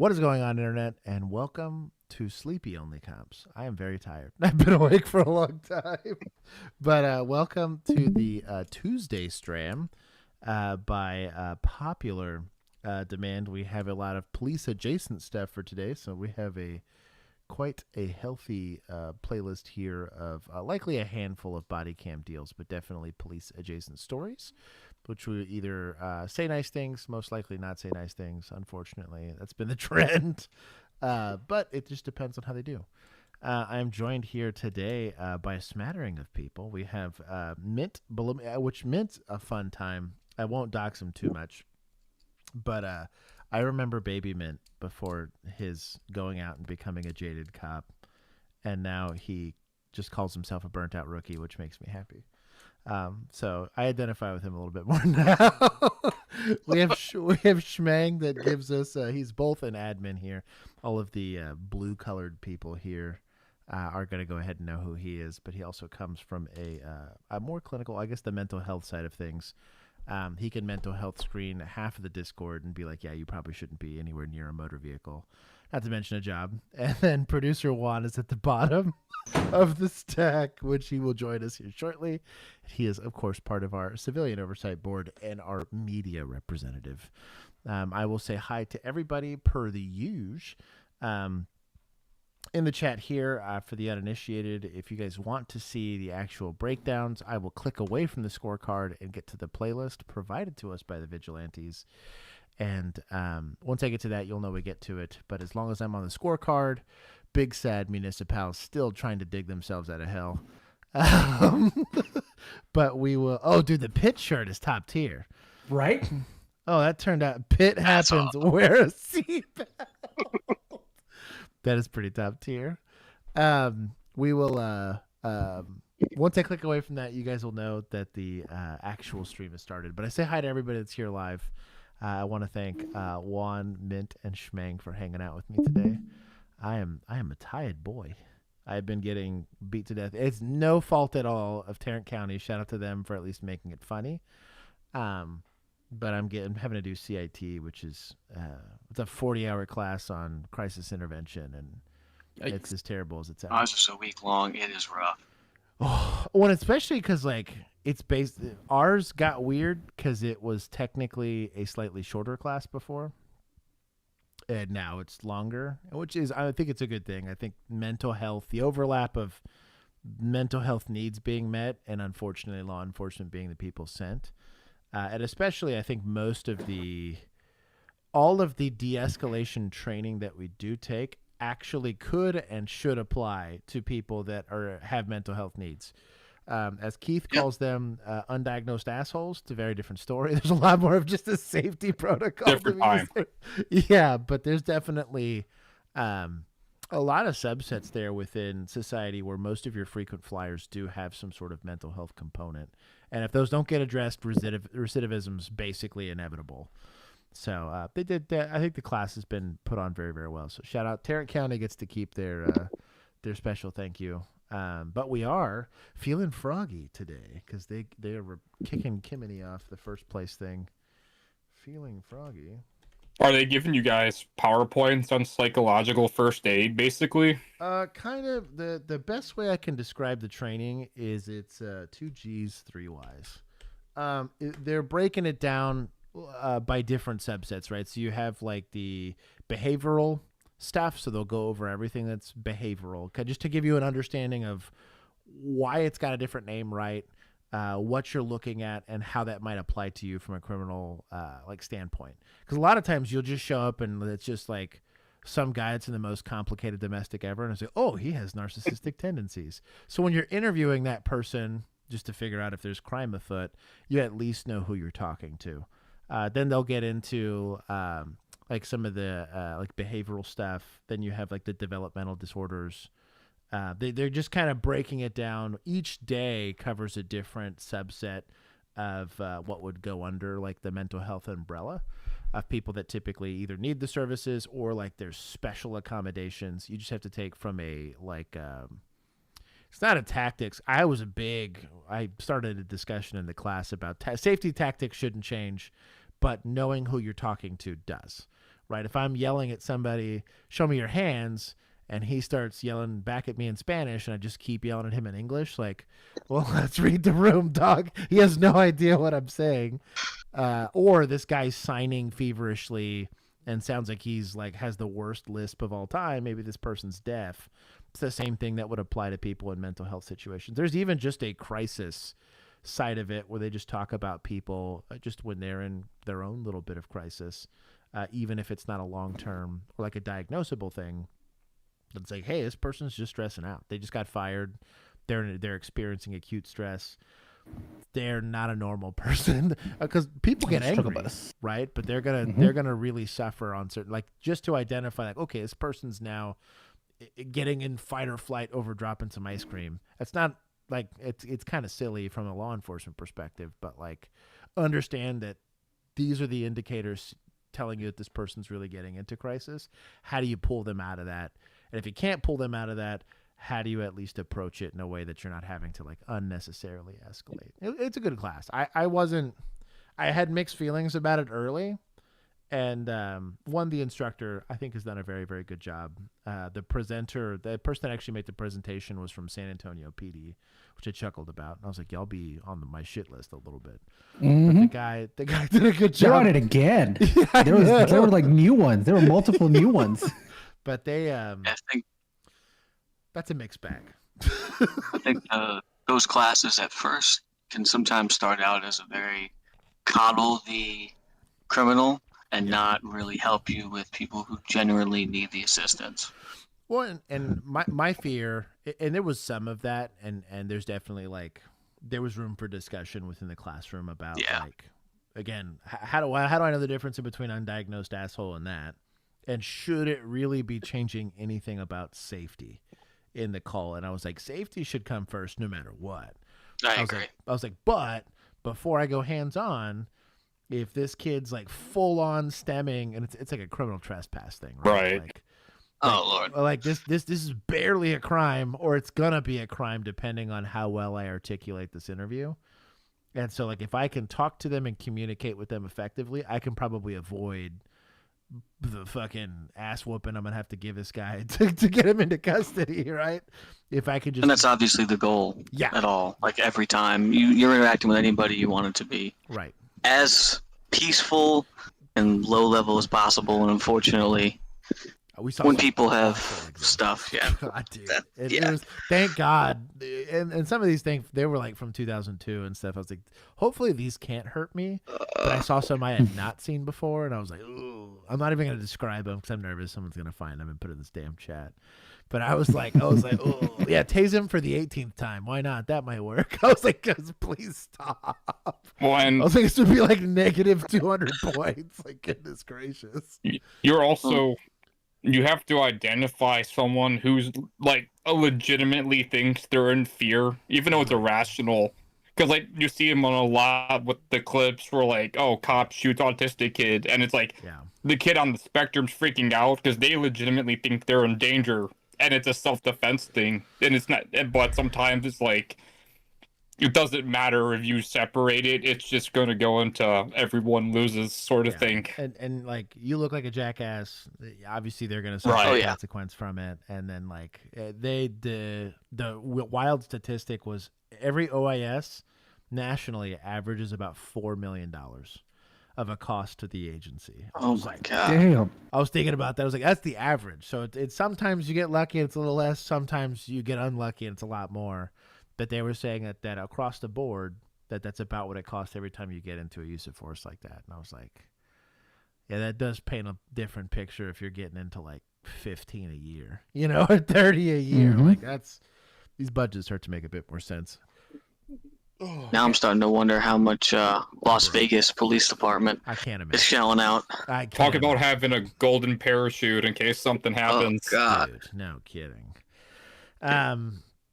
What is going on, Internet? And welcome to Sleepy OnlyCops. I am very tired. I've been awake for a long time. But welcome to the Tuesday stream. By popular demand, we have a lot of police-adjacent stuff for today. So we have quite a healthy playlist here of likely a handful of body cam deals, but definitely police-adjacent stories, which will either say nice things, most likely not say nice things. Unfortunately, that's been the trend. But it just depends on how they do. I'm joined here today by a smattering of people. We have Mint, which Mint's a fun time. I won't dox him too much, but I remember Baby Mint before his going out and becoming a jaded cop, and now he just calls himself a burnt-out rookie, which makes me happy. So I identify with him a little bit more now. we have Schmang that gives us. He's both an admin here. All of the blue-colored people here are going to go ahead and know who he is, but he also comes from a more clinical, I guess, the mental health side of things. He can mental health screen half of the Discord and be like, yeah, you probably shouldn't be anywhere near a motor vehicle. Not to mention a job. And then producer Juan is at the bottom of the stack, which he will join us here shortly. He is, of course, part of our civilian oversight board and our media representative. I will say hi to everybody per the usual. In the chat here, for the uninitiated, if you guys want to see the actual breakdowns, I will click away from the scorecard and get to the playlist provided to us by the vigilantes. And once I get to that, you'll know we get to it. But as long as I'm on the scorecard, big sad municipals still trying to dig themselves out of hell. But we will. Oh, dude, the Pit shirt is top tier. Right? Oh, that turned out. Pit happens. Wear a seatbelt. That is pretty top tier. We will. Once I click away from that, you guys will know that the actual stream has started. But I say hi to everybody that's here live. I want to thank Juan, Mint, and Schmang for hanging out with me today. I am a tired boy. I've been getting beat to death. It's no fault at all of Tarrant County. Shout out to them for at least making it funny. But I'm having to do CIT, which is it's a 40-hour class on crisis intervention, and it's as terrible as it sounds. Ours is a week long. It is rough. Oh, well, especially because it's based. Ours got weird because it was technically a slightly shorter class before, and now it's longer, which is, I think it's a good thing. I think mental health, the overlap of mental health needs being met, and unfortunately law enforcement being the people sent. And especially, I think all of the de-escalation training that we do take actually could and should apply to people that have mental health needs. As Keith calls them, undiagnosed assholes. It's a very different story. There's a lot more of just a safety protocol. Different time. Yeah, but there's definitely a lot of subsets there within society where most of your frequent flyers do have some sort of mental health component. And if those don't get addressed, recidivism is basically inevitable. So they did that. I think the class has been put on very, very well. So shout out. Tarrant County gets to keep their special thank you. But we are feeling froggy today because they were kicking Kimini off the first place thing. Feeling froggy. Are they giving you guys PowerPoints on psychological first aid, basically? Kind of. The best way I can describe the training is it's 2 G's, 3 Y's. They're breaking it down by different subsets, right? So you have like the behavioral stuff, so they'll go over everything that's behavioral, just to give you an understanding of why it's got a different name, right? What you're looking at and how that might apply to you from a criminal standpoint. Because a lot of times you'll just show up and it's just like some guy that's in the most complicated domestic ever, and it's like, oh, he has narcissistic tendencies. So when you're interviewing that person just to figure out if there's crime afoot, you at least know who you're talking to. Then they'll get into some of the behavioral stuff. Then you have the developmental disorders. They're just kind of breaking it down. Each day covers a different subset of what would go under the mental health umbrella of people that typically either need the services or there's special accommodations. You just have to take from it's not a tactics. I started a discussion in the class about safety tactics shouldn't change, but knowing who you're talking to does. right? If I'm yelling at somebody, show me your hands, and he starts yelling back at me in Spanish, and I just keep yelling at him in English, like, well, let's read the room, dog. He has no idea what I'm saying. Or this guy's signing feverishly and sounds like he's like has the worst lisp of all time. Maybe this person's deaf. It's the same thing that would apply to people in mental health situations. There's even just a crisis side of it where they just talk about people just when they're in their own little bit of crisis, even if it's not a long-term or like a diagnosable thing. It's like, hey, this person's just stressing out. They just got fired. They're experiencing acute stress. They're not a normal person because people get angry, right? But they're gonna really suffer on certain, like, just to identify, like, okay, this person's now getting in fight or flight over dropping some ice cream. It's not like it's kind of silly from a law enforcement perspective, but like understand that these are the indicators telling you that this person's really getting into crisis. How do you pull them out of that? And if you can't pull them out of that, how do you at least approach it in a way that you're not having to like unnecessarily escalate? It's a good class. I had mixed feelings about it early. And the instructor, I think, has done a very, very good job. The person that actually made the presentation was from San Antonio PD, which I chuckled about. And I was like, y'all be on my shit list a little bit. But the guy did a good job. They're on it again. Yeah, there were like new ones. There were multiple new ones. But they, I think that's a mixed bag. I think those classes at first can sometimes start out as a very coddle the criminal and not really help you with people who genuinely need the assistance. Well, and my fear, and there was some of that, and there's definitely like there was room for discussion within the classroom about like, again, how do I know the difference in between undiagnosed asshole and that, and should it really be changing anything about safety in the call? And I was like, safety should come first no matter what. I agree. I was like, but before I go hands on, if this kid's like full on stemming, and it's like a criminal trespass thing, right? Like, oh Lord! Like this is barely a crime, or it's gonna be a crime depending on how well I articulate this interview. And so, like, if I can talk to them and communicate with them effectively, I can probably avoid the fucking ass whooping I'm gonna have to give this guy to get him into custody, right? If I could just, and that's obviously the goal. Yeah. At all, like every time you're interacting with anybody, you want it to be right as peaceful and low level as possible. And unfortunately, when people have stuff, God, dude. It was, thank God. And some of these things, they were like from 2002 and stuff. I was like, hopefully these can't hurt me. But I saw some I had not seen before, and I was like, ooh, I'm not even going to describe them because I'm nervous someone's going to find them and put it in this damn chat. But I was like, oh, yeah, tase him for the 18th time. Why not? That might work. I was like, please stop. Well, and I was like, this would be like negative 200 points. Like, goodness gracious. You're also, you have to identify someone who's like legitimately thinks they're in fear, even though it's irrational. Because like you see them on a lot with the clips where like, oh, cop shoots autistic kid, and it's like the kid on the spectrum's freaking out because they legitimately think they're in danger. And it's a self-defense thing, and it's not. But sometimes it's like it doesn't matter if you separate it; it's just going to go into everyone loses sort of thing. And like you look like a jackass. Obviously, they're going to suffer a consequence from it. And then like the wild statistic was every OIS nationally averages about $4 million of a cost to the agency. Oh my God. Damn. I was thinking about that. I was like, that's the average. So it's sometimes you get lucky and it's a little less. Sometimes you get unlucky and it's a lot more. But they were saying that across the board, that's about what it costs every time you get into a use of force like that. And I was like, yeah, that does paint a different picture if you're getting into like 15 a year, or 30 a year. Mm-hmm. Like these budgets start to make a bit more sense. Now I'm starting to wonder how much Las Vegas Police Department I can't is imagine. shelling out. Talk about having a golden parachute in case something happens. Oh God! Dude, no kidding.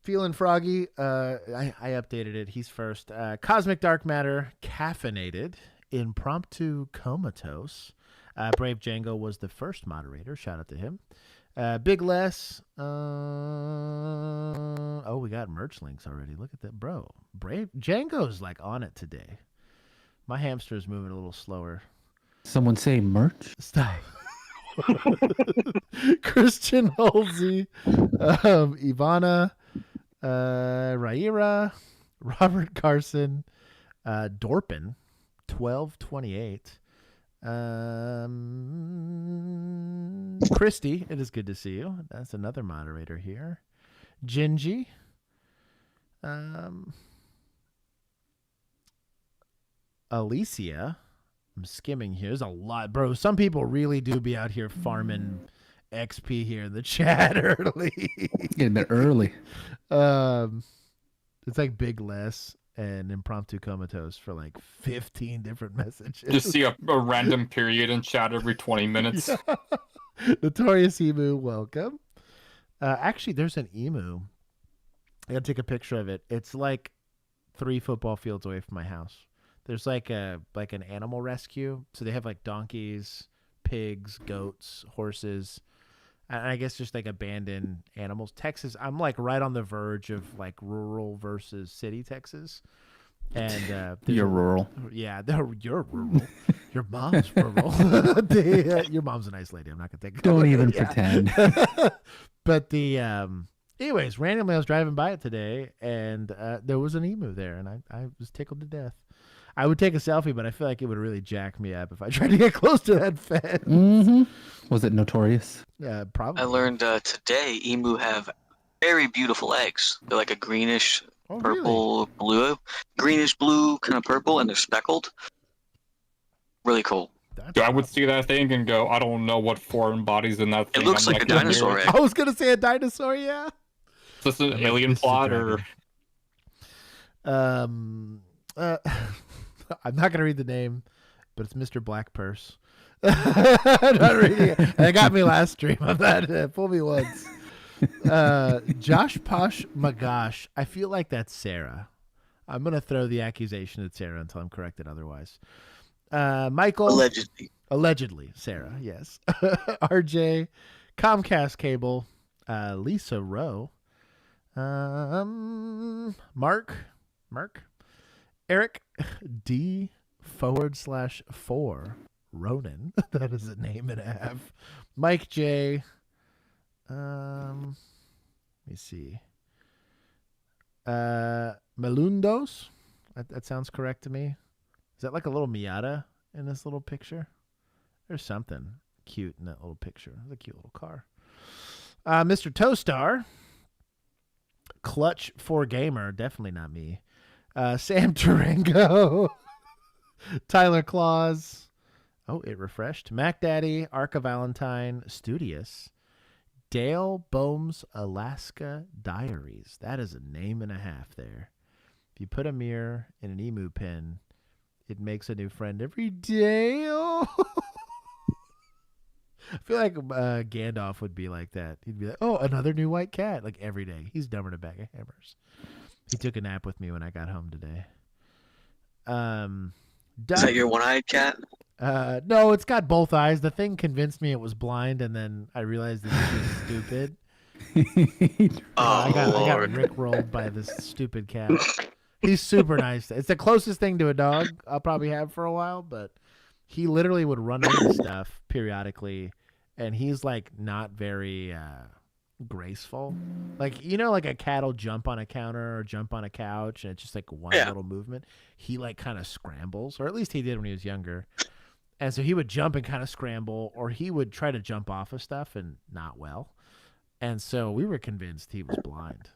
Feeling froggy. I updated it. He's first. Cosmic dark matter, caffeinated, impromptu comatose. Brave Django was the first moderator. Shout out to him. Big Les. Oh, we got merch links already. Look at that, bro. Brave Django's like on it today. My hamster's moving a little slower. Someone say merch? Stop. Christian Halsey, Ivana, Raira, Robert Carson, Dorpin, 1228. Christy, it is good to see you. That's another moderator here. Gingy. Alicia. I'm skimming here. There's a lot, bro. Some people really do be out here farming XP here in the chat early. Getting there early. It's like Big Les and Impromptu Comatose for like 15 different messages. Just see a random period in chat every 20 minutes. Yeah. Notorious Emu, welcome. Actually, there's an emu. I gotta take a picture of it. It's like 3 football fields away from my house. There's like an animal rescue. So they have like donkeys, pigs, goats, horses, and I guess just like abandoned animals. Texas, I'm like right on the verge of like rural versus city Texas. And You're rural. Yeah, you're rural. Your mom's rural. Your mom's a nice lady. I'm not gonna take. Don't even pretend. But anyways, randomly I was driving by it today, and there was an emu there, and I was tickled to death. I would take a selfie, but I feel like it would really jack me up if I tried to get close to that fence. Mm-hmm. Was it notorious? Yeah, probably. I learned today emu have very beautiful eggs. They're like a greenish, purple, blue, greenish blue kind of purple, and they're speckled. Really cool. Dude, I would see that thing and go, I don't know what foreign body's in that thing. It looks like a dinosaur egg. I was gonna say a dinosaur. Yeah. Is this an alien plot or? I'm not going to read the name, but it's Mr. Black Purse. I'm not reading it. It got me last stream. I'm not, fool me once. Josh Posh Magash. I feel like that's Sarah. I'm going to throw the accusation at Sarah until I'm corrected otherwise. Michael. Allegedly, Sarah, yes. RJ. Comcast Cable. Lisa Rowe. Mark. Eric D/4 Ronan. That is a name and a half. Mike J. Let me see. Melundos. That sounds correct to me. Is that like a little Miata in this little picture? There's something cute in that little picture. It's a cute little car. Mr. Toastar. Clutch 4 Gamer. Definitely not me. Sam Tarango, Tyler Claus. Oh, it refreshed. Mac Daddy, Arca Valentine, Studious, Dale Bohm's Alaska Diaries. That is a name and a half there. If you put a mirror in an emu pen, it makes a new friend every day. Oh. I feel like Gandalf would be like that. He'd be like, oh, another new white cat, like every day. He's dumber than a bag of hammers. He took a nap with me when I got home today. Is that your one-eyed cat? No, it's got both eyes. The thing convinced me it was blind, and then I realized that it was stupid. I got rickrolled by this stupid cat. He's super nice. It's the closest thing to a dog I'll probably have for a while, but he literally would run into stuff periodically, and he's like not very graceful. Like, you know, like a cat will jump on a counter or jump on a couch, and it's just like one little movement. He like kind of scrambles, or at least he did when he was younger. And so he would jump and kind of scramble, or he would try to jump off of stuff and not well. And so we were convinced he was blind.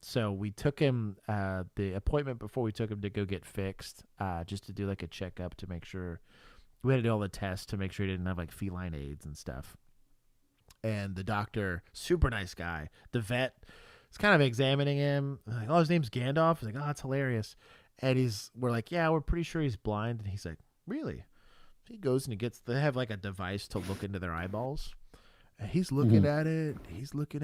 So we took him, the appointment before we took him to go get fixed, just to do like a checkup to make sure, we had to do all the tests to make sure he didn't have like feline AIDS and stuff. And the doctor, super nice guy. The vet is kind of examining him. Like, oh, his name's Gandalf. He's like, oh, that's hilarious. And we're like, yeah, we're pretty sure he's blind. And he's like, really? He goes and they have like a device to look into their eyeballs. And he's looking at it. He looks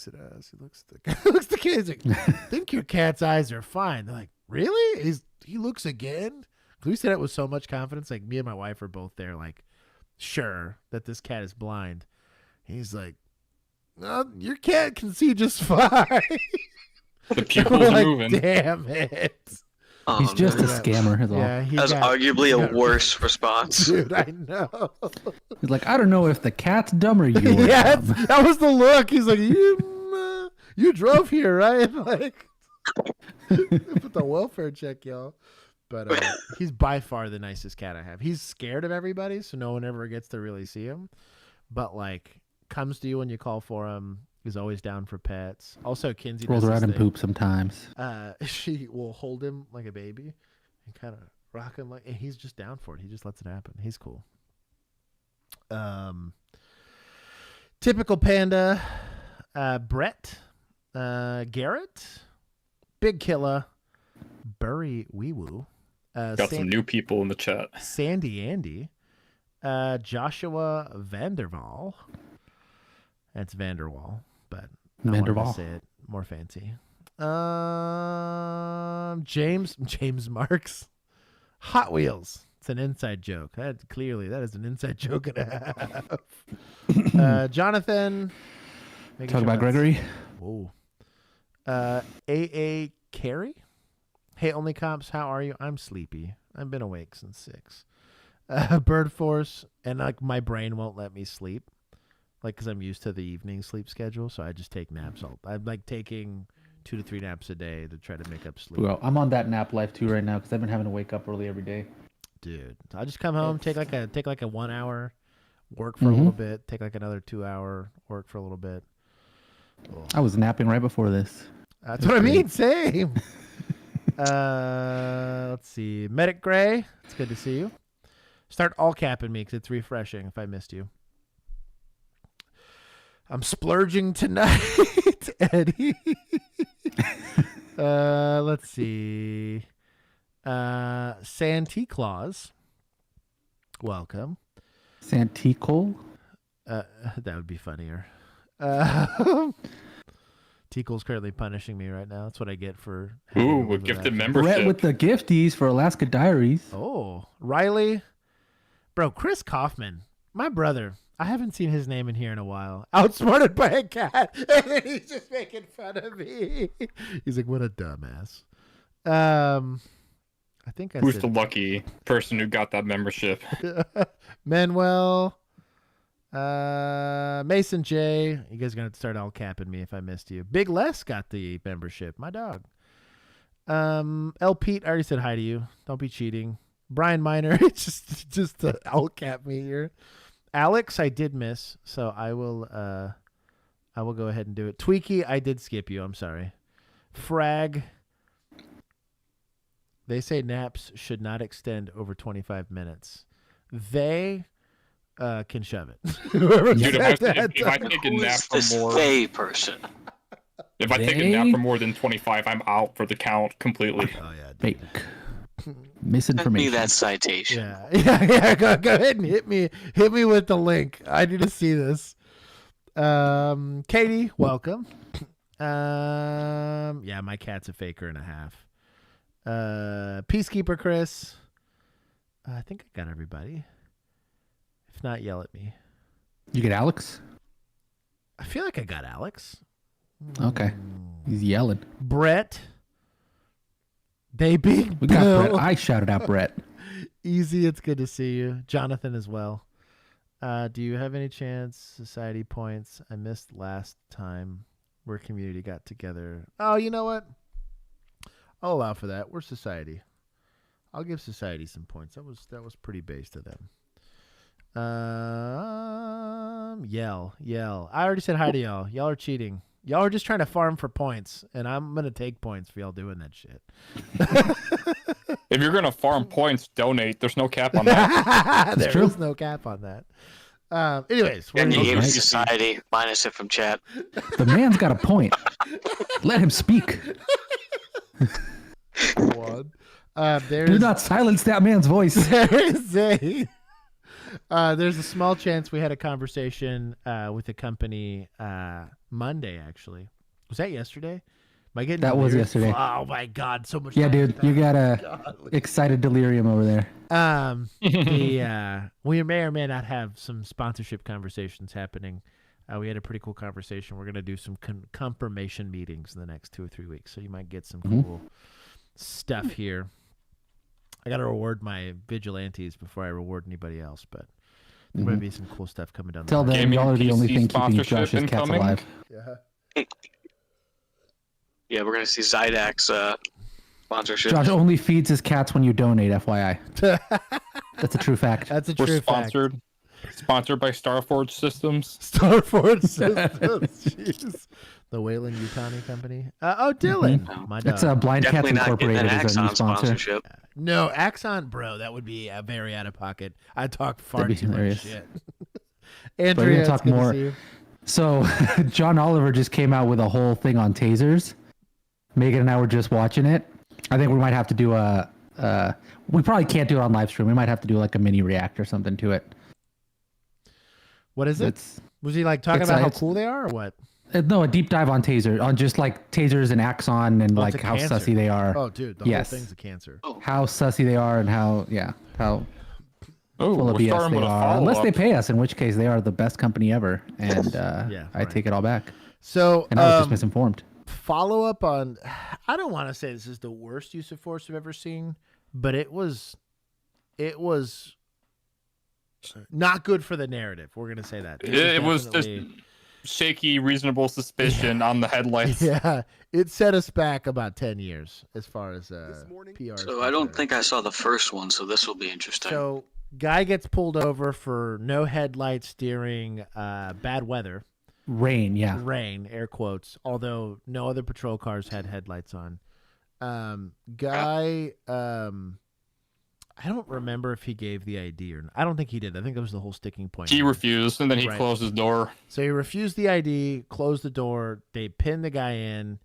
at us. He looks at the kid. He's like, I think your cat's eyes are fine. They're like, really? He looks again? We said it with so much confidence. Like, me and my wife are both there, like, sure that this cat is blind. He's like, no, your cat can see just fine. The pupils are like, moving. Damn it. He's just a man. scammer. Is all. Yeah, That's arguably a worse response. Dude, I know. He's like, I don't know if the cat's dumb or you. Are Yeah, dumb. that was the look. He's like, you drove here, right? Like, put the welfare check, y'all. But he's by far the nicest cat I have. He's scared of everybody, so no one ever gets to really see him. But like, comes to you when you call for him. He's always down for pets. Also, Kinsey Rolls does around this and thing. poops sometimes. She will hold him like a baby and kind of rock him and he's just down for it. He just lets it happen. He's cool. Typical panda. Brett. Garrett. Big Killa. Burry Wee Woo. Got some new people in the chat. Sandy Andy. Joshua Vanderwall. That's Vanderwall, but I wanted to Vanderwall. say it more fancy. James Marks. Hot Wheels. It's an inside joke. That is an inside joke and a half. Jonathan. Talk about Gregory. Whoa. AA Carey. Hey, OnlyCops, how are you? I'm sleepy. I've been awake since 6. Bird Force, and like my brain won't let me sleep, like because I'm used to the evening sleep schedule, so I just take naps. I'm like taking 2 to 3 naps a day to try to make up sleep. Well, I'm on that nap life too right now because I've been having to wake up early every day. Dude, I just come home, take like a 1 hour, work for a little bit, take like another 2 hour, work for a little bit. Oh. I was napping right before this. That's what I mean. Same. Let's see. Medic Gray, it's good to see you. Start all capping me because it's refreshing if I missed you. I'm splurging tonight, Eddie. Let's see. Santa Claus, welcome. Santico? That would be funnier. Tico's currently punishing me right now. That's what I get for. Ooh, a gifted membership. Brett with the gifties for Alaska Diaries. Oh, Riley. Bro, Chris Kaufman, my brother. I haven't seen his name in here in a while. Outsmarted by a cat. And then he's just making fun of me. He's like, what a dumbass. I think I Who's said the lucky person who got that membership? Manuel. Mason J. You guys are going to start all capping me if I missed you. Big Les got the membership. My dog. L. Pete, I already said hi to you. Don't be cheating. Brian Miner, just to all cap me here. Alex, I did miss, so I will go ahead and do it. Tweaky, I did skip you. I'm sorry. Frag. They say naps should not extend over 25 minutes. They can shove it. Whoever Dude, said that, if I take a Who nap is for this more, they person? if I take a nap for more than 25, I'm out for the count completely. oh yeah, dude. Fake. Send me Misinformation. that citation. Yeah. Go ahead and hit me with the link. I need to see this. Katie, welcome. Yeah, my cat's a faker and a half. Peacekeeper Chris. I think I got everybody. If not, yell at me. You get Alex? I feel like I got Alex. Okay. He's yelling. Brett. They big We got Bill. Brett. I shouted out Brett. Easy, it's good to see you. Jonathan as well. Do you have any chance, society points? I missed last time where community got together. Oh, you know what? I'll allow for that. We're society. I'll give society some points. That was pretty base to them. Yell. I already said hi to y'all. Y'all are cheating. Y'all are just trying to farm for points, and I'm going to take points for y'all doing that shit. If you're gonna farm points, donate. There's no cap on that. There true. is no cap on that. Anyways, we're And you gonna gave go- right. society minus it from chat. The man's got a point. Let him speak. one. There's Do not silence that man's voice. there's a small chance we had a conversation with a company Monday. Actually, was that yesterday? Am I getting That was delirious? yesterday. Oh my god, so much. Yeah, time dude, you got a excited delirium over there. We may or may not have some sponsorship conversations happening. We had a pretty cool conversation. We're gonna do some confirmation meetings in the next 2 or 3 weeks, so you might get some cool stuff here. I got to reward my vigilantes before I reward anybody else. But there might be some cool stuff coming down the Till line. then, y'all are the Gaming only PC thing keeping sponsorship Josh's cats incoming? alive. Yeah. Yeah, we're gonna see Zydax sponsorship. Josh only feeds his cats when you donate, FYI. That's a true fact. That's a We're true fact. sponsored by Starforge Systems. Starford Systems. Jeez. The Wayland Yutani Company. Dylan. My dog. That's Blind Cats Definitely not getting Incorporated an is our new Axon sponsor. sponsorship. No, Axon, bro, that would be very out of pocket. I talk far That'd be too much hilarious. shit. But we're Andrea, gonna talk it's good to more. see you. So, John Oliver just came out with a whole thing on tasers. Megan and I were just watching it. I think we might have to do we probably can't do it on live stream. We might have to do like a mini react or something to it. What is it? It's Was he like talking it's, about how it's- cool they are or what? no, a deep dive on taser, on just like tasers and Axon and Oh, like it's a how cancer. sussy they are. Oh, dude, the Yes. whole thing's a cancer. How sussy they are and how Oh, full of we're BS starting they with a are. Unless they follow-up. pay us, in which case they are the best company ever. And Yeah, I right. take it all back. So, And I was just misinformed. follow up on, I don't want to say this is the worst use of force I've ever seen, but it was not good for the narrative. We're gonna say that. It was just definitely- shaky, reasonable suspicion on the headlights. yeah, it set us back about 10 years as far as PR. is So I don't concerned. think I saw the first one, so this will be interesting. So, guy gets pulled over for no headlights during bad weather, Rain, yeah. rain, air quotes. Although no other patrol cars had headlights on. Guy, I don't remember if he gave the ID or not. I don't think he did. I think that was the whole sticking point. He refused, and then he Right. closed his door. So he refused the ID, closed the door. They pinned the guy in,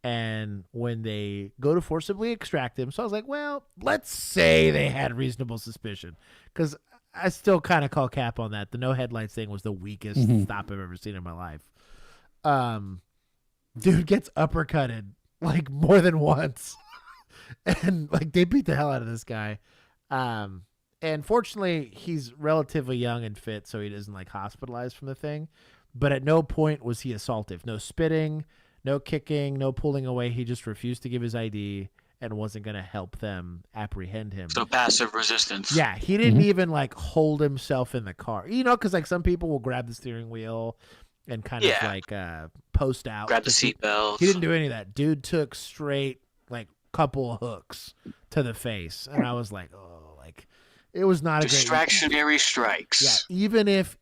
and when they go to forcibly extract him, so I was like, well, let's say they had reasonable suspicion, because I still kind of call cap on that. The no headlights thing was the weakest stop I've ever seen in my life. Dude gets uppercutted like more than once, and like they beat the hell out of this guy. And fortunately, he's relatively young and fit, so he isn't like hospitalized from the thing. But at no point was he assaultive. No spitting, no kicking, no pulling away. He just refused to give his ID and wasn't going to help them apprehend him. So passive resistance. Yeah, he didn't even like hold himself in the car. You know, because like some people will grab the steering wheel and kind of Yeah. like post out. Grab the Just- seatbelts. He didn't do any of that. Dude took straight like couple of hooks to the face, and I was like, oh, like it was not a great. Distractionary strikes. Yeah, even if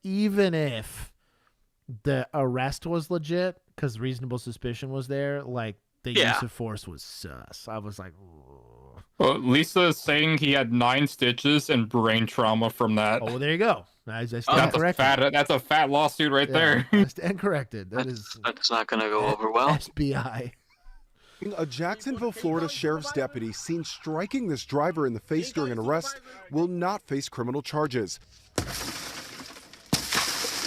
the arrest was legit because reasonable suspicion was there, like the Yeah. use of force was sus. I was like, "Ugh." Well, Lisa is saying he had 9 stitches and brain trauma from that. Oh, well, there you go. I stand that's corrected. that's a fat lawsuit right there. I stand corrected. That is That's not going to go over well. SBI. A Jacksonville, Florida sheriff's deputy seen striking this driver in the face during an arrest will not face criminal charges.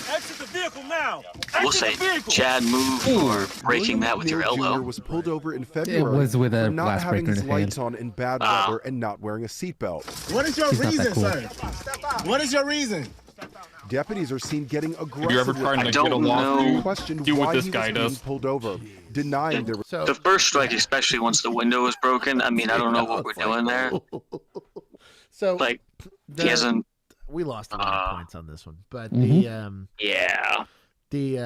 Exit the vehicle now. We'll say Chad moved for breaking William that with your McNeil Jr. elbow. was pulled over in February was with a for not glass having breaker in his his lights hand. on in bad Ah. weather and not wearing a seatbelt. What is your He's not that reason, cool. sir? What is your reason? Deputies are seen getting aggressive. You ever with tried to I get a don't know. lawsuit? questioned Do what why this he guy was being does. pulled over, denying there was. So The first strike, especially once the window was broken. I mean, I don't know what we're it's like, doing there. So Like, the- he hasn't. we lost a lot of points on this one, but Yeah. the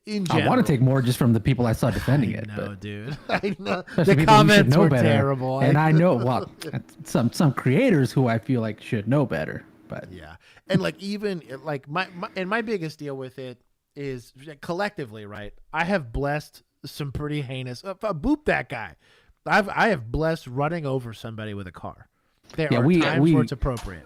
in I general, want to take more just from the people I saw defending it. No, But dude. I know especially the people who should comments know were better. terrible. And I know, well, some creators who I feel like should know better. But yeah, and like even like my biggest deal with it is collectively, right? I have blessed some pretty heinous. Boop that guy. I have blessed running over somebody with a car. There Yeah, are we- times we- where it's appropriate.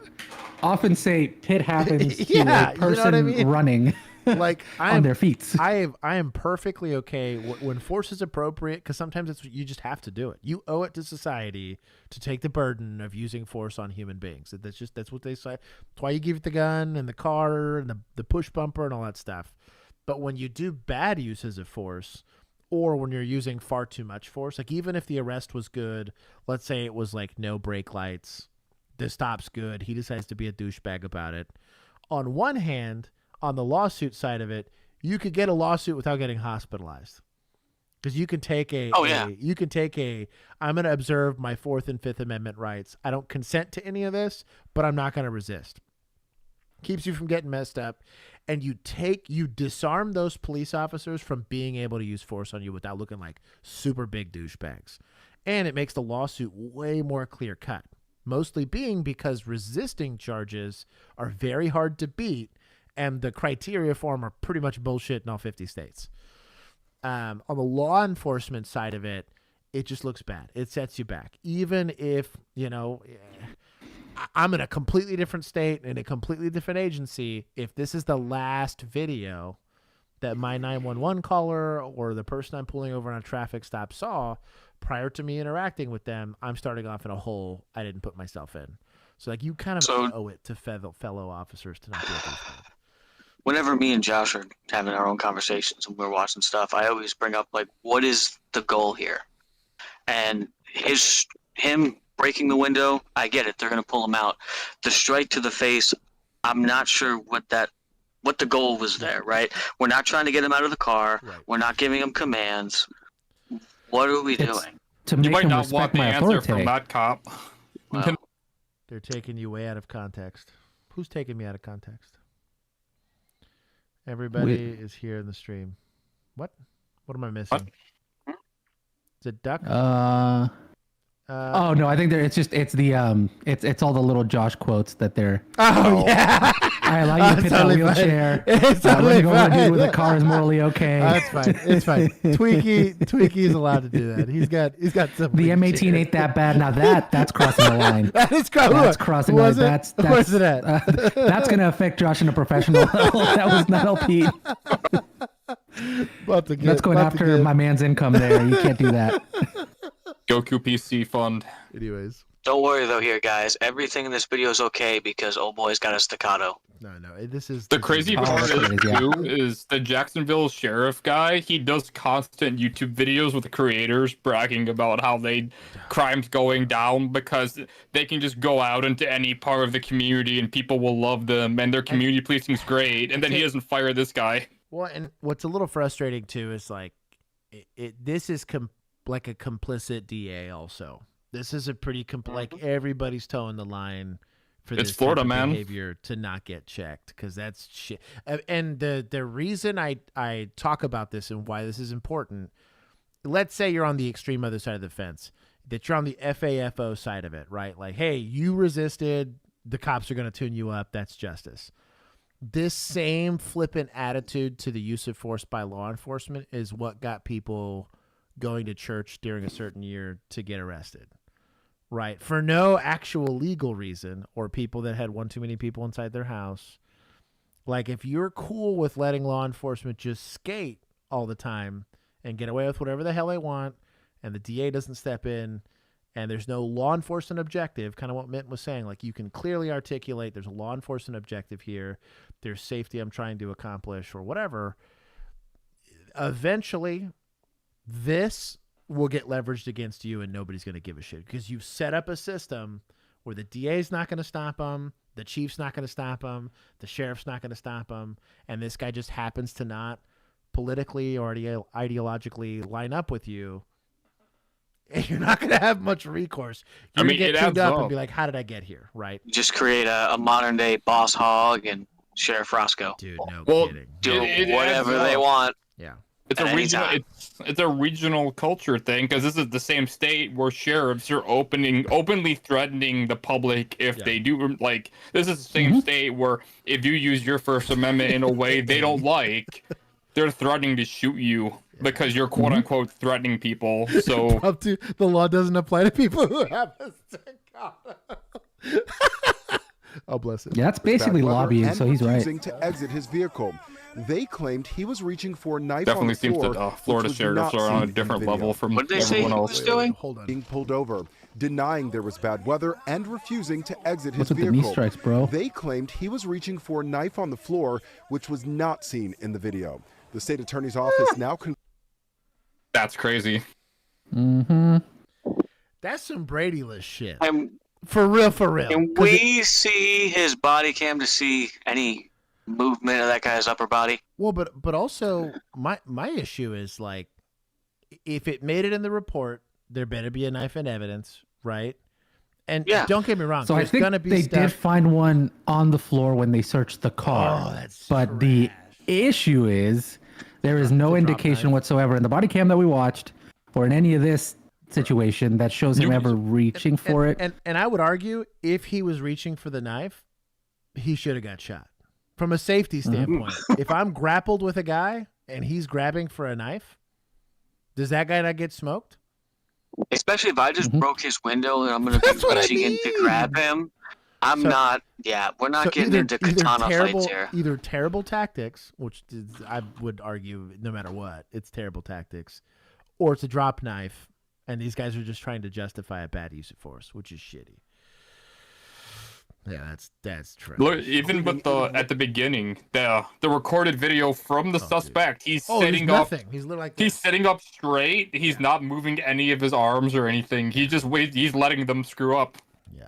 often say pit happens to Yeah, you know a what person I mean? running Like on their feet. I am perfectly okay when force is appropriate, because sometimes it's you just have to do it. You owe it to society to take the burden of using force on human beings. That's what they say. That's why you give it the gun and the car and the push bumper and all that stuff. But when you do bad uses of force, or when you're using far too much force, like even if the arrest was good, let's say it was like no brake lights, the stop's good, he decides to be a douchebag about it. On one hand, on the lawsuit side of it, you could get a lawsuit without getting hospitalized. Because you can take I'm going to observe my 4th and 5th Amendment rights. I don't consent to any of this, but I'm not going to resist. Keeps you from getting messed up. And you disarm those police officers from being able to use force on you without looking like super big douchebags. And it makes the lawsuit way more clear cut. Mostly being because resisting charges are very hard to beat, and the criteria for them are pretty much bullshit in all 50 states. On the law enforcement side of it, it just looks bad. It sets you back. Even if, I'm in a completely different state and a completely different agency, if this is the last video that my 911 caller or the person I'm pulling over on a traffic stop saw prior to me interacting with them, I'm starting off in a hole I didn't put myself in. So you kind of owe it to fellow officers to not do this. Whenever me and Josh are having our own conversations and we're watching stuff, I always bring up, what is the goal here? And him breaking the window, I get it. They're going to pull him out. The strike to the face, I'm not sure what the goal was there, right? We're not trying to get him out of the car. Right. We're not giving him commands. What are we doing? You might not want the answer from that cop. Well, they're taking you way out of context. Who's taking me out of context? Everybody is here in the stream. What am I missing? What? Is it duck? Oh no, I think it's all the little Josh quotes that they're. Oh yeah. I allow you to pitch a wheelchair. It's totally fine. Dude with a car is morally okay. That's fine. It's fine. Tweaky's allowed to do that. He's got some. The M18 ain't that bad. Now that's crossing the line. That's crossing the line. That's where's it at? That's gonna affect Josh in a professional level. That was not LP. That's going after my man's income there. You can't do that. Goku PC fund. Anyways. Don't worry though here, guys. Everything in this video is okay because old boy's got a staccato. No. This is the crazy part is the Jacksonville sheriff guy. He does constant YouTube videos with the creators bragging about how crime's going down because they can just go out into any part of the community and people will love them and their community policing's great. And then he doesn't fire this guy. Well, and what's a little frustrating too is this is like a complicit DA also. This is a pretty everybody's toeing the line for this Florida, type of man. behavior to not get checked because that's shit. And the reason I talk about this and why this is important, let's say you're on the extreme other side of the fence, that you're on the FAFO side of it, right? Like, hey, you resisted, the cops are going to tune you up, that's justice. This same flippant attitude to the use of force by law enforcement is what got people going to church during a certain year to get arrested, right? For no actual legal reason, or people that had one too many people inside their house. Like, if you're cool with letting law enforcement just skate all the time and get away with whatever the hell they want, and the DA doesn't step in, and there's no law enforcement objective, kind of what Mint was saying, like, you can clearly articulate there's a law enforcement objective here, there's safety I'm trying to accomplish, or whatever, eventually this will get leveraged against you and nobody's going to give a shit because you've set up a system where the DA's not going to stop them, the chief's not going to stop them, the sheriff's not going to stop them, and this guy just happens to not politically or ideologically line up with you, and you're not going to have much recourse. You're going to get tuned up and be like, how did I get here, right? Just create a modern-day Boss Hog and Sheriff Roscoe. Dude, no kidding. Do whatever they want. Yeah. It's a regional culture thing because this is the same state where sheriffs are openly threatening the public if they do this is the same state where if you use your First Amendment in a way they don't like, they're threatening to shoot you because you're quote unquote threatening people. So the law doesn't apply to people who have a staccato. Oh, bless it. Yeah, that's basically lobbying, so he's right. To exit his vehicle. They claimed he was reaching for a knife definitely on the floor, seems that Florida sheriffs are on a different level from what did they say everyone he else. was doing? Hold on. Being pulled over, denying there was bad weather, and refusing to exit his What's with the vehicle. knee strikes, bro? They claimed he was reaching for a knife on the floor, which was not seen in the video. The state attorney's office now. That's crazy. That's some Brady-less shit. And For real. can we see his body cam to see any movement of that guy's upper body? Well, but also my issue is like, if it made it in the report, there better be a knife in evidence, right? And Yeah. don't get me wrong. So I there's think gonna be they stuff. did find one on the floor when they searched the car. Oh, that's but the trash. issue is there is no drop indication knife. whatsoever in the body cam that we watched or in any of this situation that shows him ever reaching for it. And I would argue if he was reaching for the knife, he should have got shot. From a safety standpoint, if I'm grappled with a guy and he's grabbing for a knife, does that guy not get smoked? Especially if I just broke his window and I'm going to be That's what I reaching in to grab him. We're not getting into katana fights here. Either terrible tactics, which is, I would argue no matter what, it's terrible tactics, or it's a drop knife, and these guys are just trying to justify a bad use of force, which is shitty. Yeah, that's true. Look, even with at the beginning, the recorded video from the suspect, he's sitting up. He's literally like He's sitting up straight. He's not moving any of his arms or anything. He just he's letting them screw up.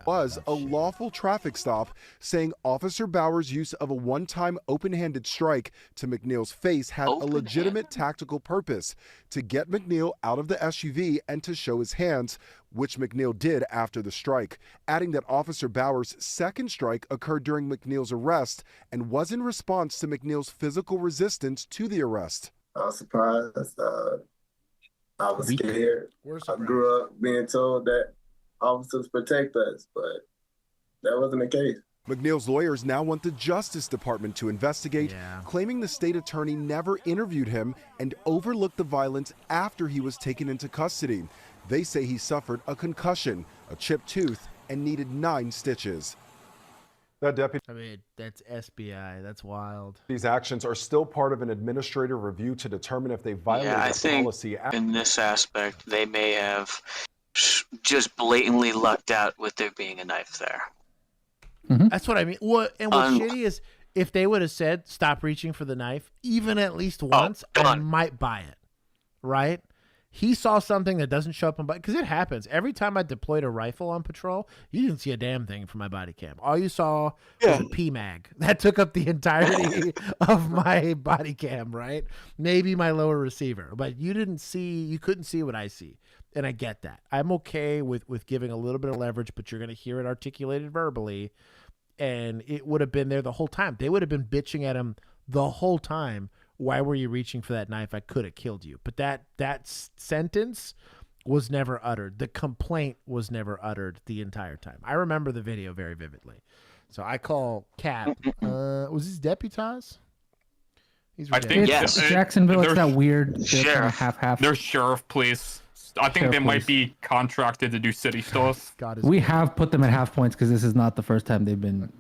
Was a lawful traffic stop, saying Officer Bauer's use of a one-time open-handed strike to McNeil's face had a legitimate tactical purpose to get McNeil out of the SUV and to show his hands, which McNeil did after the strike, adding that Officer Bauer's second strike occurred during McNeil's arrest and was in response to McNeil's physical resistance to the arrest. I was surprised. I was scared. I grew up being told that officers protect us, but that wasn't the case. McNeil's lawyers now want the Justice Department to investigate, claiming the state attorney never interviewed him and overlooked the violence after he was taken into custody. They say he suffered a concussion, a chipped tooth, and needed 9 stitches. That deputy. I mean, that's SBI. That's wild. These actions are still part of an administrative review to determine if they violate policy. In this aspect, they may have just blatantly lucked out with there being a knife there. That's what I mean. What's shitty is if they would have said stop reaching for the knife, even at least once, I might buy it. Right? He saw something that doesn't show up on because it happens every time I deployed a rifle on patrol. You didn't see a damn thing from my body cam. All you saw was a PMag that took up the entirety of my body cam. Right? Maybe my lower receiver, but you couldn't see what I see. And I get that. I'm okay with giving a little bit of leverage, but you're going to hear it articulated verbally. And it would have been there the whole time. They would have been bitching at him the whole time. Why were you reaching for that knife? I could have killed you. But that sentence was never uttered. The complaint was never uttered the entire time. I remember the video very vividly. So I call Cap. Was this Deputaz? I think it's Jacksonville. It's that weird sheriff. Half. They're sheriff police. I think they might be contracted to do city stuff. We have put them at half points because this is not the first time they've been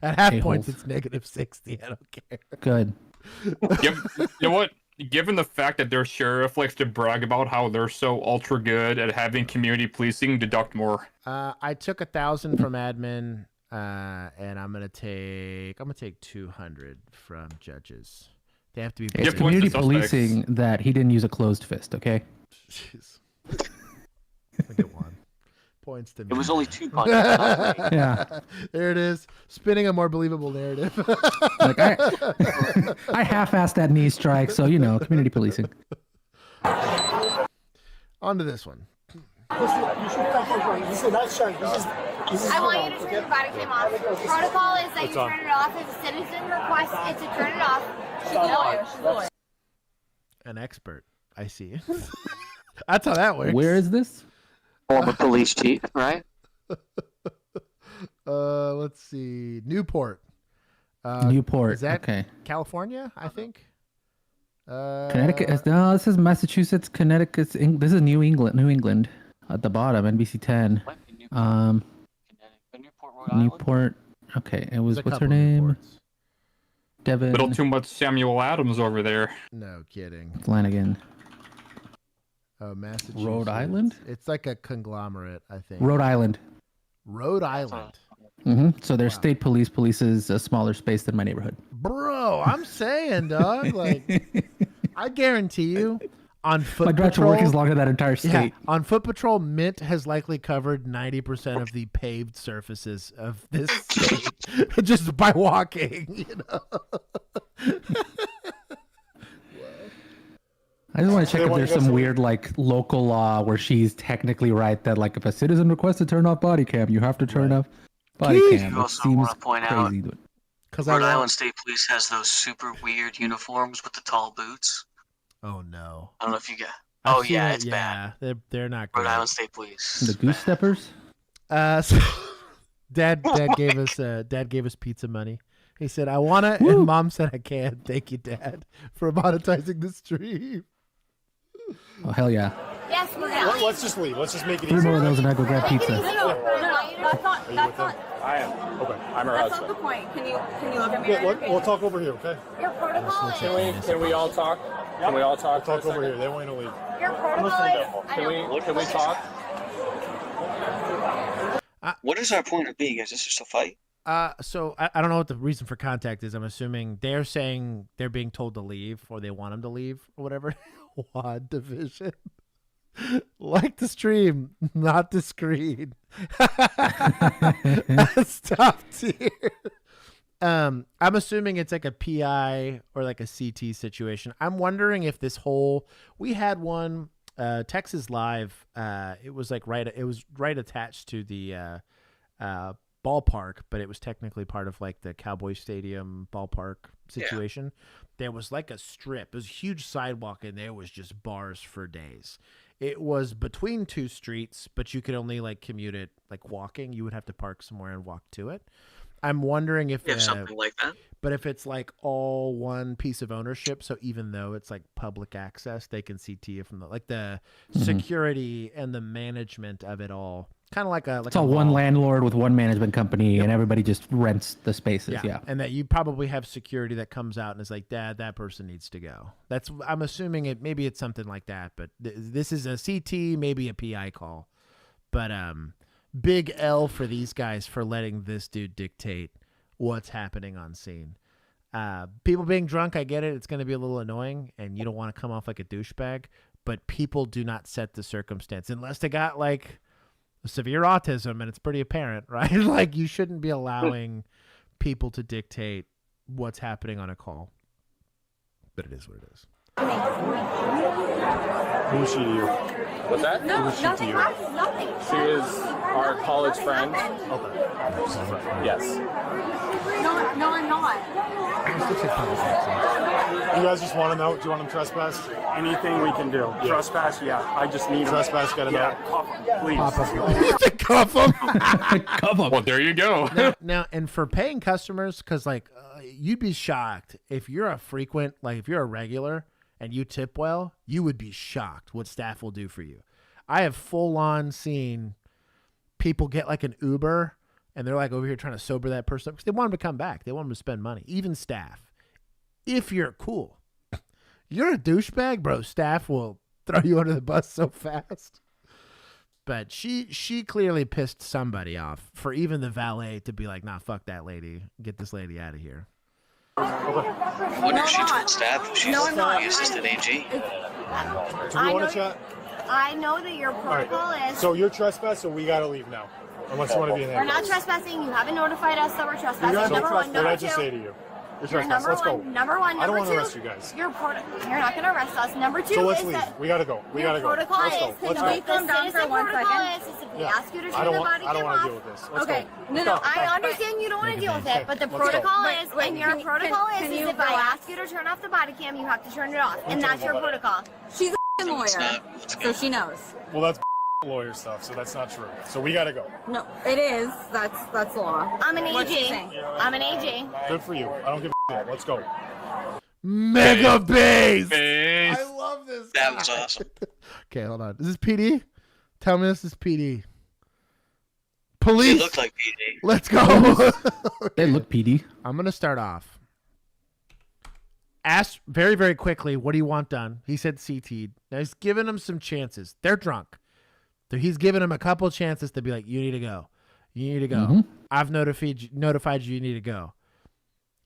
at half points. It's -60. I don't care. Good. You know what? Given the fact that their sheriff likes to brag about how they're so ultra good at having community policing, deduct more. I took 1,000 from admin, and I'm gonna take 200 from judges. They have to be it's community policing that he didn't use a closed fist. Okay. Jeez. I get 1. Points to me. It was only 2 punches. Yeah. There it is. Spinning a more believable narrative. Like I half-assed that knee strike, so community policing. On to this one. I want you to turn your body cam off. Protocol is that you turn it off. If a citizen requests it to turn it off. An expert. I see. That's how that works. Where is this? Former police chief, right? Let's see. Newport. Newport. Is that okay? California, I think. Connecticut. No, this is Massachusetts. Connecticut. This is New England at the bottom. NBC 10. Newport. Okay. It was what's her name? Newports. Devin. Little too much Samuel Adams over there. No kidding. Flanagan. Oh, Massachusetts. Rhode Island? It's like a conglomerate, I think. Rhode Island. Rhode Island. So their state police polices a smaller space than my neighborhood. Bro, I'm saying, dog. Like, I guarantee you, on foot my drive to patrol, work is longer than that entire state. Yeah, on foot patrol, Mint has likely covered 90% of the paved surfaces of this state just by walking. I just want to check if there's some weird like local law where she's technically right that like if a citizen requests to turn off body cam, you have to turn off body cam. You also want to point out, Rhode Island State Police has those super weird uniforms with the tall boots. Oh no! I don't know if you get. It's bad. They're not Rhode great. Island State Police. The goose steppers. So dad gave us pizza money. He said, "I wanna," and Mom said, "I can't." Thank you, Dad, for monetizing the stream. Oh hell yeah! Yes, we're out. Let's just leave. Let's just make it 3 easy. more of those and I go grab pizza. No, That's not. I am. Okay. I'm her husband. That's not the point. Can you look at me? Yeah, we'll talk over here, okay? Your protocol is... Can we all talk? Can we all talk? We'll talk over here. They want to leave. Your protocol is... Can we talk? What is our point of being? Is this just a fight? So I don't know what the reason for contact is. I'm assuming they're saying they're being told to leave or they want them to leave or whatever. Wad division. Like the stream, not the screen. Stop tier. I'm assuming it's like a PI or like a CT situation. I'm wondering if this whole, we had one Texas Live. It was like right attached to the ballpark, but it was technically part of like the Cowboy Stadium ballpark situation. Yeah. There was like a strip. It was a huge sidewalk, and there was just bars for days. It was between two streets, but you could only like commute it like walking. You would have to park somewhere and walk to it. I'm wondering if something like that. But if it's like all one piece of ownership, so even though it's like public access, they can CT it from the security and the management of it all. Kind of like it's all one landlord with one management company, and everybody just rents the spaces. Yeah, and that you probably have security that comes out and is like, "Dad, that person needs to go." I'm assuming it. Maybe it's something like that, but this is a CT, maybe a PI call. But big L for these guys for letting this dude dictate what's happening on scene. People being drunk, I get it. It's going to be a little annoying, and you don't want to come off like a douchebag. But people do not set the circumstance unless they got like severe autism, and it's pretty apparent, right? Like you shouldn't be allowing people to dictate what's happening on a call. But it is what it is. Who is she to you? What's that? No, Who is she to you? nothing. She is our college friend. Okay. Yes. No, I'm not. You guys just want him out? Do you want him trespassed? Anything we can do. Yeah. Trespass, yeah. I just need Trespass, get him out. Cuff him, please. Cuff them. Cuff them. Well, there you go. Now, and for paying customers, because like you'd be shocked if you're a frequent, like if you're a regular and you tip well, you would be shocked what staff will do for you. I have full on seen people get like an Uber and they're like over here trying to sober that person up because they want them to come back. They want them to spend money. Even staff. If you're cool, you're a douchebag, bro. Staff will throw you under the bus so fast. But she clearly pissed somebody off for even the valet to be like, nah, fuck that lady. Get this lady out of here. I wonder if she told staff she's the assistant AG. Do you want to chat? I know that your protocol is... So you're trespassed, so we got to leave now. Unless you want to be in there. We're not trespassing. You haven't notified us that we're trespassing. Number one. What did I just say to you? You're trespassed. Let's go. Number one. I don't Number want to two, arrest you guys. you're not going to arrest us. Number two So let's is leave. that We got to go. We got to go. protocol Let's go. is Let's the go. Calm down for 1 second. is if we ask you to turn the body I don't cam want to off. deal with this. Let's Okay. go. No. I understand you don't want to deal with it, but the protocol is, and your protocol is if I ask you to turn off the body cam, you have to turn it off, and that's your protocol. She's a lawyer, so she knows. Well, that's lawyer stuff, so that's not true. So we got to go. No, it is. That's law. I'm an What's she AG. saying? I'm an AG. Good for you. I don't give a shit. Let's go. Mega base. Base. I love this. That guy. was awesome. Okay, hold on. Is this PD? Tell me this is PD. Police. They look like PD. Let's go. They look PD. I'm going to start off. Ask very, very quickly, what do you want done? He said CT'd. Now he's giving them some chances. They're drunk. So he's giving them a couple chances to be like, you need to go. You need to go. Mm-hmm. I've notified you need to go.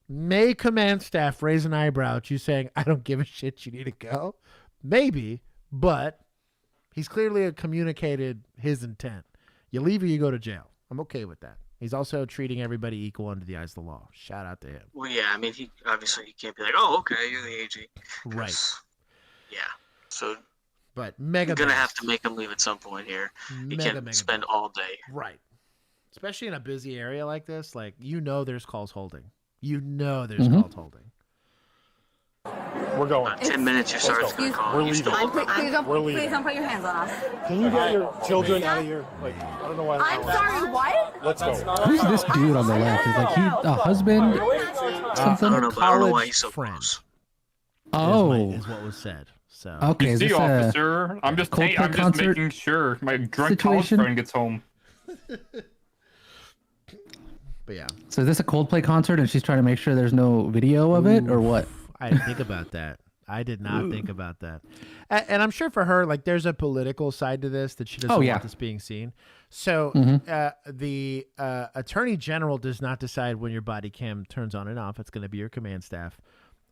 May command staff raise an eyebrow at you saying, I don't give a shit, you need to go. Maybe, but he's clearly communicated his intent. You leave or you go to jail. I'm okay with that. He's also treating everybody equal under the eyes of the law. Shout out to him. Well, yeah, I mean, he obviously he can't be like, oh, okay, you're the AG. Right. Yeah. So, but mega. You're gonna have to make him leave at some point here. He can't spend all day. Right. Especially in a busy area like this, like there's calls holding. Calls holding. We're going. 10 minutes, your sergeant's gonna call. We're leaving. Please don't put your hands on us. Can you get your children out of here? Like, I don't know why. I'm sorry, what? Let's go. Who's this dude on the left? Is like he a husband? Something? I don't know, but I don't know why he's so close. Is what was said. So okay, you is see, this officer, I'm just making sure my drunk college friend gets home. But yeah. So is this a Coldplay concert and she's trying to make sure there's no video of it or what? I didn't think about that. I did not think about that. And I'm sure for her, like, there's a political side to this that she doesn't want this being seen. So the attorney general does not decide when your body cam turns on and off. It's going to be your command staff.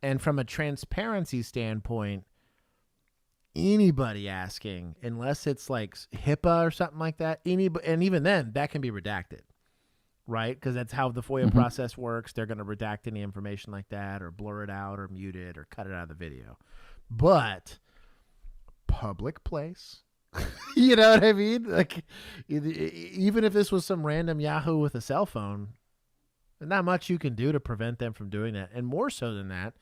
And from a transparency standpoint, anybody asking, unless it's like HIPAA or something like that, and even then, that can be redacted. Right? Because that's how the FOIA process works. They're going to redact any information like that or blur it out or mute it or cut it out of the video. But public place, you know what I mean? Like, even if this was some random Yahoo with a cell phone, there's not much you can do to prevent them from doing that. And more so than that,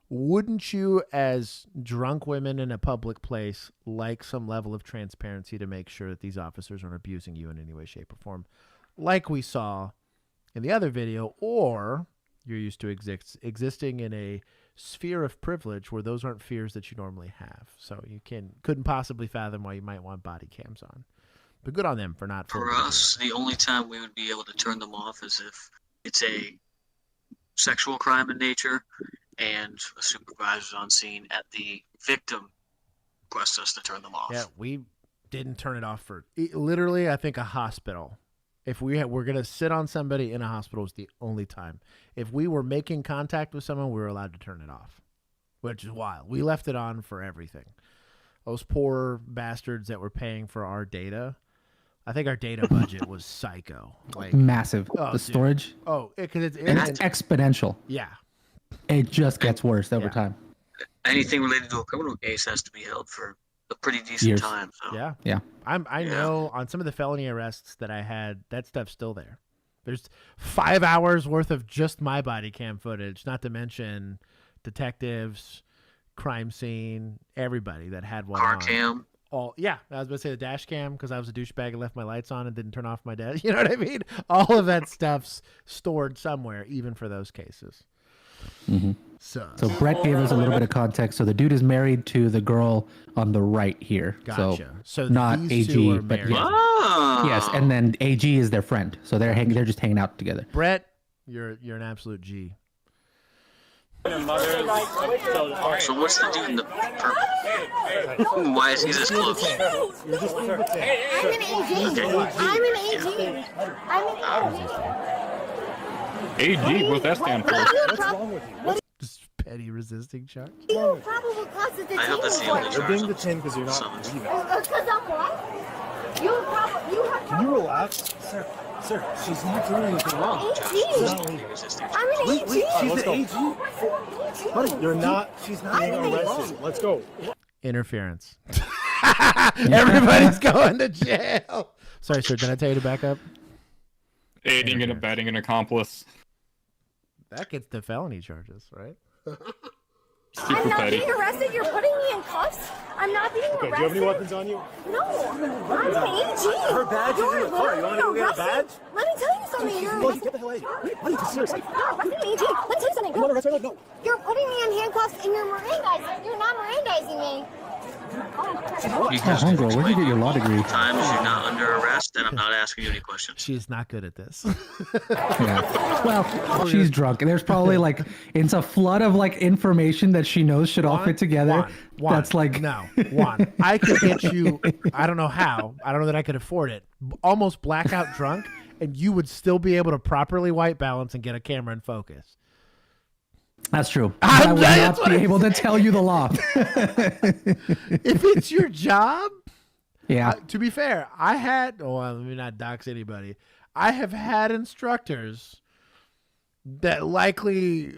wouldn't you, as drunk women in a public place, like some level of transparency to make sure that these officers aren't abusing you in any way, shape, or form? Like we saw in the other video, or you're used to existing in a sphere of privilege where those aren't fears that you normally have. So you couldn't possibly fathom why you might want body cams on. But good on them for not. For us, the only time we would be able to turn them off is if it's a sexual crime in nature and a supervisor's on scene at the victim requests us to turn them off. Yeah, we didn't turn it off for literally, I think, a hospital. If we're going to sit on somebody in a hospital is the only time. If we were making contact with someone, we were allowed to turn it off, which is wild. We left it on for everything. Those poor bastards that were paying for our data. I think our data budget was psycho. Like massive. The storage. Oh, because it's exponential. Yeah. It just gets worse over time. Anything related to a criminal case has to be held for a pretty decent time. So. Yeah. I know on some of the felony arrests that I had, that stuff's still there. There's 5 hours worth of just my body cam footage, not to mention detectives, crime scene, everybody that had one Car on. cam. I was about to say the dash cam because I was a douchebag and left my lights on and didn't turn off my dad. You know what I mean? All of that stuff's stored somewhere, even for those cases. Mm-hmm. So Brett gave us a little bit of context. So the dude is married to the girl on the right here. Gotcha. So not these AG, two are but married. yes, and then AG is their friend. So they're just hanging out together. Brett, you're an absolute G. So what's the dude in the purple? Why is he this close? I'm an AG. I'm an AG. AG, what's that stand for? What's wrong with you? Just petty resisting charge. Probable cause of I hope that's the only You're charge. being detained because you're not leaving. Because I'm what? You have. Can you relax? Sir, she's not doing anything wrong. She's not leaving. I'm an AG. She's the AG. Buddy, you're not. She's not being arrested. Let's go. Interference. Everybody's going to jail. Sorry, sir. Did I tell you to back up? Aiding and abetting an accomplice. That gets the felony charges, right? I'm not being arrested. You're putting me in cuffs. I'm not being arrested. Do you have any weapons on you? No. I'm an AG. Her badge is in the car. You want to go get a badge? Let me tell you something. Get the hell out of here. What are you, seriously? I'm an AG. Let me tell you something. You want to arrest her? No. You're putting me in handcuffs and you're Mirandizing. You're not Mirandizing me. Homegirl, where'd you get your law degree? Times you're not under arrest, and I'm not asking you any questions. She's not good at this. Yeah. Well, she's drunk. There's probably it's a flood of information that she knows should all fit together. Juan, that's Juan, I could get you. I don't know how. I don't know that I could afford it. Almost blackout drunk, and you would still be able to properly white balance and get a camera in focus. That's true. I would not be able to tell you the law. If it's your job, yeah. To be fair, let me not dox anybody. I have had instructors that likely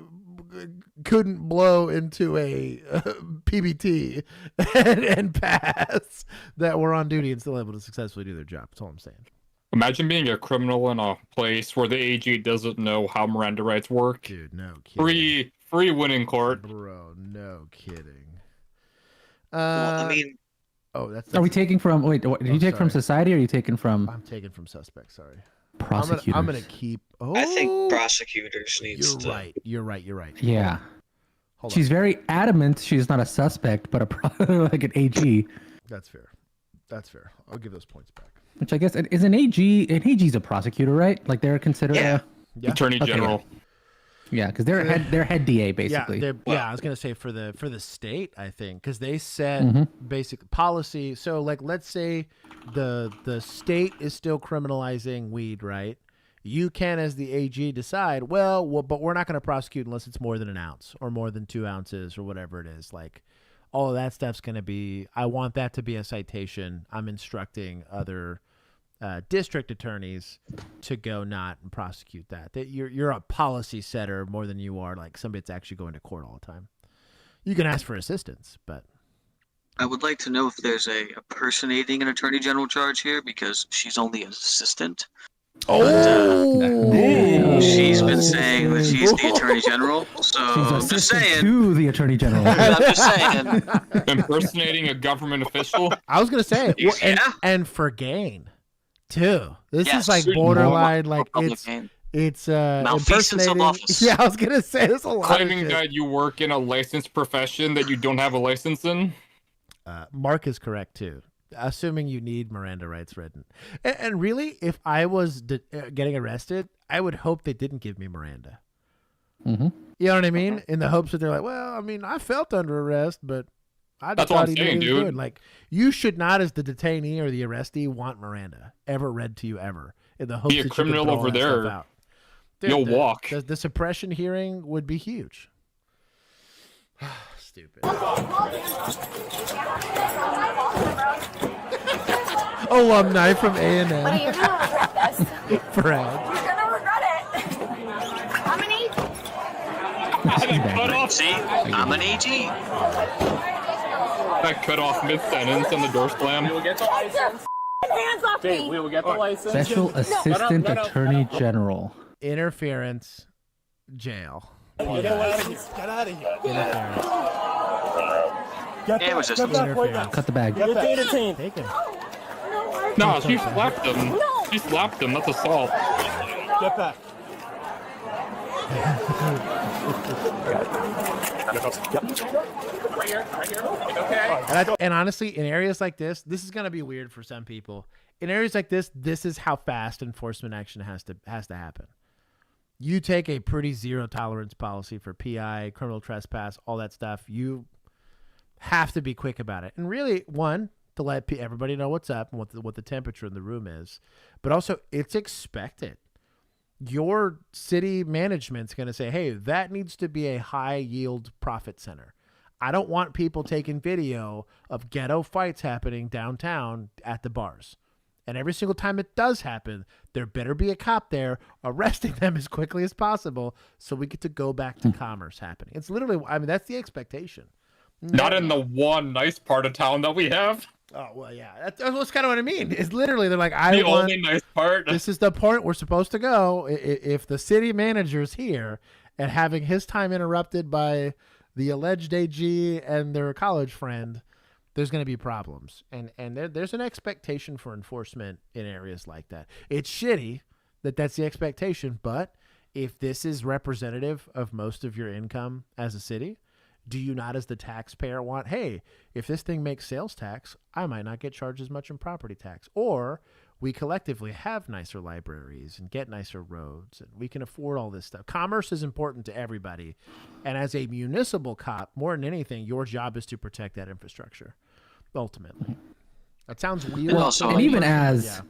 couldn't blow into a PBT and pass that were on duty and still able to successfully do their job. That's all I'm saying. Imagine being a criminal in a place where the AG doesn't know how Miranda rights work. Dude, no kidding. Free winning court. Bro, no kidding. Well, I mean, that's Are we taking from? Wait, did you take from society, or are you taking from? I'm taking from suspects. Sorry. Prosecutors. I'm gonna keep. I think prosecutors needs to. You're right. Yeah. Hold She's on. very adamant she's not a suspect, but like an AG. That's fair. I'll give those points back. Which I guess is an AG. An AG's a prosecutor, right? Like they're considered. Yeah. Attorney General. Yeah, because they're head DA basically. Yeah, I was gonna say for the state, I think, because they set basic policy. So like, let's say the state is still criminalizing weed, right? You can, as the AG, decide, well, but we're not going to prosecute unless it's more than an ounce or more than 2 ounces or whatever it is. Like, all of that stuff's going to be, I want that to be a citation. I'm instructing other district attorneys to go not and prosecute that. That you're a policy setter more than you are like somebody that's actually going to court all the time. You can ask for assistance, but I would like to know if there's a impersonating an attorney general charge here, because she's only an assistant. She's been saying that she's the attorney general, so I'm just saying. To the attorney general. I'm just saying. Impersonating a government official. I was gonna say, and for gain, too. This is like borderline, like it's malfeasance of office. Yeah, I was gonna say there's a lot. Claiming that you work in a licensed profession that you don't have a license in. Mark is correct too. Assuming you need Miranda rights written. And really, if I was getting arrested, I would hope they didn't give me Miranda. Mm-hmm. You know what I mean? In the hopes that they're like, well, I mean, I felt under arrest, but I just thought he was good. Like, you should not, as the detainee or the arrestee, want Miranda ever read to you ever. In the hopes be a that criminal you can over there. out. Dude, You'll walk. The suppression hearing would be huge. Stupid. Alumni from A&M. But you're gonna regret this. Brad. You're gonna regret it. I'm an AG. Cut off. See, I'm an AG. That cut off mid-sentence on the door slam. We will get the license. Hands off me. We will get the license. Special Assistant Attorney General. Interference. Jail. Get out of here. Get out of here. Interference. Get It was just Interference. Cut the bag. You're detained. Take him. No, she slapped him. She slapped him. That's assault. Get back. And honestly, in areas like this is going to be weird for some people. In areas like this is how fast enforcement action has to happen. You take a pretty zero tolerance policy for PI, criminal trespass, all that stuff. You have to be quick about it. And really, one, to let everybody know what's up and what the temperature in the room is, but also it's expected. Your city management's going to say, hey, that needs to be a high yield profit center. I don't want people taking video of ghetto fights happening downtown at the bars. And every single time it does happen, there better be a cop there arresting them as quickly as possible so we get to go back to commerce happening. It's literally, I mean, that's the expectation. Not in the one nice part of town that we have. Oh, well, yeah. That's kind of what I mean. It's literally, they're like, The only nice part. This is the point we're supposed to go. If the city manager's here and having his time interrupted by the alleged AG and their college friend, there's going to be problems. And there's an expectation for enforcement in areas like that. It's shitty that that's the expectation, but if this is representative of most of your income as a city, do you not, as the taxpayer, want, hey, if this thing makes sales tax, I might not get charged as much in property tax? Or we collectively have nicer libraries and get nicer roads, and we can afford all this stuff. Commerce is important to everybody. And as a municipal cop, more than anything, your job is to protect that infrastructure, ultimately. That sounds weird. And even as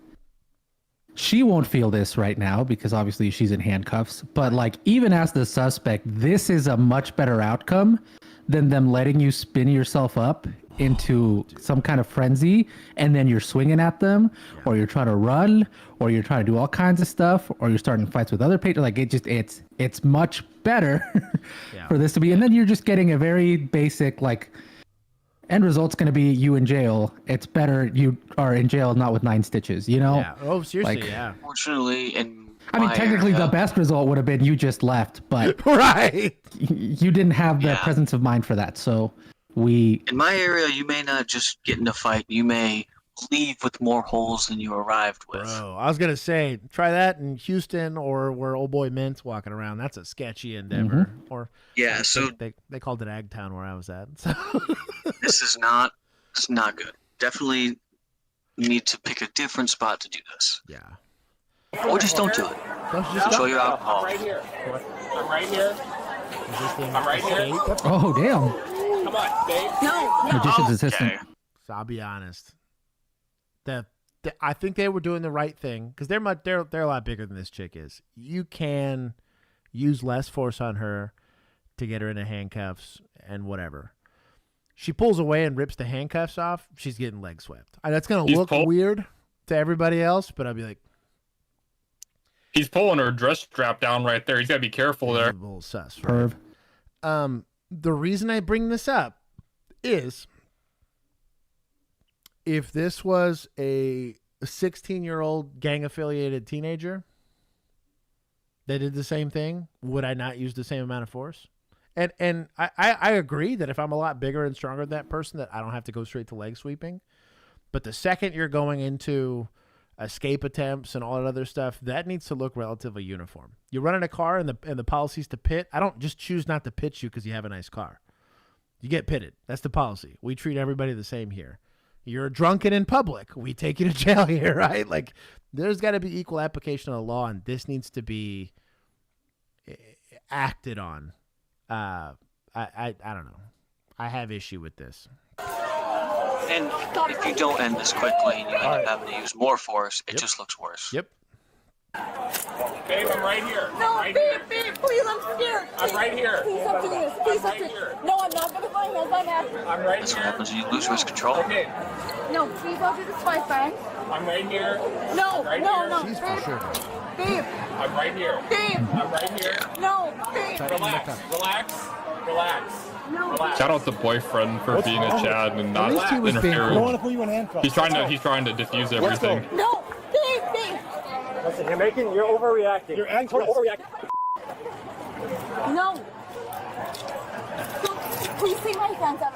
she won't feel this right now because obviously she's in handcuffs, but like even as the suspect, this is a much better outcome than them letting you spin yourself up into some kind of frenzy, and then you're swinging at them, or you're trying to run, or you're trying to do all kinds of stuff, or you're starting fights with other people. Like it's much better for this to be. And then you're just getting a very basic like end result's going to be you in jail. It's better you are in jail, not with 9 stitches. You know? Yeah. Oh, seriously. Like, yeah. Fortunately, technically the best result would have been you just left, but right, you didn't have the presence of mind for that. So in my area, you may not just get in a fight. You may leave with more holes than you arrived with. Bro, I was gonna say try that in Houston or where old boy Mint's walking around. That's a sketchy endeavor. Or so they called it Agtown where I was at. So. It's not good. Definitely need to pick a different spot to do this. Yeah. Or just don't do it. Control your alcohol. I'm right here. I'm right here. I'm right here. Oh, damn. Come on, babe. No. Magician's assistant. So I'll be honest. I think they were doing the right thing because they're a lot bigger than this chick is. You can use less force on her to get her into handcuffs and whatever. She pulls away and rips the handcuffs off. She's getting leg swept. That's gonna look weird to everybody else, but I'll be like, he's pulling her dress strap down right there. He's got to be careful there. A little sus, right? Perv. The reason I bring this up is if this was a 16-year-old gang-affiliated teenager that did the same thing, would I not use the same amount of force? And I agree that if I'm a lot bigger and stronger than that person, that I don't have to go straight to leg sweeping. But the second you're going into escape attempts and all that other stuff, that needs to look relatively uniform. You run in a car and the policy's to pit. I don't just choose not to pit you because you have a nice car. You get pitted. That's the policy. We treat everybody the same here. You're drunken in public, we take you to jail here, right? Like, there's got to be equal application of the law, and this needs to be acted on. I don't know. I have issue with this. And if you don't end this quickly and you end up having to use more force, it just looks worse. Yep. Babe, I'm right here. No, right babe, please, I'm scared. I'm right here. Please stop doing this. Please stop doing this. No, I'm not going to find hands on that. I'm right That's here. what happens when you lose risk control. Okay. No, please don't do this to my friend. I'm right here. No, right no, here. no. She's babe. for sure. Babe, I'm right here. babe. I'm right here. No, babe. Relax. No. Shout out to boyfriend for being a Chad and not least he was being interfering. I don't want to put you in handcuffs. He's trying to diffuse everything. No, babe. Listen, you're overreacting. You're overreacting. No. Please take my hands out.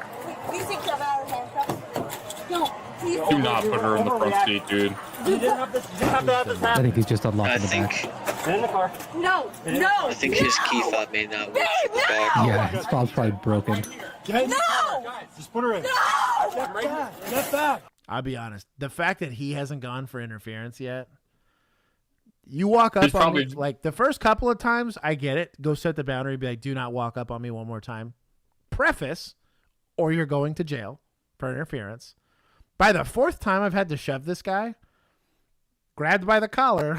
Please take them out of handcuffs. No, please. Do not put her in the front seat, dude. You didn't have to have this I happen. think he's just unlocking the back. Get in the car. No. I think his key fob may not work for the back. Yeah, his fob's probably broken. No. Just put her in. No. Get back. I'll be honest. The fact that he hasn't gone for interference yet. You walk up He's on probably- me, like the first couple of times, I get it. Go set the boundary, be like, do not walk up on me one more time. Preface, or you're going to jail for interference. By the fourth time I've had to shove this guy, grabbed by the collar,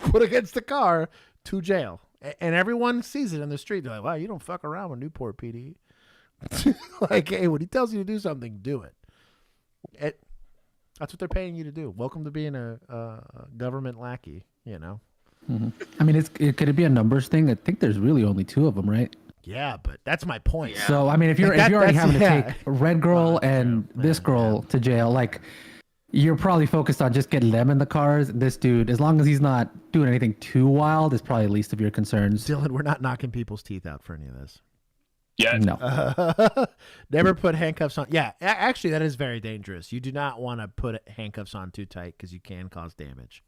put against the car, to jail. And everyone sees it in the street. They're like, wow, you don't fuck around with Newport PD. Like, hey, when he tells you to do something, do it. That's what they're paying you to do. Welcome to being a government lackey, you know? Mm-hmm. I mean, could it be a numbers thing? I think there's really only 2 of them, right? Yeah, but that's my point. Yeah. So, I mean, if you're already having to take Red Girl and this girl yeah. to jail, like, you're probably focused on just getting them in the cars. This dude, as long as he's not doing anything too wild, is probably least of your concerns. Dylan, we're not knocking people's teeth out for any of this. Yeah. No. Never put handcuffs on. Yeah, actually, that is very dangerous. You do not want to put handcuffs on too tight because you can cause damage.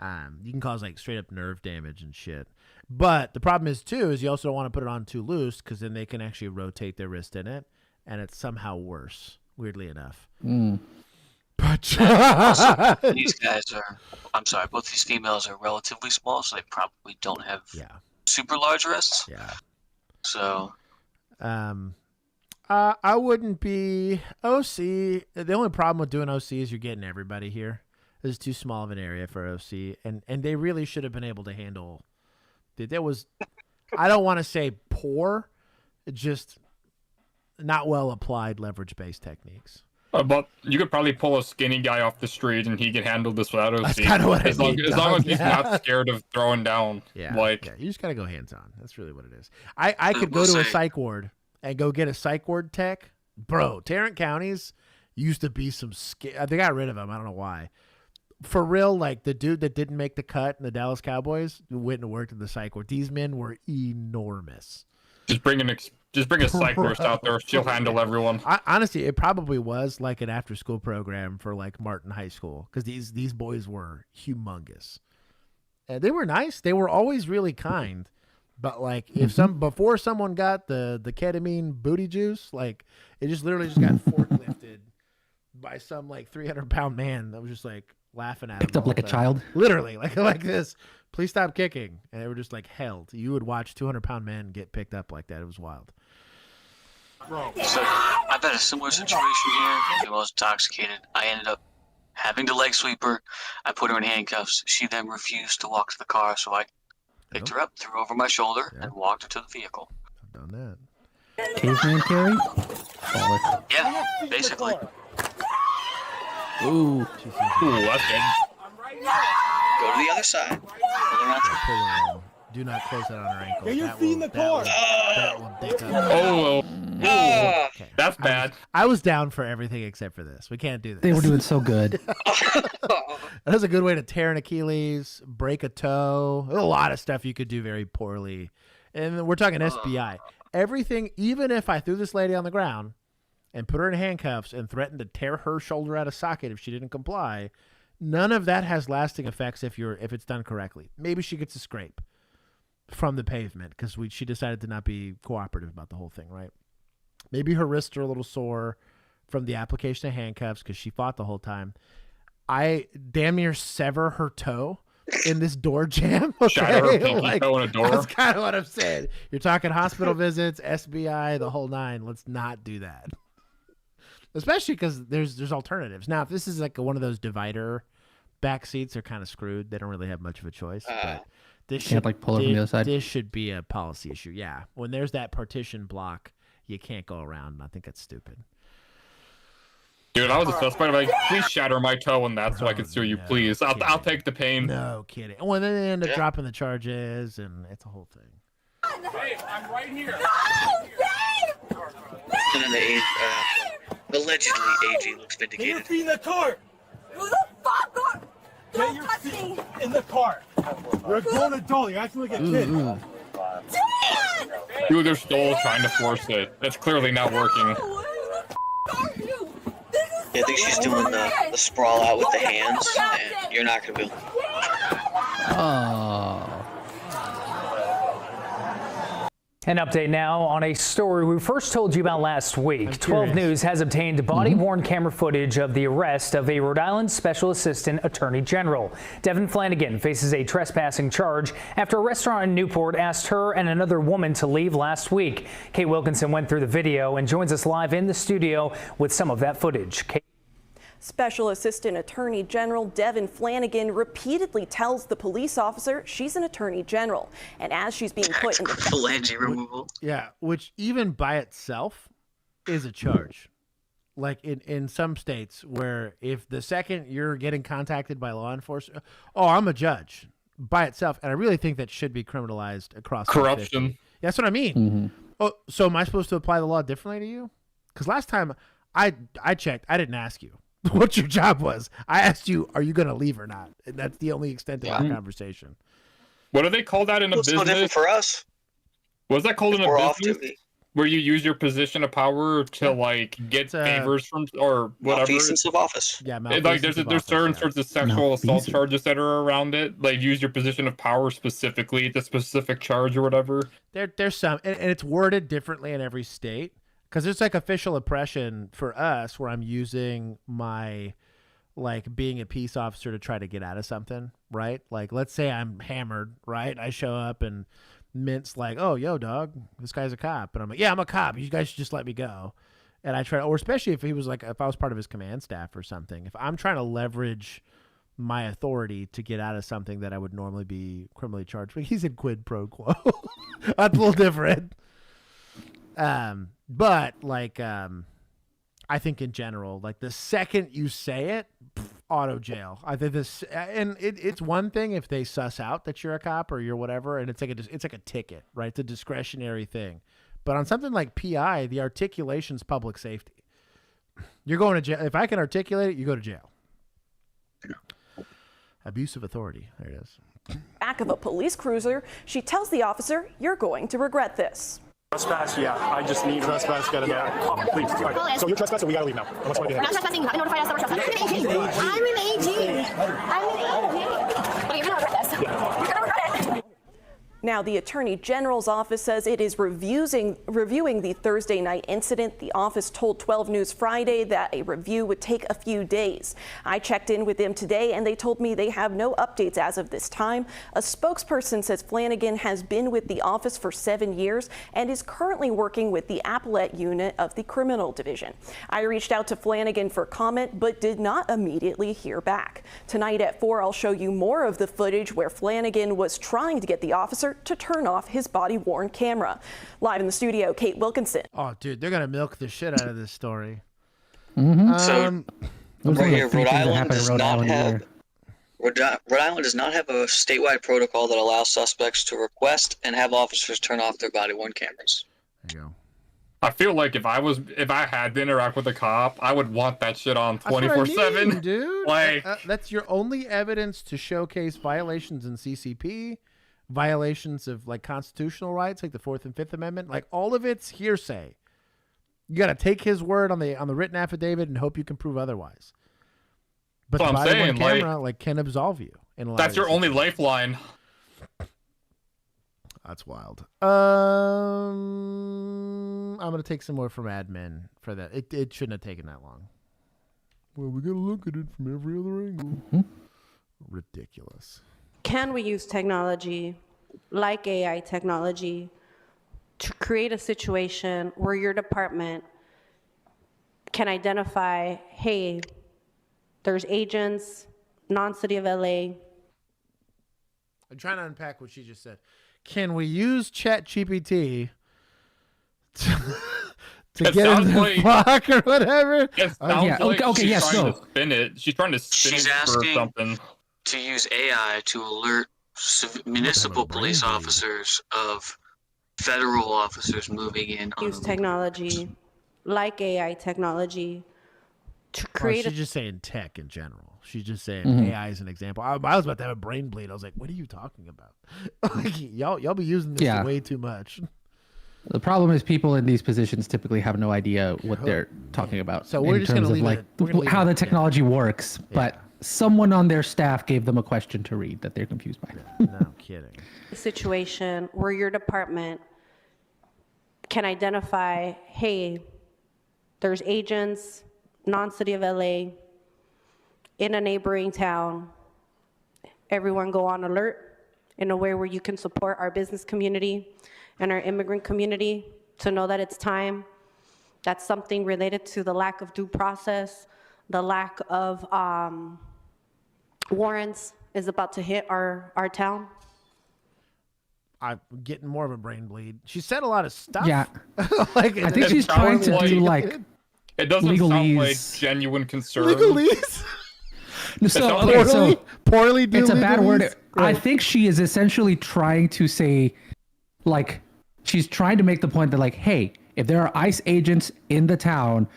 You can cause like straight up nerve damage and shit. But the problem is too is you also don't want to put it on too loose because then they can actually rotate their wrist in it, and it's somehow worse. Weirdly enough. But Also, these guys both these females are relatively small, so they probably don't have super large wrists. Yeah. So. I wouldn't be OC. The only problem with doing OC is you're getting everybody here. This is too small of an area for OC, and they really should have been able to handle. There was, I don't want to say poor, just not well applied leverage-based techniques. But you could probably pull a skinny guy off the street and he can handle this without OC. That's kind of what as long as he's not scared of throwing down. Yeah, like you just gotta go hands-on. That's really what it is. I could go to a psych ward and go get a psych ward tech. Bro, Tarrant counties used to be some they got rid of them. I don't know why. For real, like the dude that didn't make the cut in the Dallas Cowboys went and worked in the psych ward. These men were enormous. Just bring a psych nurse out there. She'll handle everyone. Honestly, it probably was like an after-school program for like Martin High School because these boys were humongous, and they were nice. They were always really kind. But like if before someone got the ketamine booty juice, like it just literally just got forklifted by some like 300-pound man that was just like laughing at picked up like a child, literally like this. Please stop kicking, and they were just like held. You would watch 200-pound men get picked up like that. It was wild. So I've had a similar situation here. I was intoxicated. I ended up having to leg sweep her. I put her in handcuffs. She then refused to walk to the car, so I picked her up, threw her over my shoulder, and walked her to the vehicle. I've done that. Taser and carry? Yeah, basically. Ooh. Ooh, that's good. Go to the other side. Do not close that on her ankle. Get your feet in the car. That will dick up. Oh, Okay. that's bad. I was down for everything except for this. We can't do this. They were doing so good. That's a good way to tear an Achilles, break a toe. There's a lot of stuff you could do very poorly. And we're talking SBI. Everything, even if I threw this lady on the ground and put her in handcuffs and threatened to tear her shoulder out of socket if she didn't comply, none of that has lasting effects if it's done correctly. Maybe she gets a scrape from the pavement because she decided to not be cooperative about the whole thing, right? Maybe her wrists are a little sore from the application of handcuffs because she fought the whole time. I damn near sever her toe in this door jam. Okay? Shatter her pinky toe in a door. That's kind of what I'm saying. You're talking hospital visits, SBI, the whole nine. Let's not do that. Especially because there's alternatives. Now, if this is like one of those divider back seats, they're kind of screwed. They don't really have much of a choice. But this can't like pull it from the other side. This should be a policy issue. Yeah, when there's that partition block, you can't go around. And I think that's stupid. Dude, I was a suspect. Like, please shatter my toe and that so I can sue you, please. I'll take the pain. No kidding. Well, then they end up dropping the charges, and it's a whole thing. Hey, I'm right here. And then the allegedly AG looks Get your vindicated. feet in the car. Who the fuck are? Get Don't your touch feet me. in the car. You're a grown adult. You're acting like a kid. Dad! Dude, they're still trying to force it. It's clearly not working. Who the f are you? This is Yeah, I think she's doing the sprawl out with the hands, and you're not going to be able to. Oh. An update now on a story we first told you about last week. 12 News has obtained body-worn camera footage of the arrest of a Rhode Island Special Assistant Attorney General. Devin Flanagan faces a trespassing charge after a restaurant in Newport asked her and another woman to leave last week. Kate Wilkinson went through the video and joins us live in the studio with some of that footage. Kate. Special Assistant Attorney General Devin Flanagan repeatedly tells the police officer she's an attorney general. And as she's being put in the phalange removal. Yeah, which even by itself is a charge. Like in some states where if the second you're getting contacted by law enforcement, oh, I'm a judge by itself. And I really think that should be criminalized across corruption. That's what I mean. Mm-hmm. Oh, so am I supposed to apply the law differently to you? Because last time I checked, I didn't ask you what your job was. I asked you, are you going to leave or not? And that's the only extent of our conversation. What do they call that in a business? It's no different for us. What's that called in a business? Where you use your position of power to like get favors from or whatever. Malfeasance of office. Yeah, like there's certain sorts of sexual assault charges that are around it. Like use your position of power specifically, the specific charge or whatever. There's some, and it's worded differently in every state. Because it's like official oppression for us where I'm using my, like, being a peace officer to try to get out of something, right? Like, let's say I'm hammered, right? I show up and Mint's like, oh, yo, dog, this guy's a cop. And I'm like, yeah, I'm a cop. You guys should just let me go. And I try, or especially if he was like, if I was part of his command staff or something, if I'm trying to leverage my authority to get out of something that I would normally be criminally charged with, he's in quid pro quo. That's a little different. But like, I think in general, like the second you say it, auto jail. I think this, and it's one thing if they suss out that you're a cop or you're whatever, and it's like a ticket, right? It's a discretionary thing. But on something like PI, the articulation's public safety. You're going to jail. If I can articulate it, you go to jail. Abuse of authority. There it is. Back of a police cruiser, she tells the officer, "You're going to regret this." Trespass, yeah. I just need trespass. Gotta go. Please. All right. So you're trespassing. We gotta leave now. Unless We're not trespassing. You haven't notified us that we're trespassing. I'm an AG. But you're gonna regret this. You're gonna regret it. Now, the Attorney General's office says it is reviewing the Thursday night incident. The office told 12 News Friday that a review would take a few days. I checked in with them today, and they told me they have no updates as of this time. A spokesperson says Flanagan has been with the office for 7 years and is currently working with the Appellate Unit of the Criminal Division. I reached out to Flanagan for comment, but did not immediately hear back. Tonight at 4, I'll show you more of the footage where Flanagan was trying to get the officer to turn off his body-worn camera. Live in the studio, Kate Wilkinson. Oh, dude, they're gonna milk the shit out of this story. So, right here, Rhode Island does not have a statewide protocol that allows suspects to request and have officers turn off their body-worn cameras. There you go. I feel like if I had to interact with a cop, I would want that shit on 24/7, dude. Like that's your only evidence to showcase violations in CCP. Violations of like constitutional rights, like the 4th and 5th Amendment, like all of it's hearsay. You got to take his word on the written affidavit and hope you can prove otherwise. But the body-worn camera like can absolve you. That's your only lifeline. That's wild. I'm gonna take some more from admin for that. It shouldn't have taken that long. Well, we gotta look at it from every other angle. Ridiculous. Can we use technology like AI technology to create a situation where your department can identify, hey, there's agents, non-city of LA. I'm trying to unpack what she just said. Can we use ChatGPT to get in the block or whatever? Okay, yes, no. She's trying to spin it for something. To use AI to alert municipal police officers of federal officers moving in. Use technology, like AI technology, to create. She's just saying tech in general. She's just saying AI is an example. I was about to have a brain bleed. I was like, "What are you talking about? Like, y'all be using this way too much." The problem is people in these positions typically have no idea what they're talking about. So we're just going to leave like how the technology works, but someone on their staff gave them a question to read that they're confused by. No kidding. A situation where your department can identify, hey, there's agents, non-city of LA, in a neighboring town. Everyone go on alert in a way where you can support our business community and our immigrant community to know that it's time. That's something related to the lack of due process, the lack of warrants is about to hit our town. I'm getting more of a brain bleed. She said a lot of stuff. Yeah. Like, I think she's trying to do like it doesn't sound like genuine concern. Legalese? So, poorly do it's a bad word. Right. I think she is essentially trying to say, like, she's trying to make the point that, like, hey, if there are ICE agents in the town,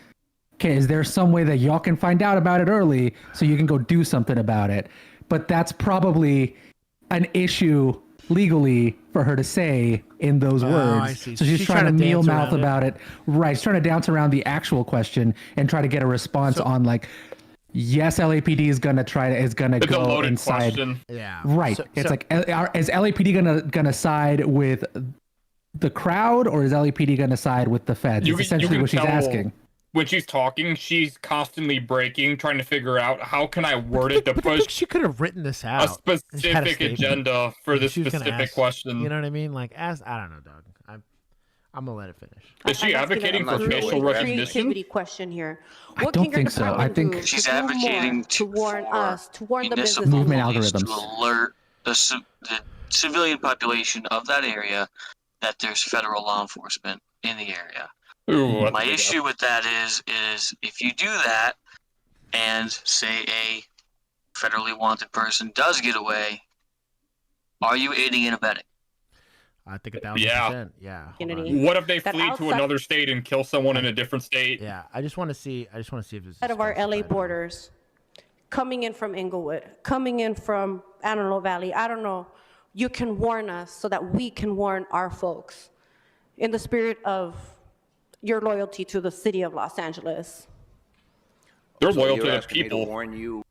okay, is there some way that y'all can find out about it early so you can go do something about it? But that's probably an issue legally for her to say in those words. I see. So she's trying to meal mouth about it. Right. She's trying to dance around the actual question and try to get a response on like, yes, LAPD is gonna go inside. Question. Yeah. Right. It's like, is LAPD gonna side with the crowd or is LAPD gonna side with the feds? It's essentially what she's asking. When she's talking, she's constantly breaking, trying to figure out how can I word it to push. I think she could have written this out. A specific agenda for this specific question. You know what I mean? Like, I don't know, Doug. I'm gonna let it finish. Is she advocating for facial recognition? Creativity question here. I don't think so. I think she's advocating to warn us, to warn the business movement algorithms, to alert the civilian population of that area that there's federal law enforcement in the area. Ooh, My issue with that is if you do that and say a federally wanted person does get away, are you aiding and abetting? I think 1,000%. Yeah. What if they That flee to outside- another state and kill someone in a different state? Yeah. I just want to see if this Out of our LA borders, coming in from Inglewood, coming in from Antelope Valley, I don't know, you can warn us so that we can warn our folks in the spirit of your loyalty to the city of Los Angeles. Their So loyalty you're to asking me people. warn you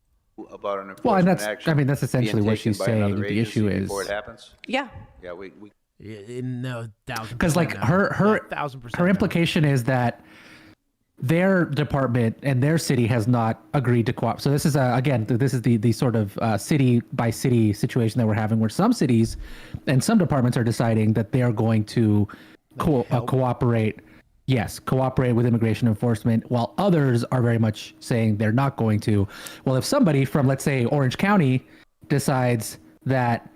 about an enforcement Well, and that's, action I mean, that's being essentially what taken she's by saying. another The issue agency is, before it happens. Yeah. Yeah, we no, 1,000%. because like no. her 1,000% her no. implication is that their department and their city has not agreed to cooperate. So this is again, this is the sort of city by city situation that we're having, where some cities and some departments are deciding that they are going to cooperate. Yes, cooperate with immigration enforcement, while others are very much saying they're not going to. Well, if somebody from, let's say, Orange County decides that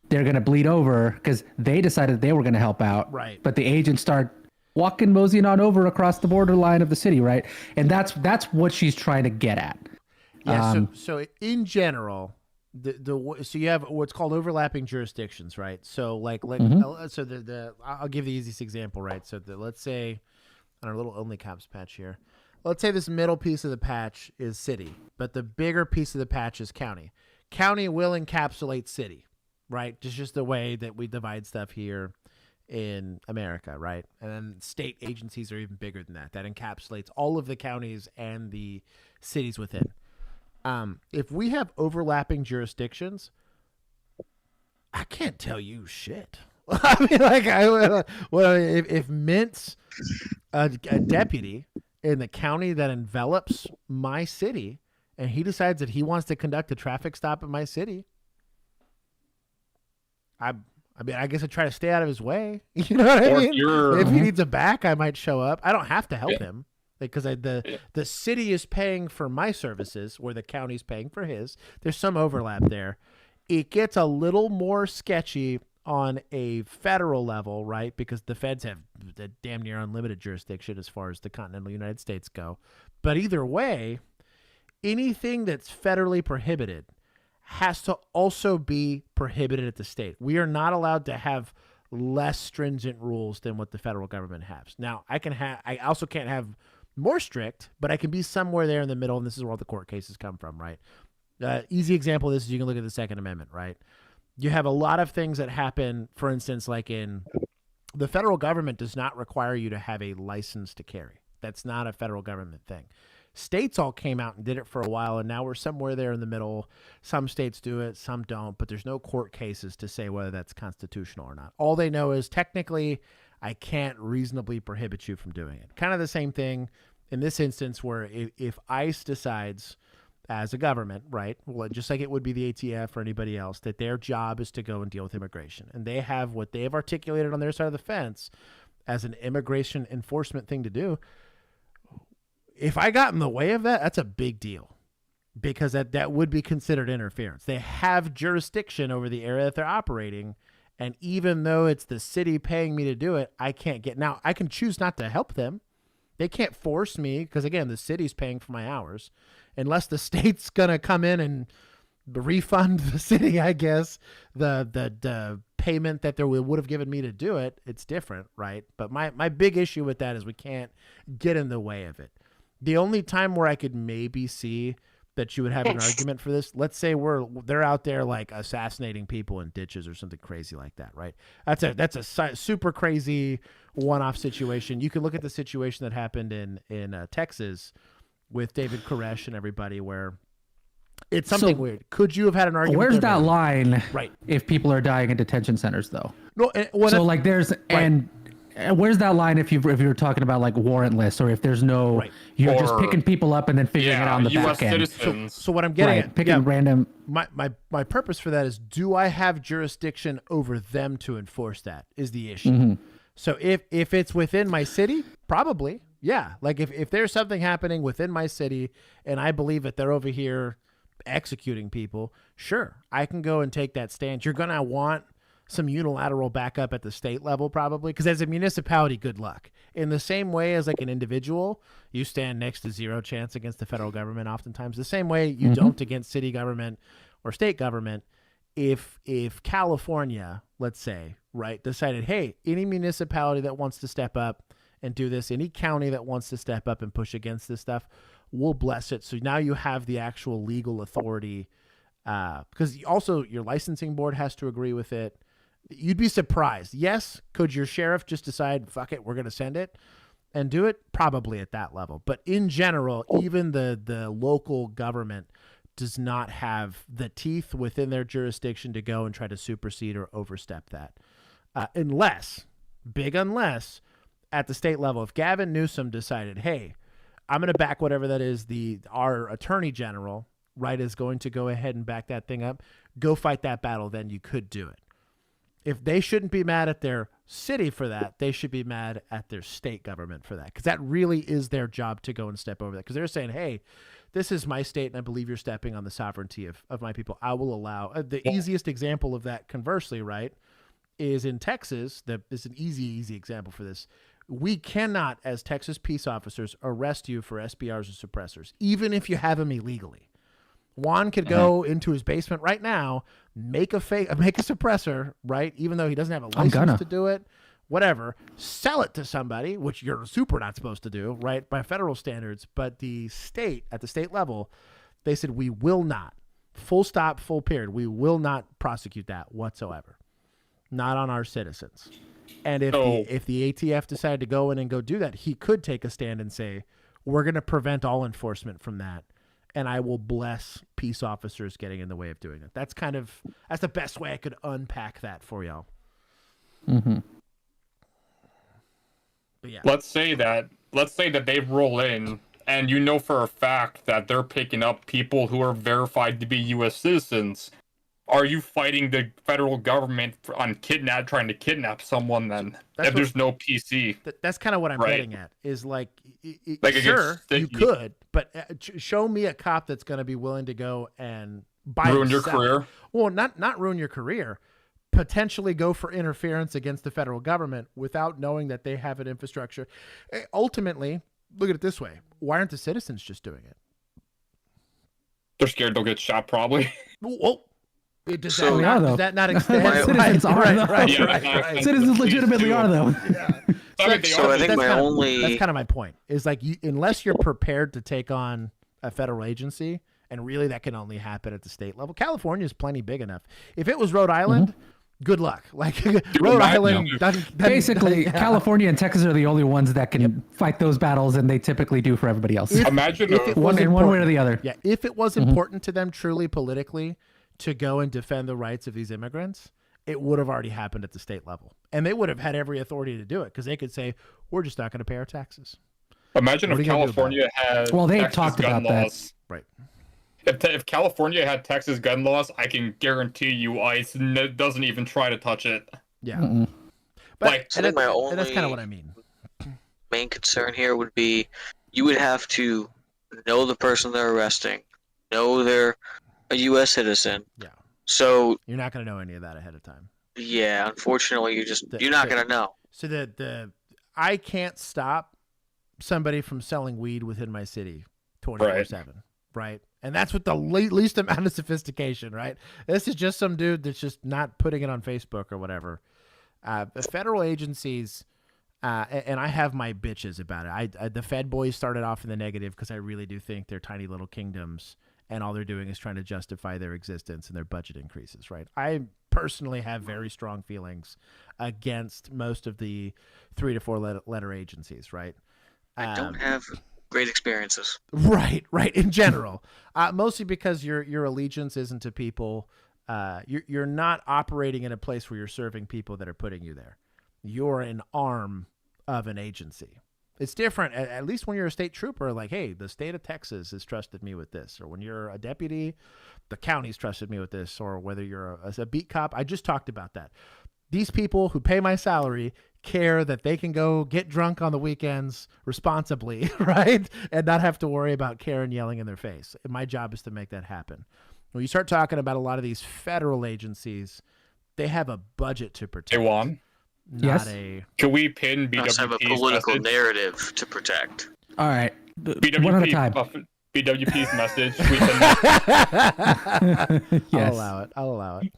they're going to bleed over because they decided they were going to help out, right? But the agents start walking, moseying on over across the borderline of the city, right? And that's what she's trying to get at. Yeah. So in general, so you have what's called overlapping jurisdictions, right? So so I'll give the easiest example, right? So let's say on our little OnlyCops patch here, let's say this middle piece of the patch is city, but the bigger piece of the patch is county. County will encapsulate city, right? Just the way that we divide stuff here in America, right? And then state agencies are even bigger than that. That encapsulates all of the counties and the cities within. If we have overlapping jurisdictions, I can't tell you shit. I mean, like, if Mint's a deputy in the county that envelops my city, and he decides that he wants to conduct a traffic stop in my city, I mean, I guess I try to stay out of his way. You know what I mean? If he needs a back, I might show up. I don't have to help him. Because the city is paying for my services, where the county's paying for his. There's some overlap there. It gets a little more sketchy on a federal level, right? Because the feds have a damn near unlimited jurisdiction as far as the continental United States go. But either way, anything that's federally prohibited has to also be prohibited at the state. We are not allowed to have less stringent rules than what the federal government has. Now, I also can't have more strict, but I can be somewhere there in the middle, and this is where all the court cases come from, right? Easy example of this is you can look at the Second Amendment, right? You have a lot of things that happen, for instance, like in the federal government does not require you to have a license to carry. That's not a federal government thing. States all came out and did it for a while, and now we're somewhere there in the middle. Some states do it, some don't, but there's no court cases to say whether that's constitutional or not. All they know is technically I can't reasonably prohibit you from doing it. Kind of the same thing in this instance where if ICE decides as a government, right, well, just like it would be the ATF or anybody else, that their job is to go and deal with immigration, and they have what they have articulated on their side of the fence as an immigration enforcement thing to do, if I got in the way of that, that's a big deal, because that would be considered interference. They have jurisdiction over the area that they're operating, and even though it's the city paying me to do it, I can't get. Now, I can choose not to help them. They can't force me because, again, the city's paying for my hours. Unless the state's going to come in and refund the city, I guess, the payment that they would have given me to do it, it's different, right? But my big issue with that is we can't get in the way of it. The only time where I could maybe see that you would have an argument for this, let's say they're out there like assassinating people in ditches or something crazy like that, right? That's a super crazy one-off situation. You can look at the situation that happened in Texas with David Koresh and everybody, where it's something weird. Could you have had an argument? Where's that line? Right. If people are dying in detention centers, though. No. And where's that line if you're talking about like warrantless, or if there's no, you're just picking people up and then figuring it out on the US back end. citizens. So what I'm getting at, picking random. My purpose for that is, do I have jurisdiction over them to enforce that? Is the issue. Mm-hmm. So if it's within my city, probably, yeah. Like if there's something happening within my city and I believe that they're over here executing people, sure, I can go and take that stance. You're gonna want some unilateral backup at the state level, probably, because as a municipality, good luck. In the same way as like an individual, you stand next to zero chance against the federal government oftentimes. The same way you don't against city government or state government. If California, let's say, right, decided, hey, any municipality that wants to step up and do this, any county that wants to step up and push against this stuff, we'll bless it. So now you have the actual legal authority, because also your licensing board has to agree with it. You'd be surprised. Yes, could your sheriff just decide, fuck it, we're going to send it and do it? Probably at that level. But in general, even the local government does not have the teeth within their jurisdiction to go and try to supersede or overstep that. Unless, at the state level, if Gavin Newsom decided, hey, I'm going to back whatever that is, our attorney general, right, is going to go ahead and back that thing up, go fight that battle, then you could do it. If they shouldn't be mad at their city for that, they should be mad at their state government for that, because that really is their job to go and step over that, because they're saying, hey, this is my state, and I believe you're stepping on the sovereignty of my people. I will allow the easiest example of that, conversely, right, is in Texas. That is an easy example for this. We cannot, as Texas peace officers, arrest you for SBRs or suppressors, even if you have them illegally. Juan could go into his basement right now, make a suppressor, right? Even though he doesn't have a license to do it, whatever, sell it to somebody, which you're super not supposed to do, right, by federal standards. But the state, at the state level, they said, we will not, full stop, full period, we will not prosecute that whatsoever. Not on our citizens. And if the ATF decided to go in and go do that, he could take a stand and say, we're going to prevent all enforcement from that. And I will bless peace officers getting in the way of doing it. That's the best way I could unpack that for y'all. Mm-hmm. But yeah. Let's say that they roll in, and you know for a fact that they're picking up people who are verified to be U.S. citizens. Are you fighting the federal government on trying to kidnap someone then? There's no PC. That's kind of what I'm getting at. Is like sure, you could, but show me a cop that's going to be willing to go and ruin your career. Well, not ruin your career. Potentially go for interference against the federal government without knowing that they have an infrastructure. Ultimately, look at it this way: why aren't the citizens just doing it? They're scared they'll get shot, probably. Well. Does that not extend? Citizens are, though. Right. Citizens legitimately are, though. Yeah. So I think that's kind of my point. Is like unless you're prepared to take on a federal agency, and really that can only happen at the state level. California is plenty big enough. If it was Rhode Island, good luck. Like Rhode Island doesn't. Basically, California and Texas are the only ones that can fight those battles, and they typically do for everybody else. Imagine if it one way or the other. Yeah, if it was important to them truly politically to go and defend the rights of these immigrants, it would have already happened at the state level. And they would have had every authority to do it, because they could say, we're just not going to pay our taxes. Imagine if California had talked about laws. Right. If California had Texas gun laws, I can guarantee you ICE doesn't even try to touch it. Yeah. But that's kind of what I mean. Main concern here would be you would have to know the person they're arresting, know they're a U.S. citizen. Yeah. So you're not going to know any of that ahead of time. Yeah, unfortunately, you're not going to know. So I can't stop somebody from selling weed within my city 24/7, right? And that's with the least amount of sophistication, right? This is just some dude that's just not putting it on Facebook or whatever. The federal agencies, and I have my bitches about it. The Fed boys started off in the negative because I really do think they're tiny little kingdoms, and all they're doing is trying to justify their existence and their budget increases, right? I personally have very strong feelings against most of the 3 to 4 letter agencies, right? I don't have great experiences. Right, in general. Mostly because your allegiance isn't to people. You're not operating in a place where you're serving people that are putting you there. You're an arm of an agency. It's different, at least when you're a state trooper, like, hey, the state of Texas has trusted me with this. Or when you're a deputy, the county's trusted me with this. Or whether you're a beat cop, I just talked about that. These people who pay my salary care that they can go get drunk on the weekends responsibly, right? And not have to worry about Karen yelling in their face. And my job is to make that happen. When you start talking about a lot of these federal agencies, they have a budget to protect. Hey, Juan. Not Can we pin BWP's Let's have a political message? narrative to protect. All right. BWP, One at a time. BWP's message. We can... Yes. I'll allow it.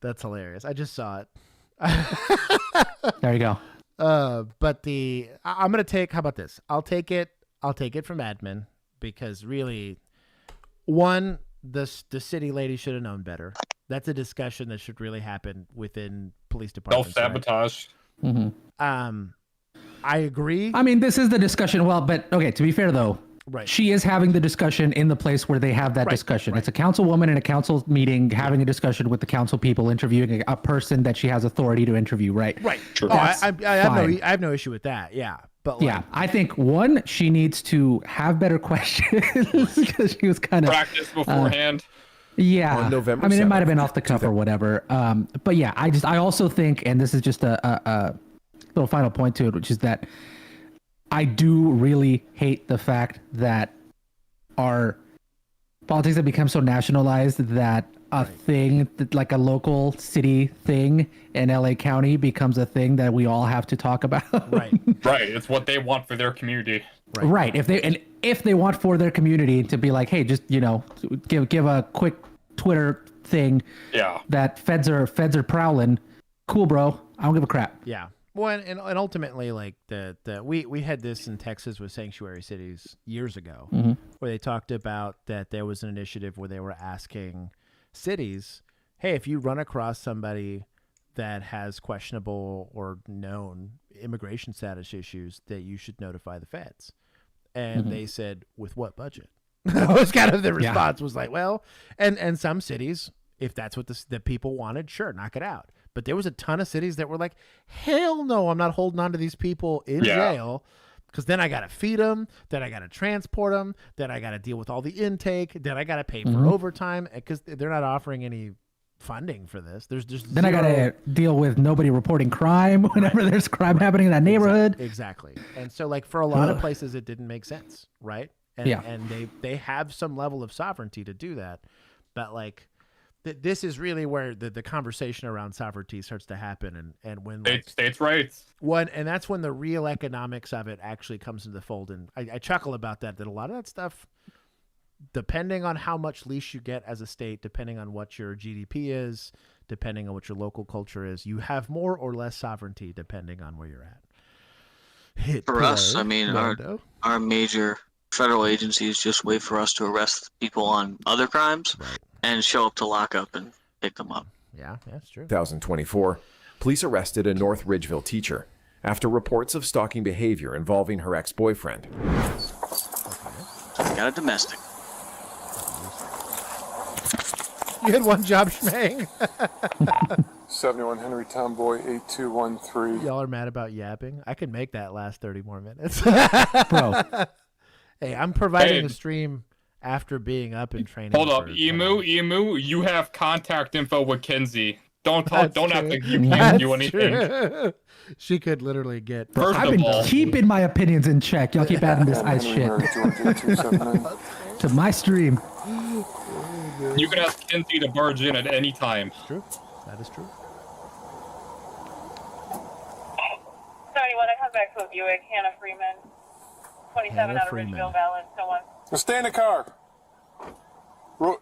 That's hilarious. I just saw it. There you go. But I'm gonna take. How about this? I'll take it from admin because really, one, the city lady should have known better. That's a discussion that should really happen within police departments. Self-sabotage. Right? Mm-hmm. I agree. I mean, this is the discussion. Well, but okay. To be fair, though, right. She is having the discussion in the place where they have that discussion. Right. It's a councilwoman in a council meeting having a discussion with the council people, interviewing a person that she has authority to interview. Right. Right. True. Oh, I have no issue with that. Yeah. But yeah, I think one, she needs to have better questions because she was kind of practice beforehand. Yeah. On November I mean, 7th, it might have been off the cuff or whatever. But yeah, I also think, and this is just a little final point to it, which is that I do really hate the fact that our politics have become so nationalized that a thing that, like a local city thing in LA County, becomes a thing that we all have to talk about. Right. Right. It's what they want for their community. Right. If they want for their community to be like, hey, just give a quick Twitter thing. Yeah. That feds are prowling. Cool, bro. I don't give a crap. Yeah. Well, and ultimately, like we had this in Texas with sanctuary cities years ago, where they talked about that there was an initiative where they were asking cities, hey, if you run across somebody that has questionable or known immigration status issues, that you should notify the feds. And they said, with what budget? That was kind of the response. Was like, well, and some cities, if that's what the people wanted, sure, knock it out. But there was a ton of cities that were like, hell no, I'm not holding on to these people in jail, because then I got to feed them, then I got to transport them, then I got to deal with all the intake, then I got to pay for overtime, because they're not offering any funding for this. There's just then I got to deal with nobody reporting crime whenever there's crime happening in that neighborhood. Exactly. And so, like, for a lot of places, it didn't make sense, right? And, and they have some level of sovereignty to do that, but like, this is really where the conversation around sovereignty starts to happen, and when states' rights. And that's when the real economics of it actually comes into the fold. And I chuckle about that a lot of that stuff, depending on how much leash you get as a state, depending on what your GDP is, depending on what your local culture is, you have more or less sovereignty depending on where you're at. For us, I mean, our major federal agencies just wait for us to arrest people on other crimes and show up to lockup and pick them up. Yeah, that's true. 2024, police arrested a North Ridgeville teacher after reports of stalking behavior involving her ex-boyfriend. Got a domestic. You had one job, Schmang. 71 Henry Tomboy 8213. Y'all are mad about yapping? I could make that last 30 more minutes. Bro. Hey, I'm providing a stream after being up and training. Hold up, Emu, you have contact info with Kenzie. Don't have to do anything. True. She could literally get. I've been keeping my opinions in check. Y'all keep adding this ice shit to my stream. You can ask Kenzie to barge in at any time. It's true. That is true. 91, I have back to a Buick, Hannah Freeman. 27 out of Ridgeville, Valley, so on. Well, stay in the car. I'm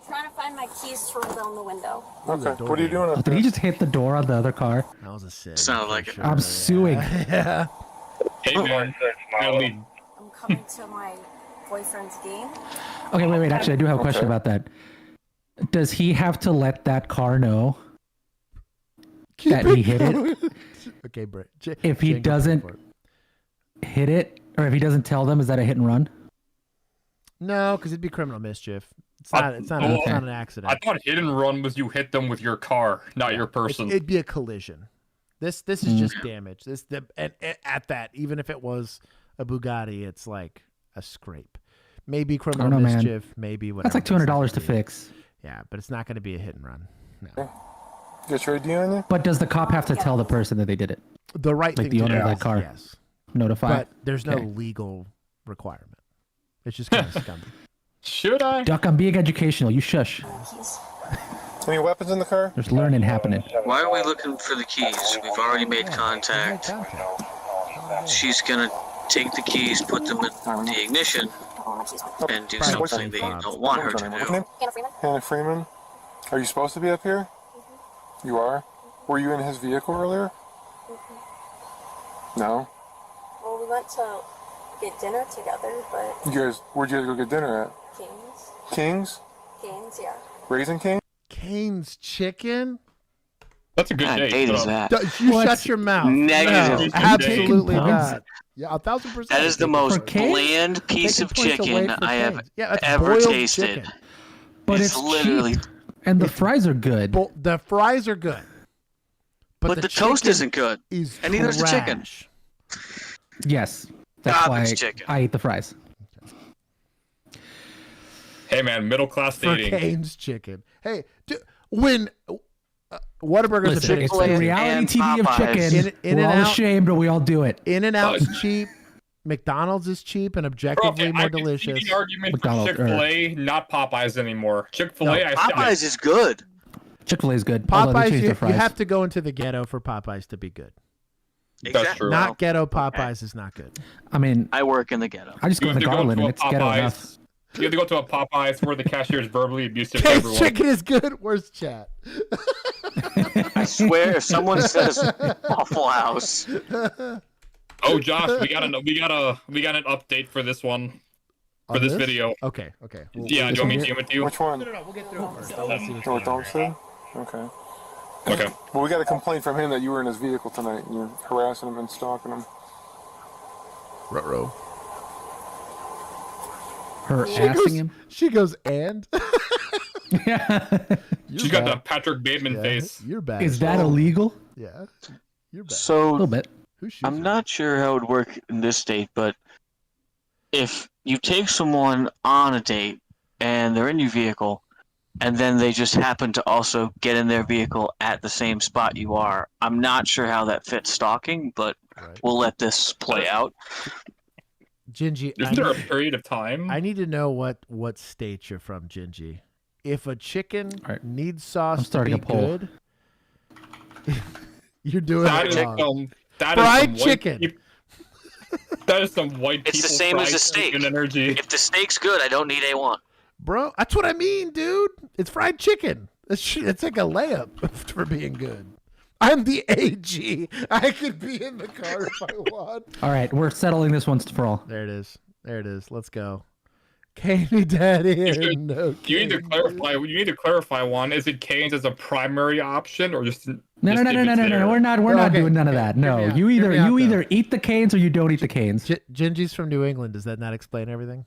trying to find my keys to roll down the window. Okay, what are you doing up Did he just hit the door on the other car? That was a sit. Sounded like it. I'm suing. Yeah. Hey, man. I'm coming to my boyfriend's game. Okay, wait. Actually, I do have a question about that. Does he have to let that car know that he hit it? Okay, Brett. If he doesn't hit it, or if he doesn't tell them, is that a hit and run? No, because it'd be criminal mischief. It's not an accident. I thought hit and run was you hit them with your car, not your person. It'd be a collision. This is just damage. At that, even if it was a Bugatti, it's like a scrape. Maybe criminal mischief, maybe whatever. That's like $200 to fix. Yeah, but it's not going to be a hit and run. No. Get your ID on you? But does the cop have to tell the person that they did it? The right like thing the to owner do of that car. Yes. Notify. But there's no legal requirement. It's just kind of scummy. Should I? Duck, I'm being educational. You shush. Any weapons in the car? There's learning happening. Why are we looking for the keys? We've already made contact. She's gonna take the keys, put them in the ignition, and do something that you don't want her to do. Hannah Freeman. Are you supposed to be up here? You are? Were you in his vehicle earlier? No? Well, we went to get dinner together, but... Where'd you guys go get dinner at? King's. King's? King's, yeah. Raising King? Cane's Chicken? That's a good What date. date is that? You shut your mouth. Negative. No, absolutely not. Yeah, 1,000%. That is the most bland piece of chicken I have ever tasted. Chicken. But it's literally... cheap. And the fries are good. The fries are good. But the toast isn't good. And neither is the chicken. Yes. That's why chicken. I eat the fries. Hey, man, middle-class For dating. Cane's Chicken. Hey, when Whataburger's Listen, a big it's the reality TV of chicken. We're all ashamed, but we all do it. In-N-Out's cheap. McDonald's is cheap and objectively more delicious. I can see the argument for Chick-fil-A, not Popeyes anymore. Chick-fil-A, Popeyes is good. Chick-fil-A is good. Popeyes, you you have to go into the ghetto for Popeyes to be good. That's true. Not ghetto Popeyes is not good. I mean, I work in the ghetto. I just go to Garland and it's ghetto enough. You have to go to a Popeyes where the cashier is verbally abusive to Cane's everyone. Chicken is good. Where's chat? I swear, if someone says Waffle House. Oh, Josh, we got an update for this one. For this video. Okay. Yeah, do you want me to do it to you? Which one? No, we'll get through it first. Let's see what's What going on. Dom said? Okay. Okay. Well, we got a complaint from him that you were in his vehicle tonight and you're harassing him and stalking him. Ruh-roh. Her assing him? She goes, and? She's got the Patrick Bateman face. You're bad. Is that illegal? Yeah. You're bad. A So, little bit. I'm not sure how it would work in this state, but if you take someone on a date and they're in your vehicle, and then they just happen to also get in their vehicle at the same spot you are, I'm not sure how that fits stalking, but we'll let this play out. Gingy, Is there a period of time? I need to know what state you're from, Gingy. If a chicken needs sauce to be good, you're doing it wrong. Fried chicken. That is some white people. It's the same as a steak. Energy. If the steak's good, I don't need A1. Bro, that's what I mean, dude. It's fried chicken. It's like a layup for being good. I'm the AG. I could be in the car if I want. All right, we're settling this once for all. There it is. Let's go. Caney Daddy. You need to clarify one. Is it Cane's as a primary option or just No. We're not doing none of that. No, you either eat the Canes or you don't eat the Canes. Gingy's from New England. Does that not explain everything?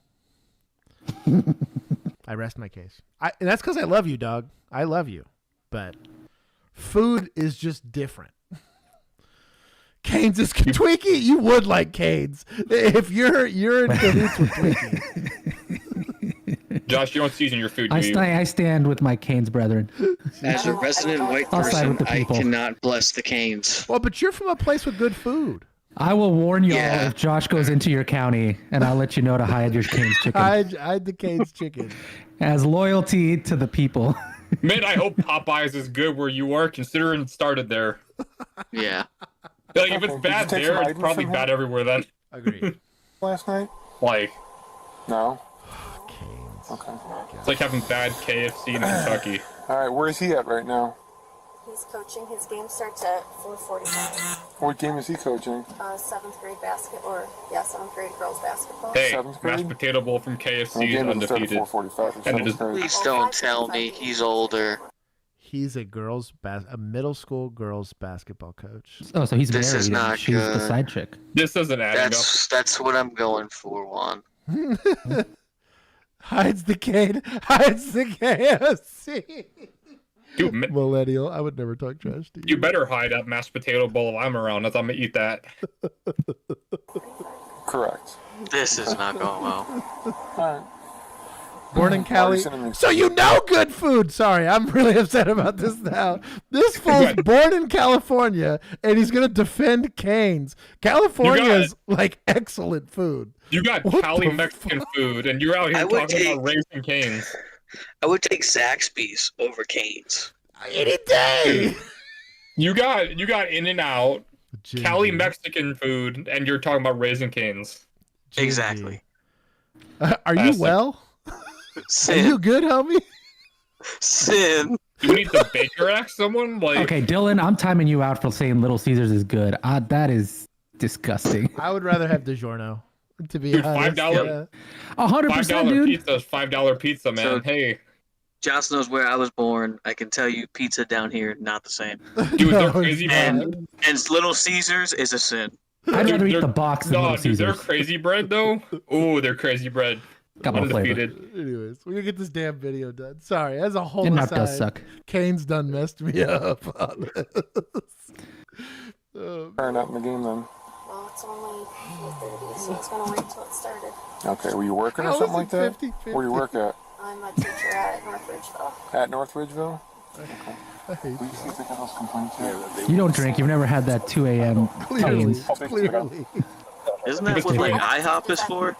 I rest my case. And that's because I love you, dog. I love you, but food is just different. Canes is Twinkie. You would like Canes if you're in cahoots with Twinkie. Josh, you don't season your food, do you? I stand with my Canes brethren. As a resident white I'll side with person, the I people. cannot bless the Canes. Well, but you're from a place with good food. I will warn you all if Josh goes into your county, and I'll let you know to hide your Canes chicken. Hide the Canes chicken. As loyalty to the people. Man, I hope Popeyes is good where you are, considering it started there. Yeah. Like, if it's bad take there, some it's items probably from bad him? everywhere then. Agreed. Last night? Like, No. Canes. Okay. it's like having bad KFC in Kentucky. All right, where is he at right now? He's coaching. His game starts at 4:45. What game is he coaching? 7th grade girls basketball. Hey, Seventh grade? mashed potato bowl from The KFC is game doesn't start at undefeated. 4:45. And it is- Please don't tell me he's older. He's a middle school girls basketball coach. Oh, so he's This married. is and not she's the good. side chick. This isn't adding up. That's what I'm going for, Juan. Hides the KFC. Dude, Millennial. I would never talk trash to you. you better hide that mashed potato bowl if I'm around, as I'm gonna eat that. Correct. This is not going well. All right. Born in Cali. So you know good food. Sorry, I'm really upset about this now. This fool's born in California, and he's going to defend Cane's. California is like excellent food. You got Cali Mexican food, and you're out here talking about Raising Cane's. I would take Zaxby's over Cane's. Any day. You got In-N-Out, Cali Mexican food, and you're talking about Raising Cane's. Exactly. Are you well? Sin. Are you good, homie? Sin. Do we need to Baker Act someone? Like, Okay, Dylan, I'm timing you out for saying Little Caesars is good. That is disgusting. I would rather have DiGiorno, to be dude, honest. $5, 100%, dude. pizza is $5 pizza, man. So- Hey, Josh knows where I was born. I can tell you, pizza down here not the same. dude, No, they're crazy, it's man. And Little Caesars is a sin. I'd rather eat They're- the box than No, Little dude, they're Caesars. crazy bread though. Ooh, they're crazy bread. Got more flavor. Undefeated. Anyways, we're gonna get this damn video done. Sorry, as a whole In-N-Out aside, does suck. Kane's done messed me up on this. Turn up in the game then. Well, it's only 8:30, so it's gonna wait till it started. Okay, were you working or How something is like it that? 50-50? Where do you work at? I'm a teacher at North Ridgeville. At North Ridgeville? I hate Will you see if they got those complaints yet? You don't drink. You've never had that 2 a.m. Clearly, Cane's. clearly. Isn't that what like IHOP is for?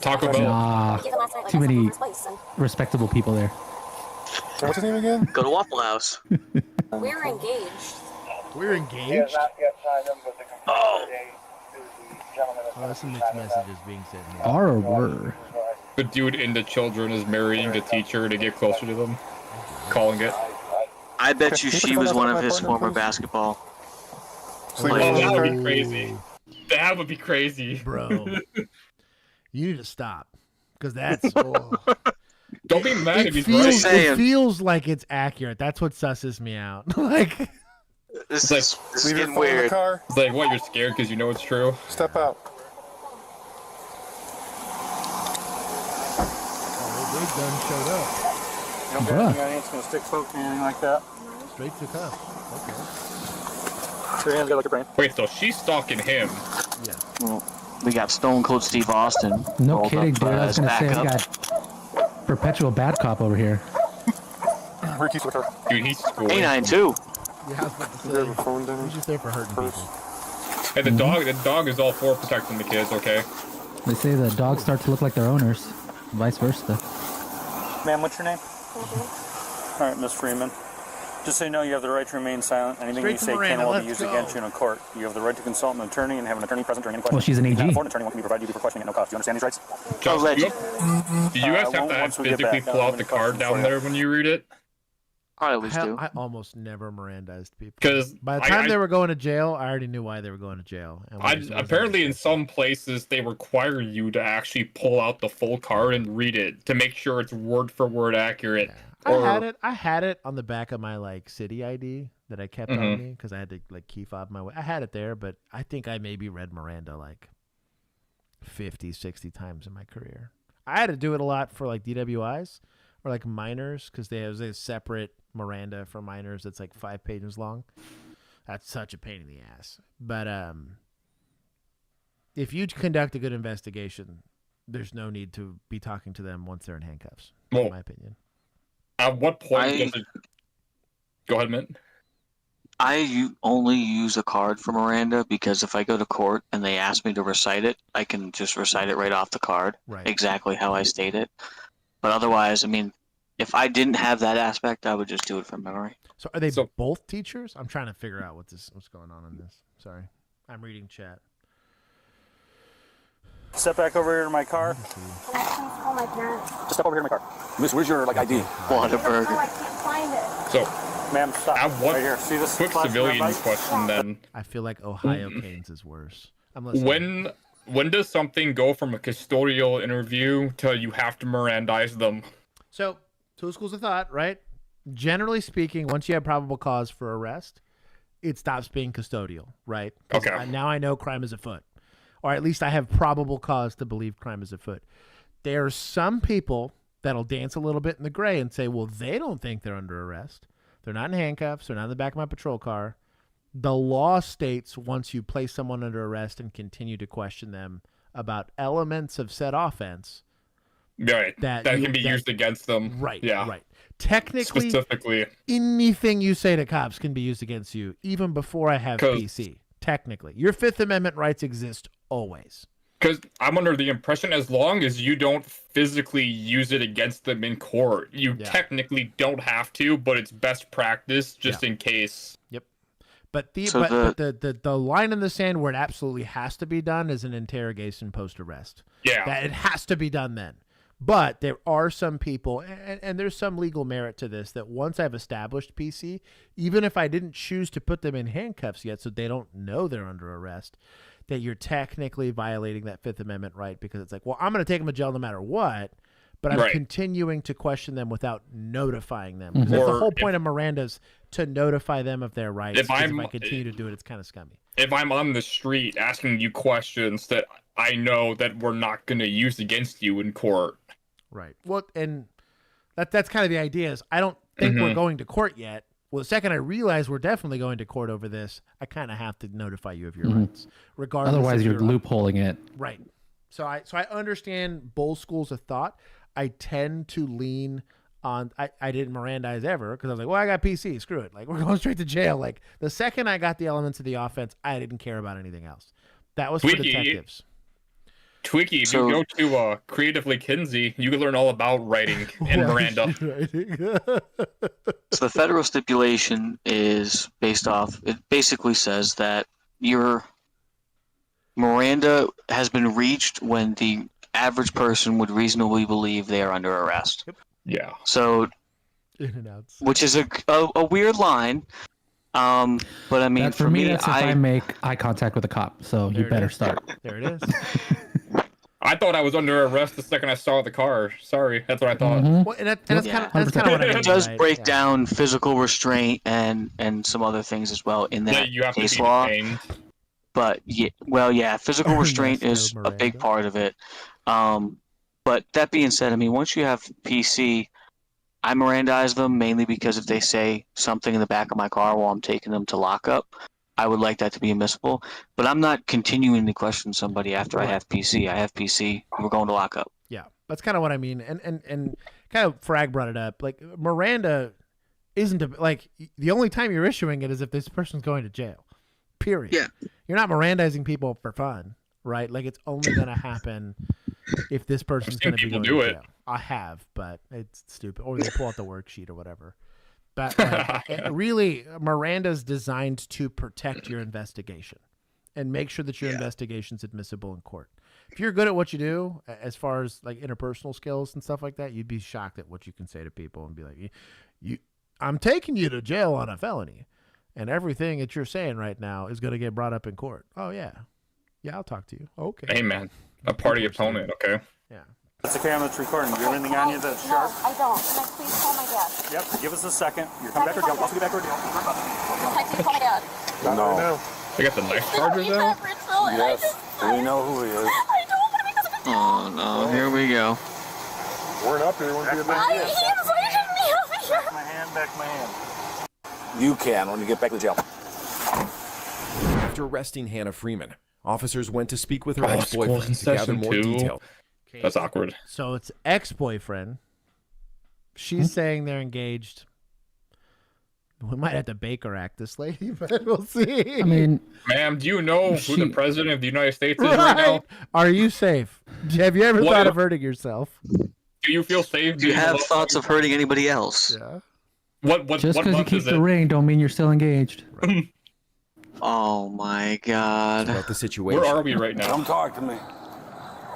Taco Bell. Nah, too many respectable people there. What's his name again? Go to Waffle House. We're engaged. We're engaged. Oh. Oh, there's some mixed messages being said here. Are or were? The dude into children is marrying the teacher to get closer to them. Calling it. I bet you she was one of his former basketball Oh, that would be players. crazy. That would be crazy. Bro. You need to stop. Because that's... oh. Don't be mad if It he's right. feels, saying. it feels like it's accurate. That's what susses me out. Like... This Like, is Leave your getting phone in the weird. car. It's like, what, you're scared because you know it's true? Step out. Oh, big gun showed up. You don't got anything on you that's gonna stick, poke, anything like that. Straight to cuff. So your hands got like a brain. Wait, so she's stalking him. Okay. Yeah. Well, we got Stone Cold Steve Austin. No rolled kidding, up, dude. I was as gonna say we backup. got perpetual bad cop over here. Ricky's with her. Dude, he's schooling. A9 too. Yeah, I was about to You have a say. phone dinner? He's just there for hurting people. Hey, the dog is all for protecting the kids, okay? They say the dogs start to look like their owners, vice versa. Ma'am, what's your name? All right, Miss Freeman. Just so you know, you have the right to remain silent. Anything Straight you to say Miranda, can well be let's used go. against you in a court. You have the right to consult an attorney and have an attorney present during any question. Well, she's an You can AG. afford an attorney. One can be provided you for questioning at no cost. Do you understand these rights? Josh, do legend. you guys have to once we get physically back, I'll pull have out the any card questions down for you. there when you read it? I always do. I almost never Mirandized people. Because By the time they were going to jail, I already knew why they were going to jail. And what was apparently in happening. some places they require you to actually pull out the full card and read it to make sure it's word for word accurate. I had it on the back of my like city ID that I kept on me because I had to like key fob my way. I had it there, but I think I maybe read Miranda like 50, 60 times in my career. I had to do it a lot for like DWIs or like minors because they have a separate Miranda for minors that's like 5 pages long. That's such a pain in the ass. But if you conduct a good investigation, there's no need to be talking to them once they're in handcuffs, in my opinion. At what point does it... Go ahead, Mint. I only use a card for Miranda because if I go to court and they ask me to recite it, I can just recite it right off the card, exactly how I state it. But otherwise, I mean, if I didn't have that aspect, I would just do it from memory. So are they both teachers? I'm trying to figure out what's going on in this. Sorry. I'm reading chat. Step back over here to my car. Can I call my parents? Just step over here to my car. Miss, where's your ID? Whataburger. I can't find it. So, ma'am, stop. I have one Right here. See this quick plastic civilian red light? question then. I feel like Ohio Canes is worse. I'm listening. When does something go from a custodial interview to you have to Mirandize them? So, two schools of thought, right? Generally speaking, once you have probable cause for arrest, it stops being custodial, right? 'Cause now I know crime is afoot. Or at least I have probable cause to believe crime is afoot. There are some people that'll dance a little bit in the gray and say, well, they don't think they're under arrest. They're not in handcuffs. They're not in the back of my patrol car. The law states once you place someone under arrest and continue to question them about elements of said offense, Right. That can be used against them. Right. Yeah. Right. Technically, specifically, anything you say to cops can be used against you, even before I have PC. Technically, your Fifth Amendment rights exist always. Because I'm under the impression as long as you don't physically use it against them in court, you technically don't have to, but it's best practice just in case. Yep. But the line in the sand where it absolutely has to be done is an interrogation post-arrest. Yeah. That it has to be done then. But there are some people, and there's some legal merit to this, that once I've established PC, even if I didn't choose to put them in handcuffs yet so they don't know they're under arrest, that you're technically violating that Fifth Amendment right, because it's like, well, I'm going to take them to jail no matter what, but I'm continuing to question them without notifying them. Because that's the whole point of Miranda's, to notify them of their rights. If I continue to do it, it's kind of scummy. If I'm on the street asking you questions that I know that we're not going to use against you in court. Right. Well, and that's kind of the idea is I don't think we're going to court yet. Well, the second I realize we're definitely going to court over this, I kind of have to notify you of your rights, regardless. Otherwise, you're loopholing it. Right. So I understand both schools of thought. I tend to lean on. I didn't Mirandize ever because I was like, well, I got PC. Screw it. Like, we're going straight to jail. Like, the second I got the elements of the offense, I didn't care about anything else. That was for detectives. Tweaky, if you go to Creatively Kinsey, you can learn all about writing in Miranda. So the federal stipulation is based off, it basically says that your Miranda has been reached when the average person would reasonably believe they are under arrest. Yeah. So, in and outs. Which is a weird line. But I mean, for me, that's if I make eye contact with a cop. So you better start. There it is. I thought I was under arrest the second I saw the car. Sorry, that's what I thought. Well, and that's kind of what I mean. It does break down physical restraint and some other things as well in that you have case to be law. detained. But physical restraint is a big part of it. But that being said, I mean, once you have PC, I Mirandize them mainly because if they say something in the back of my car while I'm taking them to lockup, I would like that to be admissible. But I'm not continuing to question somebody after I have PC. I have PC. We're going to lockup. Yeah, that's kind of what I mean. And kind of Frag brought it up. Like, Miranda isn't like the only time you're issuing it is if this person's going to jail. Period. Yeah. You're not Mirandizing people for fun, right? Like, it's only going to happen if this person's going to be going to jail. I have, but it's stupid. Or they pull out the worksheet or whatever. But really, Miranda's designed to protect your investigation and make sure that your investigation's admissible in court. If you're good at what you do, as far as like interpersonal skills and stuff like that, you'd be shocked at what you can say to people and be like, I'm taking you to jail on a felony, and everything that you're saying right now is going to get brought up in court. Oh, yeah. Yeah, I'll talk to you. Okay. Hey, man. A party opponent, okay? Yeah. It's okay, I'm recording. Do you have anything on you that's sharp? No, I don't. Can I please call my dad? Yep, give us a second. You're coming back to jail. Also get back to jail. Can I please call my dad? No. They got the knife charges out? Yes, we know who he is. I don't, but because of a Oh, no. Here we go. We're up here. We're going to be a He invited me over here. Back my hand. You can when you get back to jail. After arresting Hannah Freeman, officers went to speak with her ex-boyfriend to gather more detail. That's awkward. So it's ex-boyfriend. She's saying they're engaged. We might have to Baker Act this lady, but we'll see. I mean, ma'am, do you know who the president of the United States is right now? Are you safe? Have you ever thought of hurting yourself? Do you feel safe? Do you have thoughts of hurting anybody else? Yeah. Just because you keep the ring don't mean you're still engaged. Right. Oh my God. About the situation. Where are we right now? Come talk to me.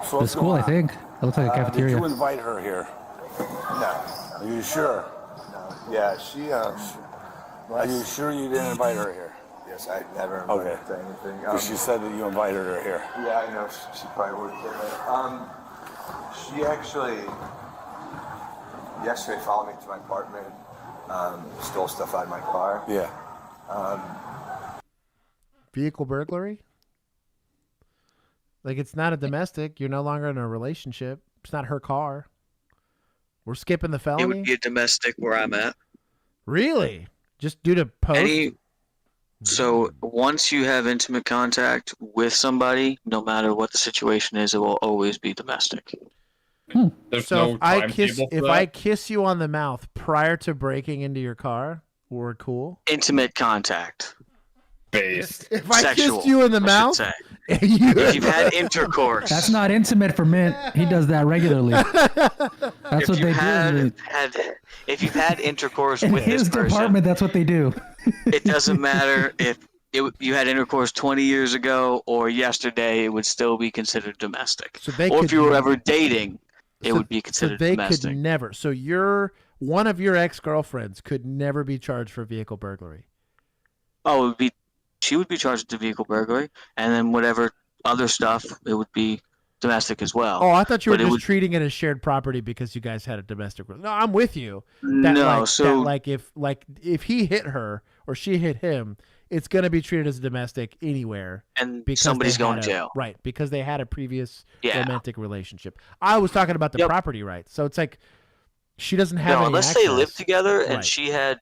So The school, I think. It looks like a cafeteria. Did you invite her here? No. Are you sure? No. Yeah, she. Are you sure you didn't invite her here? Yes, I never invited her to anything. Because she said that you invited her here. Yeah, I know. She probably would have. She actually yesterday followed me to my apartment, stole stuff out of my car. Yeah. Vehicle burglary? Like, it's not a domestic. You're no longer in a relationship. It's not her car. We're skipping the felony? It would be a domestic where I'm at. Really? Just due to post? So once you have intimate contact with somebody, no matter what the situation is, it will always be domestic. So if I kiss you on the mouth prior to breaking into your car, we're cool? Intimate contact. Based. If I kissed you in the mouth if you've had intercourse. That's not intimate for Mint. He does that regularly. That's what they do. If you've had intercourse In with his this person, department, that's what they do. it doesn't matter if you had intercourse 20 years ago or yesterday, it would still be considered domestic. Or if you were ever dating, it would be considered domestic. Could never. So one of your ex-girlfriends could never be charged for vehicle burglary. Oh, she would be charged with vehicle burglary, and then whatever other stuff, it would be domestic as well. Oh, I thought you were just treating it as shared property because you guys had a domestic. No, I'm with you. If he hit her or she hit him, it's going to be treated as domestic anywhere. And somebody's going to jail. Right, because they had a previous romantic relationship. I was talking about the property rights. So it's like she doesn't have any unless access. they lived together and she had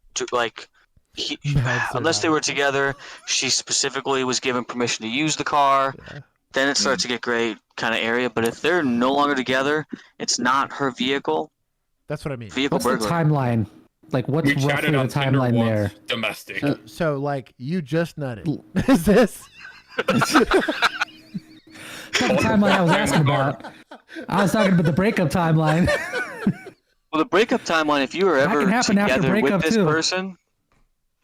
unless they were together, she specifically was given permission to use the car. Yeah. Then it starts to get great kind of area. But if they're no longer together, it's not her vehicle. That's what I mean. What's the timeline? Like, what's roughly the timeline there? Domestic. So, like, you just nutted. Is this? That's the timeline I was asking about. I was talking about the breakup timeline. Well, the breakup timeline, if you were ever together with this person,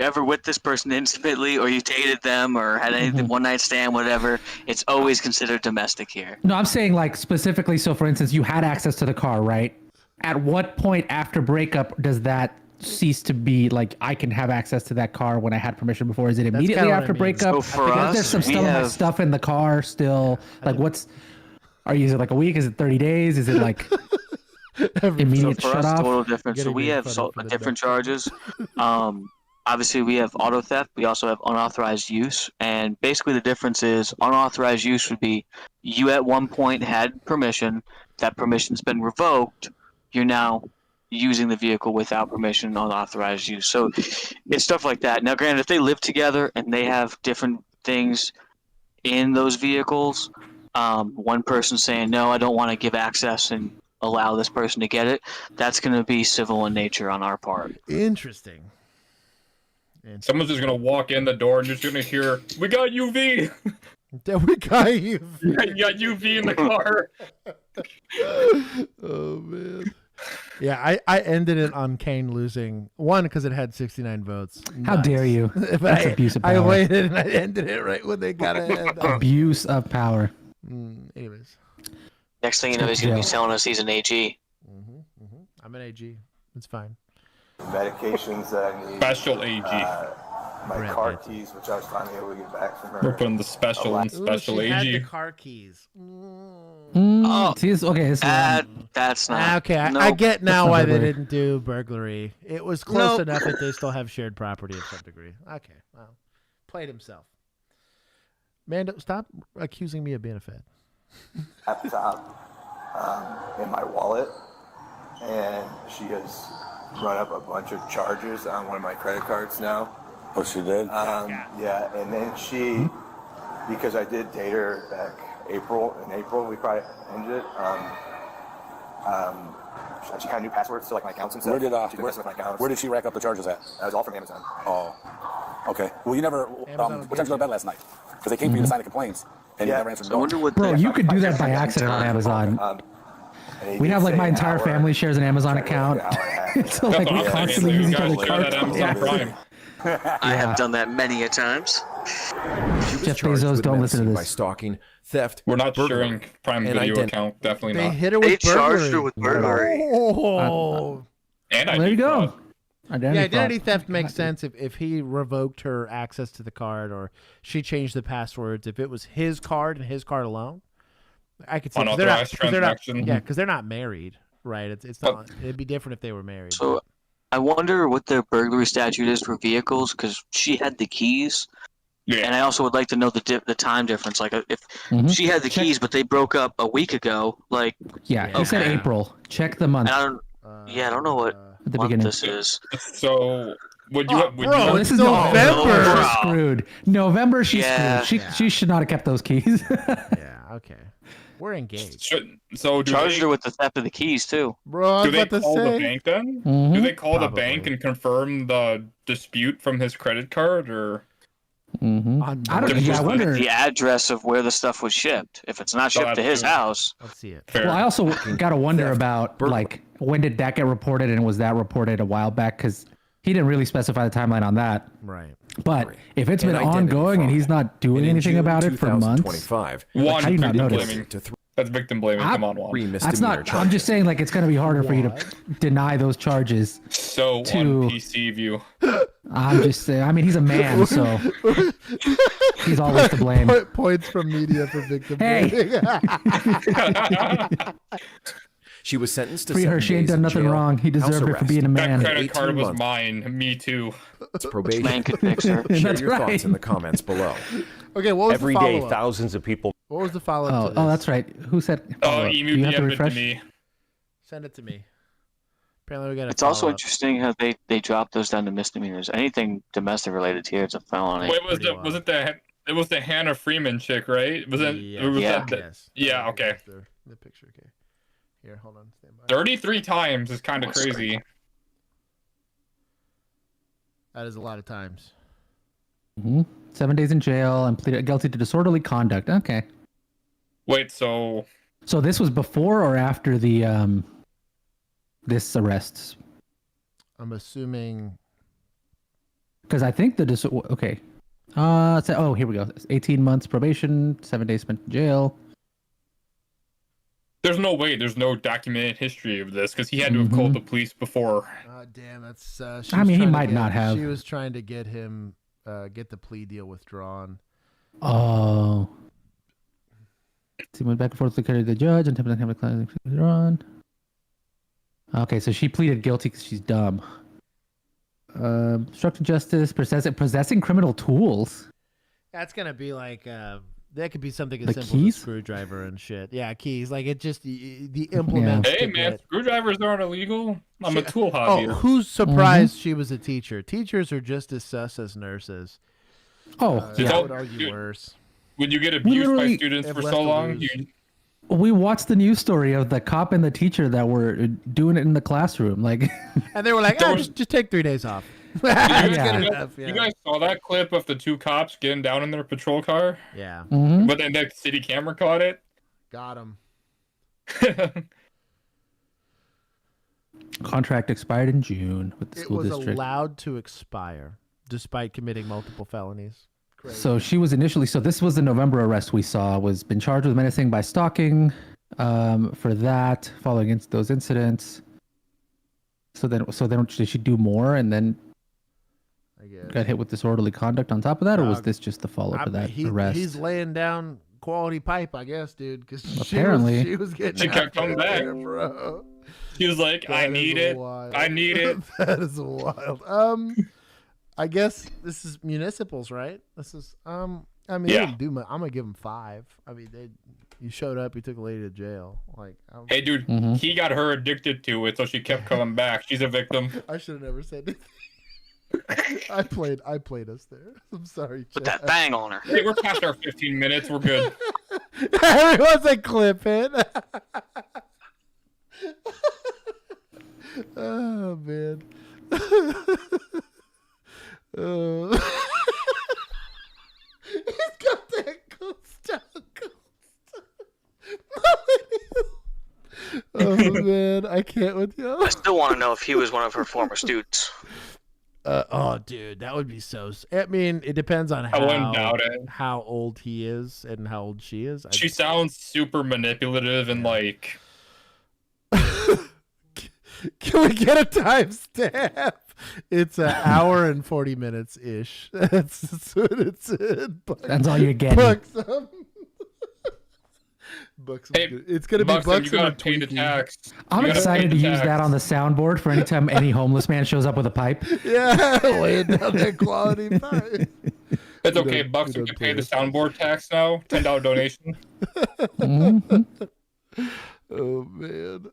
ever with this person intimately, or you dated them, or had anything one night stand, whatever, it's always considered domestic here. No, I'm saying like specifically. So, for instance, you had access to the car, right? At what point after breakup does that cease to be like I can have access to that car when I had permission before? Is it immediately after breakup? So for us, there's some stuff in the car still. Like, is it like a week? Is it 30 days? Is it like immediate so for shut us, off? Total different. So we have different charges. Obviously, we have auto theft. We also have unauthorized use. And basically the difference is unauthorized use would be you at one point had permission. That permission's been revoked. You're now using the vehicle without permission, unauthorized use. So it's stuff like that. Now, granted, if they live together and they have different things in those vehicles, one person saying, no, I don't want to give access and allow this person to get it, that's going to be civil in nature on our part. Interesting. Someone's just going to walk in the door and just going to hear, we got UV. We got UV. You got UV in the car. Oh, man. Yeah, I ended it on Kane losing. One, because it had 69 votes. How dare you? That's abuse of power. I waited and I ended it right when they got ahead. Abuse of power. Anyways. Next thing you know, he's going to be telling us he's an AG. I'm an AG. It's fine. Medications that I need. Special AG. My car keys, which I was finally able to get back from her. We're putting the special and special she AG. had the car keys. That's not. Okay, I get now why they didn't do burglary. It was close enough that they still have shared property to some degree. Okay, well, played himself. Mando, stop accusing me of being a fed. Laptop in my wallet, and she has run up a bunch of charges on one of my credit cards now. Oh, she did? Yeah, and then she, because I did date her back in April, we probably ended it. She kind of knew passwords to like my accounts and stuff. Where did she rack up the charges at? That was all from Amazon. Oh, okay. Well, you never. What time did you go to bed last night? Because they came for you to sign the complaints, and you never answered the door. Bro, you could do that by accident on Amazon. We have like my entire family shares an Amazon account. So like we constantly use each other's cards. I have done that many a times. Jeff Bezos, don't listen to this. By stalking, theft, we're not sharing Prime Video account. Definitely not. They hit her with burglary. Charged her with burglary. Oh. And there you go. Identity theft makes sense if he revoked her access to the card or she changed the passwords. If it was his card and his card alone, I could see unauthorized transaction. Because they're not married, right? It's not. It'd be different if they were married. So I wonder what their burglary statute is for vehicles because she had the keys. Yeah. And I also would like to know the time difference. Like if she had the keys, but they broke up a week ago, like he said April. Check the month. I don't know what at the month beginning. This is. So would you? This is November. She's screwed. November. She's screwed. She should not have kept those keys. Yeah. Okay. We're engaged. So charged her with the theft of the keys too. Bro, do they call the bank then? Do they call the bank and confirm the dispute from his credit card, or Mm-hmm. I don't. Yeah, I wonder the address of where the stuff was shipped. If it's not shipped to his house, let's see it. Well, I also got to wonder about like when did that get reported, and was that reported a while back? Because he didn't really specify the timeline on that. Right. But if it's been ongoing and he's not doing anything about it for months, how do you not notice? That's victim blaming. Come on, Juan. That's not. I'm just saying, like, it's going to be harder for you to deny those charges. So on PC view. I'm just saying. I mean, he's a man, so he's always to blame. Points from media for victim blaming. She was sentenced to free her. She ain't done nothing wrong. He deserved it for being a man. That credit card was mine. Me too. It's probation. Man could fix her. Share your thoughts in the comments below. Okay, what was every the day thousands of people. What was the follow-up? Oh, that's right. Who said? Emu DM'd it to me. Send it to me. Apparently, we got. It's also interesting how they dropped those down to misdemeanors. Anything domestic related here, it's a felony. Wait, it was the Hannah Freeman chick, right? Was it? Yeah. Yes. Yeah. Okay. The picture. Okay. Here, hold on. Stand by. 33 times is kind of crazy. That is a lot of times. 7 days in jail and pleaded guilty to disorderly conduct. Okay. Wait, so this was before or after the this arrests? I'm assuming because I think okay. Here we go. 18 months probation, 7 days spent in jail. There's no way. There's no documented history of this because he had to have called the police before. Damn, that's. I mean, he might not have. She was trying to get him, get the plea deal withdrawn. Oh. He went back and forth to the judge and attempted to have the client withdrawn. Okay, so she pleaded guilty because she's dumb. Obstructing justice, possessing criminal tools. That's gonna be like. That could be something as the simple keys? as a screwdriver and shit. Yeah, keys. Like, it just, the implements. Hey, man, screwdrivers aren't illegal. I'm a tool hobby. Oh, who's surprised she was a teacher? Teachers are just as sus as nurses. Oh, I would argue worse. When you get abused by students for so long, we watched the news story of the cop and the teacher that were doing it in the classroom. Like, and they were like, just take 3 days off. You guys saw that clip of the two cops getting down in their patrol car? Yeah. But then the city camera caught it. Got him. Contract expired in June with the school district. It was allowed to expire despite committing multiple felonies. Crazy. So she was initially. So this was the November arrest we saw. Was been charged with menacing by stalking. For that, following those incidents. So then did she do more and then? Got hit with disorderly conduct on top of that, or was this just the follow-up of that arrest? He's laying down quality pipe, I guess, dude. Because apparently she was getting. She kept coming back, bro. He was like, "I need it. I need it." That is wild. I guess this is municipals, right? This is I mean, they didn't do much. I'm gonna give them 5. I mean, you showed up, you took a lady to jail. Like, hey, dude, he got her addicted to it, so she kept coming back. She's a victim. I should have never said anything. I played us there. I'm sorry. Put that bang on her. Hey, we're past our 15 minutes. We're good. Everyone's a clip it. Oh man. He's got that cool stuff. Oh man, I can't with you. I still want to know if he was one of her former students. Oh, dude, that would be so. I mean, it depends on how old he is and how old she is. She sounds super manipulative and like. Can we get a timestamp? It's an hour and 40 minutes ish. That's what it's in. That's all you're getting. Buxom. Hey, it's gonna be Buxom. You gotta pay the tax. I'm excited to use that on the soundboard for any time any homeless man shows up with a pipe. Yeah, laying down that quality pipe. It's okay, Buxom can pay the soundboard tax now. $10 donation. Oh man.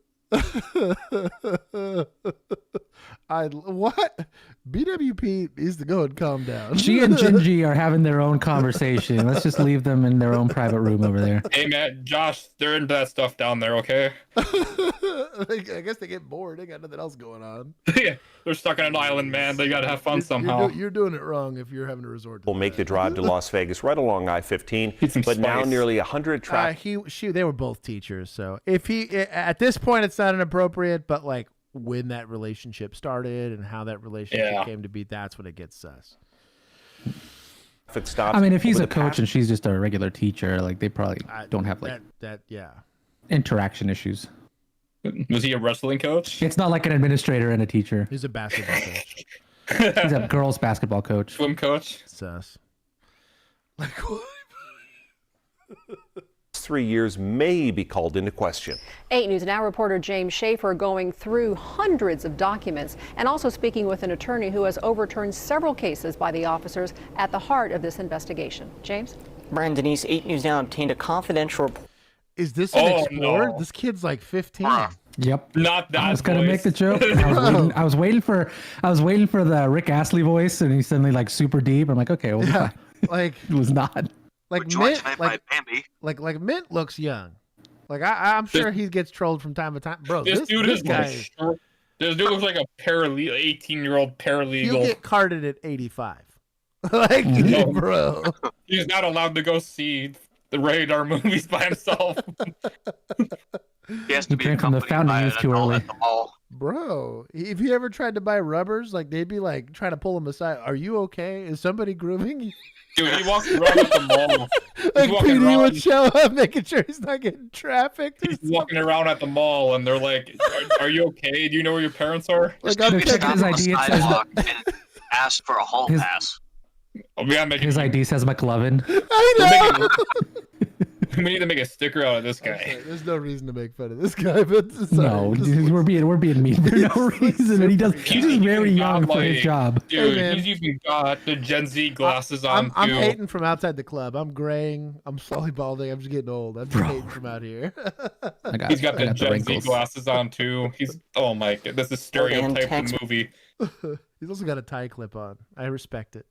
What? BWP needs to go and calm down. She and Gingy are having their own conversation. Let's just leave them in their own private room over there. Hey, man, Josh, they're into that stuff down there, okay? I guess they get bored. They got nothing else going on. Yeah, they're stuck on an island, man. They got to have fun somehow. You're doing it wrong if you're having to resort to We'll make the drive to Las Vegas right along I-15, but now nearly 100 traffic. They were both teachers, so if he at this point it's not inappropriate, but like when that relationship started and how that relationship came to be, that's when it gets sus. If it stops, I mean, if he's a coach and she's just a regular teacher, like they probably don't have like interaction issues. Was he a wrestling coach? It's not like an administrator and a teacher. He's a basketball coach. He's a girls basketball coach. Swim coach. Sus. 3 years may be called into question. 8 News Now reporter James Schaefer going through hundreds of documents and also speaking with an attorney who has overturned several cases by the officers at the heart of this investigation. James? Brian Denise, 8 News Now obtained a confidential report. Is this an explorer? No. This kid's like 15. Yep. Not that. I was gonna make the joke. I was waiting for the Rick Astley voice, and he's suddenly like super deep. I'm like, okay, well, yeah, like it was not. Like Mint, like Mint looks young. Like I'm sure he gets trolled from time to time, bro. This dude looks like a 18-year-old paralegal. He'll get carded at 85. Like, bro, he's not allowed to go see the rated R movies by himself. He has to be from the fountain youth too early. Bro, if you ever tried to buy rubbers, like they'd be like trying to pull him aside. Are you okay? Is somebody grooming you? Dude, he walks around at the mall. Like PD would show up, making sure he's not getting trafficked. He's walking around at the mall, and they're like, "Are you okay? Do you know where your parents are?" Like, I'm checking his ID. Ask for a hall pass. His ID says McLovin. I know. We need to make a sticker out of this guy. There's no reason to make fun of this guy, but no, we're being mean for no reason. And he's just very young for his job. Dude, he's even got the Gen Z glasses on. I'm hating from outside the club. I'm graying. I'm slowly balding. I'm just getting old. I'm just hating from out here. He's got the Gen Z glasses on too. Oh my god, this is stereotype of the movie. He's also got a tie clip on. I respect it.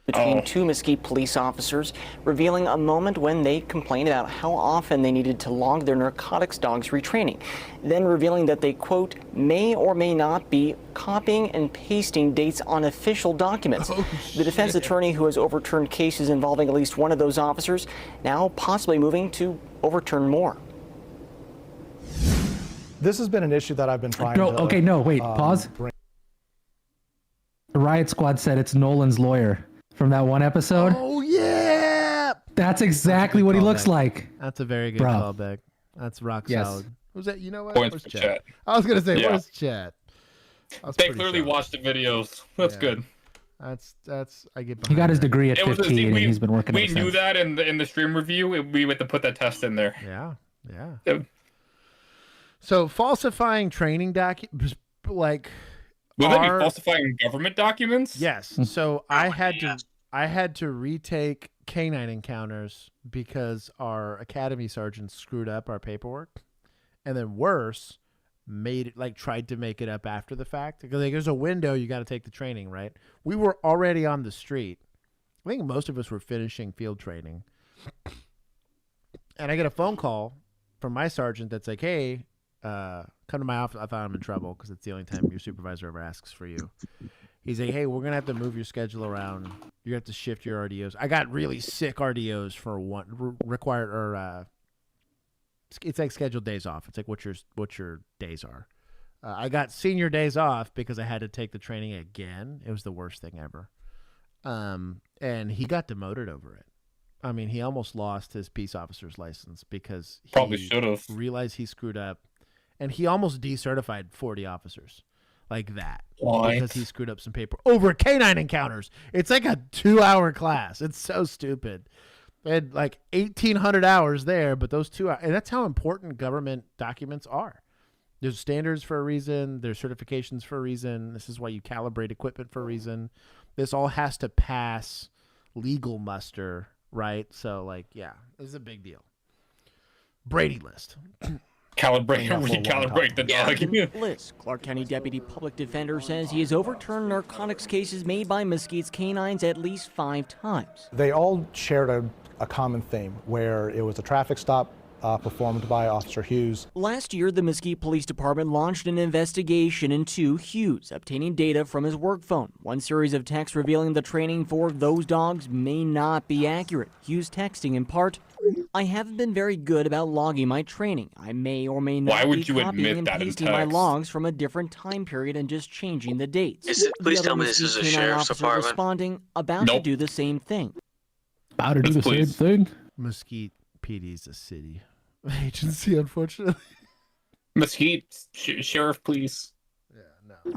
Between two Mesquite police officers, revealing a moment when they complained about how often they needed to log their narcotics dogs retraining, then revealing that they, quote, may or may not be copying and pasting dates on official documents. The defense attorney who has overturned cases involving at least one of those officers, now possibly moving to overturn more. This has been an issue that I've been trying to... Okay, pause. The Riot Squad said it's Nolan's lawyer. From that one episode? Oh, yeah! That's exactly what he looks like. That's a very good callback. That's rock solid. Was that, you know what? Points for chat. I was going to say, where's chat? They clearly watched the videos. That's good. That's I get behind He got his that. degree at 15 and he's been working We knew that in the stream review. We had to put that test in there. Yeah. So falsifying training documents, like... Will they be falsifying government documents? Yes. So I had to retake canine encounters because our academy sergeant screwed up our paperwork, and then worse, tried to make it up after the fact. Because there's a window you got to take the training, right? We were already on the street. I think most of us were finishing field training, and I get a phone call from my sergeant that's like, "Hey, come to my office." I thought I'm in trouble because it's the only time your supervisor ever asks for you. He's like, "Hey, we're going to have to move your schedule around. You have to shift your RDOs." I got really sick RDOs for one required, or it's like scheduled days off. It's like what your days are. I got senior days off because I had to take the training again. It was the worst thing ever. And he got demoted over it. I mean, he almost lost his peace officer's license because he probably should have realized he screwed up. And he almost decertified 40 officers like that. What? Because he screwed up some paper over canine encounters. It's like a 2-hour class. It's so stupid. They had like 1,800 hours there, but those 2 hours, and that's how important government documents are. There's standards for a reason. There's certifications for a reason. This is why you calibrate equipment for a reason. This all has to pass legal muster, right? So, like, yeah, this is a big deal. Brady list. recalibrate the dog. Bliss, Clark County Deputy Public Defender, says he has overturned narcotics cases made by Mesquite's canines at least 5 times. They all shared a common theme where it was a traffic stop performed by Officer Hughes. Last year, the Mesquite Police Department launched an investigation into Hughes obtaining data from his work phone. One series of texts revealing the training for those dogs may not be accurate. Hughes texting in part, "I haven't been very good about logging my training. I may or may not be copying and pasting my logs from a different time period and just changing the dates." Please tell me this is a sheriff's department. Responding, about to do the same thing. About to do the same thing? Mesquite PD is a city agency, unfortunately. Mesquite, sheriff, please.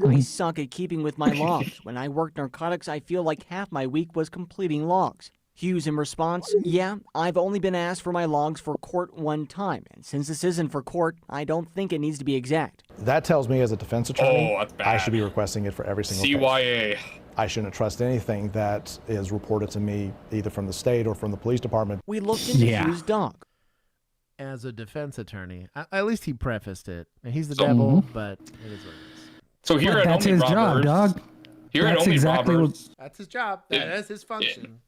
I suck at keeping with my logs. When I worked narcotics, I feel like half my week was completing logs. Hughes in response, "Yeah, I've only been asked for my logs for court 1 time, and since this isn't for court, I don't think it needs to be exact." That tells me as a defense attorney, that's bad. I should be requesting it for every single case. CYA. I shouldn't trust anything that is reported to me either from the state or from the police department. We looked into Hughes' dog. As a defense attorney, at least he prefaced it. And he's the devil, but it is what it is. So here at that's Only his Roberts, job, dog. Here That's at Only exactly Roberts, That's his job. That's his function.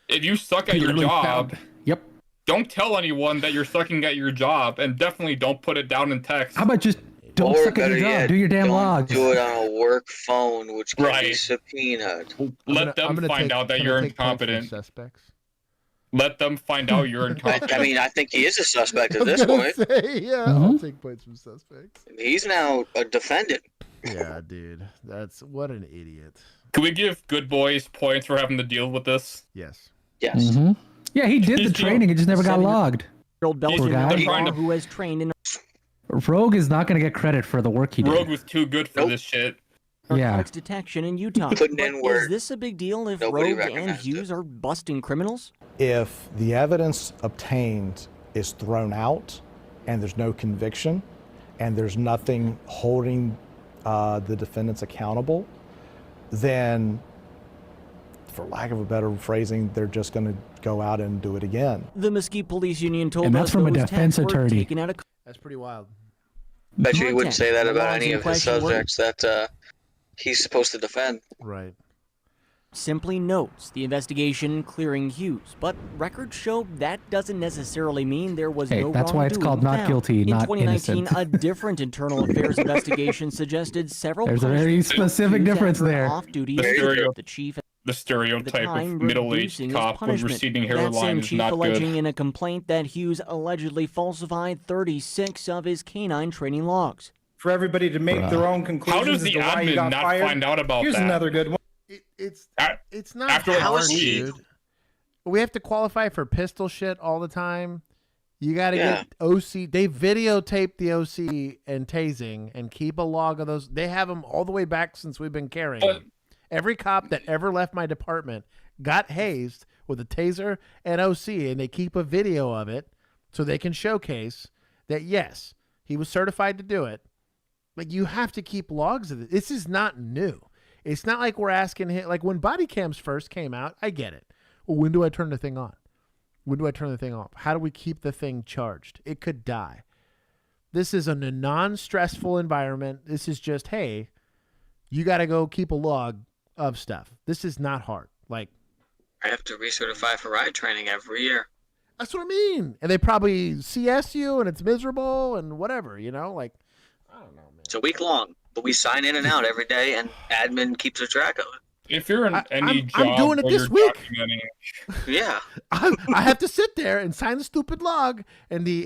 if you suck at He your literally job, Yep. don't tell anyone that you're sucking at your job, and definitely don't put it down in text. How about just don't Or suck at your better job? yet, Do your damn don't logs. do it on a work phone, which can be Right. subpoenaed. Let them find out that you're incompetent. Suspects. Let them find out you're incompetent. I mean, I think he is a suspect at this point. Yeah, I'll take points from suspects. He's now a defendant. Yeah, dude. That's what an idiot. Can we give Good Boys points for having to deal with this? Yes. Yes. Yeah, he did the training. It just never got logged. Belgian guy. who has trained in Rogue is not going to get credit for the work he did. Rogue was too good for this shit. narcotics detection in Utah. Putting But in work. is this a big deal if Nobody Rogue and recognized Hughes are busting criminals? If the evidence obtained is thrown out and there's no conviction and there's nothing holding the defendants accountable, then, for lack of a better phrasing, they're just going to go out and do it again. The Mesquite Police Union told And that's us from a those defense texts were attorney. taken out of That's pretty wild. Bet you he wouldn't say that The about logs any in of his question were- subjects that he's supposed to defend. Right. simply notes the investigation clearing Hughes, but records show that doesn't necessarily mean there was Hey, no that's why it's wrongdoing called not found. guilty, In not 2019, innocent. a different internal affairs investigation suggested several There's a very punishments for specific Hughes difference after there. Off-duty, the chief The stereotype time of middle-aged reducing his cop with punishment. receding That hairline same is chief not alleging good. in a complaint that Hughes allegedly falsified 36 of his canine training logs. For everybody to make their own conclusions How does as the to why he admin got not fired. find out about Here's that? another good one. It's not after like hard, 2 weeks. dude. We have to qualify for pistol shit all the time. You got to Yeah. get OC. They videotape the OC and tasing and keep a log of those. They have them all the way back since we've been carrying them. Every cop that ever left my department got hazed with a taser and OC, and they keep a video of it so they can showcase that, yes, he was certified to do it. Like, you have to keep logs of it. This is not new. It's not like we're asking him. Like, when body cams first came out, I get it. Well, when do I turn the thing on? When do I turn the thing off? How do we keep the thing charged? It could die. This is a non-stressful environment. This is just, hey, you got to go keep a log of stuff. This is not hard. Like, I have to recertify for ride training every year. that's what I mean. And they probably CS you, and it's miserable and whatever, you know? Like, I don't know, man. It's a week long, but we sign in and out every day, and admin keeps a track of it. If you're in any job I'm doing it where this you're week. documenting- Yeah. I have to sit there and sign the stupid log, and the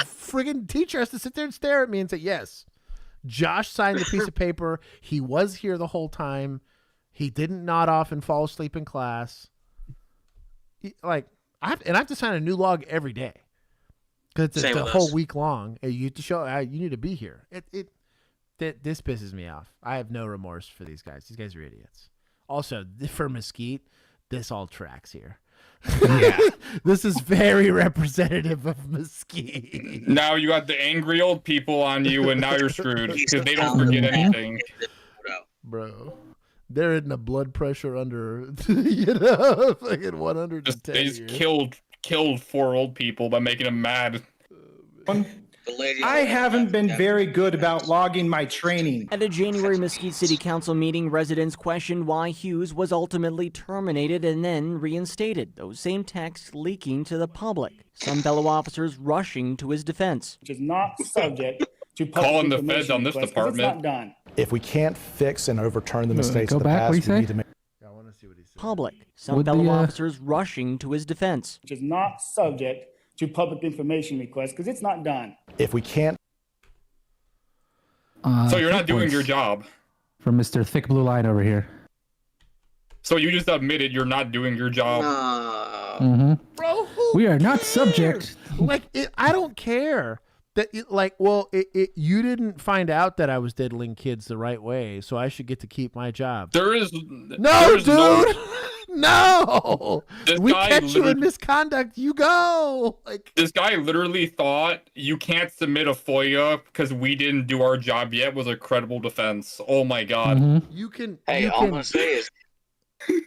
friggin' teacher has to sit there and stare at me and say, yes, Josh signed the piece of paper. He was here the whole time. He didn't nod off and fall asleep in class. I have to sign a new log every day because it's Same a with whole us. week long. And you have to show you need to be here. This pisses me off. I have no remorse for these guys. These guys are idiots. Also, for Mesquite, this all tracks here. Yeah. This is very representative of Mesquite. Now you got the angry old people on you, and now you're screwed because they don't forget anything. Bro. They're in the blood pressure under, fucking 110 They just years. killed 4 old people by making them mad. I haven't been very good about logging my training. At a January Mesquite City Council meeting, residents questioned why Hughes was ultimately terminated and then reinstated, those same texts leaking to the public. Some fellow officers rushing to his defense. Which is not subject to calling the feds on this department. It's not done. If we can't fix and overturn the mistakes of the past, we need to make Public. Some fellow officers rushing to his defense. Which is not subject to public information requests because it's not done. If we can't. So you're not doing your job. From Mr. Thick Blue Line over here. So you just admitted you're not doing your job. Bro, we are not subject. Like, I don't care. That you didn't find out that I was diddling kids the right way, so I should get to keep my job. There is no, dude. No. We catch you in literally- misconduct. You go. Like, This guy literally thought you can't submit a FOIA because we didn't do our job yet was a credible defense. Oh my God. You can. Hey, you all I'm can- gonna say is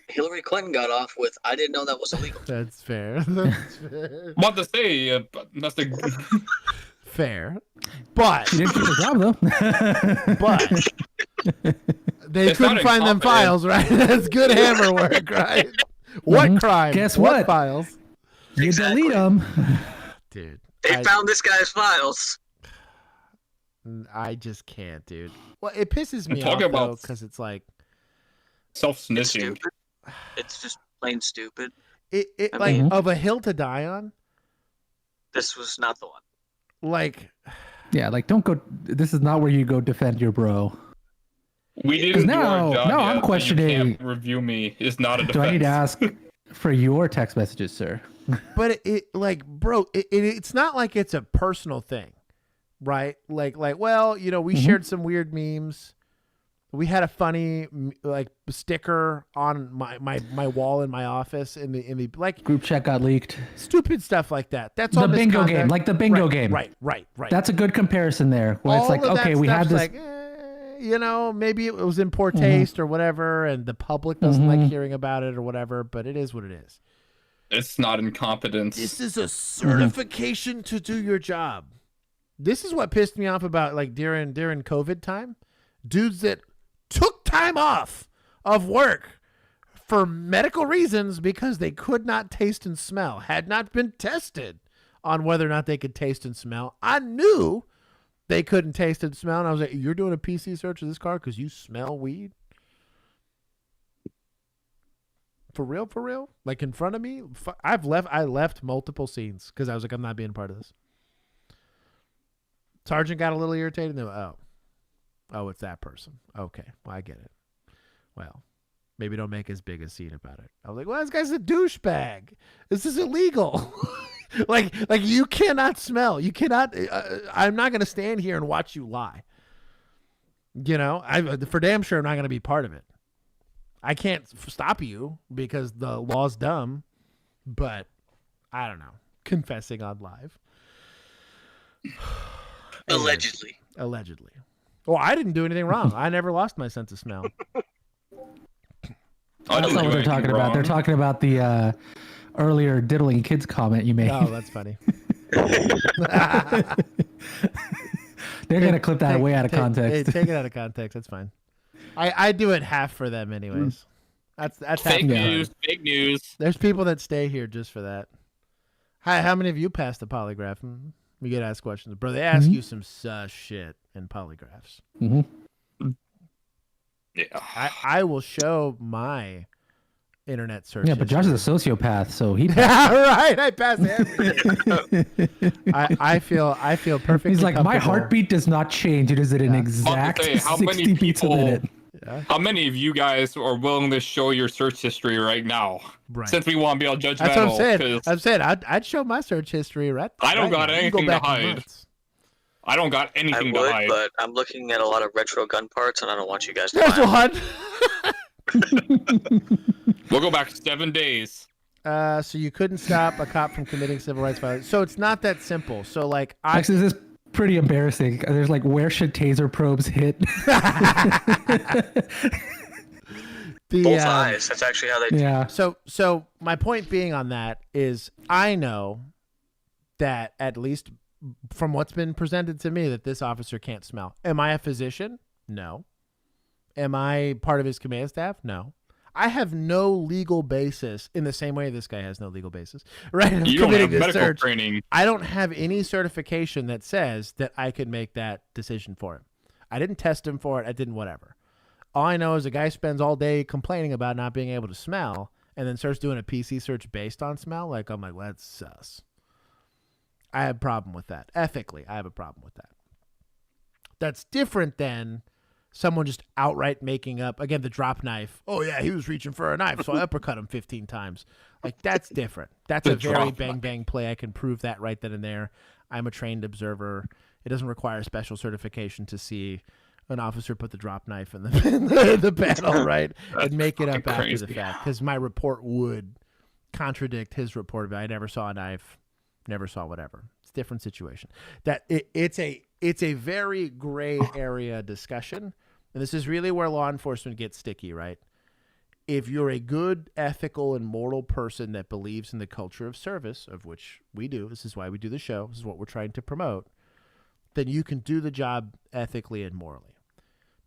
Hillary Clinton got off with, I didn't know that was illegal. That's fair. That's fair. I'm about to say, that's a Fair. But she didn't keep her job though. But they It's couldn't not find them incompetent. files, right? That's good hammer work, right? What crime? Guess what what? files? You delete them. Dude. They found this guy's files. I just can't, dude. Well, it pisses me talking off, though, about because it's like... self-snitching. It's just plain stupid. It I like, mean- of a hill to die on? This was not the one. Like... Yeah, like don't go. This is not where you go defend your bro. We didn't do our now job yet, I'm so questioning. You can't review me. It's not a defense. Do I need to ask for your text messages, sir? But like, bro, it's not like it's a personal thing, right? Like, well, you know, we shared some weird memes. We had a funny like sticker on my wall in my office in the like Group chat got leaked. Stupid stuff like that. That's The all bingo misconduct. game, like the bingo game. Right. That's a good comparison there. Where All it's like, of that okay, we had stuff's this. like, you know, maybe it was in poor taste or whatever, and the public doesn't like hearing about it or whatever. But it is what it is. It's not incompetence. This is a certification to do your job. This is what pissed me off about like during COVID time. Dudes that took time off of work for medical reasons because they could not taste and smell, had not been tested on whether or not they could taste and smell. I knew they couldn't taste and smell, and I was like, you're doing a PC search of this car because you smell weed? For real? Like in front of me? I left multiple scenes because I was like, I'm not being part of this. Sergeant got a little irritated. And they went, oh, it's that person. Okay, well, I get it. Well, maybe don't make as big a scene about it. I was like, well, this guy's a douchebag. This is illegal. like you cannot smell. You cannot. I'm not going to stand here and watch you lie. You know, for damn sure I'm not going to be part of it. I can't stop you because the law's dumb, but I don't know. Confessing on live. Allegedly. Well, I didn't do anything wrong. I never lost my sense of smell. That's not what they're talking about. They're talking about the earlier diddling kids comment you made. Oh, that's funny. They're going to clip that way out of context. Take it out of context. That's fine. I do it half for them anyways. That's fake half news. Fake news. There's people that stay here just for that. Hi, how many of you passed the polygraph? We get asked questions, bro. They ask you some sus shit in polygraphs. Yeah, I will show my internet search. Yeah, but Josh is a sociopath, so he. Right, I pass everything. I feel perfectly. He's like, my comfortable. heartbeat does not change. It is at an exact how 60 many beats a people? minute. How many of you guys are willing to show your search history right now? Right. Since we want to be all judgmental. That's what I'm saying. 'cause I'm saying I'd show my search history right. I don't got now. You can go anything to back hide. months. I don't got I anything would, to hide. but I'm looking at a lot of retro gun parts, and I don't want you guys to There's buy them. one. We'll go back 7 days. So you couldn't stop a cop from committing civil rights violation. So it's not that simple. So like Actually, this is pretty embarrassing. There's like, where should taser probes hit? Both eyes. That's actually how they. Yeah. So my point being on that is I know that at least from what's been presented to me, that this officer can't smell. Am I a physician? No. Am I part of his command staff? No. I have no legal basis in the same way this guy has no legal basis, right? You don't have medical training. I don't have any certification that says that I could make that decision for him. I didn't test him for it. I didn't whatever. All I know is a guy spends all day complaining about not being able to smell and then starts doing a PC search based on smell. Like, I'm like, well, that's sus. I have a problem with that. Ethically, I have a problem with that. That's different than someone just outright making up, again, the drop knife. Oh, yeah, he was reaching for a knife, so I uppercut him 15 times. Like, that's different. That's a very bang play. I can prove that right then and there. I'm a trained observer. It doesn't require special certification to see an officer put the drop knife in the panel, right, and make it up after the fact. Because my report would contradict his report. I never saw a knife, never saw whatever. It's a different situation. It's a very gray area discussion, and this is really where law enforcement gets sticky, right? If you're a good, ethical, and moral person that believes in the culture of service, of which we do, this is why we do the show, this is what we're trying to promote, then you can do the job ethically and morally.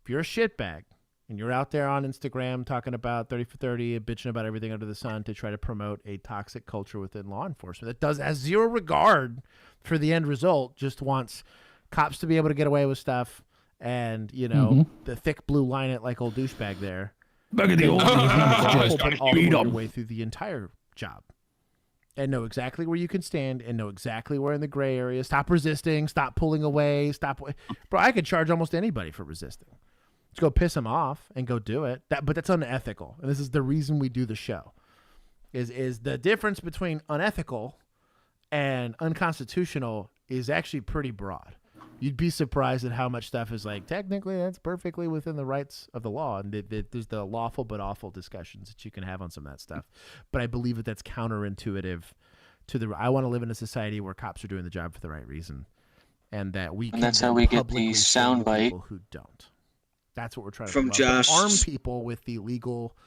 If you're a shitbag and you're out there on Instagram talking about 30 for 30 and bitching about everything under the sun to try to promote a toxic culture within law enforcement that has zero regard for the end result, just wants cops to be able to get away with stuff and, you know, the thick blue line it like old douchebag there. Back in the old days, all your way through the entire job. And know exactly where you can stand and know exactly where in the gray area. Stop resisting. Stop pulling away. Bro, I could charge almost anybody for resisting. Just go piss them off and go do it. But that's unethical. And this is the reason we do the show. Is the difference between unethical and unconstitutional is actually pretty broad. You'd be surprised at how much stuff is like, technically, that's perfectly within the rights of the law. And there's the lawful but awful discussions that you can have on some of that stuff. But I believe that that's counterintuitive to I want to live in a society where cops are doing the job for the right reason. And that we can that's how we get the soundbite. People who don't. That's what we're trying to from Josh. Arm people with the legal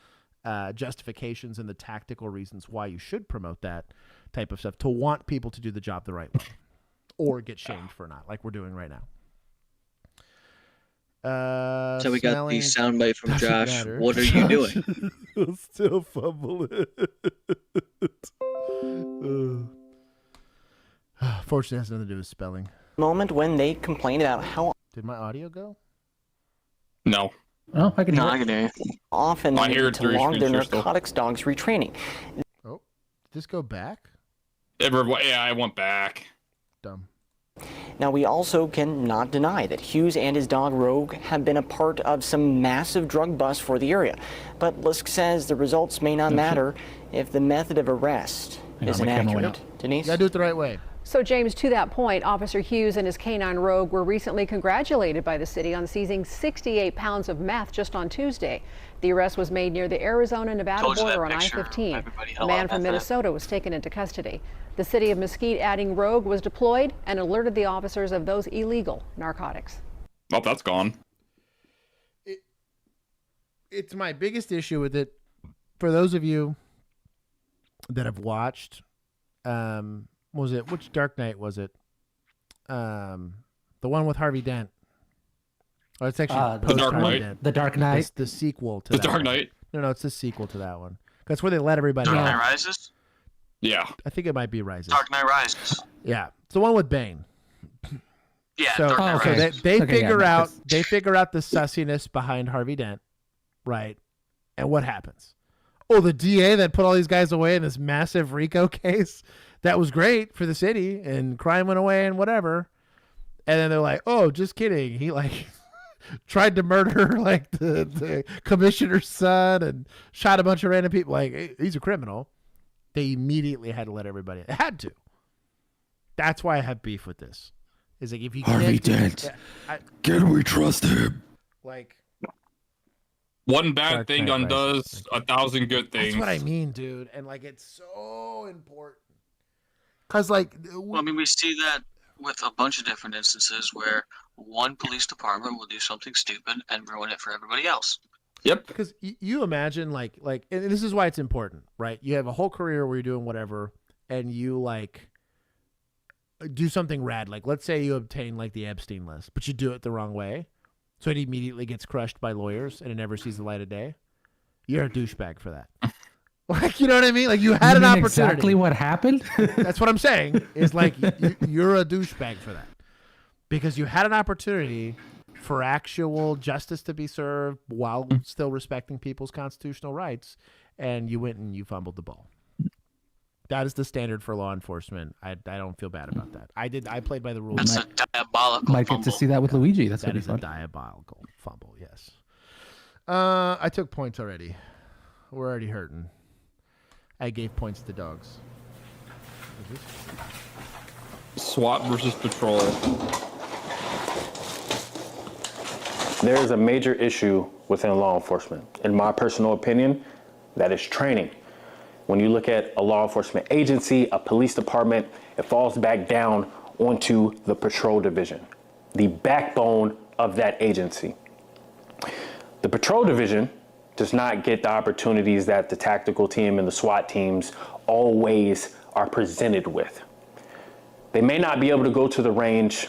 justifications and the tactical reasons why you should promote that type of stuff to want people to do the job the right way. Or get shamed for not, like we're doing right now. So we got the soundbite from Josh. What are you doing? Still fumbling. Fortunately, it has nothing to do with spelling. Moment when they complained about how. Did my audio go? No. Oh, I can hear. I can hear. Often they need to log their narcotics dogs retraining. Oh, did this go back? Yeah, I went back. Dumb. Now, we also cannot deny that Hughes and his dog Rogue have been a part of some massive drug busts for the area. But Lisk says the results may not matter if the method of arrest isn't accurate. Denise? You gotta do it the right way. So, James, to that point, Officer Hughes and his canine Rogue were recently congratulated by the city on seizing 68 pounds of meth just on Tuesday. The arrest was made near the Arizona-Nevada border on I-15. A man from Minnesota was taken into custody. The city of Mesquite adding Rogue was deployed and alerted the officers of those illegal narcotics. Oh, that's gone. It's my biggest issue with it. For those of you that have watched, which Dark Knight was it? The one with Harvey Dent. Oh, it's actually The Dark Knight. The Dark Knight. It's the sequel to The that Dark one. Knight. No, it's the sequel to that one. That's where they let everybody Dark out. Knight Rises? Yeah. I think it might be Rises. Dark Knight Rises. Yeah, it's the one with Bane. Yeah, So, Dark Knight Rises. they figure out the sussiness behind Harvey Dent, right? And what happens? Oh, the DA that put all these guys away in this massive RICO case, that was great for the city, and crime went away and whatever. And then they're like, oh, just kidding. He tried to murder the commissioner's son and shot a bunch of random people. Like, he's a criminal. They immediately had to let everybody. It had to. That's why I have beef with this. Is like if you Harvey Dent, can we trust him? Like, one bad Dark thing Knight undoes 1,000 good things. that's what I mean, dude. And it's so important. Cause Well, I mean, we see that with a bunch of different instances where one police department will do something stupid and ruin it for everybody else. Yep. Because you imagine and this is why it's important, right? You have a whole career where you're doing whatever, and you do something rad. Like, let's say you obtain like the Epstein list, but you do it the wrong way, so it immediately gets crushed by lawyers and it never sees the light of day. You're a douchebag for that. Like, you know what I mean? Like, you had an opportunity. Exactly what happened? That's what I'm saying. Is like you're a douchebag for that because you had an opportunity for actual justice to be served while still respecting people's constitutional rights, and you went and you fumbled the ball. That is the standard for law enforcement. I don't feel bad about that. I played by the rules. That's a diabolical Might get to see that with Luigi. That's that gonna is be a fun. diabolical fumble. Yes. I took points already. We're already hurting. I gave points to the dogs. SWAT versus patrol. There is a major issue within law enforcement. In my personal opinion, that is training. When you look at a law enforcement agency, a police department, it falls back down onto the patrol division, the backbone of that agency. The patrol division does not get the opportunities that the tactical team and the SWAT teams always are presented with. They may not be able to go to the range,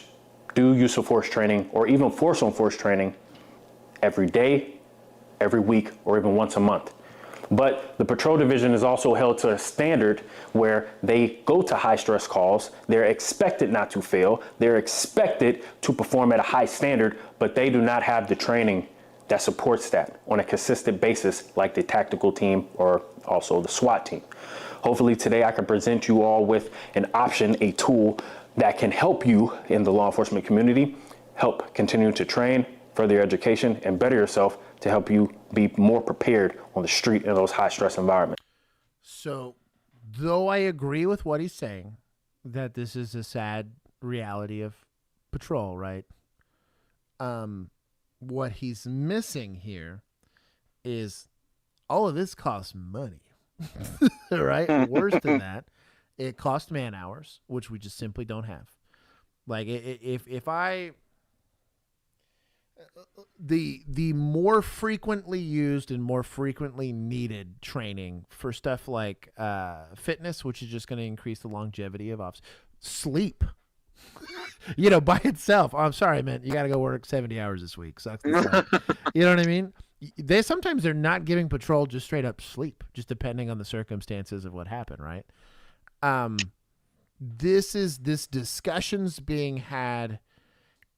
do use of force training, or even force on force training every day, every week, or even once a month. But the patrol division is also held to a standard where they go to high stress calls. They're expected not to fail. They're expected to perform at a high standard, but they do not have the training that supports that on a consistent basis like the tactical team or also the SWAT team. Hopefully today I can present you all with an option, a tool that can help you in the law enforcement community, help continue to train, further your education, and better yourself to help you be more prepared on the street in those high stress environments. So, though I agree with what he's saying, that this is a sad reality of patrol, right? What he's missing here is all of this costs money, right? Worse than that, it costs man hours, which we just simply don't have. Like, if I... The more frequently used and more frequently needed training for stuff like fitness, which is just going to increase the longevity of office, sleep, by itself. Oh, I'm sorry, man. You got to go work 70 hours this week. Sucks. You know what I mean? Sometimes they're not giving patrol just straight up sleep, just depending on the circumstances of what happened, right? This discussion's being had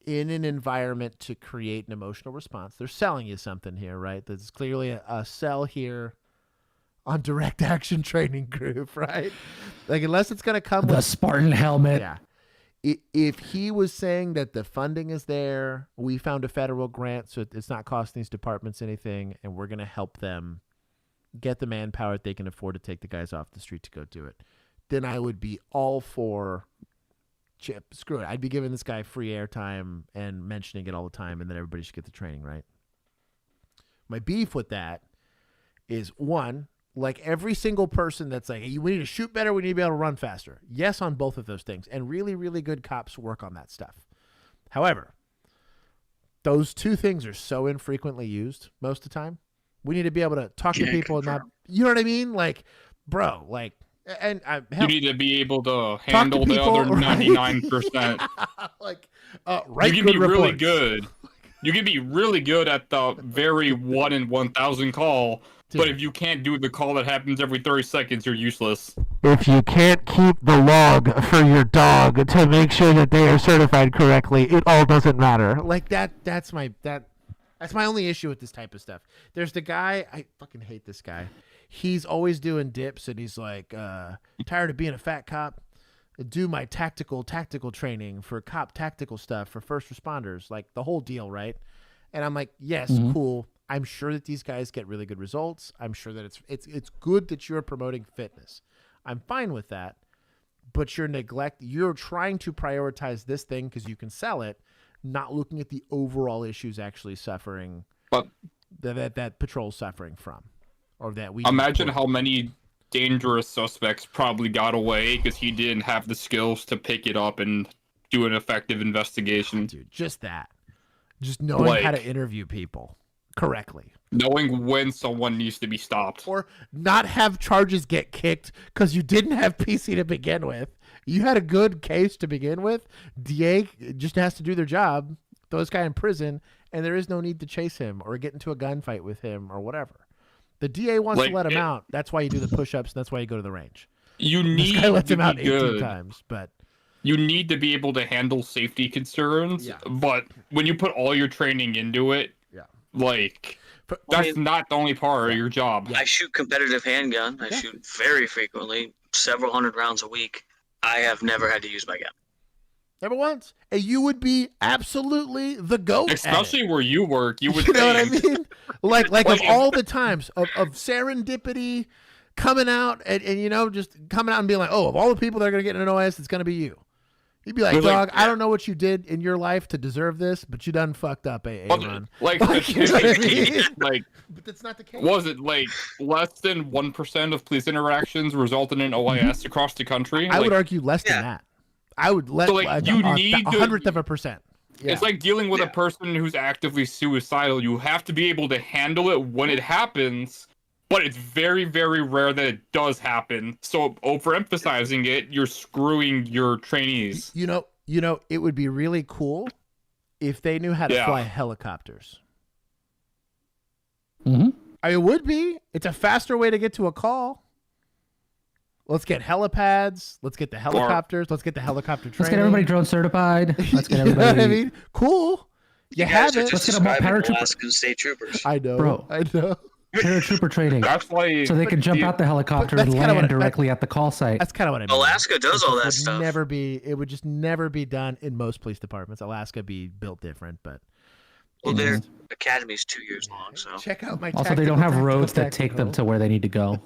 in an environment to create an emotional response. They're selling you something here, right? There's clearly a sell here on direct action training group, right? Like, unless it's going to come The with Spartan helmet. Yeah. If he was saying that the funding is there, we found a federal grant, so it's not costing these departments anything, and we're going to help them get the manpower that they can afford to take the guys off the street to go do it, then I would be all for Chip. Screw it. I'd be giving this guy free airtime and mentioning it all the time, and then everybody should get the training, right? My beef with that is, one, like every single person that's like, hey, we need to shoot better, we need to be able to run faster. Yes, on both of those things. And really, really good cops work on that stuff. However, those two things are so infrequently used most of the time. We need to be able to talk to people and not, you know what I mean? Like, bro, like, and you need to be able to handle the other 99%. Like, you can be really good. You can be really good at the very 1 in 1,000 call, but if you can't do the call that happens every 30 seconds, you're useless. If you can't keep the log for your dog to make sure that they are certified correctly, it all doesn't matter. Like that's my only issue with this type of stuff. There's the guy, I fucking hate this guy. He's always doing dips, and he's like, tired of being a fat cop. Do my tactical training for cop tactical stuff for first responders, like the whole deal, right? And I'm like, yes, cool. I'm sure that these guys get really good results. I'm sure that it's good that you're promoting fitness. I'm fine with that, but you're trying to prioritize this thing because you can sell it, not looking at the overall issues actually suffering, but that patrol's suffering from. Or that we imagine how many dangerous suspects probably got away because he didn't have the skills to pick it up and do an effective investigation. Dude, just knowing how to interview people correctly, knowing when someone needs to be stopped, or not have charges get kicked because you didn't have PC to begin with. You had a good case to begin with. DA just has to do their job, throw this guy in prison, and there is no need to chase him or get into a gunfight with him or whatever. The DA wants to let him out. That's why you do the push-ups, and that's why you go to the range. You This need guy lets to him out be 18 good. times, but You need to be able to handle safety concerns. Yeah. But when you put all your training into it, like that's not the only part of your job. I shoot competitive handgun. I shoot very frequently, several hundred rounds a week. I have never had to use my gun. never once. And you would be absolutely the GOAT. Especially where you work, you would You know what I think. mean? Like of all the times of serendipity coming out and just coming out and being like, oh, of all the people that are going to get in an OS, it's going to be you. You'd be like, But, dog, I don't know what you did in your life to deserve this, but you done fucked up, Ron. Like, You know what I mean? like, But that's not the case. was it like less than 1% of police interactions resulted in OIS across the country? I would Like, argue less than that. I would let So, like, you need a to- 100th of a percent. Yeah. It's like dealing with a person who's actively suicidal. You have to be able to handle it when it happens, but it's very, very rare that it does happen. So overemphasizing it, you're screwing your trainees. You know, it would be really cool if they knew how to Yeah. fly helicopters. Mm-hmm. It would be. It's a faster way to get to a call. Let's get helipads. Let's get the helicopters. Let's get the helicopter training. Let's get everybody drone certified. Let's get You know everybody. what I mean? Cool. You have it. Let's get them all paratrooper. Alaskan state troopers. I know. Bro. I know. Paratrooper training. That's why. So they can jump out the helicopter and land directly at the call site. That's kind of what I mean. Alaska does all that It stuff. would just never be done in most police departments. Alaska be built different, but Well, their academy's 2 years long, so check out my. Also, they don't have roads that take them to where they need to go.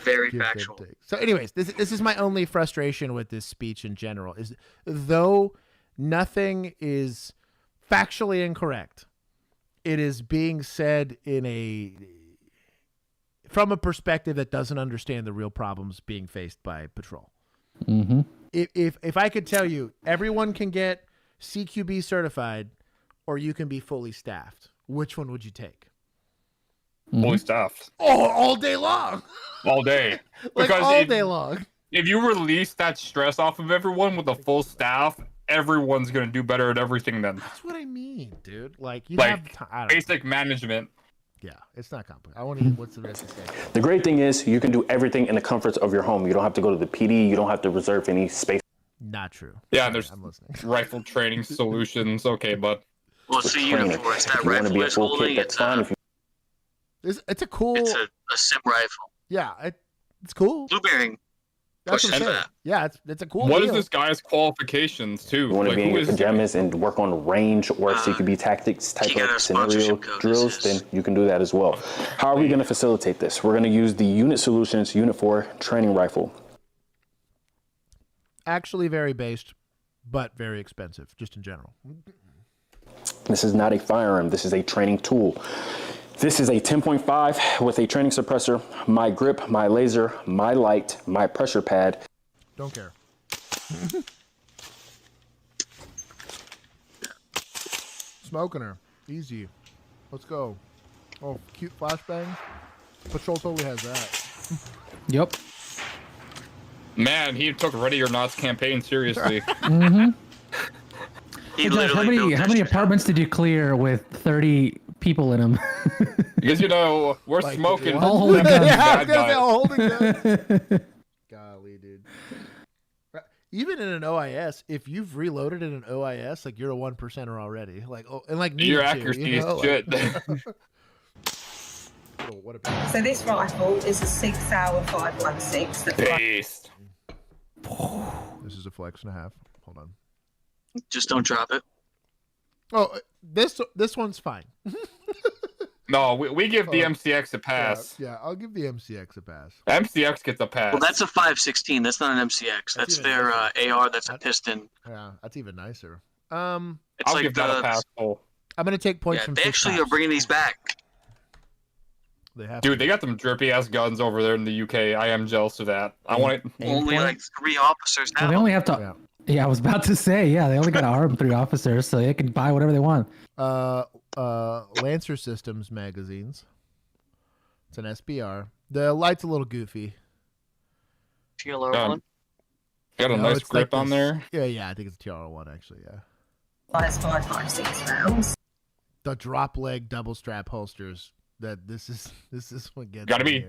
very Give, factual. take. So, anyways, this is my only frustration with this speech in general is though nothing is factually incorrect, it is being said from a perspective that doesn't understand the real problems being faced by patrol. Mm-hmm. If I could tell you, everyone can get CQB certified, or you can be fully staffed, which one would you take? Fully staffed. Oh, all day long. All day. Like Because all day long. If you release that stress off of everyone with a full staff, everyone's going to do better at everything then. That's what I mean, dude. Like, you Like, have I don't know. basic management. Yeah, it's not complicated. I want to hear what's the rest of the schedule. The great thing is you can do everything in the comforts of your home. You don't have to go to the PD. You don't have to reserve any space. Not true. Yeah, and there's I'm listening. rifle training solutions. Okay, but Well, it's the uniform. It's that If you want to rifle be a is full holding. kit, that's It's fine. a, If you It's a cool. it's a sim rifle. Yeah, it's cool. Blue bearing. That's pushes what I'm saying. that. Yeah, it's a cool. what is deal. this guy's qualifications too? You want to Like, be in who your is pajamas and work on range or CQB tactics type he got of a scenario sponsorship code, drills, this is- then you can do that as well. How are we going to facilitate this? We're going to use the Unit Solutions Unit 4 training rifle. Actually very based, but very expensive, just in general. This is not a firearm. This is a training tool. This is a 10.5 with a training suppressor, my grip, my laser, my light, my pressure pad. Don't care. Smoking her. Easy. Let's go. Oh, cute flashbang. Patrol totally has that. Yep. Man, he took Ready or Not's campaign seriously. Mm-hmm. He Hey, Josh, literally how many apartments did you clear with 30 people in them? Because we're Like, smoking. what? All holding guns. Yeah, I was Bad gonna say guys. all holding guns. Golly, dude. Even in an OIS, if you've reloaded in an OIS, like you're a 1%er already. Like, oh, and like Your needed to, accuracy you know? is shit. Oh, what a So this rifle is a 6 hour 516. Based. This is a flex and a half. Hold on. Just don't drop it. Oh, this one's fine. No, we give the MCX a pass. Yeah, I'll give the MCX a pass. MCX gets a pass. Well, that's a 516. That's not an MCX. That's even their nicer. AR. That's a piston. Yeah, that's even nicer. It's I'll like give that a pass. Oh. I'm gonna take points Yeah, from they six actually cops. are bringing these back. They have Dude, they got them drippy ass guns over there in the UK. I am jealous of that. I want it. Only like 3 officers now. Well, they only have to. Yeah, I was about to say. Yeah, they only got to arm 3 officers, so they can buy whatever they want. Lancer Systems magazines. It's an SBR. The light's a little goofy. TLR one. Got a nice grip on there. Yeah, I think it's a TR1 actually. Yeah. Fires 5.56 rounds. The drop leg double strap holsters. This is what gets gotta be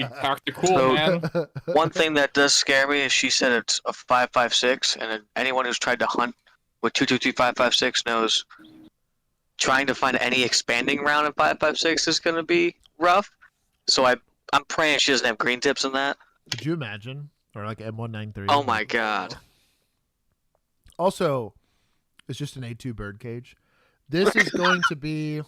tactical, man. One thing that does scare me is she said it's a 5.56, and anyone who's tried to hunt with 223 5.56 knows trying to find any expanding round in 5.56 is going to be rough. So I'm praying she doesn't have green tips in that. Could you imagine? Or like M193. Oh my god. Also, it's just an A2 bird cage. This is going to be.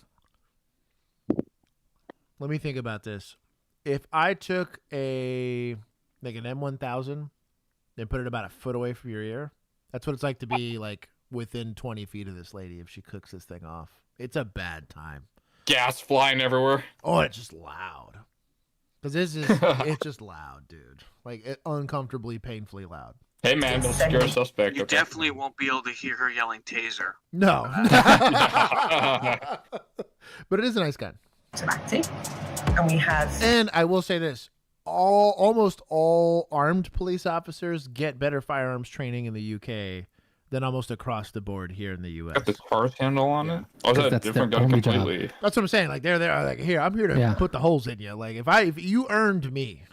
Let me think about this. If I took an M1000 and put it about a foot away from your ear, that's what it's like to be like within 20 feet of this lady if she cooks this thing off. It's a bad time. Gas flying everywhere. Oh, it's just loud. Because it's just loud, dude. Like uncomfortably, painfully loud. Hey man, don't scare a suspect. You definitely won't be able to hear her yelling taser. No. But it is a nice gun. And we have. And I will say this: almost all armed police officers get better firearms training in the UK than almost across the board here in the US. Got this cars handle on it. Oh, is that a different gun completely? That's what I'm saying. Like they're like, here, I'm here to put the holes in you. Like if you earned me,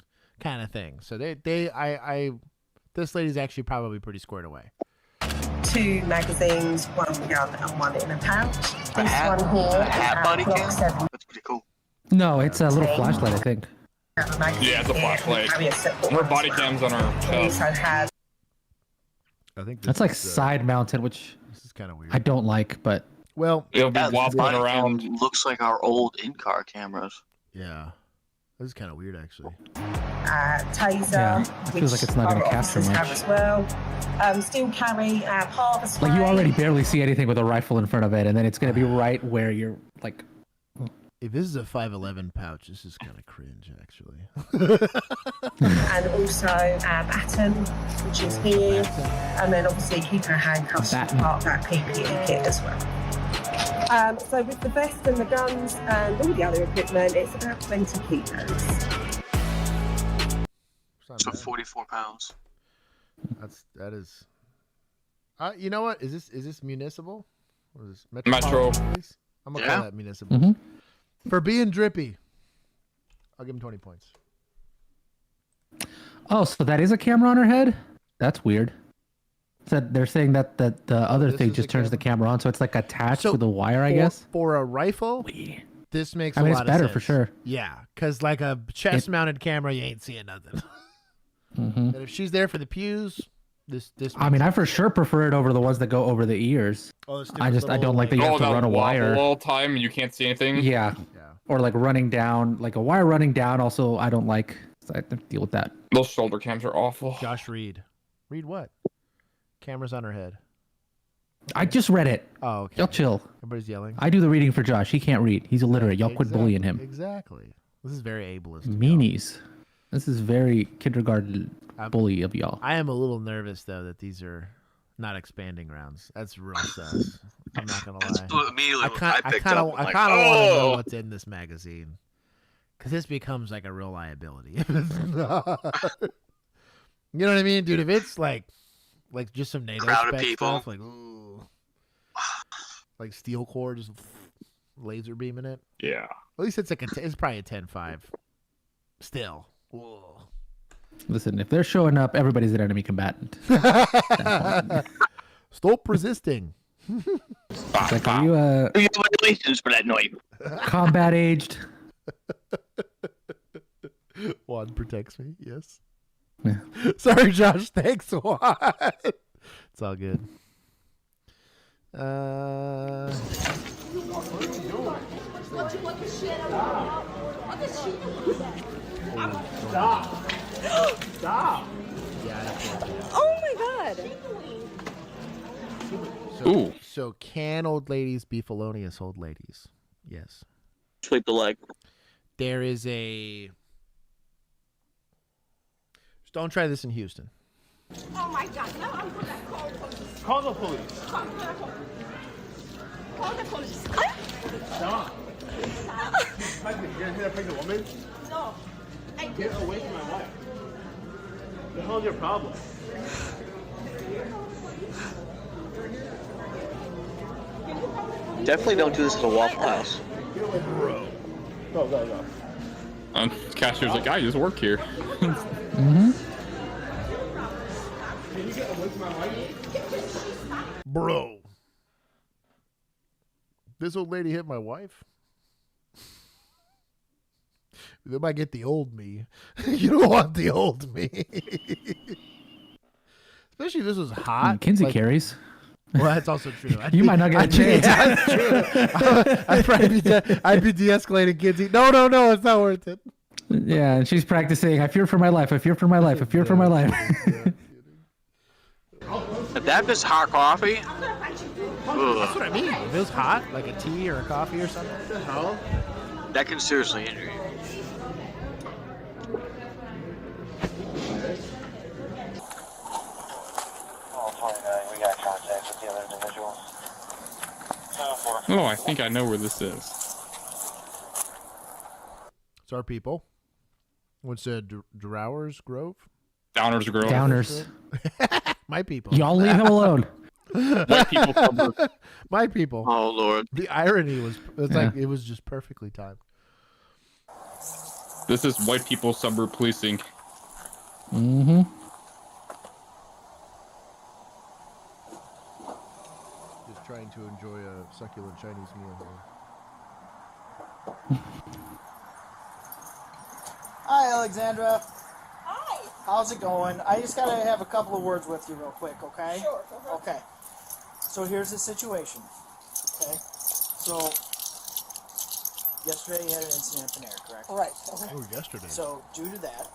kind of thing. So this lady's actually probably pretty squared away. 2 magazines, 1 gun and 1 in a pouch. This one here a hat body cam? That's pretty cool. No, it's a little flashlight, I think. Yeah, it's a flashlight. Her body cam's on her chest. I think that's like side mounted, which this is kind of weird. I don't like, but well, it'll be wobbling around. Looks like our old in-car cameras. Yeah, this is kind of weird, actually. Taser, it feels like it's not going to capture much. Have as well. Still carry harvest. Like you already barely see anything with a rifle in front of it, and then it's going to be right where you're like. If this is a 511 pouch, this is kind of cringe, actually. And also baton, which is here, and then obviously keep her handcuffs as part of that PPE kit as well. So with the vest and the guns and all the other equipment, it's about 20 kilos. So 44 pounds. That is. You know what? Is this municipal? What is this? Metro. Police? I'm gonna call that municipal. Mm-hmm. For being drippy, I'll give him 20 points. Oh, so that is a camera on her head? That's weird. So they're saying that the other thing just turns the camera on, so it's like attached with a wire, I guess. For a rifle, this makes a lot of sense. It's better for sure. Yeah, because like a chest-mounted camera, you ain't seeing nothing. Mm-hmm. But if she's there for the pews, this. I mean, I for sure prefer it over the ones that go over the ears. Oh, I don't like that you have to run a wire all the time. You can't see anything. Yeah. Or like running down, like a wire running down. Also, I don't like. So I have to deal with that. Those shoulder cams are awful. Josh, read what? Cameras on her head. I just read it. Oh, okay. Y'all chill. Everybody's yelling. I do the reading for Josh. He can't read. He's illiterate. Y'all quit bullying him. Exactly. This is very ableist. Meanies. This is very kindergarten bully of y'all. I am a little nervous though that these are not expanding rounds. That's real sus. I'm not gonna lie. I kind of want to know what's in this magazine, because this becomes like a real liability. If it's not. You know what I mean, dude? If it's like just some NATO spec stuff, like ooh, like steel core just laser beaming it. Yeah. At least it's it's probably a 10.5. Still. Whoa. Listen, if they're showing up, everybody's an enemy combatant. Stop resisting. Like, are you Congratulations for that noise. Combat aged? Juan protects me. Yes. Yeah. Sorry, Josh. Thanks, Juan. It's all good. What are you doing? Stop. Stop. Oh my god. So can old ladies be felonious old ladies? Yes. Sweep the leg. There is a. Just don't try this in Houston. Oh my god, no, I'm gonna call the police. Call the police. Call the police. Stop. You're gonna hit a pregnant woman? No. Get away from my wife. The hell's your problem? Definitely don't do this at a Waffle House. Bro. Go. Cashier's like, I just work here. Bro. This old lady hit my wife. They might get the old me. You don't want the old me. Especially if this was hot. Kinsey carries. Well, that's also true. You might not get a chance. Yeah, that's true. I'd be de-escalating Kinsey. No, it's not worth it. Yeah, and she's practicing. I fear for my life. I fear for my life. I fear for my life. If that is hot coffee. That's what I mean. If it was hot, like a tea or a coffee or something. What the hell? That can seriously injure you. We got contact with the other individuals. Oh, I think I know where this is. It's our people. What's Drowers Grove? Downers Grove. Downers. My people. Y'all leave him alone. White people suburb. My people. Oh Lord. The irony was like it was just perfectly timed. This is white people suburb policing. Mm-hmm. Just trying to enjoy a succulent Chinese meal here. Hi, Alexandra. Hi. How's it going? I just gotta have a couple of words with you real quick, okay? Sure. Okay. So here's the situation. Okay. So yesterday you had an incident in Panera, correct? Right. Oh, yesterday. So due to that,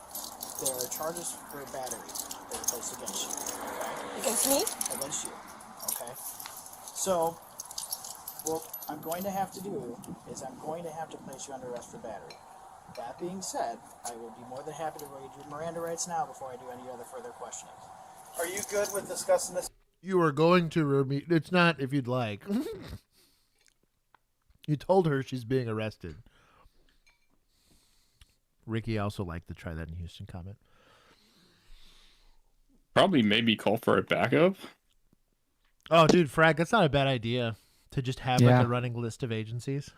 there are charges for battery that are placed against you. Okay? Against me? Against you. Okay. So what I'm going to have to do is I'm going to have to place you under arrest for battery. That being said, I will be more than happy to read your Miranda rights now before I do any other further questioning. Are you good with discussing this? You are going to it's not if you'd like. You told her she's being arrested. Ricky also liked to try that in Houston comment. Probably maybe call for a backup. Oh, dude, Frag, that's not a bad idea to just have like a running list of agencies.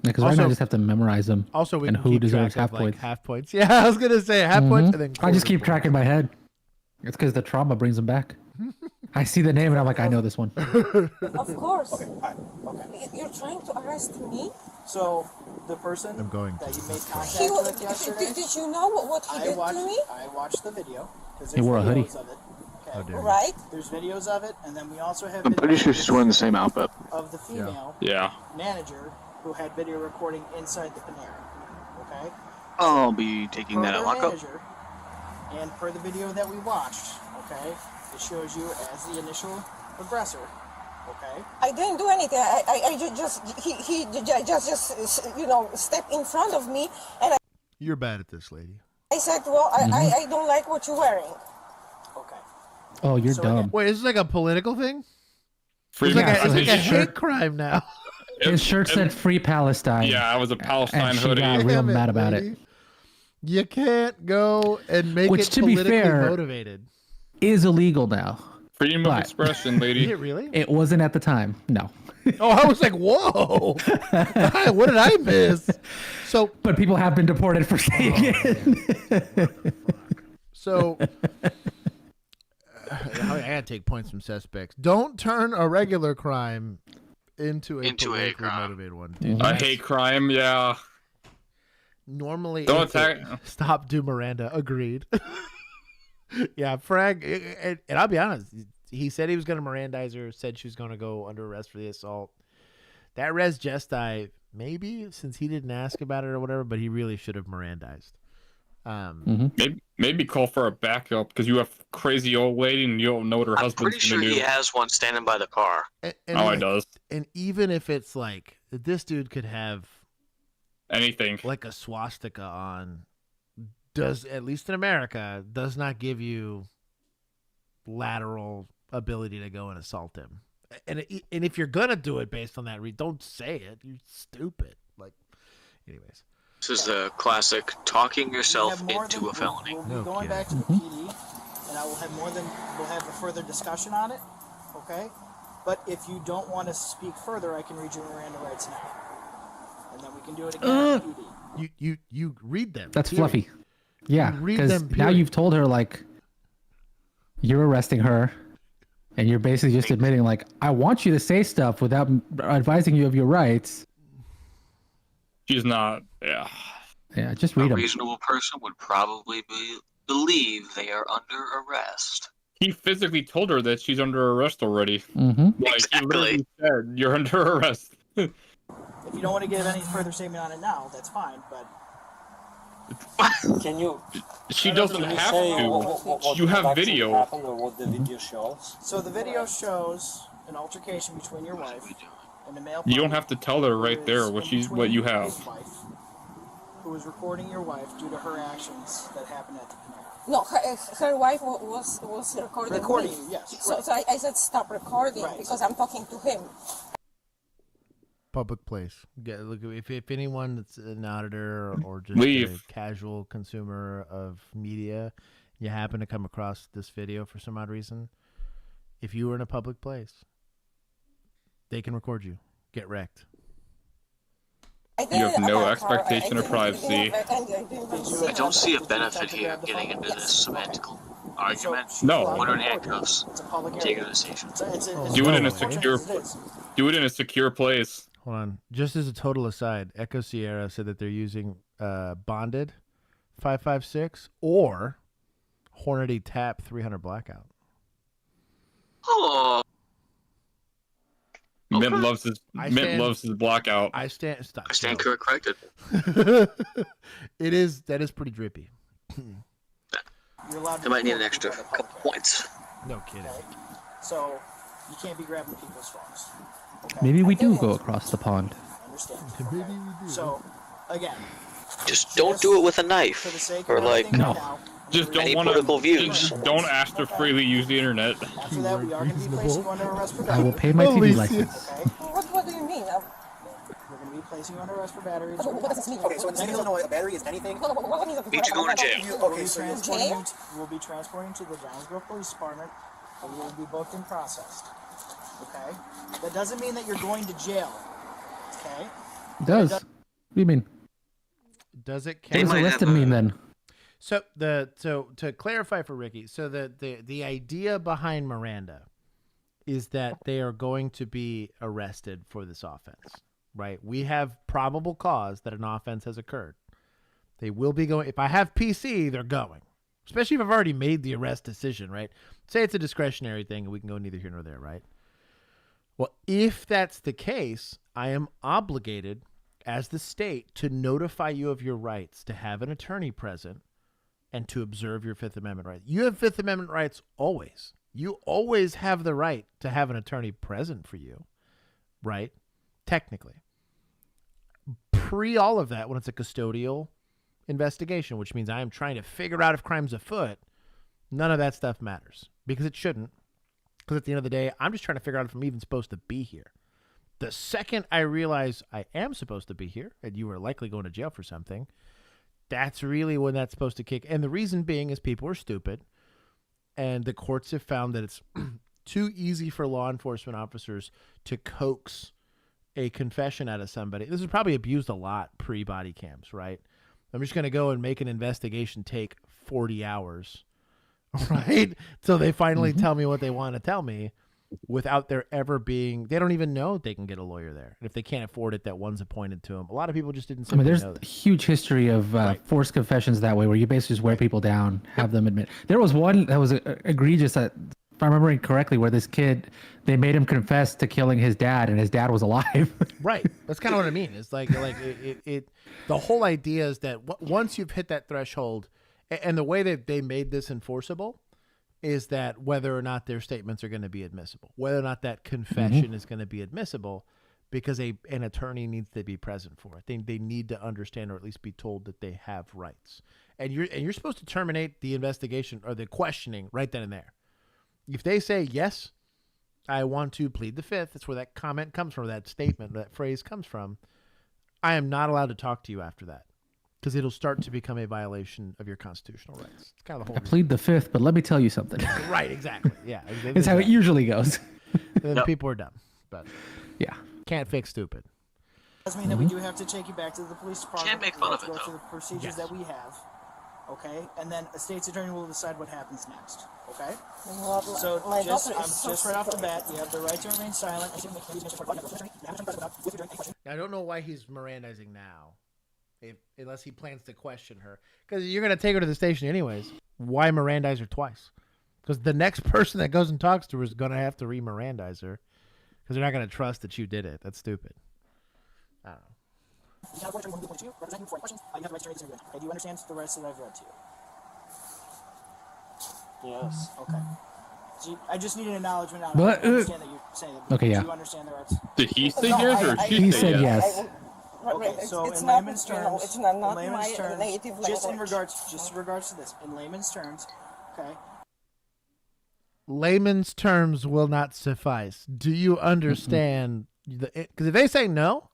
Because right now I just have to memorize them. Also, we and can who keep deserves track half of, points. Half points. Yeah, I was gonna say half points, and then I just keep quarter track in my head. It's because the trauma brings them back. I see the name and I'm like, I know this one. Of course. Okay. Okay. You're trying to arrest me? So the person I'm going that you made contact He, with yesterday. did you know what he did to me? I watched the video. He wore a hoodie. Of it. How dare you. Right. There's videos of it, and then we also have. I'm pretty sure she's wearing the same outfit. Of the female Yeah. manager who had video recording inside the Panera. Okay. I'll be taking that Per at their lockup. manager, and per the video that we watched, okay, it shows you as the initial aggressor. Okay. I didn't do anything. I he just stepped in front of me, and You're bad at this, lady. I said, well, I don't like what you're wearing. Okay. Oh, you're dumb. Wait, is this like a political thing? Free It's like Yeah, a, so it's like his a hate crime now. His shirt said "Free Palestine." Yeah, it was a Palestine and she hoodie. got real Damn it, mad about lady. it. You can't go and make Which, it to be politically fair, motivated. Is illegal now. Freedom of expression, Is lady. it really? It wasn't at the time. No. Oh, I was like, whoa. What did I miss? So, but people have been deported for saying it. So, I gotta take points from suspects. Don't turn a regular crime into a politically motivated one. Dude. I hate crime. Yeah. Normally, Don't it's a attack. Stop, do Miranda. Agreed. Yeah, Frag, and I'll be honest. He said he was going to Mirandize her. Said she was going to go under arrest for the assault. That res gesti, maybe since he didn't ask about it or whatever, but he really should have Mirandized. Maybe call for a backup because you have crazy old lady and you don't know what her I'm husband's pretty sure gonna do. he has one standing by the car. And Oh, he does. And even if it's like this dude could have Anything like a swastika on, does at least in America does not give you lateral ability to go and assault him. And if you're gonna do it based on that, don't say it. You're stupid. Like, anyways. This is a classic talking yourself We have more into than- a felony. We'll be going back to the PD, and I will have we'll have a further discussion on it, okay? But if you don't want to speak further, I can read your Miranda rights now. And then we can do it again at PD. You read them. That's period. fluffy. Yeah, You read because them, now period. you've told her like you're arresting her, and you're basically just admitting like I want you to say stuff without advising you of your rights. She's not. Yeah. Yeah, just read A them. reasonable person would probably believe they are under arrest. He physically told her that she's under arrest already. Mm-hmm. Like, he literally said, you're under arrest. If you don't want to give any further statement on it now, that's fine, but... Can you? She doesn't Can you have say to. what You have actually video. happened or what the video shows? So the video shows an altercation between your wife and a male You don't partner have to tell her right there what you have. his wife, who was recording your wife due to her actions that happened at the canal. No, her wife was recording me. You, yes. So I said stop recording because I'm talking to him. Public place. Look, if anyone that's an auditor or just Leave. a casual consumer of media, you happen to come across this video for some odd reason, if you were in a public place, they can record you. Get wrecked. You have no expectation of privacy. I don't see a benefit here of getting into this semantical argument. No. Put her in handcuffs. Take her to the station. Do it in a secure. Do it in a secure place. Hold on. Just as a total aside, Echo Sierra said that they're using Bonded 556 or Hornady Tap 300 Blackout. Oh. Mint loves his blackout. I stand corrected. That is pretty drippy. You're allowed I might need an extra couple points. No kidding. So you can't be grabbing people's phones. Okay? Maybe we do go across the pond. I understand. Okay? So, again, Just don't do it with a knife or like Just don't any want political views. Just don't ask to freely use the internet. after that, we are going to be placing you under arrest for I battery. will pay my TV license. Okay? What do you mean? We're going to be placing you under arrest for battery. What does this mean? Okay, so in the state of Illinois, a battery is anything. What means Means you're going to jail. Okay, so we'll be transporting to the Jonesboro Police Department, and you will be booked and processed. Okay? That doesn't mean that you're going to jail. Okay? It does. What do you mean? Does it What count? does arrested mean then? So to clarify for Ricky, so the idea behind Miranda is that they are going to be arrested for this offense, right? We have probable cause that an offense has occurred. They will be going. If I have PC, they're going. Especially if I've already made the arrest decision, right? Say it's a discretionary thing and we can go neither here nor there, right? Well, if that's the case, I am obligated as the state to notify you of your rights to have an attorney present and to observe your Fifth Amendment rights. You have Fifth Amendment rights always. You always have the right to have an attorney present for you, right? Technically. Pre all of that, when it's a custodial investigation, which means I am trying to figure out if crime's afoot, none of that stuff matters because it shouldn't. Because at the end of the day, I'm just trying to figure out if I'm even supposed to be here. The second I realize I am supposed to be here and you are likely going to jail for something, that's really when that's supposed to kick. And the reason being is people are stupid. And the courts have found that it's too easy for law enforcement officers to coax a confession out of somebody. This is probably abused a lot pre-body cams, right? I'm just going to go and make an investigation take 40 hours, right? So they finally tell me what they want to tell me without there ever being, they don't even know they can get a lawyer there. And if they can't afford it, that one's appointed to them. A lot of people just didn't I mean, simply there's know a that. huge history of forced confessions that way, where you basically just wear people down, have them admit. There was one that was egregious, that, if I'm remembering correctly, where this kid, they made him confess to killing his dad, and his dad was alive. Right. That's kind of what I mean. It's like it the whole idea is that once you've hit that threshold, and the way that they made this enforceable is that whether or not their statements are going to be admissible, whether or not that confession is going to be admissible, because an attorney needs to be present for it. They need to understand, or at least be told, that they have rights. And you're supposed to terminate the investigation or the questioning right then and there. If they say, yes, I want to plead the fifth, that's where that comment comes from, that statement, that phrase comes from, I am not allowed to talk to you after that. because it'll start to become a violation of your constitutional rights. It's kind of the I whole. plead the fifth, but let me tell you something. Right, exactly. Yeah, It's how it usually goes. Then people are dumb, but yeah, can't fix stupid. Does mean that we do have to take you back to the police department. Can't make fun of Go it, through though. the procedures that we have. Okay, and then a state's attorney will decide what happens next. Okay. So My just, daughter is so just right off the sorry. bat, you have the right to remain silent. I don't know why he's Mirandizing now, unless he plans to question her. Because you're going to take her to the station anyways. Why Mirandize her twice? Because the next person that goes and talks to her is going to have to re-Mirandize her. Because they're not going to trust that you did it. That's stupid. I don't know. You have a represent you for questions. You have the right to raise your hand. Okay, do you understand the rights that I've read to you? Yes. Okay. So I just need an acknowledgement on What? I understand that you're saying that. Okay, yeah. Do you understand the rights? Did he say yes or she He say said yes? yes. Okay, so It's in not, layman's you know, terms, it's not in my layman's terms, native just in language. regards to this, in layman's terms, okay. Layman's terms will not suffice. Do you understand? Because if they say no,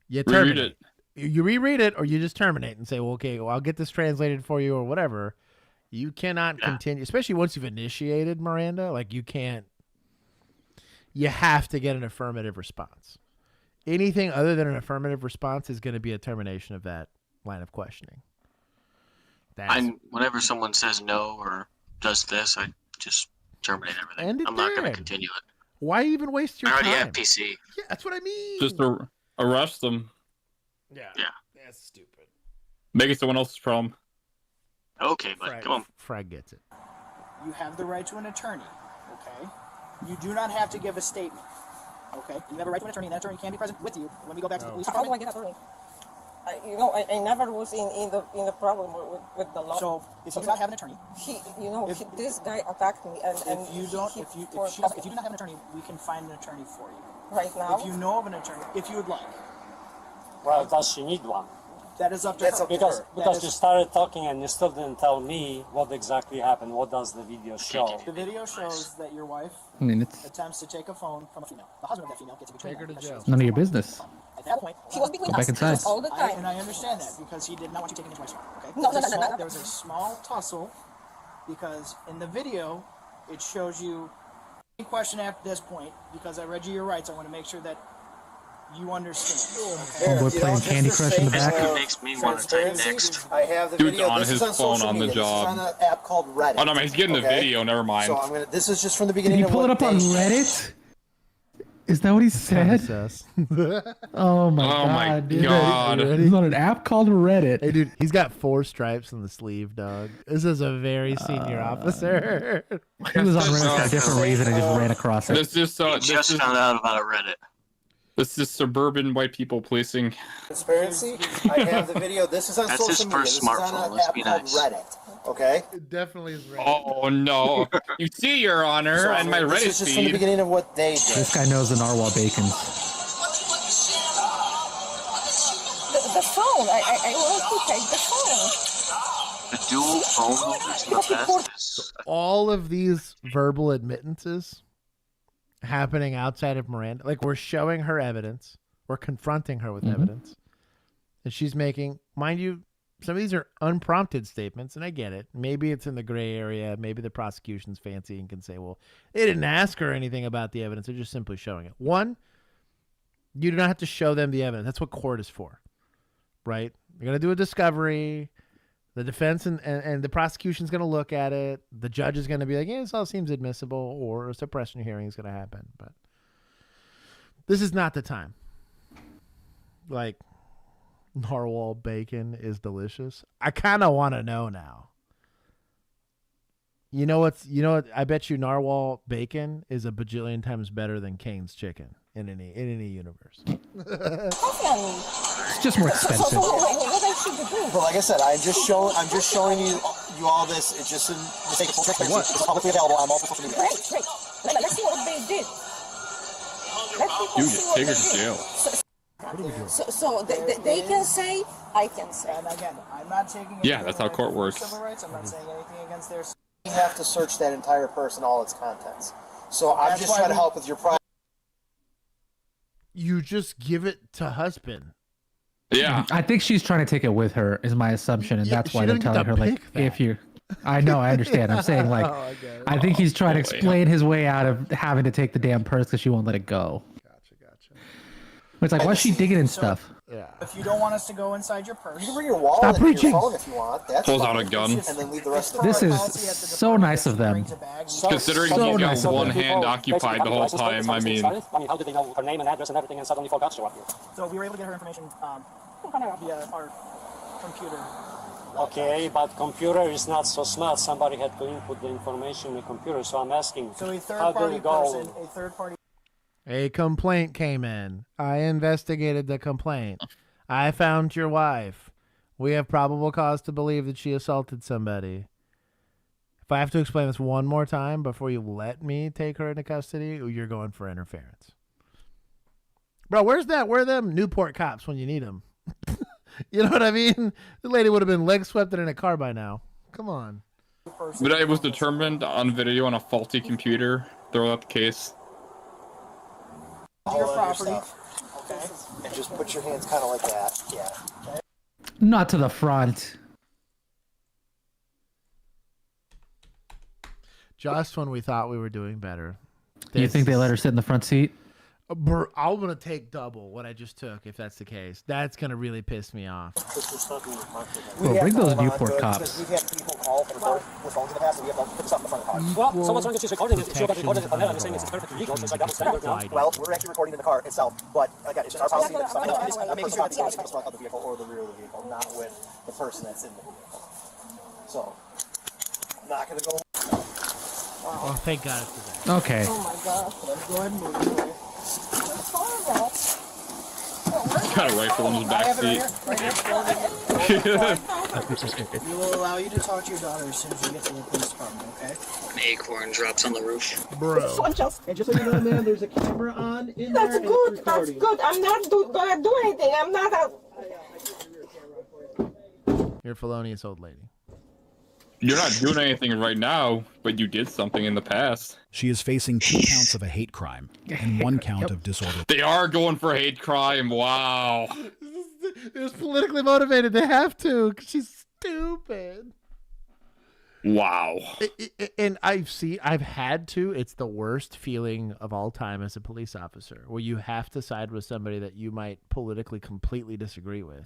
you terminate. Reread it. You reread it, or you just terminate and say, "Well, okay, well, I'll get this translated for you," or whatever. You cannot continue, especially once you've initiated Miranda. Like you can't. You have to get an affirmative response. Anything other than an affirmative response is going to be a termination of that line of questioning. Whenever someone says no or does this, I just terminate everything. End it I'm not going there. to continue it. Why even waste your I already time? have PC. Yeah, that's what I mean. Just arrest them. Yeah. Yeah. That's stupid. Make it someone else's problem. Okay, but come on. Frag gets it. You have the right to an attorney, okay? You do not have to give a statement, okay? You have a right to an attorney, and that attorney can be present with you when we go back to the police How do I department. get attorney? I never was in the problem with the law. So if you do not have an attorney, This guy attacked me, and if you do not have an attorney, we can find an attorney for you. Right now? If you know of an attorney, if you would like. Well, does she need one? That is up to her. Because you started talking and you still didn't tell me what exactly happened. What does the video show? The video shows that your wife I mean, it's attempts to take a phone from a female. The husband of that female gets between them. none of your business. At that point, he was between Go back inside. all the time. And I understand that because he did not want you taking his wife's phone. Okay? No. There was a small tussle because in the video it shows you any question after this point because I read you your rights. I want to make sure that you understand. Homeboy playing Candy Crush in the back. It makes me want to type next. I have the Dude's video. on This his is on phone social on the media. job. This is on an app called Reddit. Oh no, man, he's getting the okay? video. Never mind. So this is just from the Did beginning he of pull what it up on they said. Reddit? Is that what he said? Oh my god, dude. God. He's on an app called Reddit. Hey, dude, he's got 4 stripes on the sleeve, dog. This is a very senior officer. He was on Reddit for a different reason and just ran across it. This is Just found out about a Reddit. This is suburban white people policing. Transparency. I have the video. This is on That's social his media. first This is on smartphone. an Let's app be called nice. Reddit. Okay. It definitely is Reddit. Oh no! You see, Your Honor, So, and my this Reddit is just from the feed. beginning of what they did. This guy knows the narwhal bacons. The phone. I want to take the phone. The dual phone holders in the best. All of these verbal admittances happening outside of Miranda, like we're showing her evidence, we're confronting her with evidence, and she's making, mind you, some of these are unprompted statements, and I get it. Maybe it's in the gray area. Maybe the prosecution's fancy and can say, well, they didn't ask her anything about the evidence. They're just simply showing it. One, you do not have to show them the evidence. That's what court is for, right? You're going to do a discovery. The defense and the prosecution's going to look at it. The judge is going to be like, yeah, this all seems admissible, or a suppression hearing is going to happen. But this is not the time. Like, narwhal bacon is delicious. I kind of want to know now. You know what? I bet you narwhal bacon is a bajillion times better than Cane's chicken in any universe. It's just more expensive. But like I said, I'm just showing you all this. It's just in the sake of full transparency. It's publicly available on multiple social media. Great. Let's see what they did. Dude, take her to jail. So they can say, I can say. And again, I'm not taking. Yeah, that's how court works. Civil rights. I'm not saying anything against their. You have to search that entire person, all its contents. So I'm That's just why trying to we- help with your private. You just give it to husband. Yeah. I think she's trying to take it with her, is my assumption, and that's she why they're doesn't get telling to her, like, pick that. if you... I know, I understand. I'm saying, like, I think he's trying to explain his way out of having to take the damn purse because she won't let it go. Gotcha. It's like, why is she digging in stuff? Yeah. If you don't want us to go inside your purse, You can bring your wallet Stop and preaching. your phone if you want. That's Pulls fine. out a gun. And then leave the rest of the This is so nice of them. Considering So he's got nice of one them. hand occupied the whole time, I mean... how did they know her name and address and everything and suddenly forgot to show up here? So we were able to get her information via our computer. Okay, but computer is not so smart. Somebody had to input the information in the computer, so I'm asking, So a how third do party we go? person, a third party. A complaint came in. I investigated the complaint. I found your wife. We have probable cause to believe that she assaulted somebody. If I have to explain this one more time before you let me take her into custody, you're going for interference. Bro, where are them Newport cops when you need them? You know what I mean? The lady would have been leg swept in a car by now. Come on. But it was determined on video on a faulty computer. Throw out the case. Your property. Okay. And just put your hands kind of like that. Yeah. Okay. Not to the front. Just when we thought we were doing better. You think they let her sit in the front seat? I'm going to take double what I just took if that's the case. That's going to really piss me off. Bro, bring those Newport cops. We've had people call for their phones in the past, and we have to put stuff in the front of the car. Well, so what's wrong with she's recording it? If she got recorded on there, I'm saying it's perfectly legal. It's like double standard now. Well, we're actually recording in the car itself, but again, it's just our policy that I'm making sure it's the front of the vehicle or the rear of the vehicle, not with the person that's in the vehicle. So, I'm not going to go. Oh, thank God it's that. Okay. Oh my gosh. Let's go ahead and move it. Got a rifle in his backseat. We will allow you to talk to your daughter as soon as you get to the police department, okay? An acorn drops on the roof. Bro. And just so you know, man, there's a camera on in there. That's good. That's good. I'm not gonna do anything. I'm not a. You're a felonious old lady. You're not doing anything right now, but you did something in the past. She is facing 2 counts of a hate crime and 1 count of disorder. They are going for hate crime. Wow. It's politically motivated. They have to because she's stupid. Wow. And I've had to. It's the worst feeling of all time as a police officer, where you have to side with somebody that you might politically completely disagree with,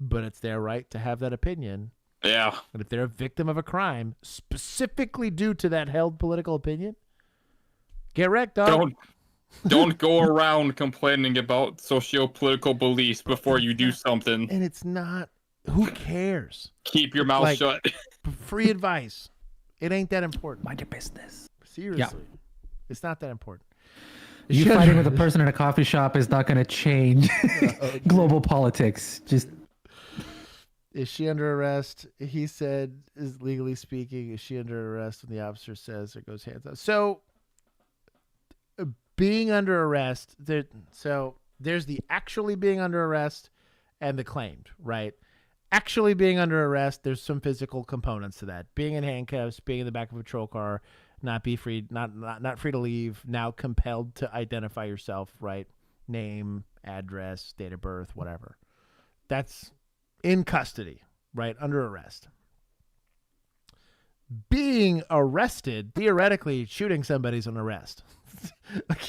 but it's their right to have that opinion. Yeah. And if they're a victim of a crime specifically due to that held political opinion, get wrecked, dog. Don't go around complaining about socio-political beliefs before you do something. And it's not. Who cares? Keep your mouth shut. Free advice. It ain't that important. Mind your business. Seriously. It's not that important. You fighting with a person in a coffee shop is not going to change global politics. Just. Is she under arrest? He said, is legally speaking, is she under arrest when the officer says it goes hands up? So being under arrest, there's the actually being under arrest and the claimed, right? Actually being under arrest, there's some physical components to that. Being in handcuffs, being in the back of a patrol car, not free to leave, now compelled to identify yourself, right? Name, address, date of birth, whatever. That's in custody, right? Under arrest. Being arrested, theoretically, shooting somebody's an arrest.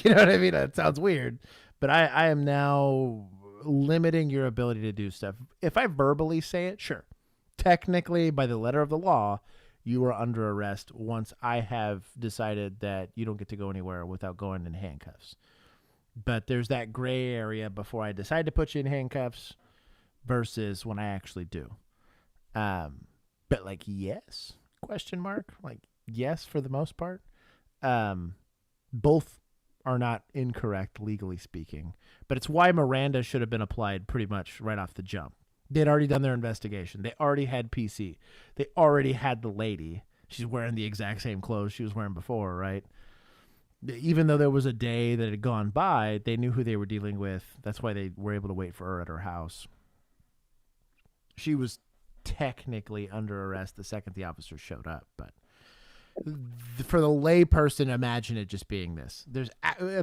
You know what I mean? That sounds weird, but I am now limiting your ability to do stuff. If I verbally say it, sure. Technically, by the letter of the law, you are under arrest once I have decided that you don't get to go anywhere without going in handcuffs. But there's that gray area before I decide to put you in handcuffs versus when I actually do. But like, yes, question mark, like yes, for the most part. Both are not incorrect, legally speaking, but it's why Miranda should have been applied pretty much right off the jump. They'd already done their investigation. They already had PC. They already had the lady. She's wearing the exact same clothes she was wearing before, right? Even though there was a day that had gone by, they knew who they were dealing with. That's why they were able to wait for her at her house. She was technically under arrest the second the officer showed up, but for the lay person, imagine it just being this. There's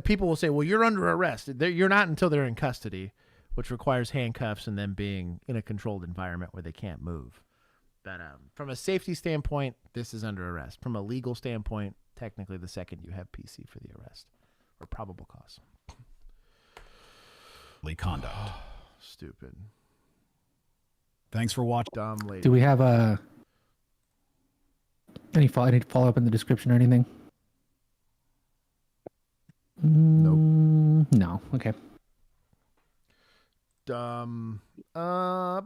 people will say, well, you're under arrest. You're not until they're in custody, which requires handcuffs and them being in a controlled environment where they can't move. But from a safety standpoint, this is under arrest. From a legal standpoint, technically the second you have PC for the arrest or probable cause. Conduct. Stupid. Thanks for watching. Dumb lady. Do we have any follow up in the description or anything? Nope. No. Okay. Dumb. I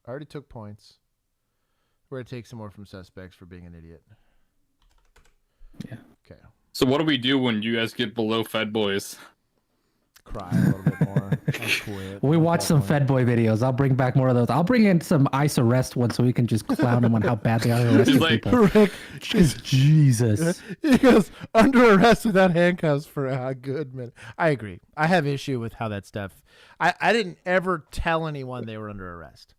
already took points. We're going to take some more from suspects for being an idiot. Yeah. Okay. So what do we do when you guys get below Fed Boys? Cry a little bit more. I'll quit. We watch some Fed Boy videos. I'll bring back more of those. I'll bring in some ICE arrest ones so we can just clown them on how bad they are arresting people. Rick, Jesus. He goes, under arrest without handcuffs for a good minute. I agree. I have issue with how that stuff. I didn't ever tell anyone they were under arrest.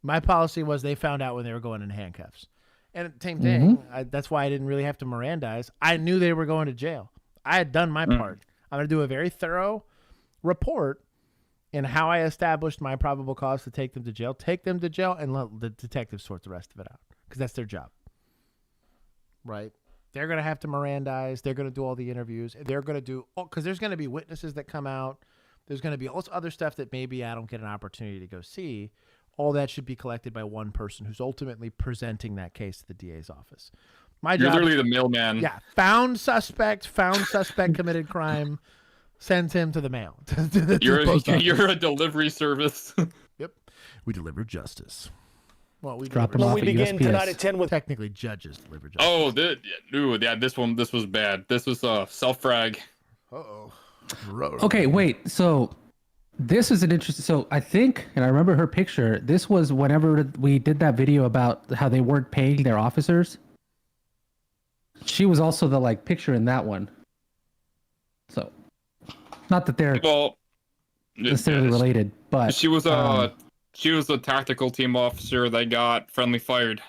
My policy was they found out when they were going in handcuffs. And same thing. That's why I didn't really have to Mirandize. I knew they were going to jail. I had done my part. I'm going to do a very thorough report in how I established my probable cause to take them to jail. Take them to jail and let the detectives sort the rest of it out because that's their job. Right? They're going to have to Mirandize. They're going to do all the interviews. They're going to do – because there's going to be witnesses that come out. There's going to be all this other stuff that maybe I don't get an opportunity to go see. All that should be collected by one person who's ultimately presenting that case to the DA's office. My You're job, literally the mailman. Yeah, found suspect committed crime, sends him to the mail. You're a delivery service. Yep, we deliver justice. Well, we drop them off. we at begin USPS. tonight at 10 with technically judges deliver justice. Oh, this was bad. This was self-frag. Okay, wait. So this is an interesting. So I think, and I remember her picture. This was whenever we did that video about how they weren't paying their officers. She was also the picture in that one. So, not that they're necessarily related, but she was a tactical team officer that got friendly fired.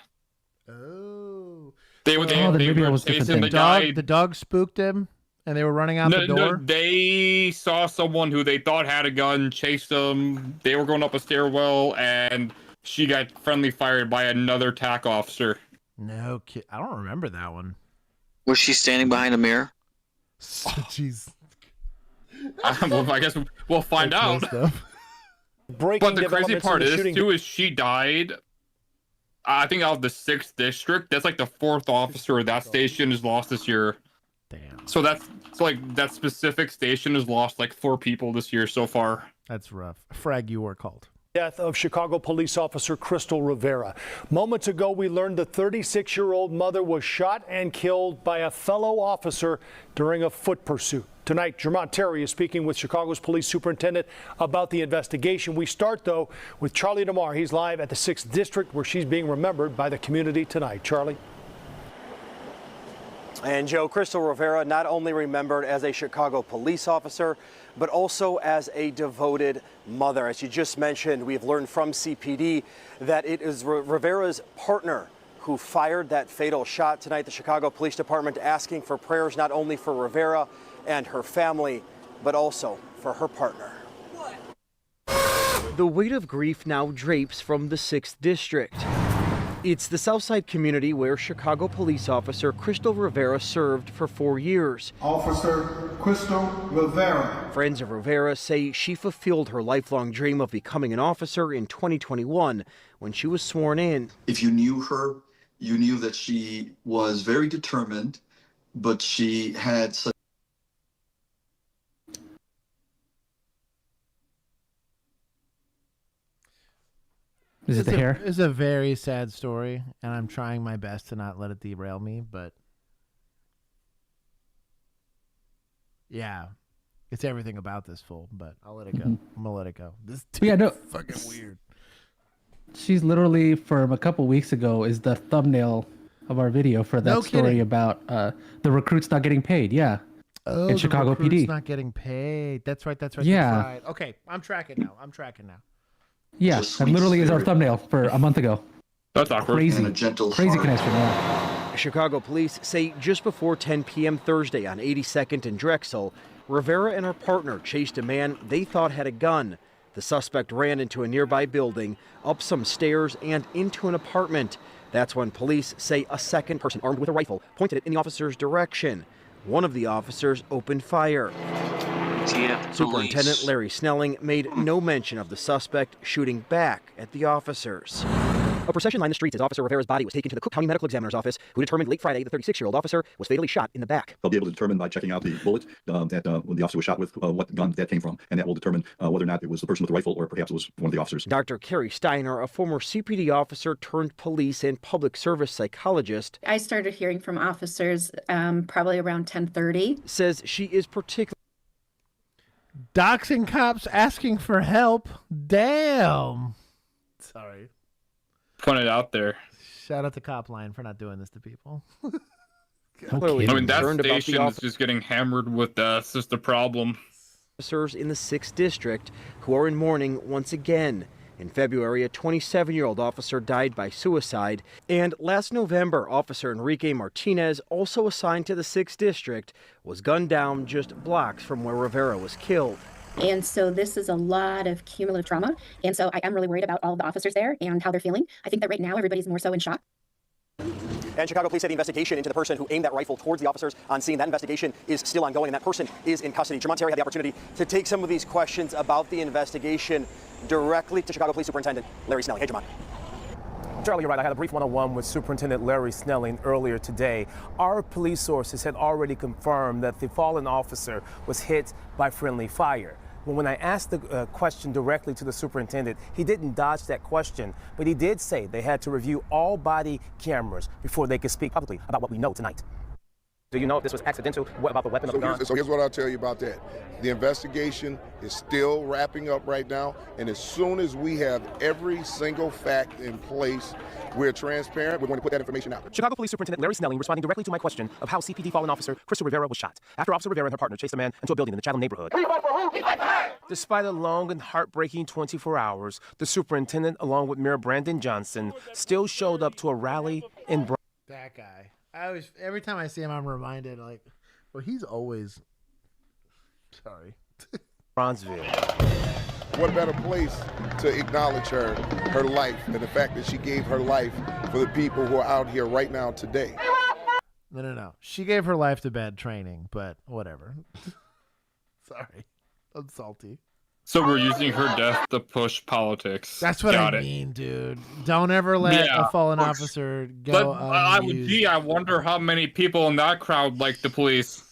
Oh. They were chasing the guy. The dog spooked him. And they were running out the door? No, they saw someone who they thought had a gun, chased them. They were going up a stairwell, and she got friendly fired by another TAC officer. No kid. I don't remember that one. Was she standing behind a mirror? Jeez. Well, I guess we'll find out. But the crazy part is she died. I think out of the 6th district. That's like the 4th officer of that station is lost this year. Damn. So that specific station has lost 4 people this year so far. That's rough. Frag, you were called. Death of Chicago police officer Crystal Rivera. Moments ago, we learned the 36-year-old mother was shot and killed by a fellow officer during a foot pursuit. Tonight, Jermont Terry is speaking with Chicago's police superintendent about the investigation. We start, though, with Charlie DeMar. He's live at the 6th district where she's being remembered by the community tonight. Charlie. And Joe, Crystal Rivera not only remembered as a Chicago police officer, but also as a devoted mother. As you just mentioned, we have learned from CPD that it is Rivera's partner who fired that fatal shot. Tonight, the Chicago Police Department asking for prayers not only for Rivera and her family, but also for her partner. The weight of grief now drapes from the 6th district. It's the Southside community where Chicago police officer Crystal Rivera served for 4 years. Officer Crystal Rivera. Friends of Rivera say she fulfilled her lifelong dream of becoming an officer in 2021 when she was sworn in. If you knew her, you knew that she was very determined, but she had such Is it the hair? It's a very sad story, and I'm trying my best to not let it derail me, but yeah, it's everything about this fool, but I'll let it go. I'm gonna let it go. This is fucking weird. She's literally, from a couple weeks ago, is the thumbnail of our video for that story about the recruits not getting paid. Yeah. Oh, in Chicago PD. Not getting paid. That's right. Yeah. That's right. Okay, I'm tracking now. Yeah, that literally is our thumbnail for a month ago. That's awkward. Crazy connection. Chicago police say just before 10 p.m. Thursday on 82nd and Drexel, Rivera and her partner chased a man they thought had a gun. The suspect ran into a nearby building, up some stairs, and into an apartment. That's when police say a second person armed with a rifle pointed it in the officer's direction. One of the officers opened fire. Superintendent Larry Snelling made no mention of the suspect shooting back at the officers. A procession lined the streets as Officer Rivera's body was taken to the Cook County Medical Examiner's office, who determined late Friday the 36-year-old officer was fatally shot in the back. They'll be able to determine by checking out the bullet that when the officer was shot with what gun that came from, and that will determine whether or not it was the person with the rifle or perhaps it was one of the officers. Dr. Carrie Steiner, a former CPD officer turned police and public service psychologist, I started hearing from officers probably around 10:30. Says she is particularly doxing cops asking for help. Damn. Sorry. Put it out there. Shout out to Cop Line for not doing this to people. I mean, that station is just getting hammered with death. It's just a problem. Officers in the 6th District who are in mourning once again. In February, a 27-year-old officer died by suicide. And last November, Officer Enrique Martinez, also assigned to the 6th District, was gunned down just blocks from where Rivera was killed. And so this is a lot of cumulative trauma. And so I am really worried about all of the officers there and how they're feeling. I think that right now everybody's more so in shock. And Chicago police say the investigation into the person who aimed that rifle towards the officers on scene, that investigation is still ongoing, and that person is in custody. Jermont Terry had the opportunity to take some of these questions about the investigation directly to Chicago Police Superintendent Larry Snelling. Hey, Jermont. Charlie, you're right. I had a brief one-on-one with Superintendent Larry Snelling earlier today. Our police sources had already confirmed that the fallen officer was hit by friendly fire. When I asked the question directly to the superintendent, he didn't dodge that question, but he did say they had to review all body cameras before they could speak publicly about what we know tonight. Do you know if this was accidental? What about the weapon of the gun? So here's what I'll tell you about that. The investigation is still wrapping up right now, and as soon as we have every single fact in place, we're transparent. We're going to put that information out. Chicago Police Superintendent Larry Snelling responding directly to my question of how CPD fallen officer Crystal Rivera was shot after Officer Rivera and her partner chased a man into a building in the Chatham neighborhood. Despite a long and heartbreaking 24 hours, the superintendent, along with Mayor Brandon Johnson, still showed up to a rally in That guy. Every time I see him, I'm reminded, like, well, he's always. Sorry. Bronzeville. What better place to acknowledge her life, and the fact that she gave her life for the people who are out here right now today. No. She gave her life to bad training, but whatever. Sorry. I'm salty. So we're using her death to push politics. That's what I mean, dude. Don't ever let a fallen officer go unused. I wonder how many people in that crowd like the police.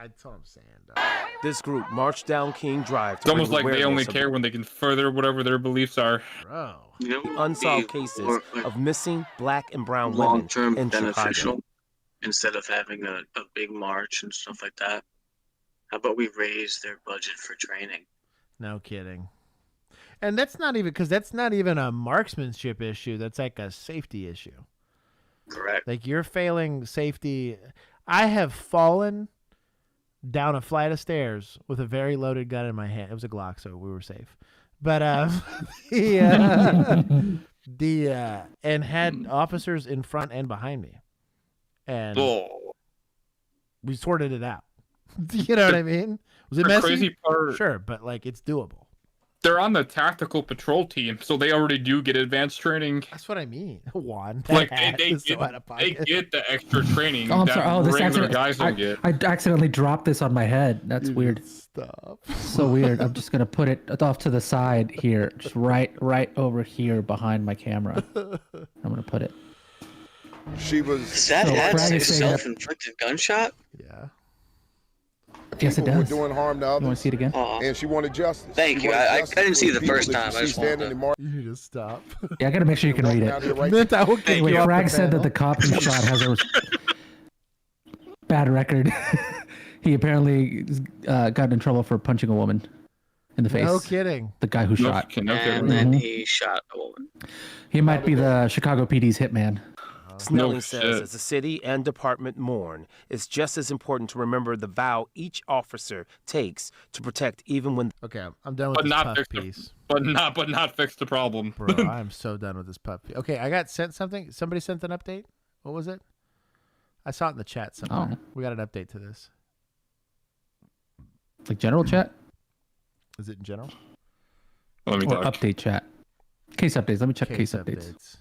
That's what I'm saying, dog. This group marched down King Drive. It's almost like they only care when they can further whatever their beliefs are. Bro. Unsolved cases of missing black and brown women long-term in beneficial Chicago. instead of having a big march and stuff like that. How about we raise their budget for training? No kidding. And that's not even a marksmanship issue. That's like a safety issue. Correct. Like you're failing safety. I have fallen down a flight of stairs with a very loaded gun in my hand. It was a Glock, so we were safe. But and had officers in front and behind me. And we sorted it out. You know what I mean? Was it messy? Crazy part, sure, but like it's doable. They're on the tactical patrol team, so they already do get advanced training. That's what I mean. Juan, like they get the extra training that regular guys don't get. I accidentally dropped this on my head. That's weird. Stop. So weird. I'm just gonna put it off to the side here, just right over here behind my camera. I'm gonna put it. She was. Does that add to self-inflicted gunshot? Yeah. Yes, it does. Were doing harm to others. You want to see it again? And she wanted justice. Thank you. I didn't see the first time. I just wanted to... You need to stop. Yeah, I gotta make sure you can read it. Anyway, Frag said that the cop who shot has a bad record. He apparently got in trouble for punching a woman in the face. No kidding. The guy who shot. And then he shot a woman. He might be the Chicago PD's hitman. Snelling says, as the city and department mourn, it's just as important to remember the vow each officer takes to protect even when... Okay, I'm done with this puff piece. But not fix the problem. Bro, I'm so done with this puff piece. Okay, I got sent something. Somebody sent an update. What was it? I saw it in the chat somewhere. Oh. We got an update to this. Like general chat? Is it in general? Let me Or talk. update chat? Case updates. Let me check case updates.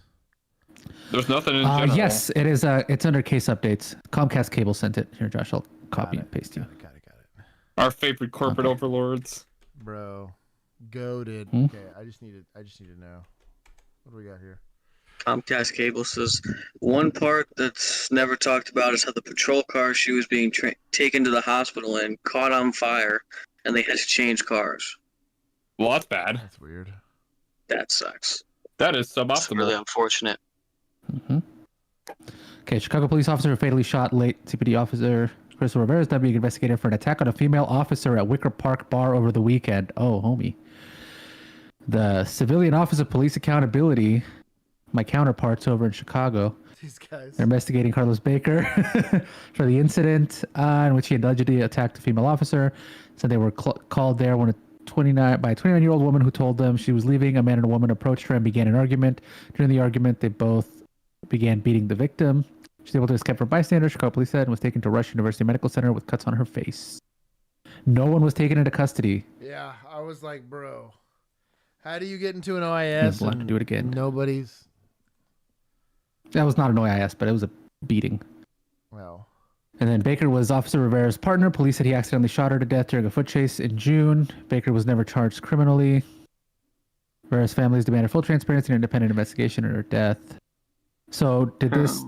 There's nothing in general. Yes, it is. It's under case updates. Comcast Cable sent it. Here, Josh, I'll copy and paste you. Got it. Our favorite corporate overlords. Bro, goated. Hmm? Okay, I just need to know. What do we got here? Comcast Cable says one part that's never talked about is how the patrol car she was being taken to the hospital in caught on fire, and they had to change cars. Well, that's bad. That's weird. That sucks. That is suboptimal. It's really unfortunate. Okay, Chicago police officer who fatally shot late CPD officer Crystal Rivera is now being investigated for an attack on a female officer at Wicker Park Bar over the weekend. Oh, homie. The Civilian Office of Police Accountability, my counterparts over in Chicago, These guys. they're investigating Carlos Baker for the incident in which he allegedly attacked a female officer. Said they were called there when by a 29-year-old woman who told them she was leaving. A man and a woman approached her and began an argument. During the argument, they both began beating the victim. She was able to escape from bystanders, Chicago police said, and was taken to Rush University Medical Center with cuts on her face. No one was taken into custody. Yeah, I was like, bro, how do you get into an OIS? We'll have to do it again. Nobody's. That was not an OIS, but it was a beating. Well. And then Baker was Officer Rivera's partner. Police said he accidentally shot her to death during a foot chase in June. Baker was never charged criminally. Rivera's family has demanded full transparency and independent investigation of her death. So did this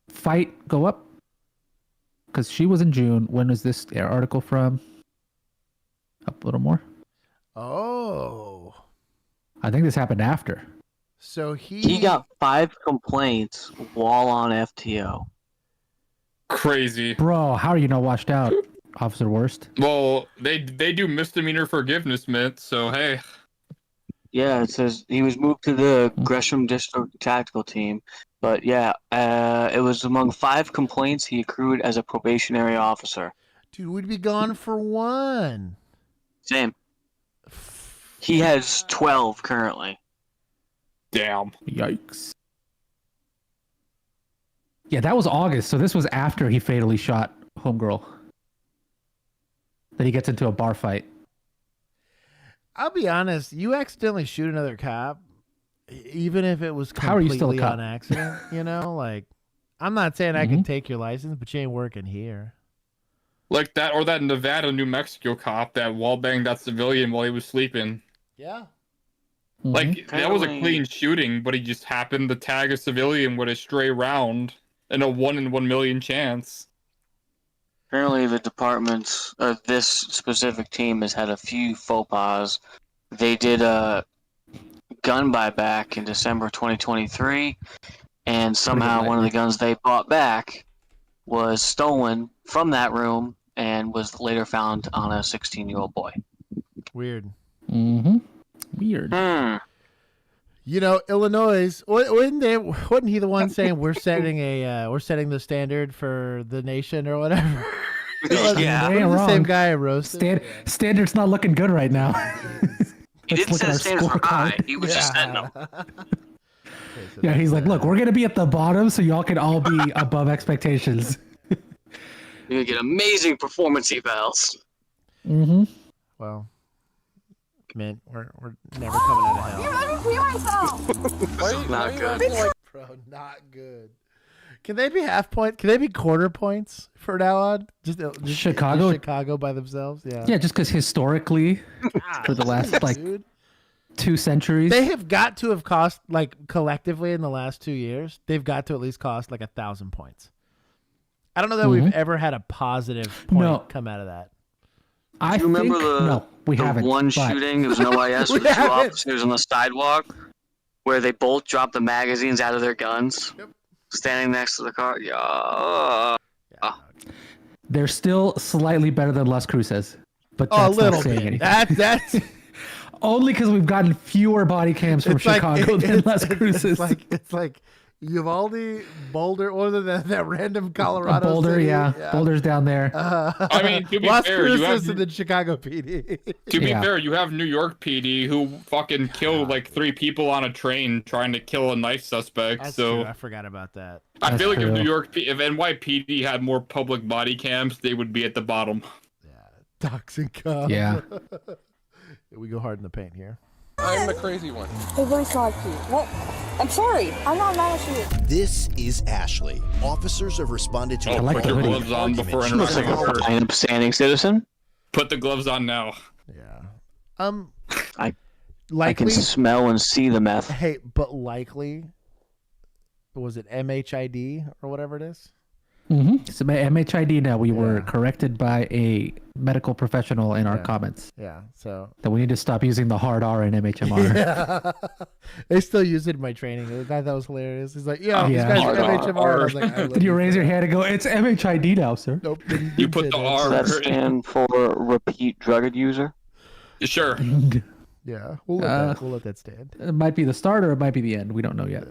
fight go up? Because she was in June. When is this article from? Up a little more. Oh. I think this happened after. So He got 5 complaints while on FTO. Crazy. Bro, how are you not washed out, Officer Worst? Well, they do misdemeanor forgiveness, Mitt, so hey. Yeah, it says he was moved to the Gresham District Tactical Team. But yeah, it was among 5 complaints he accrued as a probationary officer. Dude, we'd be gone for 1. Same. He has 12 currently. Damn. Yikes. Yeah, that was August, so this was after he fatally shot Homegirl. Then he gets into a bar fight. I'll be honest, you accidentally shoot another cop, even if it was How are you still a completely cop? on accident, you know? Like, I'm not saying I can take your license, but you ain't working here. Like that, or that Nevada, New Mexico cop that wall-banged that civilian while he was sleeping. Yeah. Like, that was a clean shooting, but he just happened to tag a civilian with a stray round and a 1 in 1 million chance. Apparently, the department's this specific team has had a few faux pas. They did a gun buyback in December 2023, and somehow one of the guns they bought back was stolen from that room and was later found on a 16-year-old boy. Weird. Mm-hmm. Weird. You know, Illinois, wasn't he the one saying we're setting the standard for the nation or whatever? Yeah. Wasn't the same guy I roasted. Standard's not looking good right now. He didn't set standards for high. He was just setting them. Yeah, he's like, look, we're going to be at the bottom so y'all can all be above expectations. You're going to get amazing performance evals. Mm-hmm. Well, man, we're never coming out of hell. You're letting me pee myself. Not good. Bro, not good. Can they be half point? Can they be quarter points for now on? Just Chicago? just Chicago by themselves? Yeah. Yeah, just because historically, for the last, dude. 2 centuries. They have got to have cost, like, collectively in the last 2 years, they've got to at least cost, like, 1,000 points. I don't know that we've ever had a positive point come out of that. Do you remember we the haven't, one but- shooting? It was an OIS with 2 officers on the sidewalk where they both dropped the magazines out of their guns, standing next to the car. Yeah. They're still slightly better than Las Cruces, but Oh, that's a little not saying bit. anything. That's Only because we've gotten fewer body cams from Chicago than Las Cruces. It's like Uvalde, Boulder, or that random Colorado Boulder, city. yeah. Boulder's down there. I mean, to be Las fair, you Cruces have and then Chicago PD. To be fair, you have New York PD who fucking killed like 3 people on a train trying to kill a knife suspect. That's so true. I forgot about that. I feel like true. if NYPD had more public body cams, they would be at the bottom. Toxic cop. Yeah. We go hard in the paint here. I'm the crazy one. Hey, very sorry. What? I'm sorry. I'm not mad at you. This is Ashley. Officers have responded to put your gloves on before interrupting a person. An upstanding citizen. Put the gloves on now. Yeah. I Likely, can smell and see the meth. Hey, but likely, was it MHID or whatever it is? Mm-hmm. It's MHID now. We were corrected by a medical professional in our comments. Yeah, so that we need to stop using the hard R in MHMR. Yeah. They still use it in my training. The guy that was hilarious. He's like, these guys are MHMR. I was like, Did you raise your hand and go, it's MHID now, sir? Nope. You put the R. Does that stand for repeat drug user? Sure. Yeah, we'll let that stand. It might be the start or it might be the end. We don't know yet.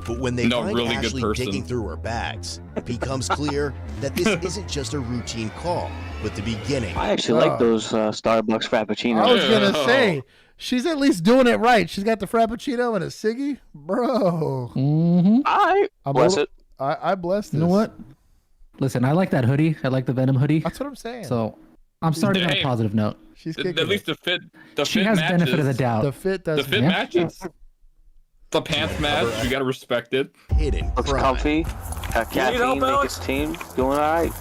But when they find really good Ashley person. digging through her bags, it becomes clear that this isn't just a routine call, but the beginning. I actually like those Starbucks Frappuccinos. I was gonna say, she's at least doing it right. She's got the Frappuccino and a ciggy, bro. Mm-hmm. I bless it. I bless this. You know what? Listen, I like that hoodie. I like the Venom hoodie. That's what I'm saying. So I'm starting on a positive note. She's At kicking least the fit. The She fit has matches. benefit of the doubt. The fit does. The fit matches. The pants match. You gotta respect it. Hidden Looks crime. comfy. Caffeine make his team doing all right.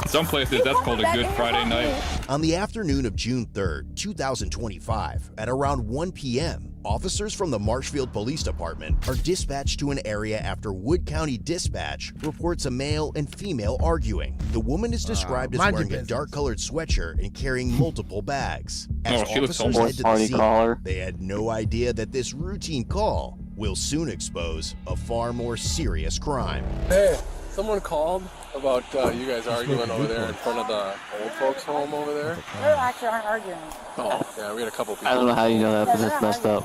Some places that's called a good Friday night. On the afternoon of June 3rd, 2025, at around 1 p.m., officers from the Marshfield Police Department are dispatched to an area after Wood County Dispatch reports a male and female arguing. The woman is described as wearing a dark-colored sweatshirt and carrying multiple bags. As she looks officers almost head to the party scene, caller. they had no idea that this routine call will soon expose a far more serious crime. Hey, someone called about you guys arguing over there in front of the old folks home over there. We actually aren't arguing. Oh, yeah, we got a couple people. I don't know how you know that, but that's messed up.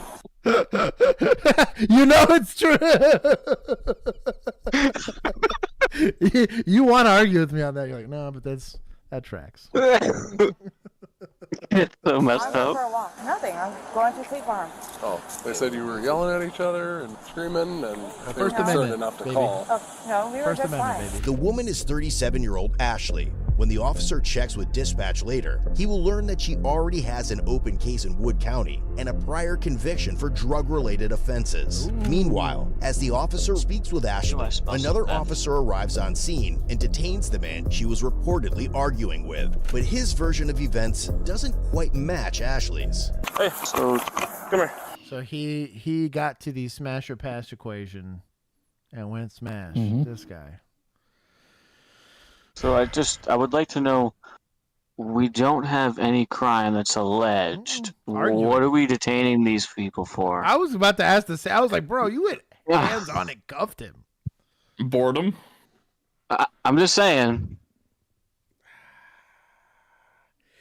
You know it's true. You want to argue with me on that? You're like, no, but that tracks. It's so messed I'm going up. for a walk. Nothing. I'm going to State Farm. Oh, they said you were yelling at each other and screaming, and they were First concerned Amendment, enough to baby. call. Oh, no, we were First just Amendment, fine. baby. The woman is 37-year-old Ashley. When the officer checks with dispatch later, he will learn that she already has an open case in Wood County and a prior conviction for drug-related offenses. Meanwhile, as the officer speaks with Ashley, another officer arrives on scene and detains the man she was reportedly arguing with. But his version of events doesn't quite match Ashley's. Hey, so come here. So he got to the smash or pass equation and went smash. This guy. So I would like to know, we don't have any crime that's alleged. What are we detaining these people for? I was about to ask this. I was like, bro, you went hands on and cuffed him. Boredom. I'm just saying.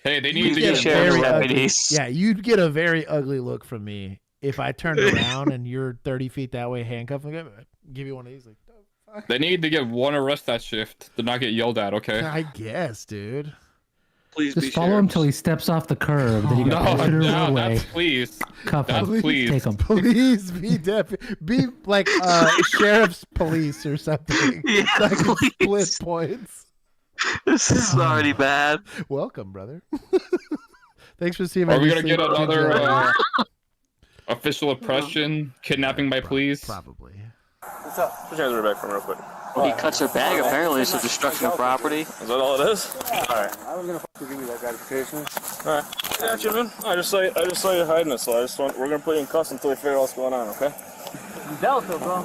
Hey, they need to You'd get get a very deputies. Yeah, you'd get a very ugly look from me if I turned around and you're 30 feet that way handcuffed. I'd give you one of these. Like, They need to get one arrest that shift to not get yelled at, okay? I guess, dude. Please Just follow him till he steps off the curb. Then you get closer to the roadway. That's please. Cuff That's him. please. Take him. Please be deputy. Be like sheriff's police or something. Yeah, so I can please. split points. This is already bad. Welcome, brother. Thanks for seeing. Are we gonna get another official oppression, kidnapping by police? Probably. What's up? Put your hands back for me real quick. He cuts her bag, apparently, so destruction of property. Is that all it is? Alright. I was gonna give you that gratification. Alright. Yeah, Jimmy. I just saw you hiding it, so we're gonna put you in cuffs until we figure out what's going on, okay? Delta, bro.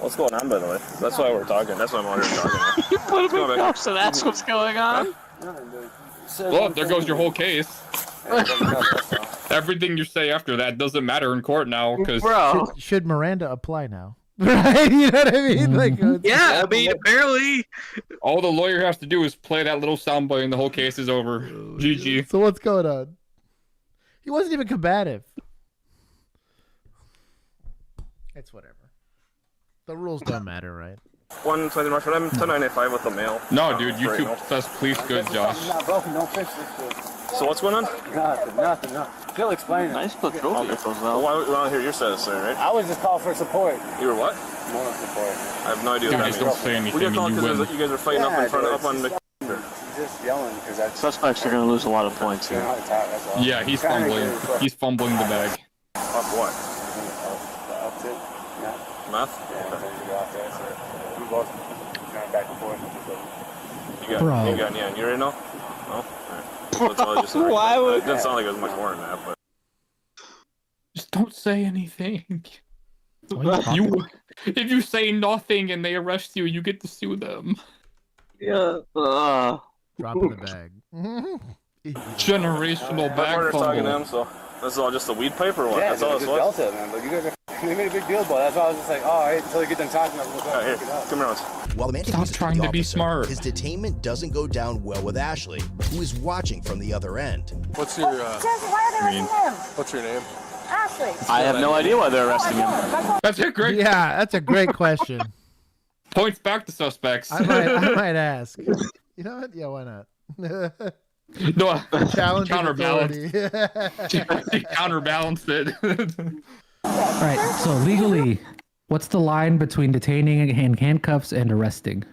What's going on, by the way? That's why we're talking. That's why I'm out here talking. You put him in cuffs, so that's what's going on? Well, there goes your whole case. Everything you say after that doesn't matter in court now, because should Miranda apply now? Right? You know what I mean? Like, yeah, I mean, apparently. All the lawyer has to do is play that little soundbite and the whole case is over. GG. So what's going on? He wasn't even combative. It's whatever. The rules don't matter, right? 120 Marshall. I'm 1095 with the mail. No, dude, YouTube says please good, Josh. Not broken, don't fix this shit. So what's going on? Nothing. He'll explain it. Nice patrol vehicles, Well, why don't hear your side of the story, right? I was just calling for support. You were what? Moral support. I have no idea Dude, what that just means. don't say anything We got and called you because win. you guys were fighting up in front of, up on the... just yelling because that's. Suspects are going to lose a lot of points here. Yeah, he's fumbling. He's fumbling the bag. Off what? Up tip. Yeah. Meth? Yeah, okay. Off there, so we both kind back and forth. You got any on you right now? No? Alright. Just Why would it didn't sound like it was much more than that, but. Just don't say anything. If you say nothing and they arrest you, you get to sue them. Yeah. Drop in the bag. Generational bag We're talking to fumble. him, so this is all just a weed pipe or what? Yeah, that's all this was. dealt it, man. But you guys they made a big deal about it. That's why I was just like, all right, until you get done talking, I'm going to Here, come around. While the man Stop confuses trying the to be officer, smart. his detainment doesn't go down well with Ashley, who is watching from the other end. What's your Jesse, why are they arresting him? what's your name? Ashley. I have no idea why they're arresting him. That's a great. Yeah, that's a great question. Points back to suspects. I might ask. You know what? Yeah, why not? No, Challenge counterbalance. authority. Counterbalanced it. All right. So legally, what's the line between detaining in handcuffs and arresting?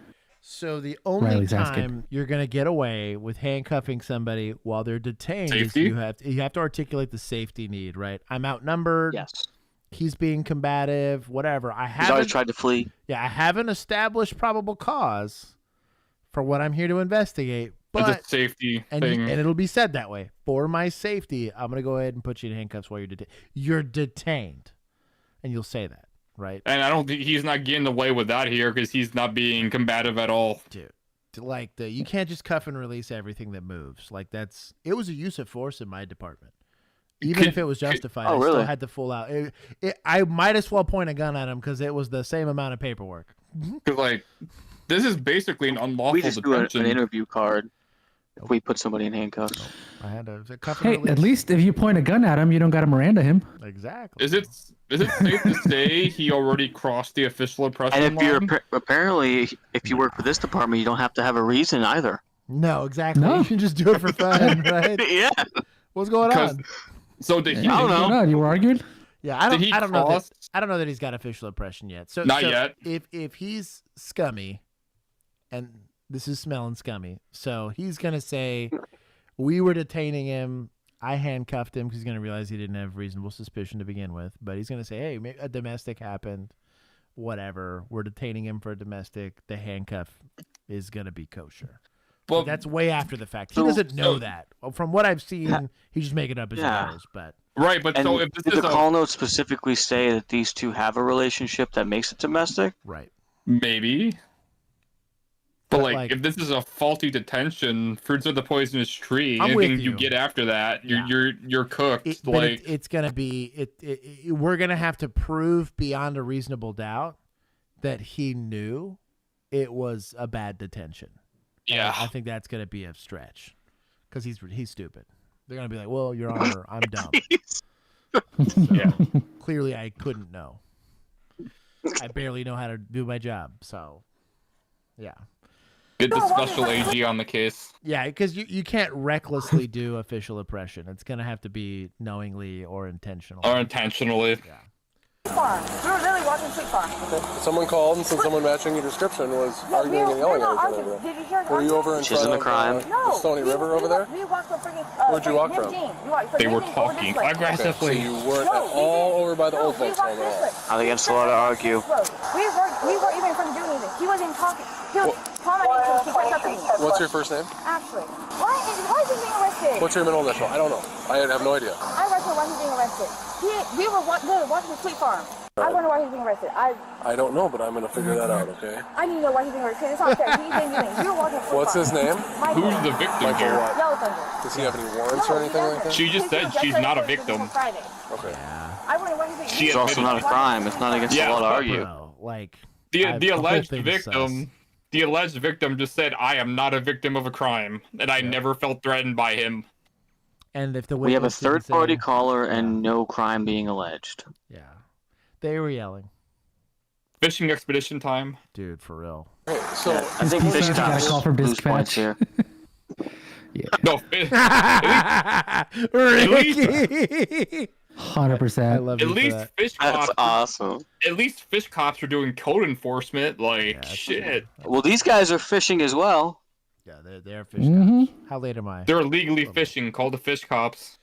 So the only Riley's time asking. you're gonna get away with handcuffing somebody while they're detained Safety? is you have to articulate the safety need, right? I'm outnumbered. Yes. He's being combative. Whatever. He's always tried to flee. Yeah, I haven't established probable cause for what I'm here to investigate. But It's a safety and thing. and it'll be said that way. For my safety, I'm gonna go ahead and put you in handcuffs while you're detained. You're detained, and you'll say that, right? And I don't think he's not getting away with that here because he's not being combative at all. Dude, like you can't just cuff and release everything that moves. Like it was a use of force in my department. Even if it was justified, I still had to full out. I might as well point a gun at him because it was the same amount of paperwork. Because like, this is basically an unlawful We just do detention. an interview card if we put somebody in handcuffs. I had to cuff and Hey, release. at least if you point a gun at him, you don't got to Miranda him. Exactly. Is it safe to say he already crossed the official oppression And if you're line? apparently, if you work for this department, you don't have to have a reason either. No, exactly. No. You can just do it for fun, right? Yeah. What's going on? So did he? I don't know. You were arguing? Yeah, I Did he don't know. cross? I don't know that he's got official oppression yet. So Not yet. If he's scummy, and this is smelling scummy, so he's gonna say, "We were detaining him. I handcuffed him because he's gonna realize he didn't have reasonable suspicion to begin with." But he's gonna say, "Hey, a domestic happened. Whatever. We're detaining him for a domestic. The handcuff is gonna be kosher." Well, But that's way after the fact. He doesn't know that. From what I've seen, he's just making up his hours. But right, but And so if this did is the call notes specifically say that these two have a relationship that makes it domestic? right. maybe. But But, like, if this is a faulty detention, fruits of the poisonous tree, I'm with anything you you. get after that, you're cooked. But like it's gonna be we're gonna have to prove beyond a reasonable doubt that he knew it was a bad detention. And Yeah. I think that's gonna be a stretch because he's stupid. They're gonna be like, "Well, Your Honor, I'm dumb." Yeah. Clearly, I couldn't know. I barely know how to do my job. So, yeah. Get the special AG on the case. Yeah, because you can't recklessly do official oppression. It's gonna have to be knowingly or intentional. Or intentionally. Yeah. Farm. We were literally walking Sweet Farm. Someone called and said someone matching your description was arguing and yelling at each other. Did you hear Were you over in Which isn't front a of crime. the Stony River over there? We walked from freaking. Where'd you walk from? They were talking aggressively. So you weren't at all over by the old folks home at all. I think it's a lot to argue. We weren't even from doing anything. He wasn't talking. He was commenting to us. He kept up to me. What's your first name? Actually. Why is he being arrested? What's your middle initial? I don't know. I have no idea. I wonder why he's being arrested. We were literally walking to Sweet Farm. I wonder why he's being arrested. I don't know, but I'm going to figure that out, okay? I need to know why he's being arrested. It's not fair. He didn't do anything. We were walking to Sweet What's Farm. his name? Michael. Who's the victim Michael here? what? Yellow Thunder. Does he have any warrants or anything like that? She just said she's not a victim. Friday. Okay. I wonder why he's being She It's also not a crime. It's not against the law to argue. Bro, like The whole alleged thing's victim. The alleged victim just said, "I am not a victim of a crime, and I never felt threatened by him." And if the We have a witness didn't third-party say- caller and no crime being alleged. Yeah, they were yelling, Fishing expedition time. dude, for real. Hey, so I think He's fish got a call cops for lose points dispatch. here. No, Ricky. 100%. I love at you for least that. fish That's cops. awesome. At least fish cops are doing code enforcement. Like Yeah, shit. Well, these guys are fishing as well. Yeah, they're fish cops. How late am I? They're illegally fishing. Call the fish cops.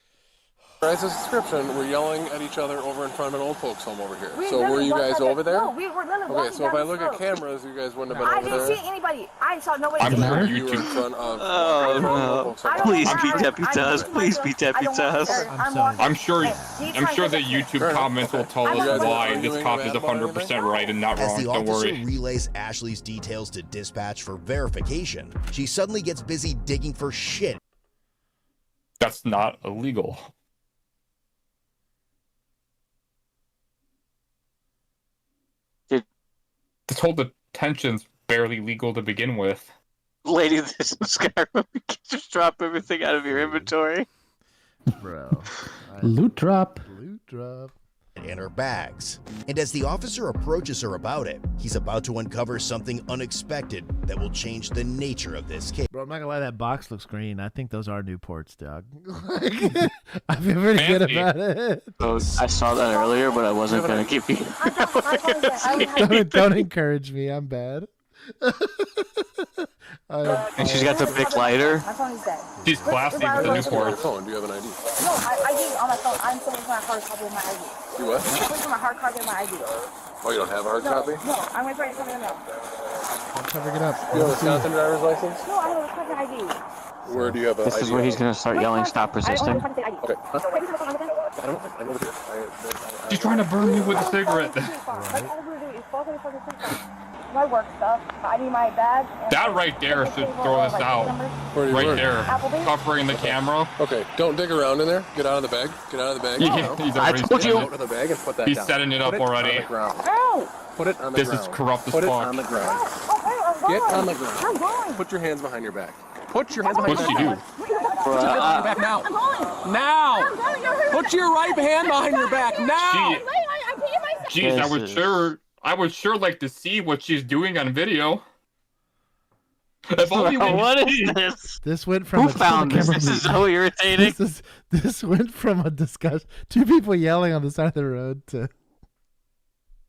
As a description, we're yelling at each other over in front of an old folks home over here. We So were you guys over there? No, we were literally Okay, walking so if down I the look at slope. cameras, you guys wouldn't have I been over didn't there. see anybody. I saw nobody. I'm sure You were in front of. Oh no! Please be deputized. Please be deputized. I'm sure the YouTube comments will tell us why this cop is 100% right and not As wrong. the Don't officer worry. relays Ashley's details to dispatch for verification, she suddenly gets busy digging for shit. That's not illegal. This whole detention's barely legal to begin with. Lady, this Skyrim, you can just drop everything out of your inventory. Bro. Loot drop. Loot drop. In her bags. And as the officer approaches her about it, he's about to uncover something unexpected that will change the nature of this case. Bro, I'm not gonna lie, that box looks green. I think those are new ports, dog. I feel pretty good about it. Oh, I saw that earlier, but I wasn't gonna give you. Don't encourage me. I'm bad. And she's got the big lighter. My phone is dead. She's classy with the new ports. Do you have an ID? No, I do on my phone. I'm still waiting for my hard copy of my ID. You what? I'm waiting for my hard copy of my ID. Oh, you don't have a hard copy? No, I'm waiting for it to come in now. I'm covering it up. You have a Wisconsin driver's license? No, I have a Wisconsin ID. Where do you have a This is ID where at? he's gonna start yelling, "Stop resisting." Okay. Huh? I'm over here. She's trying to burn me with a cigarette. My work stuff. I need my bag. That right there should throw us out. Where do you Right work? there. Covering the camera. Okay, don't dig around in there. Get out of the bag. Get out of the bag. Yeah, he's already Get setting out of the bag and put that He's down. setting it up Put already. On the ground. Ow! Put it on the This ground. is corrupt as Put it fuck. on the ground. I'm Get going. on the ground. I'm going. Put your hands behind your back. Put your hands behind What'd your she back. do? Put your hands behind your back now. I'm going. Now! I'm going. You're hurting. Put your right hand behind your back now! I'm peeing myself. Jeez, I would sure like to see what she's doing on video. If only we What could is see. this? This went from Who found this? This is so irritating. This went from a discussion, two people yelling on the side of the road to.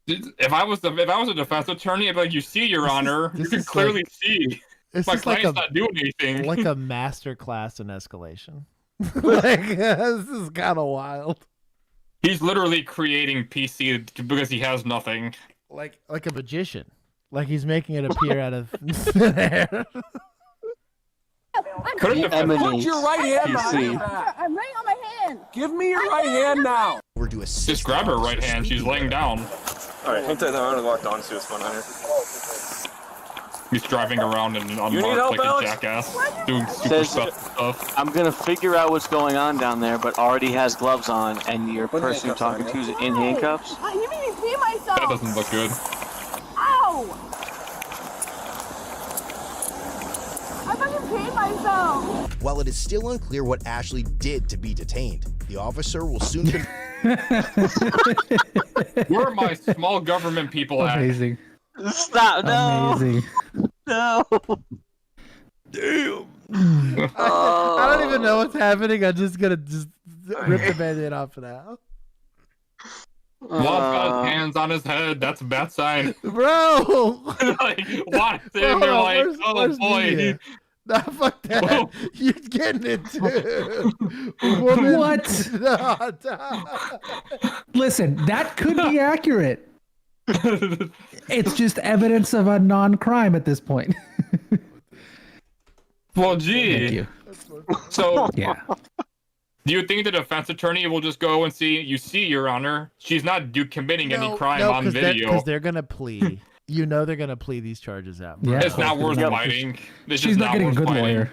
If I was a defense attorney, I'd be like, "You see, Your Honor, you can clearly see This my is like client's not doing anything." Like a master class in escalation. Like this is kind of wild. He's literally creating PC because he has nothing. Like a magician. Like he's making it appear out of thin air. Put your right hand behind your I'm back. laying on my hand. Give me your right hand now. We're to assist Just grab her right hand. She's laying down. Alright, I'm gonna walk down and see what's going on here. He's driving around in an need unmarked help, like a Alex? jackass, doing super Says- stuff. I'm gonna figure out what's going on down there, but already has gloves on, and your person you're talking to is in handcuffs. You made me pee myself. That doesn't look good. Ow! I fucking peed myself. While it is still unclear what Ashley did to be detained, the officer will soon be. Where are my small government people at? Amazing. Stop! No! Amazing. No! Damn! I don't even know what's happening. I'm just gonna rip the band-aid off now. Love got his hands on his head. That's a bad sign. Bro! Like, watch him. You're like, oh boy. Nah, fuck that. Whoa. You're getting it too. Woman. What? Nah. Listen, that could be accurate. It's just evidence of a non-crime at this point. Well, Thank gee. you. So, Yeah. do you think the defense attorney will just go and see, "You see, Your Honor, she's not committing any crime on video"? Because they're gonna plea. You know they're gonna plea these charges out. Yeah. It's not worth fighting. It's She's just not getting a worth good fighting. lawyer.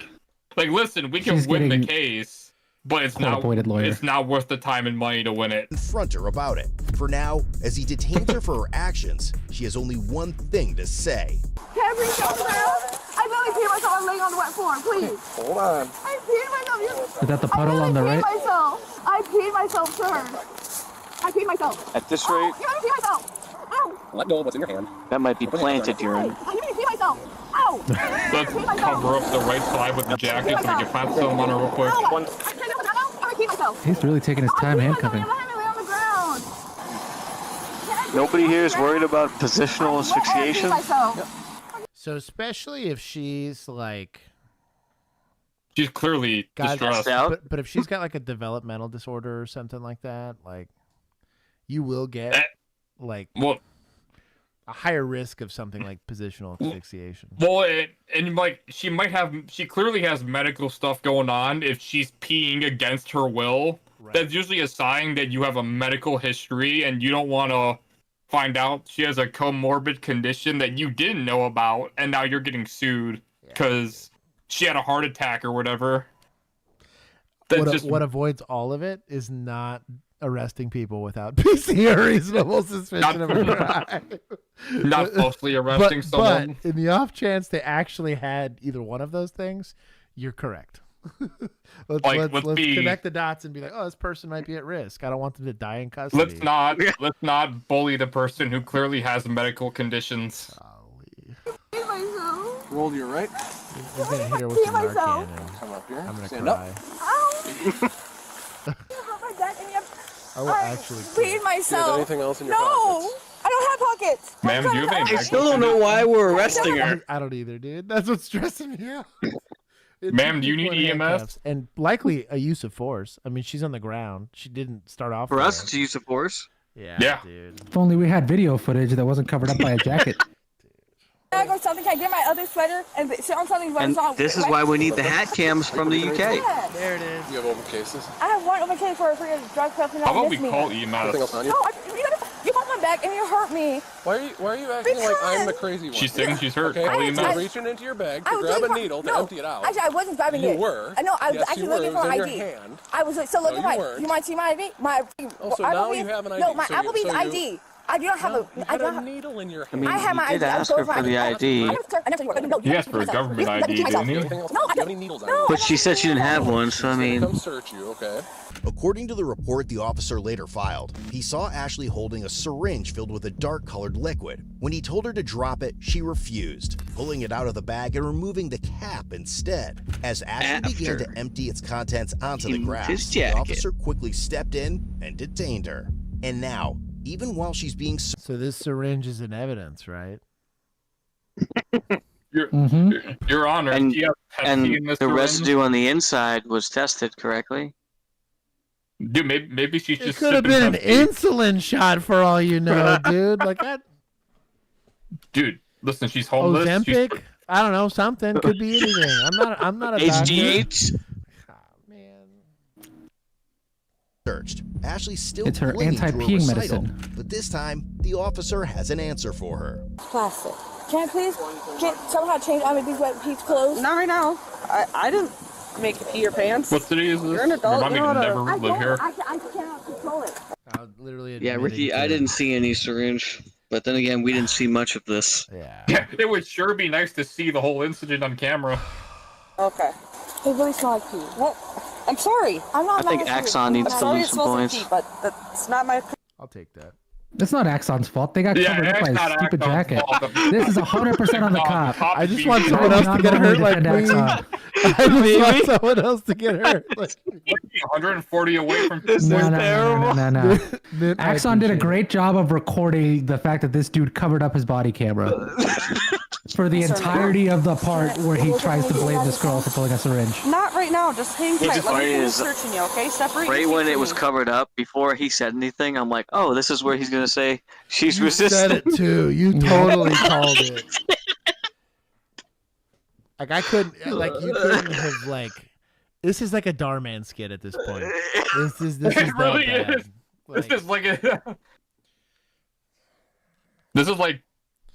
Like, listen, we can She's win the getting case, but it's not. court-appointed lawyer. It's not worth the time and money to win it. Confront her about it. For now, as he detains her for her actions, she has only one thing to say. Can I bring something around? I literally peed myself. I'm laying on the wet floor. Please. Hold on. I peed myself. Is that the puddle on the I right? peed myself. I peed myself, sir. I peed myself. At this rate, You let me pee myself. Ow. Let go of what's in your hand. that might be planted urine. You made me pee myself. Ow. Let's cover up the right side with the jacket so we can plant some on her real quick. Ow. I can't do that now. I'm gonna pee myself. He's really taking his time handcuffing. I'm gonna lay on the ground. Nobody here is worried about positional I asphyxiation. peed myself. So especially if she's like She's clearly distressed. But if she's got like a developmental disorder or something like that, like you will get like a higher risk of something like positional asphyxiation. Well, and like she clearly has medical stuff going on. If she's peeing against her will, that's usually a sign that you have a medical history and you don't want to find out she has a comorbid condition that you didn't know about, and now you're getting sued because she had a heart attack or whatever. What avoids all of it is not arresting people without PC or reasonable suspicion of a crime. Not falsely arresting someone. But in the off chance they actually had either one of those things, you're correct. let's connect the dots and be like, oh, this person might be at risk. I don't want them to die in custody. Let's not bully the person who clearly has medical conditions. Roll your right. He's gonna hit her with some Narcan and come up here. I'm gonna Stand cry. I will actually Feed myself. Do you have anything else in your no, pockets? I don't have pockets. Ma'am, do you have any? I still don't know why we're arresting her. I don't either, dude. That's what's stressing me out. Ma'am, do you need EMS? And likely a use of force. I mean, she's on the ground. She didn't start off For there. us, it's a use of force. Yeah, dude. If only we had video footage that wasn't covered up by a jacket. Bag or something. Can I get my other sweater and sit on something? And this is why we need the hat cams from the UK. There it is. You have open cases? I have one open case for your drug stuff. How about we call EMS? Anything else on you? No, you got my back and you hurt me. Why are you acting like I'm the crazy one? She's saying she's hurt. Okay. Call You're EMS. reaching into your bag to grab a needle to empty it out. Actually, I wasn't grabbing it. You were. I know. I was Yes, actually you were. looking It was for in ID. your hand. I was so looking No, you for. weren't. You want to see my ID? Oh, so now you have an ID. No, my So Applebee's you- ID. I do not have a. You I had don't a have. needle in your I hand. mean, I have my you did ID. ask her for the ID. He asked for a government ID, didn't he? No, I don't. But she said she didn't have one, so I mean. Come search you, okay? According to the report the officer later filed, he saw Ashley holding a syringe filled with a dark-colored liquid. When he told her to drop it, she refused, pulling it out of the bag and removing the cap instead. As Ashley began to empty its contents onto the grass, the officer quickly stepped in and detained her. And now, even while she's being... So this syringe is in evidence, right? Your Honor, And, do you have Pepsi and in this the syringe? residue on the inside was tested correctly. Dude, maybe she's It just could have been an insulin shot for all you know, dude. Like that. Dude, listen, she's homeless. Ozempic? I don't know. Something could be anything. I'm not a doctor. HGH? Searched. Ashley's still It's her clinging to anti-peeing recital, medicine. but this time the officer has an answer for her. Plastic. Can I please somehow change out of these wet peach clothes? Not right now. I didn't make you pee your pants. What city is this? You're an adult. Remind me You to know never how to- live here. I cannot control it. Literally. Yeah, Ricky, I didn't see any syringe. But then again, we didn't see much of this. Yeah, it would sure be nice to see the whole incident on camera. Okay. It really smells like pee. Well, I'm sorry. I'm not I think mad at you. Axon needs I'm to sorry lose it some smells like points. pee, but that's not my. I'll take that. It's not Axon's fault. They got Yeah, covered up by it's a not stupid Axon's jacket. fault. This is 100% on the cop. I just want someone else to get hurt like me. I just want someone else to get hurt. Like 140 away from this. No. Axon did a great job of recording the fact that this dude covered up his body camera for the entirety of the part where he tries to blame this girl for pulling a syringe. Not right now. Just hang What's tight. Let funny me finish is, searching you, okay? Separate. Right your when feet it from was me. covered up, before he said anything, I'm like, oh, this is where he's going to say she's You said resistant. it too. You totally called it. Like I couldn't. Like you couldn't have. Like this is like a Darman skit at this point. This is It that really bad. is. This is like a. This is like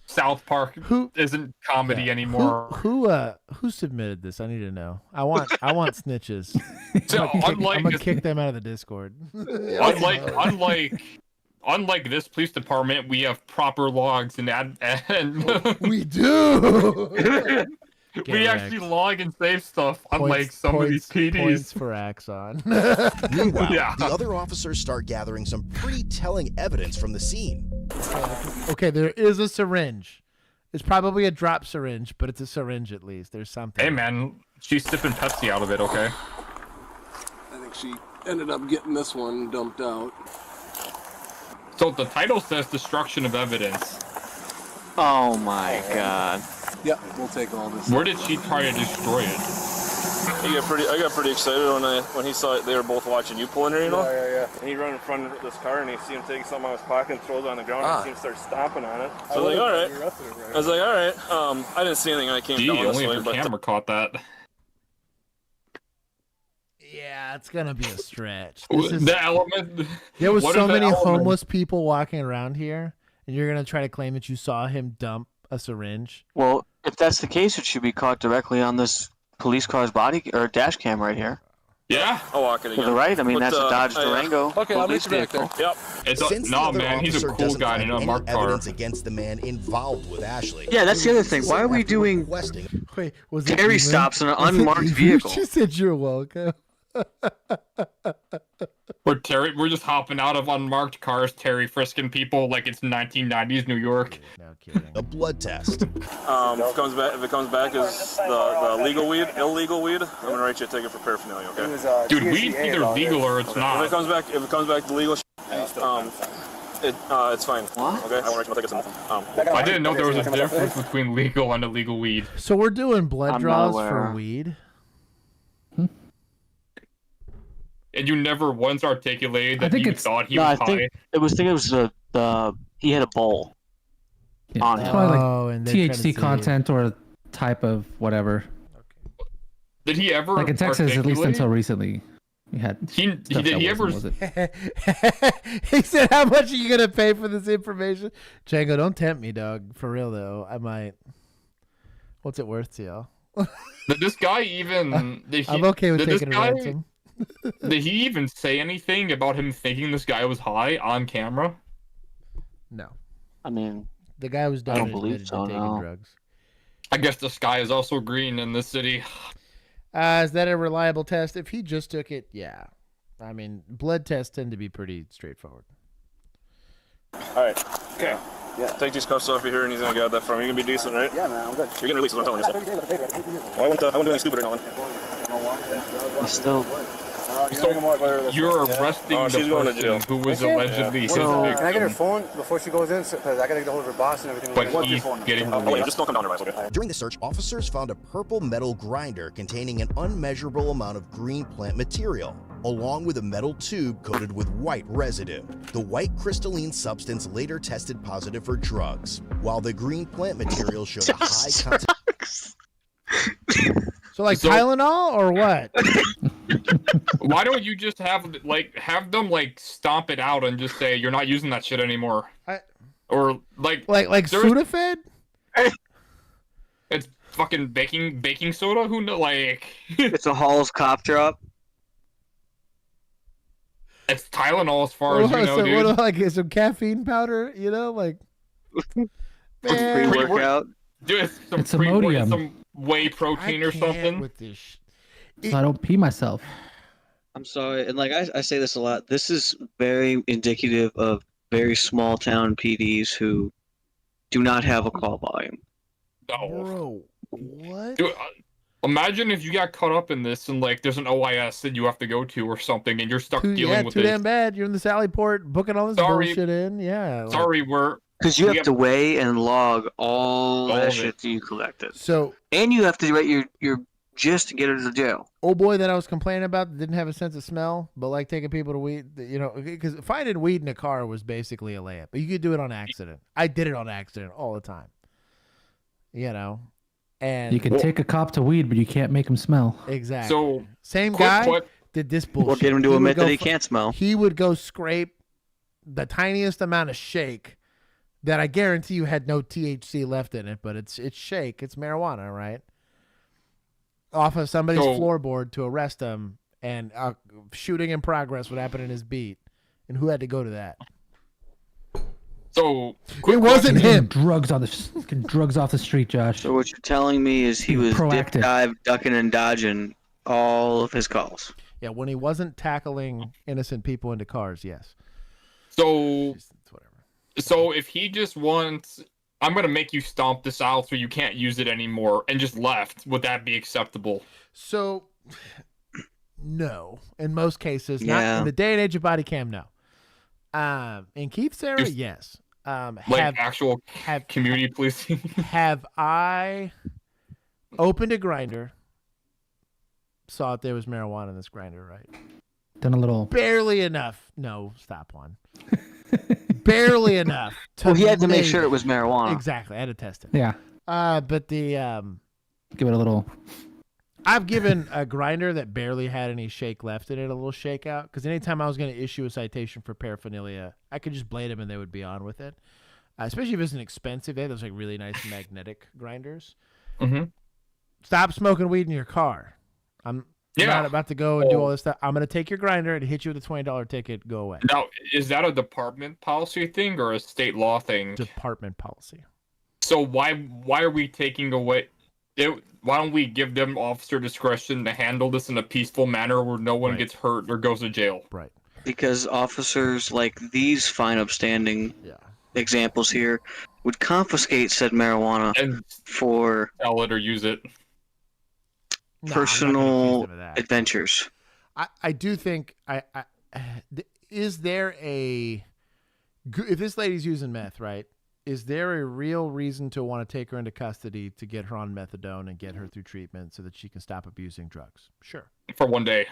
South Park isn't comedy anymore. Who submitted this? I need to know. I want snitches. So, I'm gonna kick them out of the Discord. Unlike this police department, we have proper logs and we do. We actually log and save stuff, unlike some of these PDs. Points for Axon. Meanwhile, Yeah. the other officers start gathering some pretty telling evidence from the scene. Okay, there is a syringe. It's probably a drop syringe, but it's a syringe at least. There's something. Hey man, she's sipping Pepsi out of it, okay? I think she ended up getting this one dumped out. So the title says destruction of evidence. Oh my god. Yep, we'll take all this. Where did she try to destroy it? I got pretty excited when he saw it. They were both watching you pull in there, you know. Yeah. And he ran in front of this car, and he see him take something out of his pocket and throw it on the ground. And he see him start stomping on it. So I was like, all right. I was like, all right. I didn't see anything. I came down this only way, if your camera caught that. Yeah, it's gonna be a stretch. The element. There was so many homeless people walking around here, and you're gonna try to claim that you saw him dump a syringe. Well, if that's the case, it should be caught directly on this police car's body or dash cam right here. Yeah, I'll walk it again. To the right, I mean, that's a Dodge Durango. Okay, I'll meet you back there. Yep. Since no, the other man, he's a officer cool doesn't guy find in a any marked car. evidence against the man involved with Ashley. Yeah, that's the other thing. Why are we doing Wait, was it Terry even? stops in an Was it unmarked even? vehicle? She said you're welcome. We're just hopping out of unmarked cars, Terry frisking people like it's 1990s New York. No kidding. A blood test. If it comes back as the illegal weed, I'm gonna write you a ticket for paraphernalia. Okay. Dude, weed's either legal or it's not. If it comes back the legal, it's fine. What? Okay. I won't write you a ticket. I didn't know there was a difference between legal and illegal weed. So we're doing blood I'm draws not for aware. weed. And you never once articulated that you thought he was high. It was the he had a bowl on It's him. probably and like they're trying to THC see content or type of whatever. Did he ever? Like in Texas, at least articulate? until recently, we had. Did stuff he that ever? wasn't, was it? He said, "How much are you gonna pay for this information?" Django, don't tempt me, dog. For real though, I might. What's it worth to y'all? Did this guy even? I'm okay with taking a ransom. Did he even say anything about him thinking this guy was high on camera? No. I mean, The guy was I don't done believe so, taking no. drugs. I guess the sky is also green in this city. Is that a reliable test? If he just took it, yeah. I mean, blood tests tend to be pretty straightforward. All right. Okay. Yeah. Take these cuffs off of here, and he's gonna get that from you. You're gonna be decent, right? Yeah, man, I'm good. You're getting released. Is what I'm telling you. So. I wouldn't do anything stupid or nothing. Still. So you're arresting she's the going to person jail. who was allegedly his Can I get her victim, phone before she goes in? Because I gotta get a hold of her boss and everything. but he's getting Oh, wait, released. just don't come down here, okay? During the search, officers found a purple metal grinder containing an unmeasurable amount of green plant material, along with a metal tube coated with white residue. The white crystalline substance later tested positive for drugs, while the green plant material showed a high concentration. So Tylenol or what? Why don't you just have them stomp it out and just say you're not using that shit anymore? Or like Sudafed? It's fucking baking soda. Who know? It's a Hall's cough drop. It's Tylenol as far as you know, dude. What, like some caffeine powder? You know, like Pre-workout. Dude, It's Imodium. some whey protein or something. With this. So I don't pee myself. I'm sorry, and I say this a lot. This is very indicative of very small town PDs who do not have a call volume. Bro, what? Dude, imagine if you got caught up in this and there's an OIS that you have to go to or something, and you're stuck dealing with too it. damn bad. You're in the Sally Port booking all this bullshit in. Yeah. Sorry, because you have to weigh and log all that shit that you collected. So and you have to write your just to get her to jail. Oh boy, that I was complaining about that didn't have a sense of smell, but taking people to weed, because finding weed in a car was basically a layup. But you could do it on accident. I did it on accident all the time. And You can take a cop to weed, but you can't make him smell. Exactly. So same guy did this bullshit. Or get him to admit that he can't smell. He would go scrape the tiniest amount of shake that I guarantee you had no THC left in it, but it's shake. It's marijuana, right? Off of somebody's floorboard to arrest him, and shooting in progress would happen in his beat. And who had to go to that? So it wasn't him. Drugs off the street, Josh. So what you're telling me is he was proactive. dip dive, ducking and dodging all of his calls. Yeah, when he wasn't tackling innocent people into cars, yes. So if he just wants, I'm going to make you stomp this out so you can't use it anymore, and just left, would that be acceptable? So, no. In most cases, not in the day and age of body cam, no. In Keith's era, yes. Actual community policing? Have I opened a grinder saw that there was marijuana in this grinder, right? Done a little. Barely enough. No, stop one. Barely enough. Well, he had to make maybe- sure it was marijuana. Exactly. I had to test it. Yeah. But the Give it a little. I've given a grinder that barely had any shake left in it a little shake out, because anytime I was going to issue a citation for paraphernalia, I could just blade them and they would be on with it. Especially if it's an expensive. They have those like really nice magnetic grinders. Mm-hmm. Stop smoking weed in your car. I'm not about to go and do all this stuff. I'm going to take your grinder and hit you with a $20 ticket. Go away. Now, is that a department policy thing or a state law thing? Department policy. So why are we taking away? Why don't we give them officer discretion to handle this in a peaceful manner where no one gets hurt or goes to jail? Right. Because officers like these fine upstanding examples here would confiscate said marijuana and for sell it or use it. Personal adventures. I do think is there a if this lady's using meth, right? Is there a real reason to want to take her into custody to get her on methadone and get her through treatment so that she can stop abusing drugs? Sure. For one day.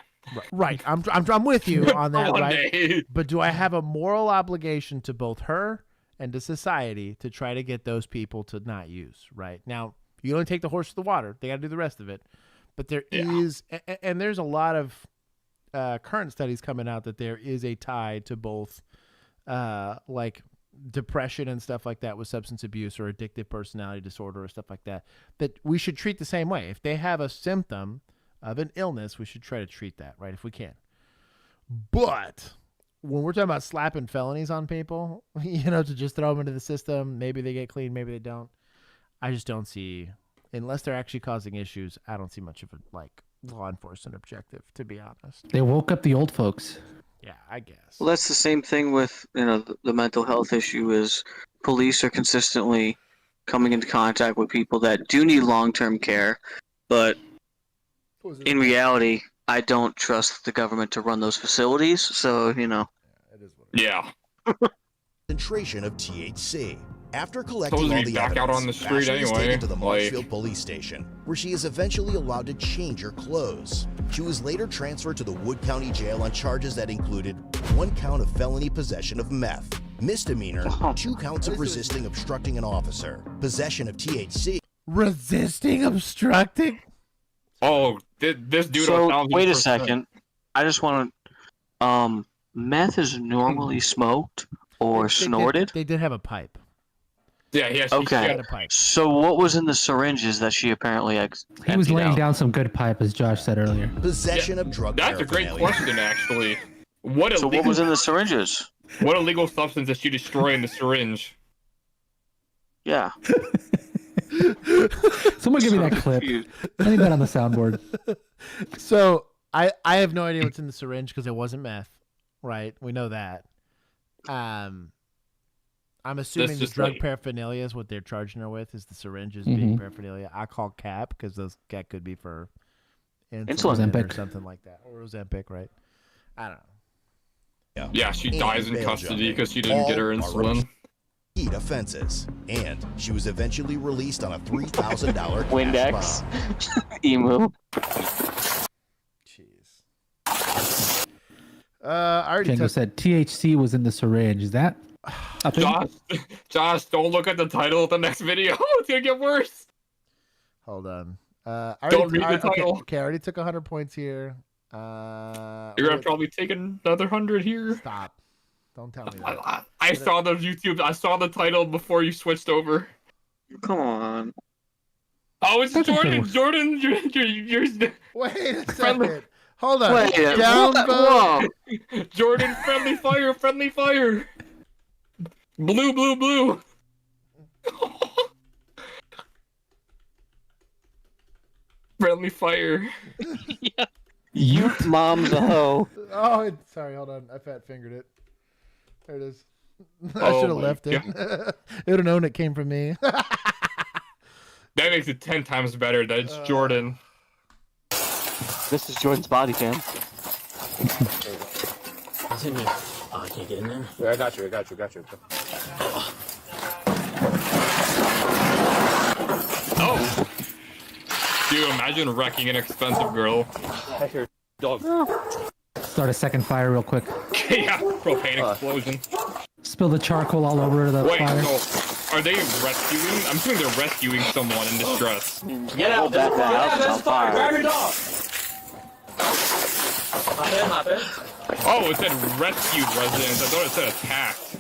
Right. I'm with you on that, One right? day. But do I have a moral obligation to both her and to society to try to get those people to not use, right? Now, you only take the horse to the water. They got to do the rest of it. But there is, and there's a lot of current studies coming out that there is a tie to both like depression and stuff like that with substance abuse or addictive personality disorder or stuff like that, that we should treat the same way. If they have a symptom of an illness, we should try to treat that, right, if we can. But when we're talking about slapping felonies on people, to just throw them into the system, maybe they get clean, maybe they don't. I just don't see, unless they're actually causing issues, I don't see much of a law enforcement objective, to be honest. They woke up the old folks. Yeah, I guess. Well, that's the same thing with the mental health issue. Is police are consistently coming into contact with people that do need long-term care, but in reality, I don't trust the government to run those facilities. So Yeah. Concentration of THC. After collecting Supposed to all be the back evidence, out on the street Ashley is anyway, taken to the like- Marshfield police station, where she is eventually allowed to change her clothes. She was later transferred to the Wood County Jail on charges that included 1 count of felony possession of meth, misdemeanor, 2 counts of resisting obstructing an officer, possession of THC. Resisting obstructing? Oh, this dude. So wait a second. I just want to. Meth is normally smoked or snorted. They did have a pipe. Yeah, yeah. Okay. had a pipe. So what was in the syringes that she apparently He was emptied laying out? down some good pipe, as Josh said earlier. Possession of drug That's a great question, actually. What So what was in the syringes? What illegal substance did she destroy in the syringe? Yeah. Someone give me that clip. I need that on the soundboard. So I have no idea what's in the syringe because it wasn't meth, right? We know that. I'm assuming the just drug like- paraphernalia is what they're charging her with, is the syringes Mhm. being paraphernalia. I call cap because that could be for Insulin. insulin or Ozempic. something like that, or Ozempic, right? I don't know. Yeah, she And dies in bail custody jumping. because she didn't get her All are insulin. repeat offenses, and she was eventually released on a $3,000 cash Windex. bond. Emu. I already Django took. said THC was in the syringe. Is that a thing? Josh, don't look at the title of the next video. It's gonna get worse. Hold on. Don't read the title. Okay, I already took 100 points here. You're gonna probably take another 100 here. Stop. Don't tell me that. I saw the YouTube. I saw the title before you switched over. Come on. Oh, it's That's a Jordan. good Jordan, you're Wait a Friendly- second. Hold on. Wait, Downvote. whoa. Jordan, friendly fire, friendly fire. Blue, blue, blue. Friendly fire. You mom's a hoe. Oh, sorry. Hold on. I fat fingered it. There it is. I Oh should have my left it. It would have known it came from me. That makes it 10 times better. That's Jordan. This is Jordan's body cam. It's in here. Oh, I can't get in there. Yeah, I got you. Oh. Dude, imagine wrecking an expensive girl. I hear dog. Start a second fire real quick. Yeah, propane explosion. Spill the charcoal all over the Wait, fire. so are they rescuing? I'm assuming they're rescuing someone in distress. Get out! Get out! That's fire! Grab your dog! Hop in. Oh, it said rescued residents. I thought it said attacked.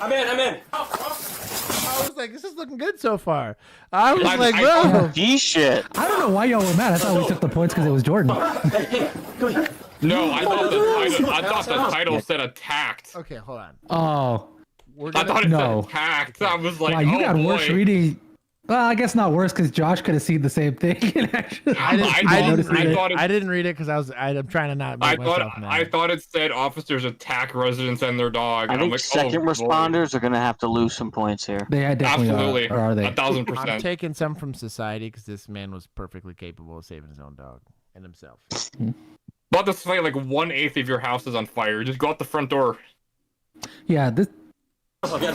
I'm in. I was like, this is looking good so far. I was like, bro. Shit. I don't know why y'all were mad. I thought we took the points because it was Jordan. No, I thought the title said attacked. Okay, hold on. Oh. I thought it said attacked. I was like, wow, you got boy. worse reading. Well, I guess not worse because Josh could have seen the same thing. I didn't read it because I'm trying to not make myself mad. I thought it said officers attack residents and their dog. I And think I'm like, second responders are going to have to lose some points here. They definitely Absolutely. are. Or are they? 1,000%. I'm taking some from society because this man was perfectly capable of saving his own dog and himself. About to say, like 1/8 of your house is on fire. Just go out the front door. Yeah, this. Bro, he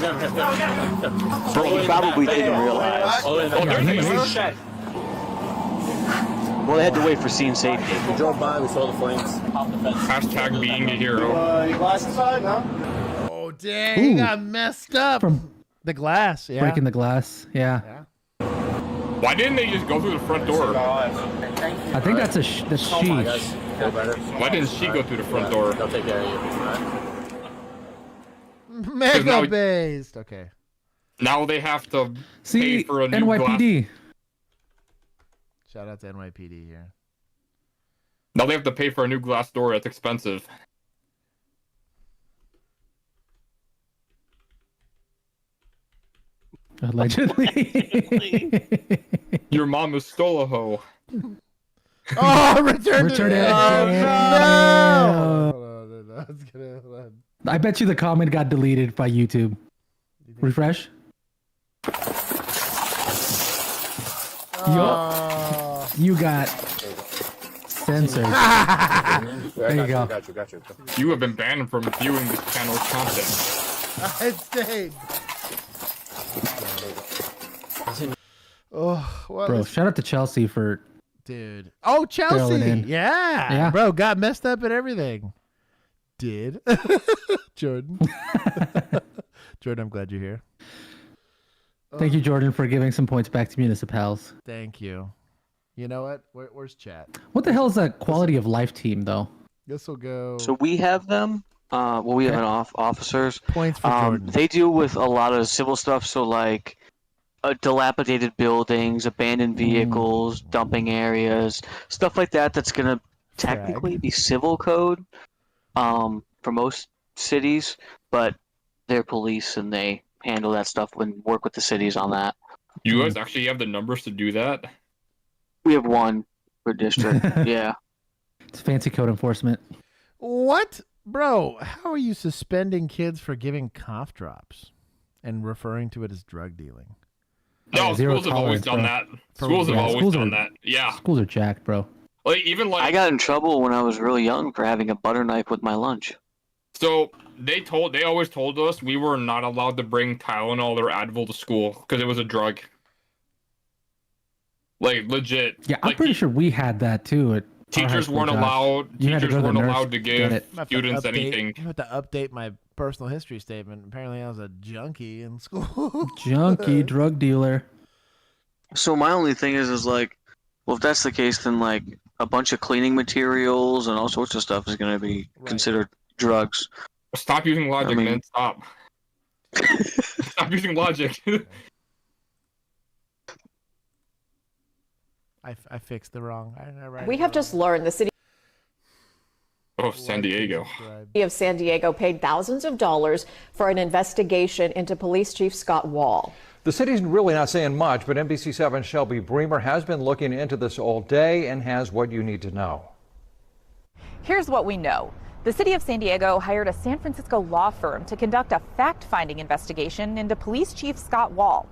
probably didn't realize. Well, they had to wait for scene safety. We drove by, we saw the flames. Hashtag being a hero. Your glass inside, no? Oh, dang. He got messed up. From the glass, yeah. Breaking the glass, yeah. Why didn't they just go through the front door? I think that's she. Why didn't she go through the front door? They'll take care of you. Mega based. Okay. Now they have to pay See, for a new NYPD. glass. Shout out to NYPD here. Now they have to pay for a new glass door. That's expensive. Allegedly. Your mom is stole a hoe. Oh, return it. Oh, no. I bet you the comment got deleted by YouTube. Refresh. You got censored. There you go. Got you. You have been banned from viewing this channel's content. I stayed. Oh, well, Bro, shout out to Chelsea for. Dude. Oh, Chelsea. Yeah. Bro, got messed up and everything. Did. Jordan. Jordan, I'm glad you're here. Thank you, Jordan, for giving some points back to municipals. Thank you. You know what? Where's chat? What the hell is that quality of life team, though? This will go. So we have them. We have officers. Points for Jordan. They deal with a lot of civil stuff. So like dilapidated buildings, abandoned vehicles, dumping areas, stuff like that. That's gonna technically be civil code for most cities, but they're police and they handle that stuff and work with the cities on that. You guys actually have the numbers to do that? We have one per district. Yeah. It's fancy code enforcement. What? Bro, how are you suspending kids for giving cough drops and referring to it as drug dealing? No, schools have always done that. Schools have always done that. Yeah. Schools are jacked, bro. Like even like I got in trouble when I was really young for having a butter knife with my lunch. So they always told us we were not allowed to bring Tylenol or Advil to school because it was a drug. Like legit. Yeah, I'm pretty sure we had that too. Teachers weren't allowed. Teachers weren't allowed to give students anything. I have to update my personal history statement. Apparently, I was a junkie in school. Junkie, drug dealer. So my only thing is like, well, if that's the case, then like a bunch of cleaning materials and all sorts of stuff is going to be considered drugs. Stop using logic, man. Stop. Stop using logic. I fixed the wrong. We have just learned the city of San Diego paid thousands of dollars for an investigation into Police Chief Scott Wall. The city's really not saying much, but NBC7's Shelby Bremer has been looking into this all day and has what you need to know. Here's what we know. The city of San Diego hired a San Francisco law firm to conduct a fact-finding investigation into Police Chief Scott Wall.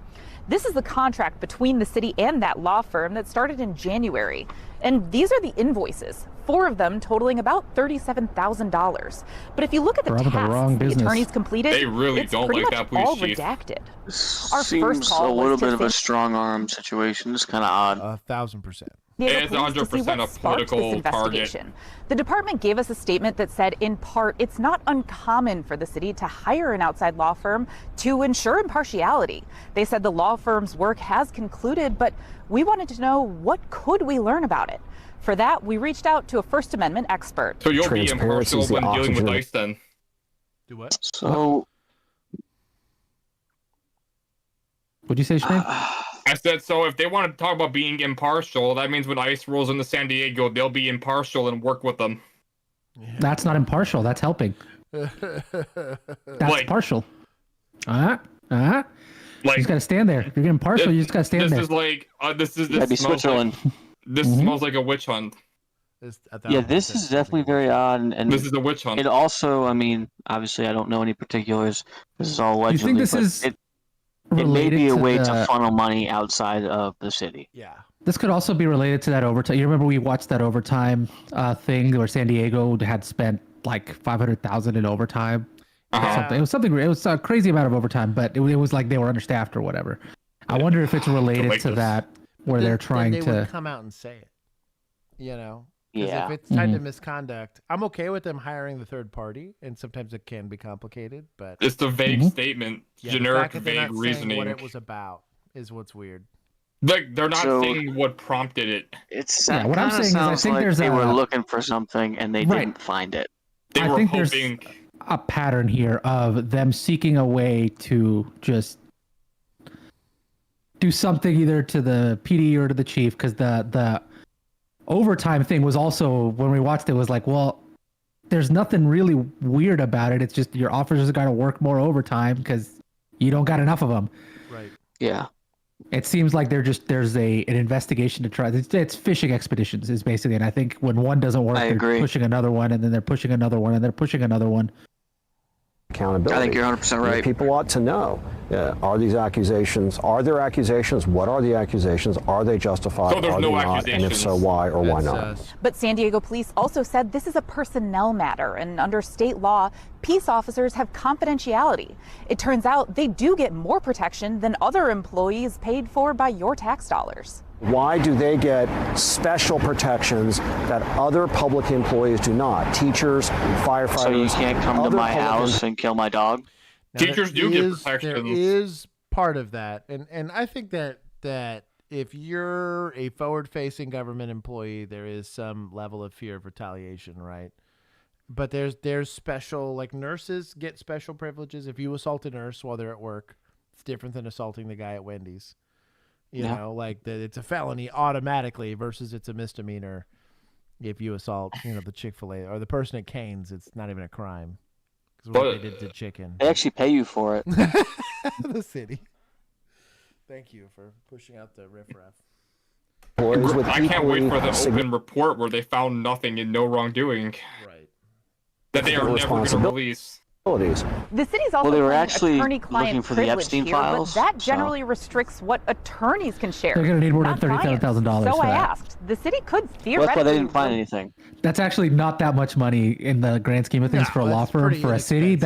This is the contract between the city and that law firm that started in January. And these are the invoices, 4 of them totaling about $37,000. But if you look at the tasks the attorneys completed, they really it's don't pretty like much that police all chief. redacted. Seems a little bit of a strong arm situation. It's kind of odd. 1,000%. It's Police to see 100% what a sparked this political target. investigation. The department gave us a statement that said, in part, it's not uncommon for the city to hire an outside law firm to ensure impartiality. They said the law firm's work has concluded, but we wanted to know, what could we learn about it? For that, we reached out to a First Amendment expert. So you'll be impartial when dealing with ICE then? Do what? So, What'd you say, Shane? I said, so if they want to talk about being impartial, that means when ICE rolls into San Diego, they'll be impartial and work with them. That's not impartial. That's helping. That's partial. Like, you just gotta stand there. If you're getting partial, you just gotta stand there. This is like, this That'd be smells Switzerland. like, this smells like a witch hunt. Yeah, this is definitely very odd, and This is a witch hunt. it also, I mean, obviously, I don't know any particulars. This is all allegedly. You think this but is it may be a related to way the- to funnel money outside of the city. Yeah. This could also be related to that overtime. You remember we watched that overtime thing where San Diego had spent like $500,000 in overtime. Something. It was something. It was a crazy amount of overtime, but it was like they were understaffed or whatever. I wonder if it's related to that, where they're trying then they to would come out and say it. You know. 'Cause Yeah. if it's tied to misconduct, I'm okay with them hiring the third party, and sometimes it can be complicated, but It's the vague statement, yeah, the generic fact that they're vague not saying reasoning. what it was about is what's weird. Like, they're not So- saying what prompted it. It's Yeah, what I'm kinda saying is I sounds think like there's they were a- looking for something and they Right. didn't find it. They I were think hoping. there's a pattern here of them seeking a way to just do something either to the PD or to the chief, because the overtime thing was also, when we watched it, was like, well, there's nothing really weird about it. It's just your officers got to work more overtime because you don't got enough of them. Right. Yeah. It seems like there's an investigation to try. It's fishing expeditions is basically, and I think when one doesn't work, I they're agree. pushing another one, and then they're pushing another one, and they're pushing another one. Accountability. I think you're 100% right. People ought to know, are there accusations? What are the accusations? Are they justified? So there's are no they not? And if so, accusations. why or why not? But San Diego police also said this is a personnel matter, and under state law, peace officers have confidentiality. It turns out they do get more protection than other employees paid for by your tax dollars. Why do they get special protections that other public employees do not? Teachers, firefighters. So you can't come to other my public house and kill my dog? Now, Teachers there do get is- protections. There is part of that, and I think that if you're a forward-facing government employee, there is some level of fear of retaliation, right? But there's special, like, nurses get special privileges. If you assault a nurse while they're at work, it's different than assaulting the guy at Wendy's. You Yeah. know, like it's a felony automatically versus it's a misdemeanor if you assault, the Chick-fil-A or the person at Cane's. It's not even a crime. Because what But- they did to chicken. They actually pay you for it. The city. Thank you for pushing out the riffraff. employees with I can't wait equally for the significant open report where they found nothing and no wrongdoing. Right. That they are never going to release. abilities. The city's also Well, they were claiming actually attorney-client looking for the privilege Epstein here, files, but that so- generally restricts what attorneys can share. They're gonna need more than not clients. $30,000 So for I that. asked. The city could Well, that's theoretically. why they didn't find anything. That's actually not that much money in the grand scheme of things No, for a law that's firm. pretty For a city, inexpensive,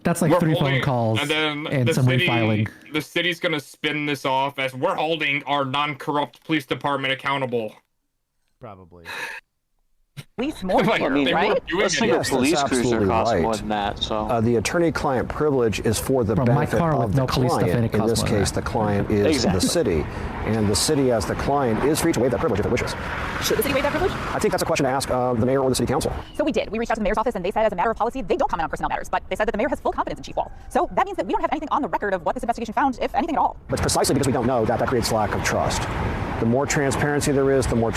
that's like We're 3 phone holding- calls and then and the some city, refiling. The city's going to spin this off as we're holding our non-corrupt police department accountable. Probably. At least more Like, here, they right? weren't doing Let's it. think Yes, a police that's cruiser absolutely costs right. more than that. So The attorney-client privilege is for the Bro, my benefit car with of the no police stuff in it client. In costs this more than case, that. the client is Exactly. the city, and the city, as the client, is free to waive that privilege if it wishes. Should the city waive that privilege? I think that's a question to ask the mayor or the city council. So we did. We reached out to the mayor's office, and they said, as a matter of policy, they don't comment on personnel matters. But they said that the mayor has full confidence in Chief Wall. So that means that we don't have anything on the record of what this investigation found, if anything at all. But precisely because we don't know, that creates lack of trust. The more transparency there is, the more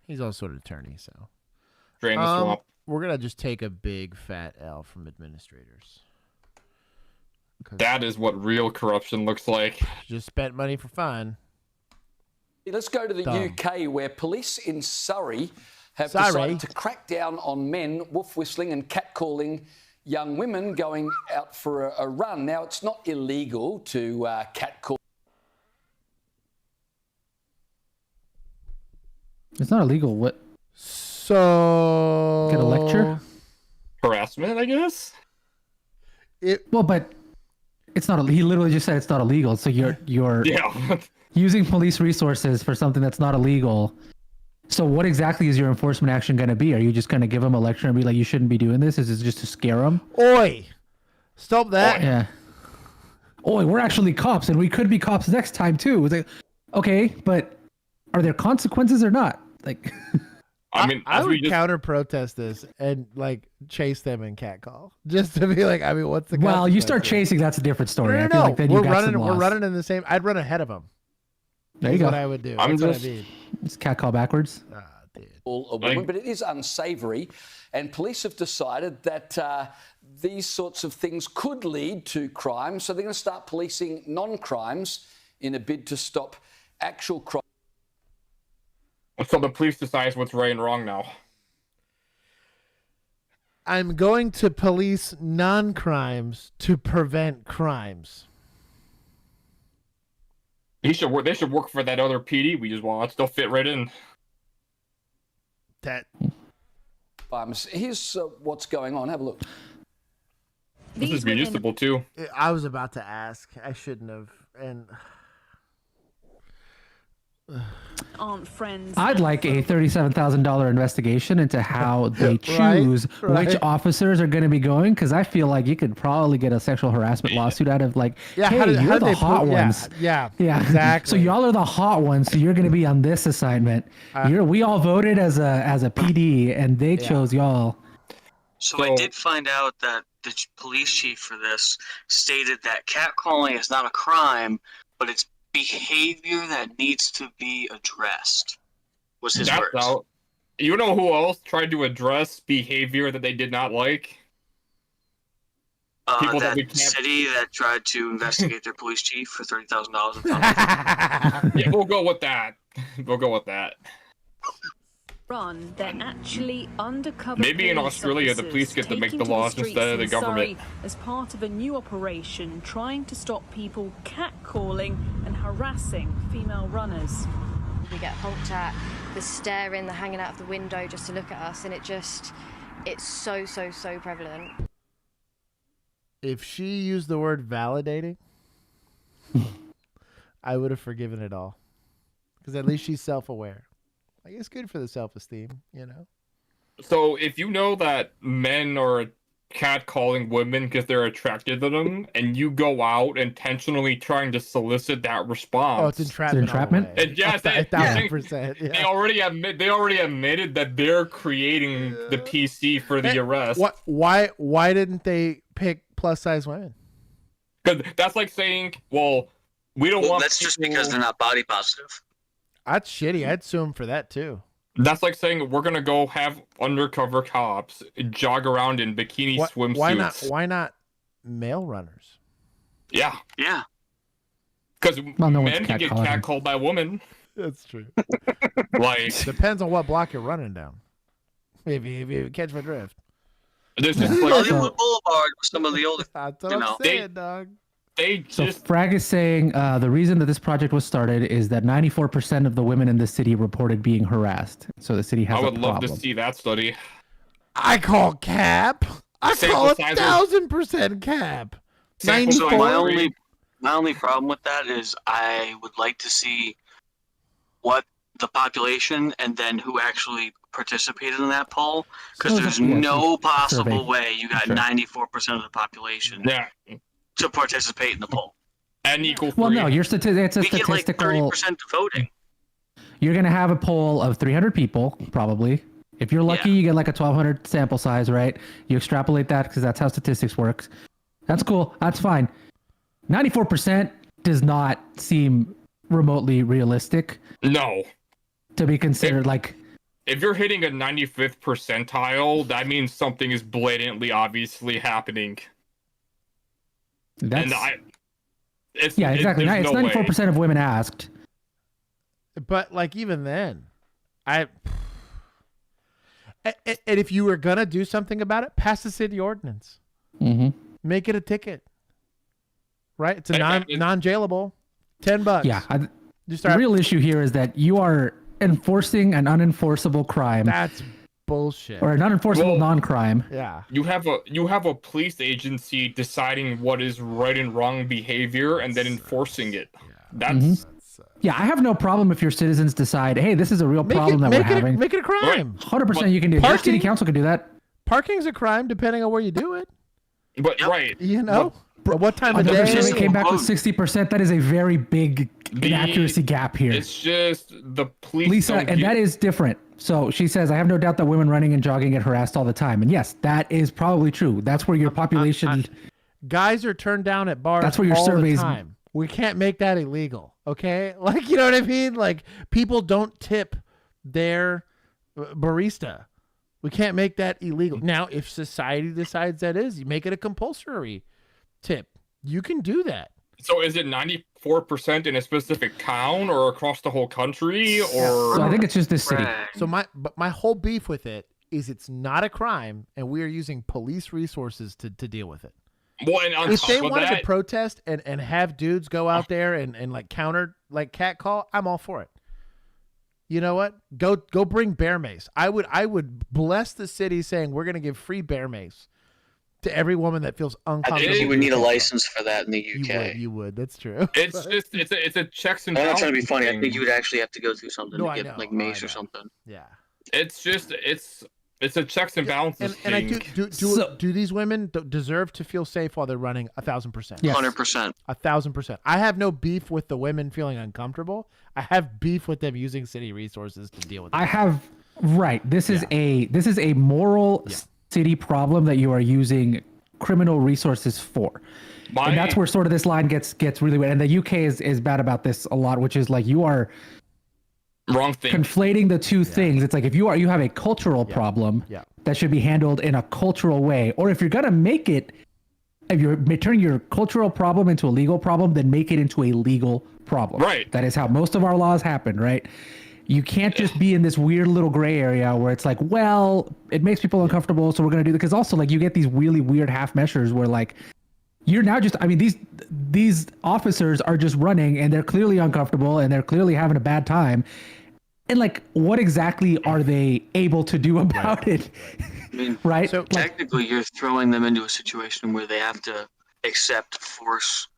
He's also an attorney, so. Drain the swamp. We're gonna just take a big fat L from administrators. That is what real corruption looks like. Just spent money for fun. Let's go to the Dumb. UK, where police in Surrey have Surrey? decided to crack down on men wolf whistling and catcalling young women going out for a run. Now, it's not illegal to catcall. It's not illegal. What? So Get a lecture? Harassment, I guess? Well, but it's not. He literally just said it's not illegal. So you're. Yeah. using police resources for something that's not illegal. So what exactly is your enforcement action going to be? Are you just going to give them a lecture and be like, you shouldn't be doing this? Is it just to scare them? Oi! Stop that. Yeah. Oi, we're actually cops and we could be cops next time too. It's like, okay, but are there consequences or not? Like, I mean, I would counter protest this and like chase them in catcall just to be like, I mean, what's the well, you start consequences? chasing, that's a different story. No, I feel like then we're you got running. some We're loss. running in the same. I'd run ahead of them. There you go. What I would do. I'm That's just- what I mean. It's catcall backwards. A woman, but it is unsavoury, and police have decided that these sorts of things could lead to crime, so they're going to start policing non-crimes in a bid to stop actual crime. So the police decides what's right and wrong now. I'm going to police non-crimes to prevent crimes. They should work for that other PD we just want. They'll fit right in. That. Here's what's going on. Have a look. This is municipal too. I was about to ask. I shouldn't have. And aren't friends. I'd like a $37,000 investigation into how they choose Right. which officers are going to be going, because I feel like you could probably get a sexual harassment lawsuit out of like, Yeah, hey, how did you're the they hot prove- yeah, ones. yeah, yeah, exactly. So y'all are the hot ones, so you're going to be on this assignment. We all voted as a PD, and they chose y'all. So I did find out that the police chief for this stated that catcalling is not a crime, but it's behavior that needs to be addressed. Was his words. Out. You know who else tried to address behavior that they did not like? People that we can't- city that tried to investigate their police chief for $30,000. Yeah, we'll go with that. We'll go with that. Run, they're actually undercover. Maybe in police Australia, the officers police get to make taking the laws streets instead of the in government. Surrey as part of a new operation trying to stop people catcalling and harassing female runners. We get honked at, the staring, the hanging out of the window just to look at us, and it's so prevalent. if she used the word validating, I would have forgiven it all. Because at least she's self-aware. Like, it's good for the self-esteem, you know? So if you know that men are catcalling women because they're attracted to them, and you go out intentionally trying to solicit that response. Oh, it's entrapment. And yes, they 1,000%. Yeah. they already admitted that they're creating the PC for the arrest. What? Why didn't they pick plus-size women? Because that's like saying, well, we don't want. That's just because they're not body positive. That's shitty. I'd sue him for that too. That's like saying we're gonna go have undercover cops jog around in bikini swimsuits. Why not male runners? Yeah. Yeah. Because no one's men can get catcalling. catcalled by women. That's true. Like Depends on what block you're running down. If you catch my drift. This is like Hollywood Boulevard with some of the older. That's what I'm saying, dog. They So just Frag is saying the reason that this project was started is that 94% of the women in the city reported being harassed. So the city has I would a love problem. to see that study. I call cap. I Sample call size 1,000% cap. So 94. my only problem with that is I would like to see what the population and then who actually participated in that poll, because there's no possible way you got 94% of the population to participate in the poll. And equal. Well, no, it's a We get like statistical. 30% voting. You're going to have a poll of 300 people, probably. If you're lucky, you get like a 1,200 sample size, right? You extrapolate that because that's how statistics works. That's cool. That's fine. 94% does not seem remotely realistic. No. To be considered like. If you're hitting a 95th percentile, that means something is blatantly, obviously happening. That's, it's exactly. there's It's no 94% way. of women asked. But like even then, and if you were gonna do something about it, pass the city ordinance. Mm-hmm. Make it a ticket. Right? It's a non-jailable. $10. Yeah. You The start- real issue here is that you are enforcing an unenforceable crime. That's bullshit. Or an unenforceable non-crime. Yeah. You have a police agency deciding what is right and wrong behavior and then enforcing it. That's Yeah, I have no problem if your citizens decide, hey, this is a real problem that we're having. Make it a crime. 100% you can do it. Your city council can do that. Parking's a crime depending on where you do it. But right, you know, what time of Another day? survey came back with 60%. That is a very big inaccuracy gap here. It's just the police. Lisa, and that is different. So she says, I have no doubt that women running and jogging get harassed all the time. And yes, that is probably true. That's where your population. Guys are turned down at bars. That's where your all surveys. the time. We can't make that illegal. Okay, like you know what I mean. Like people don't tip their barista. We can't make that illegal. Now, if society decides that is, you make it a compulsory tip. You can do that. So is it 94% in a specific town or across the whole country, or? So I think it's just this city. So my whole beef with it is it's not a crime, and we are using police resources to deal with it. Well, and on if top they of wanted that, to protest and have dudes go out there and like counter like catcall, I'm all for it. You know what? Go bring bear mace. I would bless the city saying we're going to give free bear mace to every woman that feels I uncomfortable. think you would need a license for that in the UK. You would. That's true. it's just it's a checks and I'm not balances trying to be funny. I thing. think you would actually have to go through something No, to I get know. like mace or something. Yeah. It's just it's a checks and balances And I thing. do these women deserve to feel safe while they're running 1,000%? Yes. 100%. 1,000%. I have no beef with the women feeling uncomfortable. I have beef with them using city resources to deal with it. I have This is a moral city problem that you are using criminal resources for. And that's where sort of this line gets really weird. And the UK is bad about this a lot, which is like you are wrong thing. Conflating the two things. It's like if you have a cultural problem that should be handled in a cultural way, or if you're gonna make it, if you're turning your cultural problem into a legal problem, then make it into a legal problem. Right. That is how most of our laws happen, right? You can't just be in this weird little gray area where it's like, well, it makes people uncomfortable, so we're gonna do that. Because also, like, you get these really weird half measures where, like, you're now just, I mean, these officers are just running and they're clearly uncomfortable and they're clearly having a bad time. And like, what exactly are they able to do about it? I mean, right? So technically, you're throwing them into a situation where they have to accept force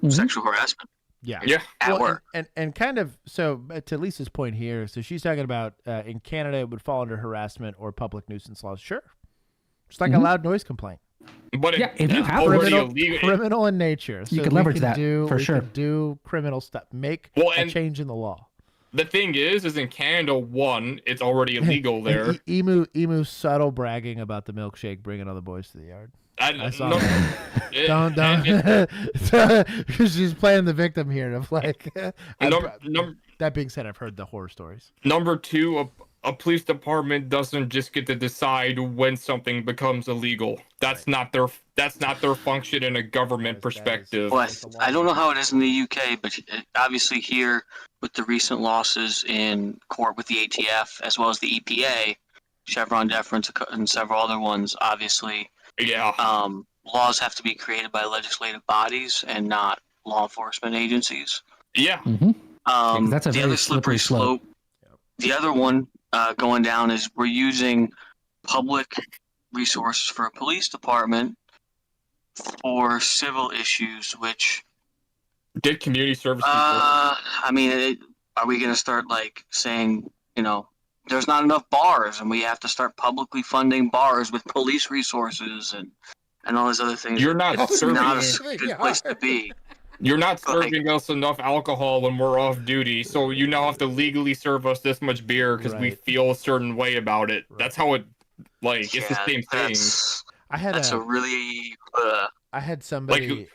sexual harassment. Yeah. At work. And kind of, so to Lisa's point here, so she's talking about in Canada, it would fall under harassment or public nuisance laws. Sure. It's like a loud noise complaint. But if you have criminal in nature. You So can we leverage that, for we sure. could do criminal stuff. Make a change in the law. The thing is in Canada, one, it's already illegal there. Emu subtle bragging about the milkshake bringing all the boys to the yard. I saw that. Don't. She's playing the victim here. Of like, that being said, I've heard the horror stories. Number two, a police department doesn't just get to decide when something becomes illegal. That's not their function in a government perspective. Well, I don't know how it is in the UK, but obviously here with the recent losses in court with the ATF as well as the EPA, Chevron deference and several other ones, obviously. Yeah. Laws have to be created by legislative bodies and not law enforcement agencies. Yeah. That's a the very other slippery slope. The other one going down is we're using public resources for a police department for civil issues, which get community service. I mean, are we going to start like saying, there's not enough bars, and we have to start publicly funding bars with police resources and all these other things? You're not it's serving not a good place to be. You're not serving us enough alcohol when we're off duty, so you now have to legally serve us this much beer because we feel a certain way about it. That's how it, like, it's the same thing. I had somebody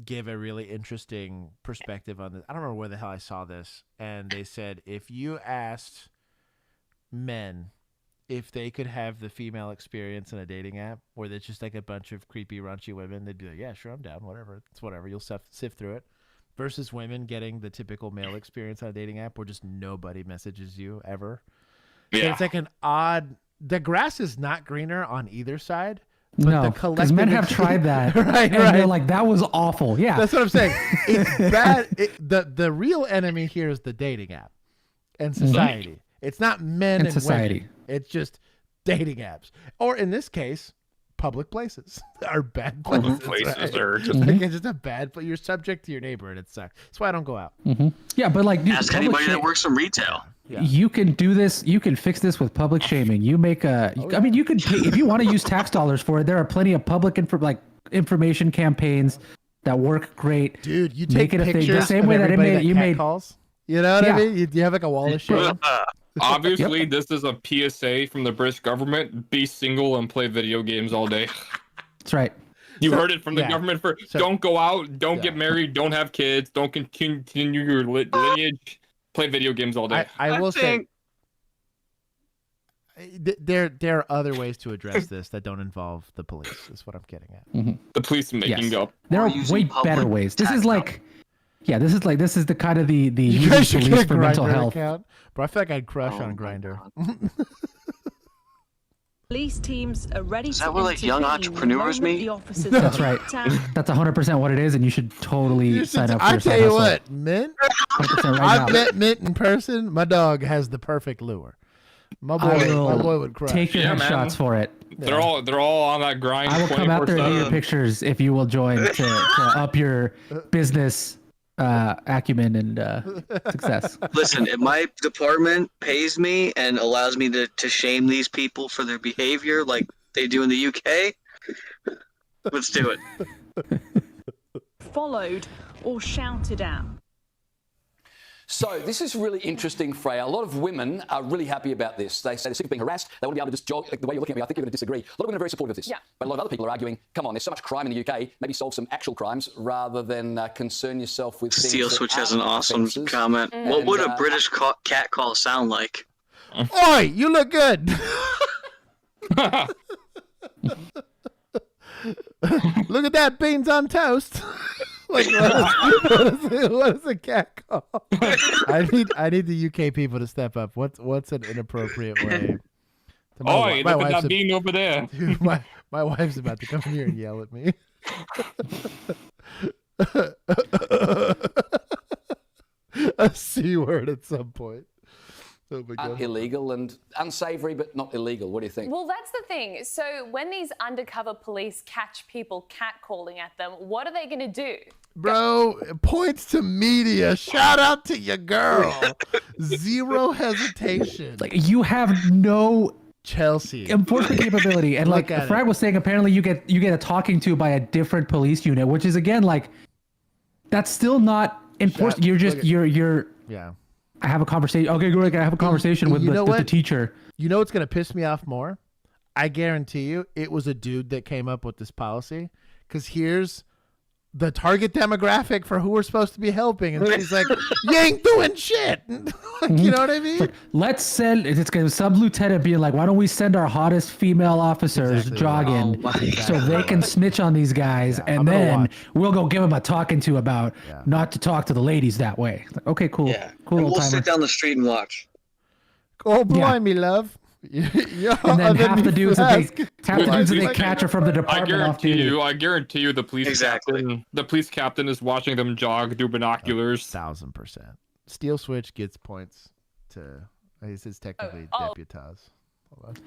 give a really interesting perspective on this. I don't remember where the hell I saw this, and they said if you asked men if they could have the female experience in a dating app where there's just like a bunch of creepy, raunchy women, they'd be like, yeah, sure, I'm down, whatever. It's whatever. You'll sift through it. Versus women getting the typical male experience on a dating app where just nobody messages you ever. Yeah. So it's like an odd, the grass is not greener on either side. But No, because men have tried that. right. They're like, that was awful. Yeah. That's what I'm saying. It's bad. The real enemy here is the dating app and society. It's not men and society. women. It's just dating apps. Or in this case, public places are bad places. Public places are just like it's just a bad. But you're subject to your neighbor, and it sucks. That's why I don't go out. Yeah, but like, dude, Ask anybody that works in retail. Yeah. You can do this. You can fix this with public shaming. You make a. I mean, you can pay, if you want to use tax dollars for it. There are plenty of public information campaigns that work great. Dude, you take it a pictures thing. The same of way that everybody you made. calls. You know what I mean? You have like a wall of shame. Obviously, this is a PSA from the British government. Be single and play video games all day. That's right. You heard it from the government don't go out, don't get married, don't have kids, don't continue your lineage, play video games all day. I will say there are other ways to address this that don't involve the police. Is what I'm getting at. The police making up. There are way better ways. This is like, this is the kind of the You guys should police get a for mental Grindr health. account. Bro, I feel like I'd crush on Grindr. Police teams are ready Is that where like young entrepreneurs meet? That's right. That's 100% what it is, and you should totally sign up for I your tell side you hustle. what, Mint. 100% right I've now. met Mint in person. My dog has the perfect lure. My boy would crush. Take your headshots for it. They're all on that grind. I will come out there and get your 24/7. pictures if you will join to up your business acumen and success. Listen, if my department pays me and allows me to shame these people for their behavior like they do in the UK, let's do it. Followed or shouted at. So this is really interesting, Freya. A lot of women are really happy about this. They say they're sick of being harassed. They want to be able to just jog. Like the way you're looking at me, I think you're going to disagree. A lot of women are very supportive of this. Yeah. But a lot of other people are arguing, come on, there's so much crime in the UK. Maybe solve some actual crimes rather than concern yourself with things Steel that Switch has aren't an awesome offences. comment. What would a British cat call sound like? Oi, you look good. Look at that, beans on toast. Like what is a cat call? I need the UK people to step up. What's an inappropriate way? Oi, look at that bean over there. Dude, my wife's about to come here and yell at me. A C word at some point. Oh my God. Illegal and unsavory, but not illegal. What do you think? Well, that's the thing. So when these undercover police catch people catcalling at them, what are they going to do? Bro, points to media. Shout out to your girl. Zero hesitation. Like you have no Chelsea enforcement capability, and like Look at Frag it. was saying, apparently you get a talking to by a different police unit, which is again like that's still not enforced. You're just you're. Yeah. I have a conversation. Okay, great. I have a conversation with the teacher. You know what's gonna piss me off more? I guarantee you, it was a dude that came up with this policy. Because here's the target demographic for who we're supposed to be helping, and she's like, "You ain't doing shit." You know what I mean? Like, let's send. It's going to sub-lieutenant being like, "Why don't we send our hottest female officers jogging so they can snitch on these guys, and then we'll go give them a talking to about not to talk to the ladies that way." Like, okay, cool, cool. And we'll timer. sit down the street and watch. Oh boy, me love. And then half the dudes that they catch are from the department off duty. I guarantee you, the police captain is watching them jog through binoculars. 1000%. Steel Switch gets points to. He says technically deputized. Hold on.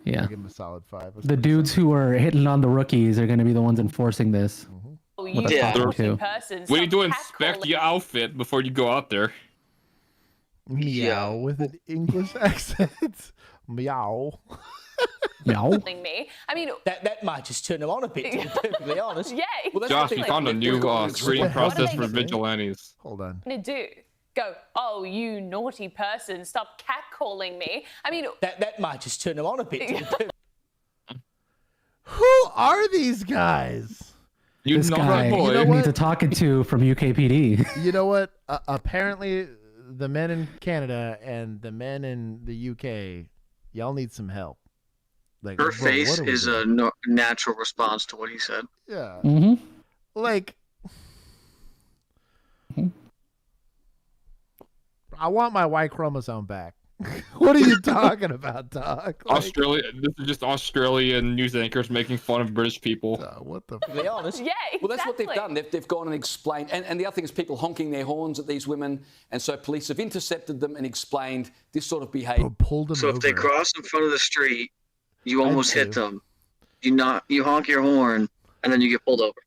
Yeah. I'll give him a solid 5. The dudes who are hitting on the rookies are going to be the ones enforcing this. Oh, What the fuck, too. What are you doing? Inspect your outfit before you go out there. Meow with an English accent. Meow. Meow. Me. I mean, that might just turn them on a bit, to be perfectly honest. Yeah. Well, Josh, we found a new screening process for vigilantes. Hold on. Going to do? Go, oh, you naughty person, stop catcalling me. I mean, that might just turn them on a bit. Who are these guys? This guy needs a talking to from UKPD. You know what? Apparently, the men in Canada and the men in the UK, y'all need some help. Like Her what face are we is doing? a natural response to what he said. Yeah. Mm-hmm. Like, I want my Y chromosome back. What are you talking about, dog? Like, Australia. This is just Australian news anchors making fun of British people. What the? To be honest. yeah, Well, that's what they've done. They've gone and explained. And the other thing is people honking their horns at these women. And so police have intercepted them and explained this sort of behavior. Pulled them So over. if they cross in front of the street, you almost hit them. you honk your horn, and then you get pulled over.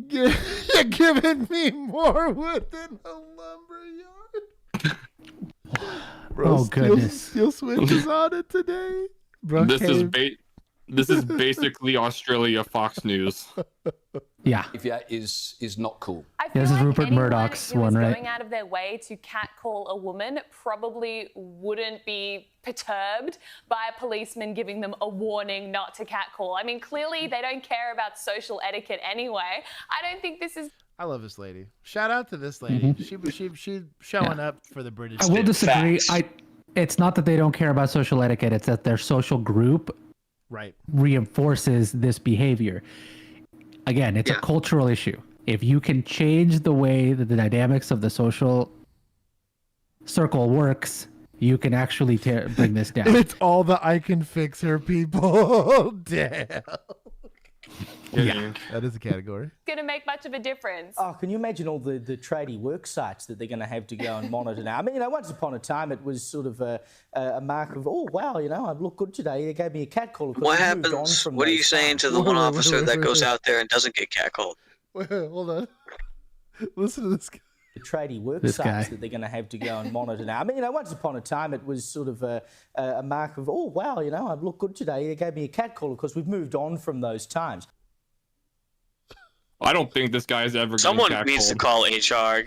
You're giving me more wood than a lumber yard. Bro, Oh, goodness. Steel switches on it today. Bro, This is basically Australia Fox News. Yeah. Is not cool. I feel This is like Rupert anyone Murdoch's who is one, right? going out of their way to catcall a woman probably wouldn't be perturbed by a policeman giving them a warning not to catcall. I mean, clearly they don't care about social etiquette anyway. I don't think this is... I love this lady. Shout out to this lady. She showing up for the British. I will disagree. It's not that they don't care about social etiquette. It's that their social group reinforces this behavior. Again, it's a cultural issue. If you can change the way that the dynamics of the social circle works, you can actually bring this down. It's all the I can fix her people. Damn. Yeah, that is a category. going to make much of a difference. Oh, can you imagine all the tradie work sites that they're going to have to go and monitor now? I mean, once upon a time, it was sort of a mark of, oh, wow, I look good today. They gave me a cat call. What happens? What are you saying to the one officer that goes out there and doesn't get catcalled? Wait, hold on. Listen to this guy. The tradie work This sites guy. that they're going to have to go and monitor now. I mean, once upon a time, it was sort of a mark of, oh, wow, I look good today. They gave me a cat call because we've moved on from those times. I don't think this guy's ever. Someone needs to call HR.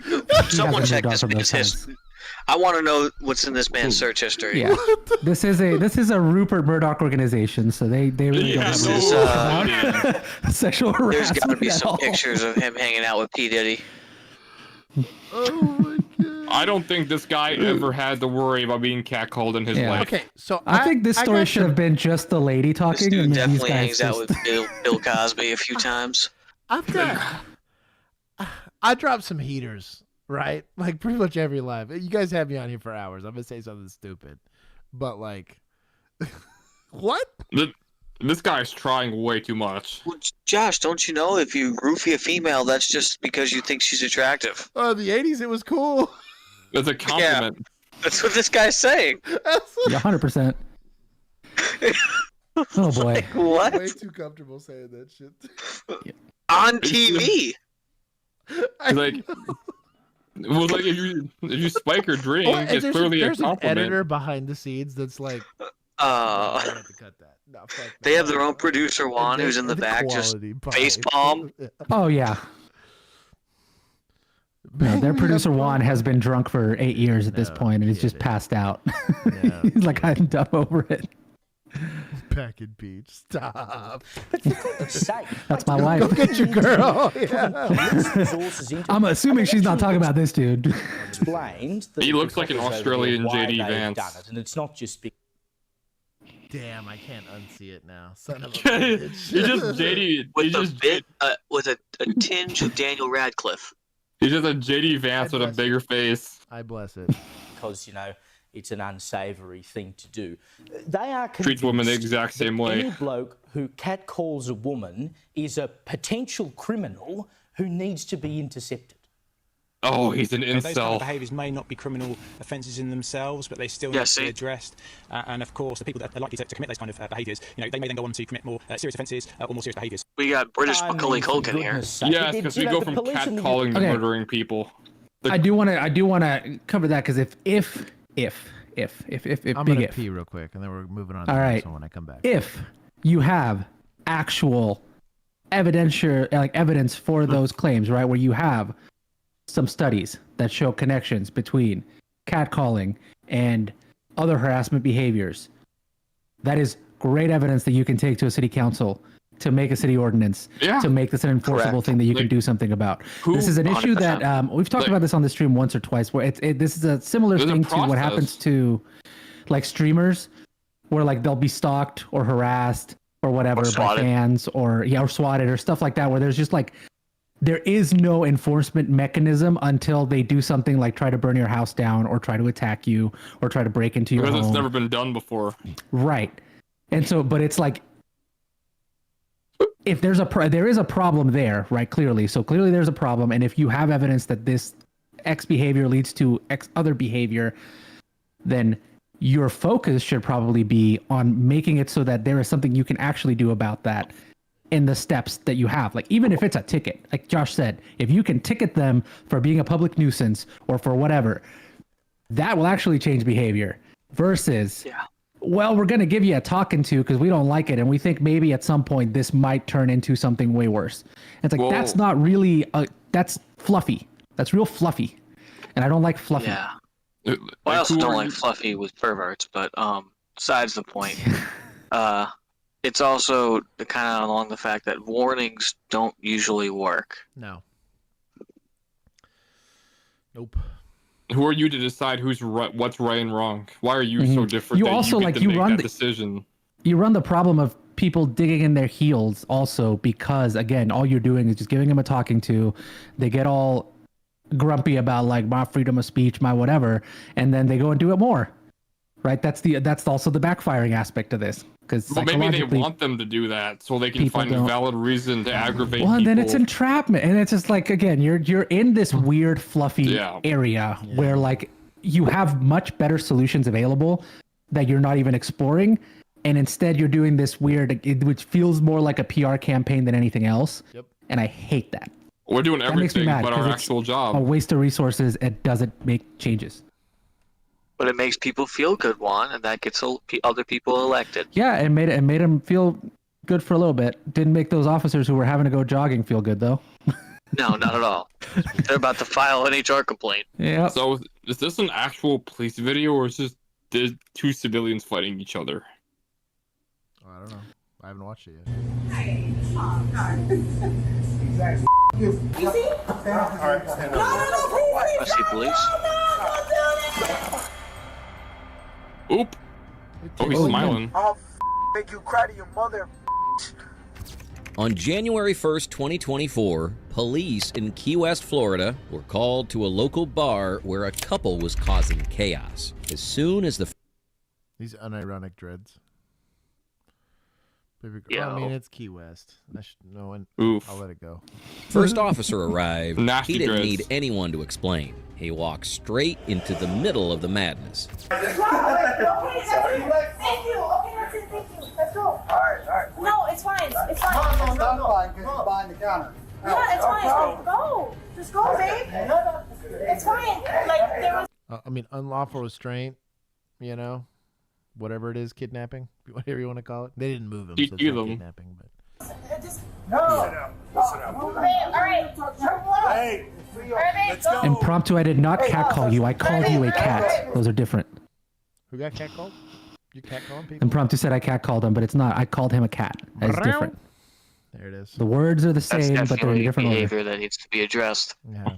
Someone check this man's history. I want to know what's in this man's search history. Yeah, this is a Rupert Murdoch organization, so they really don't have about sexual harassment. There's got to be at some all. pictures of him hanging out with P. Diddy. I don't think this guy ever had to worry about being catcalled in his life. Okay, so I think this story should have been just the lady This talking. dude and definitely these guys hangs out just... with Bill Cosby a few times. I dropped some heaters, right? Like pretty much every live. You guys have me on here for hours. I'm gonna say something stupid, but like, what? This guy's trying way too much. Well, Josh, don't you know if you roofie a female, that's just because you think she's attractive? Oh, the '80s, it was cool. That's a compliment. Yeah, that's what this guy's saying. Yeah, 100%. Oh boy. What? Way too comfortable saying that shit. On TV. Like, well, like if you spike or drink, Well, and it's clearly a there's an compliment. editor behind the scenes that's like, I have to cut that. No, fuck that. They have their own producer Juan, who's in the back, just face palm. Oh yeah. No, their producer Juan has been drunk for 8 years at this point, and he's just passed out. He's like, I'm done over it. Back in Beach. Stop. That's my wife. Go get your girl. Yeah. I'm assuming she's not talking about this dude. Explained. He looks like an Australian JD Vance. Done it, and it's not just. Damn, I can't unsee it now. Son of a bitch. He just JD. With a tinge of Daniel Radcliffe. He's just a JD Vance with a bigger face. I bless it. Because it's an unsavory thing to do. They are Treats women the exact same way. Any bloke who catcalls a woman is a potential criminal who needs to be intercepted. Oh, he's an Those kind incel. of behaviours may not be criminal offences in themselves, but they still need to be addressed. And of course, the people that are likely to commit those kind of behaviours, they may then go on to commit more serious offences or more serious behaviours. We got British Macaulay Culkin here. Yes, because we go from catcalling to murdering people. I do want to cover that because if I'm big gonna if. pee real quick, and then we're moving on to All the right. next one when I come back. If you have actual evidence for those claims, right, where you have some studies that show connections between catcalling and other harassment behaviors, that is great evidence that you can take to a city council to make a city ordinance, to make this an enforceable thing that you can do something about. This is an issue that we've talked about this on the stream once or twice, where this is a similar thing to what happens to like streamers, where like they'll be stalked or harassed or whatever by fans or swatted or stuff like that, where there's just like there is no enforcement mechanism until they do something like try to burn your house down or try to attack you or try to break into your home. Because it's never been done before. Right. And so, but it's like, if there is a problem there, right? Clearly. So clearly there's a problem. And if you have evidence that this X behavior leads to X other behavior, then your focus should probably be on making it so that there is something you can actually do about that in the steps that you have. Like, even if it's a ticket, like Josh said, if you can ticket them for being a public nuisance or for whatever, that will actually change behavior versus, well, we're going to give you a talking to because we don't like it. And we think maybe at some point this might turn into something way worse. And it's like, that's not really, that's fluffy. That's real fluffy. And I don't like fluffy. Yeah. Well, I also don't like fluffy with perverts, but besides the point, it's also kind of along the fact that warnings don't usually work. No. Nope. Who are you to decide who's right, what's right and wrong? Why are you so different? You that also you get like to you make run that the decision. You run the problem of people digging in their heels also because, again, all you're doing is just giving them a talking to. They get all grumpy about like my freedom of speech, my whatever, and then they go and do it more. Right? That's also the backfiring aspect of this. Because maybe they want them to do that so they can find a valid reason to aggravate well, and people. then it's entrapment, and it's just like, again, you're in this weird fluffy area where like you have much better solutions available that you're not even exploring, and instead you're doing this weird, which feels more like a PR campaign than anything else. Yep. And I hate that. We're doing That makes me everything mad, but 'cause our it's actual job. a waste of resources. It doesn't make changes. But it makes people feel good, Juan, and that gets other people elected. Yeah, it made them feel good for a little bit. Didn't make those officers who were having to go jogging feel good though. No, not at all. They're about to file an HR complaint. Yeah. So is this an actual police video or is this two civilians fighting each other? I don't know. I haven't watched it yet. Exactly. You see? Alright, stand up. I see police. Oop. Oh, he's smiling. I'll make you cry to your mother. On January 1st, 2024, police in Key West, Florida, were called to a local bar where a couple was causing chaos. As soon as the... These unironic dreads. Well, I mean, it's Key West. I should know. I'll let it go. first officer arrived, Nasty he didn't dreads. need anyone to explain. He walked straight into the middle of the madness. Thank you. Okay, thank you. Let's go. All right. No, it's fine. It's fine. No, it's fine because you're behind the counter. Yeah, it's fine. Go. Just go, babe. It's fine. Like, there was... I mean, unlawful restraint, whatever it is, kidnapping, whatever you want to call it. They didn't move him, so it's not kidnapping, but... No. Sit down. All right. Hey. Let's go. Impromptu, I did not catcall you. I called you a cat. Those are different. Who got catcalled? You catcalling people? Impromptu said I catcalled him, but it's not. I called him a cat. That's different. There it is. The words are the That's same, but they're in definitely different order. behavior that needs to be addressed. Yeah.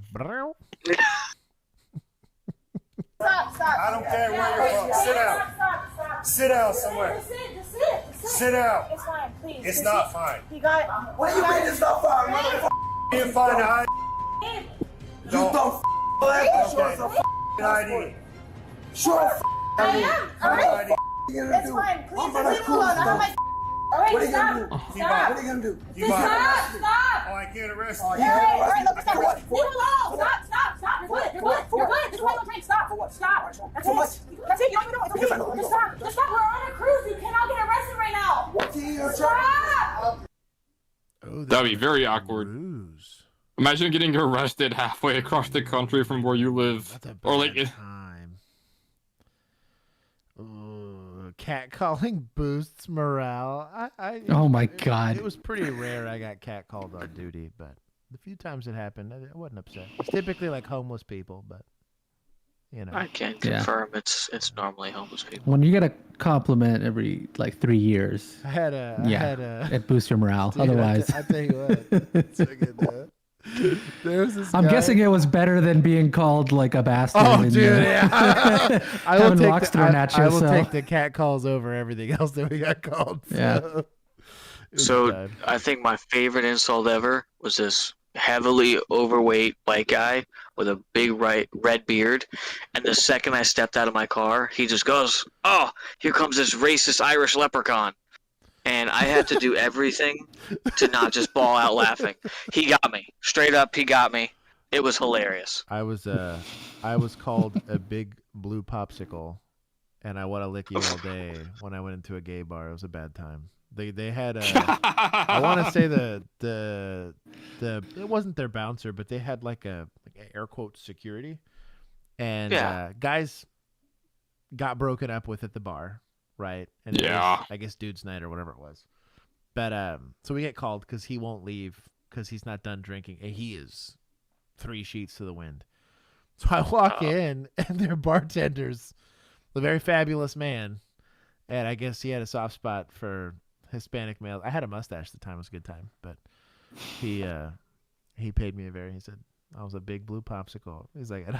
Stop. I don't care where you're from. Sit down. Stop. Sit down somewhere. Just sit. Sit down. It's fine, please. It's not fine. You got it. What do you mean it's not fine? You're fine. You don't show us a ID. Show us I am. All right. It's fine. Please, leave it alone. I have my... All right, What are you stop. gonna do? Stop. What are you gonna do? Stop. Oh, I can't arrest you. All right, look, stop. Leave it alone. Stop. You're good. Just one more drink. Stop. Stop. That's it. That's it. You don't even know. It's okay. Just stop. We're on a cruise. You cannot get arrested right now. Stop. That'd be very awkward. Imagine getting arrested halfway across the country from where you live. Or like... Catcalling boosts morale. Oh my God. It was pretty rare I got catcalled on duty, but the few times it happened, I wasn't upset. It's typically like homeless people, but I can confirm it's normally homeless people. When you get a compliment every like 3 years, it boosts your morale. Dude, Otherwise, I tell you what, it's so good, dude. There's this I'm guy. guessing it was better than being called like a bastard. Oh, and, dude, yeah. I will, having take rocks thrown at you. I will so. take the cat calls over everything else that we got called. So I think my favorite insult ever was this heavily overweight white guy with a big red beard, and the second I stepped out of my car, he just goes, "Oh, here comes this racist Irish leprechaun." And I had to do everything to not just bawl out laughing. He got me. Straight up, he got me. It was hilarious. I was called a big blue popsicle, and I want to lick you all day when I went into a gay bar. It was a bad time. They had I want to say the it wasn't their bouncer, but they had like a air quote security, and guys got broken up with at the bar, right? And it was, I guess dude's night or whatever it was. But so we get called because he won't leave because he's not done drinking, and he is 3 sheets to the wind. So I walk in, and their bartender's the very fabulous man, and I guess he had a soft spot for Hispanic males. I had a mustache at the time; it was a good time. But he paid me he said I was a big blue popsicle. He's like, and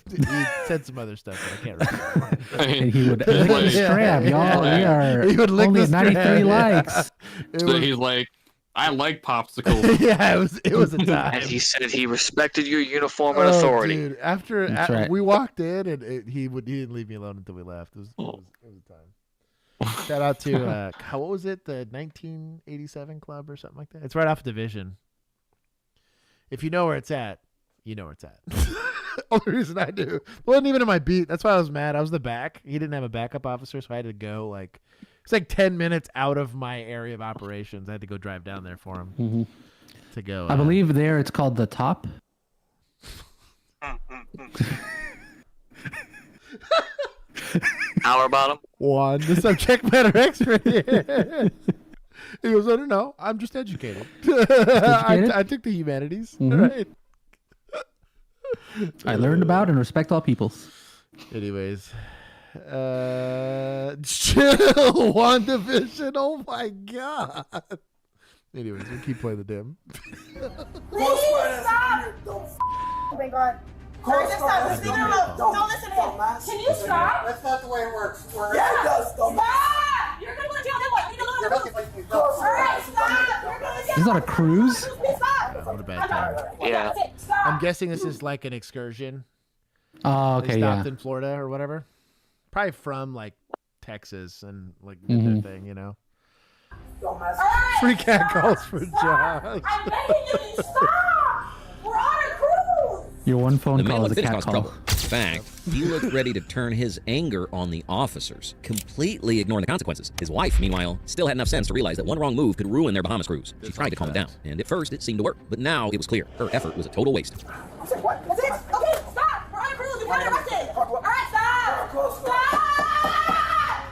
he said some other stuff that I can't remember. And he would lick the strap, y'all. He would lick only the at 93 strap. likes. So he's like, I like popsicles. Yeah, it was a time. And he said he respected your uniform and authority. Dude, after right. we walked in, and he didn't leave me alone until we left. It was a time. Shout out to what was it? The 1987 Club or something like that. It's right off Division. If you know where it's at, you know where it's at. Only reason I do. It wasn't even in my beat. That's why I was mad. I was the back. He didn't have a backup officer, so I had to go it's like 10 minutes out of my area of operations. I had to go drive down there for him to go. I believe there it's called the Top. Hour bottom. One, the subject matter expert here. He goes, I don't know. I'm just educated. I took the humanities. Right. I learned about and respect all peoples. Anyways. Chill, WandaVision. Oh my god. Anyways, we keep playing the dim. Please stop! Oh my god. Stop. Don't listen to him. Can you stop? That's not the way it works. Yeah, it does. Stop! You're going to go to jail. You need to look. Alright, stop! Is that a cruise? What a bad time. Yeah. I'm guessing this is like an excursion. Oh, okay, They stopped yeah. in Florida or whatever. Probably from like Texas and like did their thing, you know. Free cat calls for Josh. I'm begging you to stop! We're on a cruise! Your one phone The man call is looked a like cat he call. caused trouble. In fact, he looked ready to turn his anger on the officers, completely ignoring the consequences. His wife, meanwhile, still had enough sense to realize that one wrong move could ruin their Bahamas cruise. She tried to calm him down, and at first it seemed to work, but now it was clear her effort was a total waste. What? That's it? Okay, stop! We're on a cruise. You're not arrested. Alright, stop! Stop!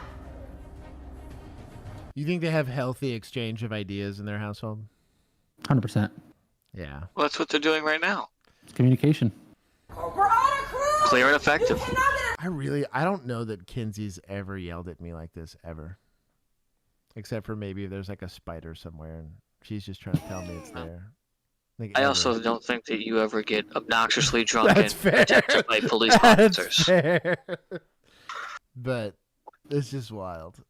You think they have healthy exchange of ideas in their household? 100%. Yeah. Well, that's what they're doing right now. It's communication. We're on a cruise! Clear and effective. I don't know that Kinsey's ever yelled at me like this ever. Except for maybe if there's like a spider somewhere and she's just trying to tell me it's there. I also don't think that you ever get obnoxiously drunk That's and fair. protected by police That's officers. fair. But it's just wild.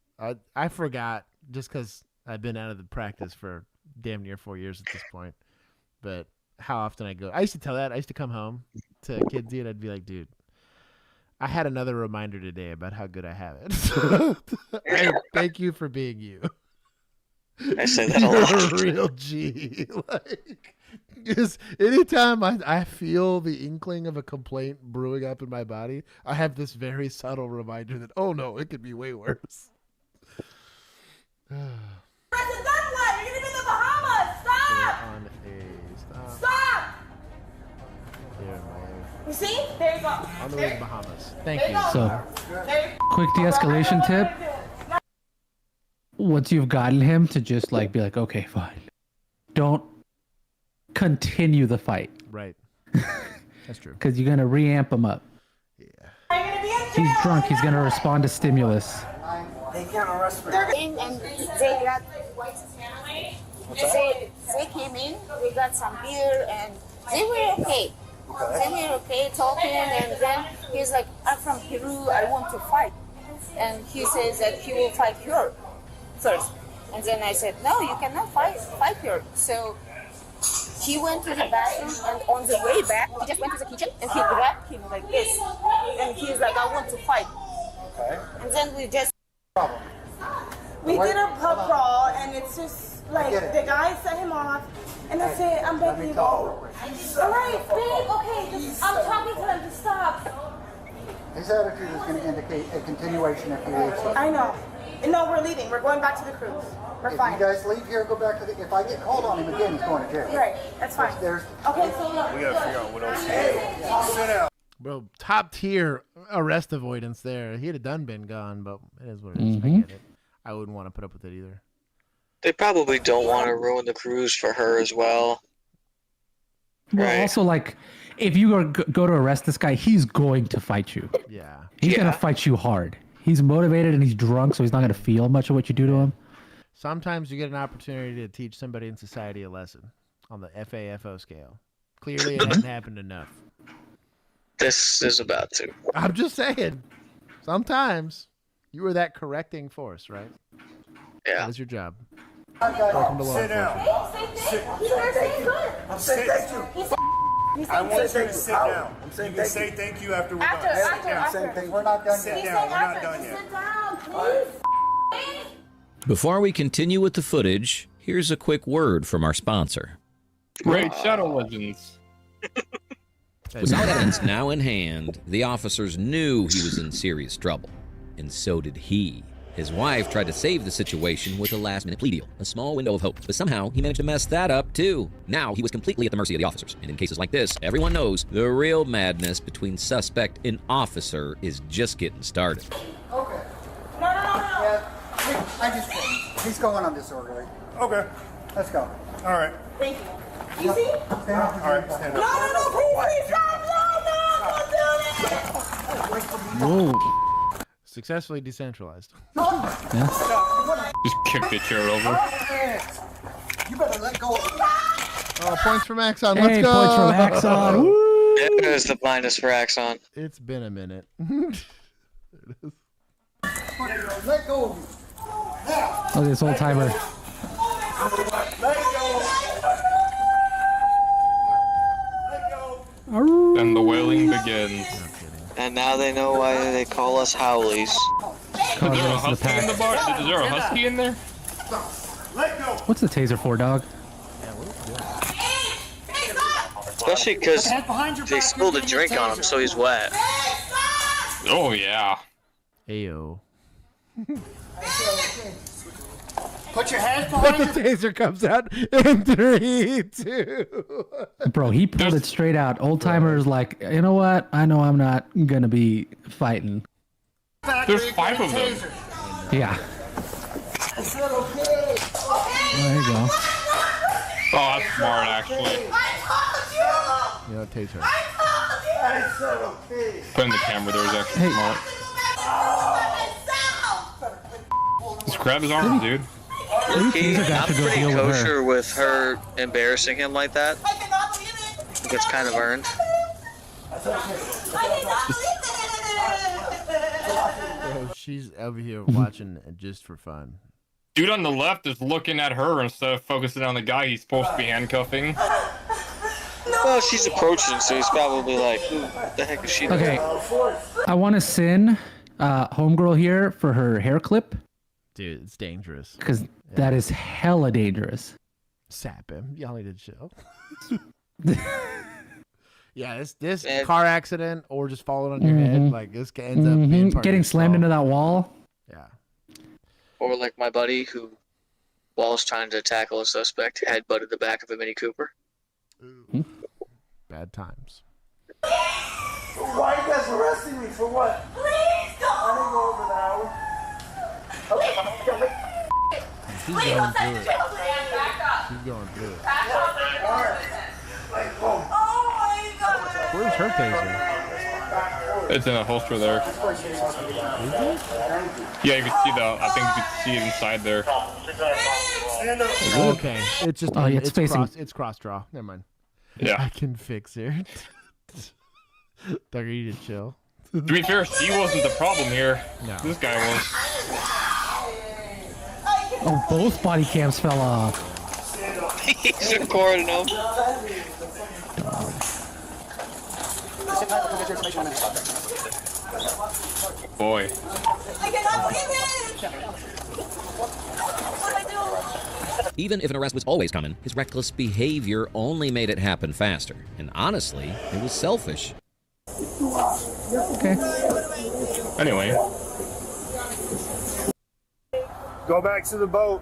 I forgot just because I've been out of the practice for damn near 4 years at this point. But how often I go. I used to tell that. I used to come home to Kinsey and I'd be like, dude, I had another reminder today about how good I have it. Thank you for being you. I say that a lot. You're a real G. Like, just anytime I feel the inkling of a complaint brewing up in my body, I have this very subtle reminder that, oh no, it could be way worse. You're gonna be in the Bahamas! Stop! Stop! You see? There you go. On the way to Bahamas. Thank There you. you go. So, There you quick de-escalation tip. Once you've gotten him to just like be like, okay, fine. Don't continue the fight. Right. That's true. Because you're going to reamp him up. He's drunk. He's going to respond to stimulus. They can't arrest me. And they came in, we got some beer, and they were okay. They were okay talking, and then he's like, I'm from Peru, I want to fight. And he says that he will fight here first. And then I said, no, you cannot fight here. So he went to the bathroom, and on the way back, he just went to the kitchen, and he grabbed him like this. And he's like, I want to fight. Okay. And then we just... We did a pub crawl, and it's just like the guy set him off, and I said, I'm begging you. All right, babe, okay, I'm talking to him to stop. His attitude is going to indicate a continuation if he leaves. I know. No, we're leaving. We're going back to the cruise. We're fine. If you guys leave here, go back to the. If I get called on him again, he's going to jail. Right. That's fine. There's. Okay, so We gotta figure out what else. Sit down. Bro, top tier arrest avoidance there. He'd have done been gone, but it is what it is. I get it. I wouldn't want to put up with it either. They probably don't want to ruin the cruise for her as well. Well, also, like, if you go to arrest this guy, he's going to fight you. Yeah. He's going to fight you hard. He's motivated and he's drunk, so he's not going to feel much of what you do to him. Sometimes you get an opportunity to teach somebody in society a lesson on the FAFO scale. Clearly, it hasn't happened enough. This is about to. I'm just saying. Sometimes you are that correcting force, right? Yeah. That's your job. Welcome to law Sit down. I'm saying thank you. I want you to sit down. You can say thank you after we're done. Sit down. Same thing. We're not done Sit yet. down. We're not done yet. Sit down, please. Before we continue with the footage, here's a quick word from our sponsor. Great Shadow Legends. With solid evidence now in hand, the officers knew he was in serious trouble, and so did he. His wife tried to save the situation with a last-minute plea deal, a small window of hope, but somehow he managed to mess that up too. Now he was completely at the mercy of the officers, and in cases like this, everyone knows the real madness between suspect and officer is just getting started. Okay. No. Yeah, I just. He's going on disorderly. Okay. Let's go. All right. Thank you. You see? All right. Stand up. No, please stop. No, Whoa. Successfully decentralized. Just kick the chair over. You better let go. Oh, points from Axon. Let's Hey, go. points from Axon. Woo! There's the minus for Axon. It's been a minute. Let go of me. Now. Look at this old timer. Let go. And the wailing begins. And now they know why they call us Howleys. Is there a husky in the bar? Is there a husky in there? Let go. What's the taser for, dog? Especially because they spilled a drink on him, so he's wet. Oh, yeah. Ayo. Put your hands But behind the taser comes out in 3, 2. Bro, he pulled it straight out. Old timer's like, you know what? I know I'm not going to be fighting. There's 5 of them. Yeah. I said okay. There you go. Oh, that's smart, actually. You know, taser. I said okay. Putting the camera there is actually smart. Just grab his arm, dude. I'm pretty kosher with her embarrassing him like that. It's kind of earned. Bro, she's over here watching just for fun. Dude on the left is looking at her instead of focusing on the guy he's supposed to be handcuffing. Well, she's approaching, so he's probably like, what the heck is she doing? Okay. I want to sin homegirl here for her hair clip. Dude, it's dangerous. Because that is hella dangerous. Sap him. Y'all need to chill. Yeah, this car accident or just falling on your head, like this ends up being part getting of slammed into that wall. Yeah. Or like my buddy who, while trying to tackle a suspect, headbutted the back of a Mini Cooper. Bad times. Why are you guys arresting me for what? Please don't. I didn't go over the hour. Okay, She's going through it. She's going through it. Where's her taser? It's in a holster there. Yeah, you can see I think you can see it inside there. Okay, it's just it's facing. It's cross draw. Never mind. Yeah. I can fix it. Doug, you need to chill. To be fair, she wasn't the problem here. No. This guy was. Oh, both body cams fell off. He's recording them. Boy. Even if an arrest was always coming, his reckless behavior only made it happen faster. And honestly, it was selfish. Okay. Anyway. Go back to the boat.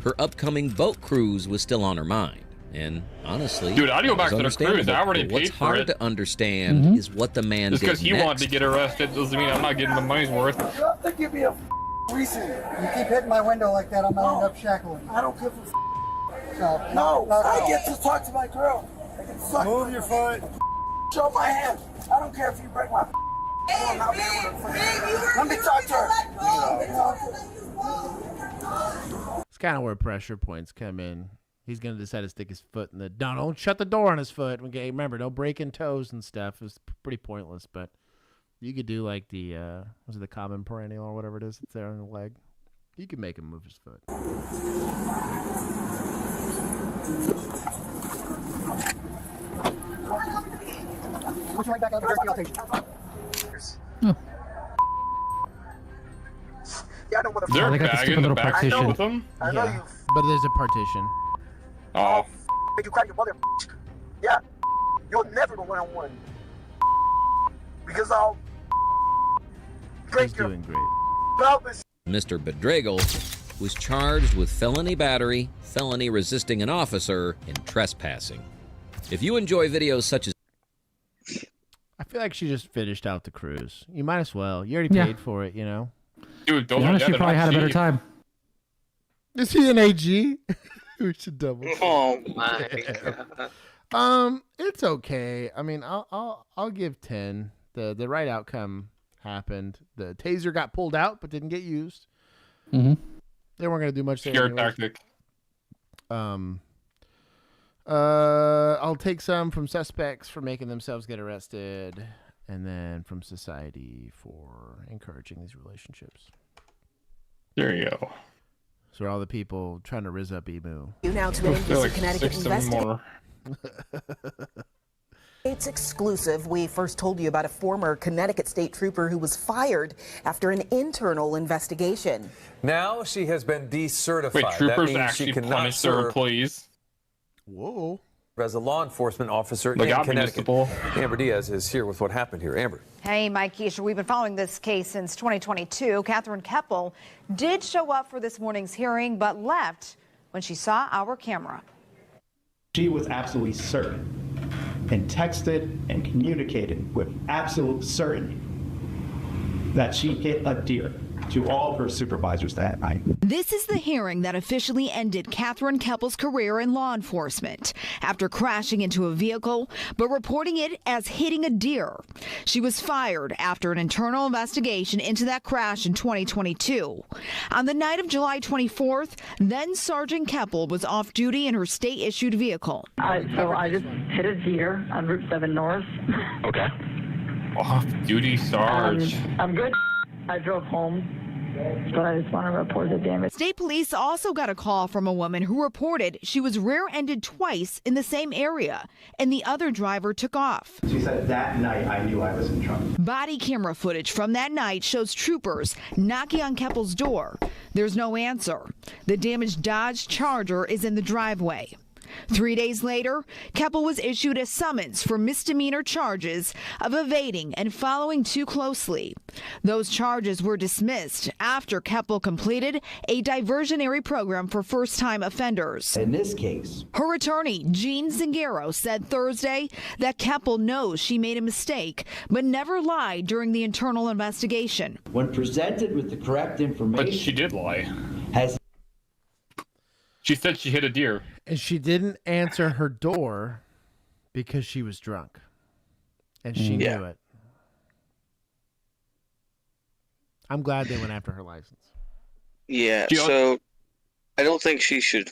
Her upcoming boat cruise was still on her mind. And honestly, dude, I'd go back that was to the cruise. I understandable. already But what's paid for hard it. to understand is what the man Just did because he next. wanted to get arrested doesn't mean I'm not getting the money's worth. You have to give me a reason. You keep hitting my window like that, I'm gonna end up shackling you. I don't give a No, I get to talk to my girl. I can suck. Move your foot. Show my hand. I don't care if you break my Let me talk to her. It's kind of where pressure points come in. He's going to decide to stick his foot in the... No, don't shut the door on his foot. Okay, remember, don't break in toes and stuff. It's pretty pointless, but you could do like the, was it the common perennial or whatever it is that's there on the leg? You could make him move his foot. Put you right back out of the station. Yeah, I know what Is there a bag in the back seat with them? I know you. But there's a partition. Oh. Make you crack your mother. Yeah. You'll never go one-on-one. Because I'll break your doing great. pelvis. Mr. Bedragel was charged with felony battery, felony resisting an officer, and trespassing. If you enjoy videos such as... I feel like she just finished out the cruise. You might as well. You already paid for it, you know? Dude, To be honest, she probably had a better time. Is he an AG? We should double check. Oh my god. It's okay. I mean, I'll give 10. The right outcome happened. The taser got pulled out but didn't get used. Mm-hmm. They weren't gonna do much there. Scare anyways. tactic. I'll take some from suspects for making themselves get arrested, and then from society for encouraging these relationships. There you go. So are all the people trying to rizz up Emu. You now to an NBC Connecticut investigation. More. It's exclusive. We first told you about a former Connecticut state trooper who was fired after an internal investigation. Now she has been decertified. Wait, that troopers means actually she cannot punish their serve employees? Whoa. as a law enforcement officer Like in Connecticut. Amber Diaz is here with what happened here. Amber. Hey, Mike Keisha, we've been following this case since 2022. Catherine Keppel did show up for this morning's hearing, but left when she saw our camera. She was absolutely certain and texted and communicated with absolute certainty that she hit a deer to all of her supervisors that night. This is the hearing that officially ended Catherine Keppel's career in law enforcement after crashing into a vehicle, but reporting it as hitting a deer. She was fired after an internal investigation into that crash in 2022. On the night of July 24th, then Sergeant Keppel was off duty in her state-issued vehicle. So I just hit a deer on Route 7 North. Okay. Off-duty Sarge. I'm good. I drove home, but I just want to report the damage. State police also got a call from a woman who reported she was rear-ended twice in the same area, and the other driver took off. She said that night I knew I was in trouble. Body camera footage from that night shows troopers knocking on Keppel's door. There's no answer. The damaged Dodge Charger is in the driveway. 3 days later, Keppel was issued a summons for misdemeanor charges of evading and following too closely. Those charges were dismissed after Keppel completed a diversionary program for first-time offenders. In this case, her attorney, Jean Zingaro, said Thursday that Keppel knows she made a mistake, but never lied during the internal investigation. when presented with the correct information, But she did lie. She said she hit a deer. And she didn't answer her door because she was drunk. And she knew it. I'm glad they went after her license. Yeah, so I don't think she should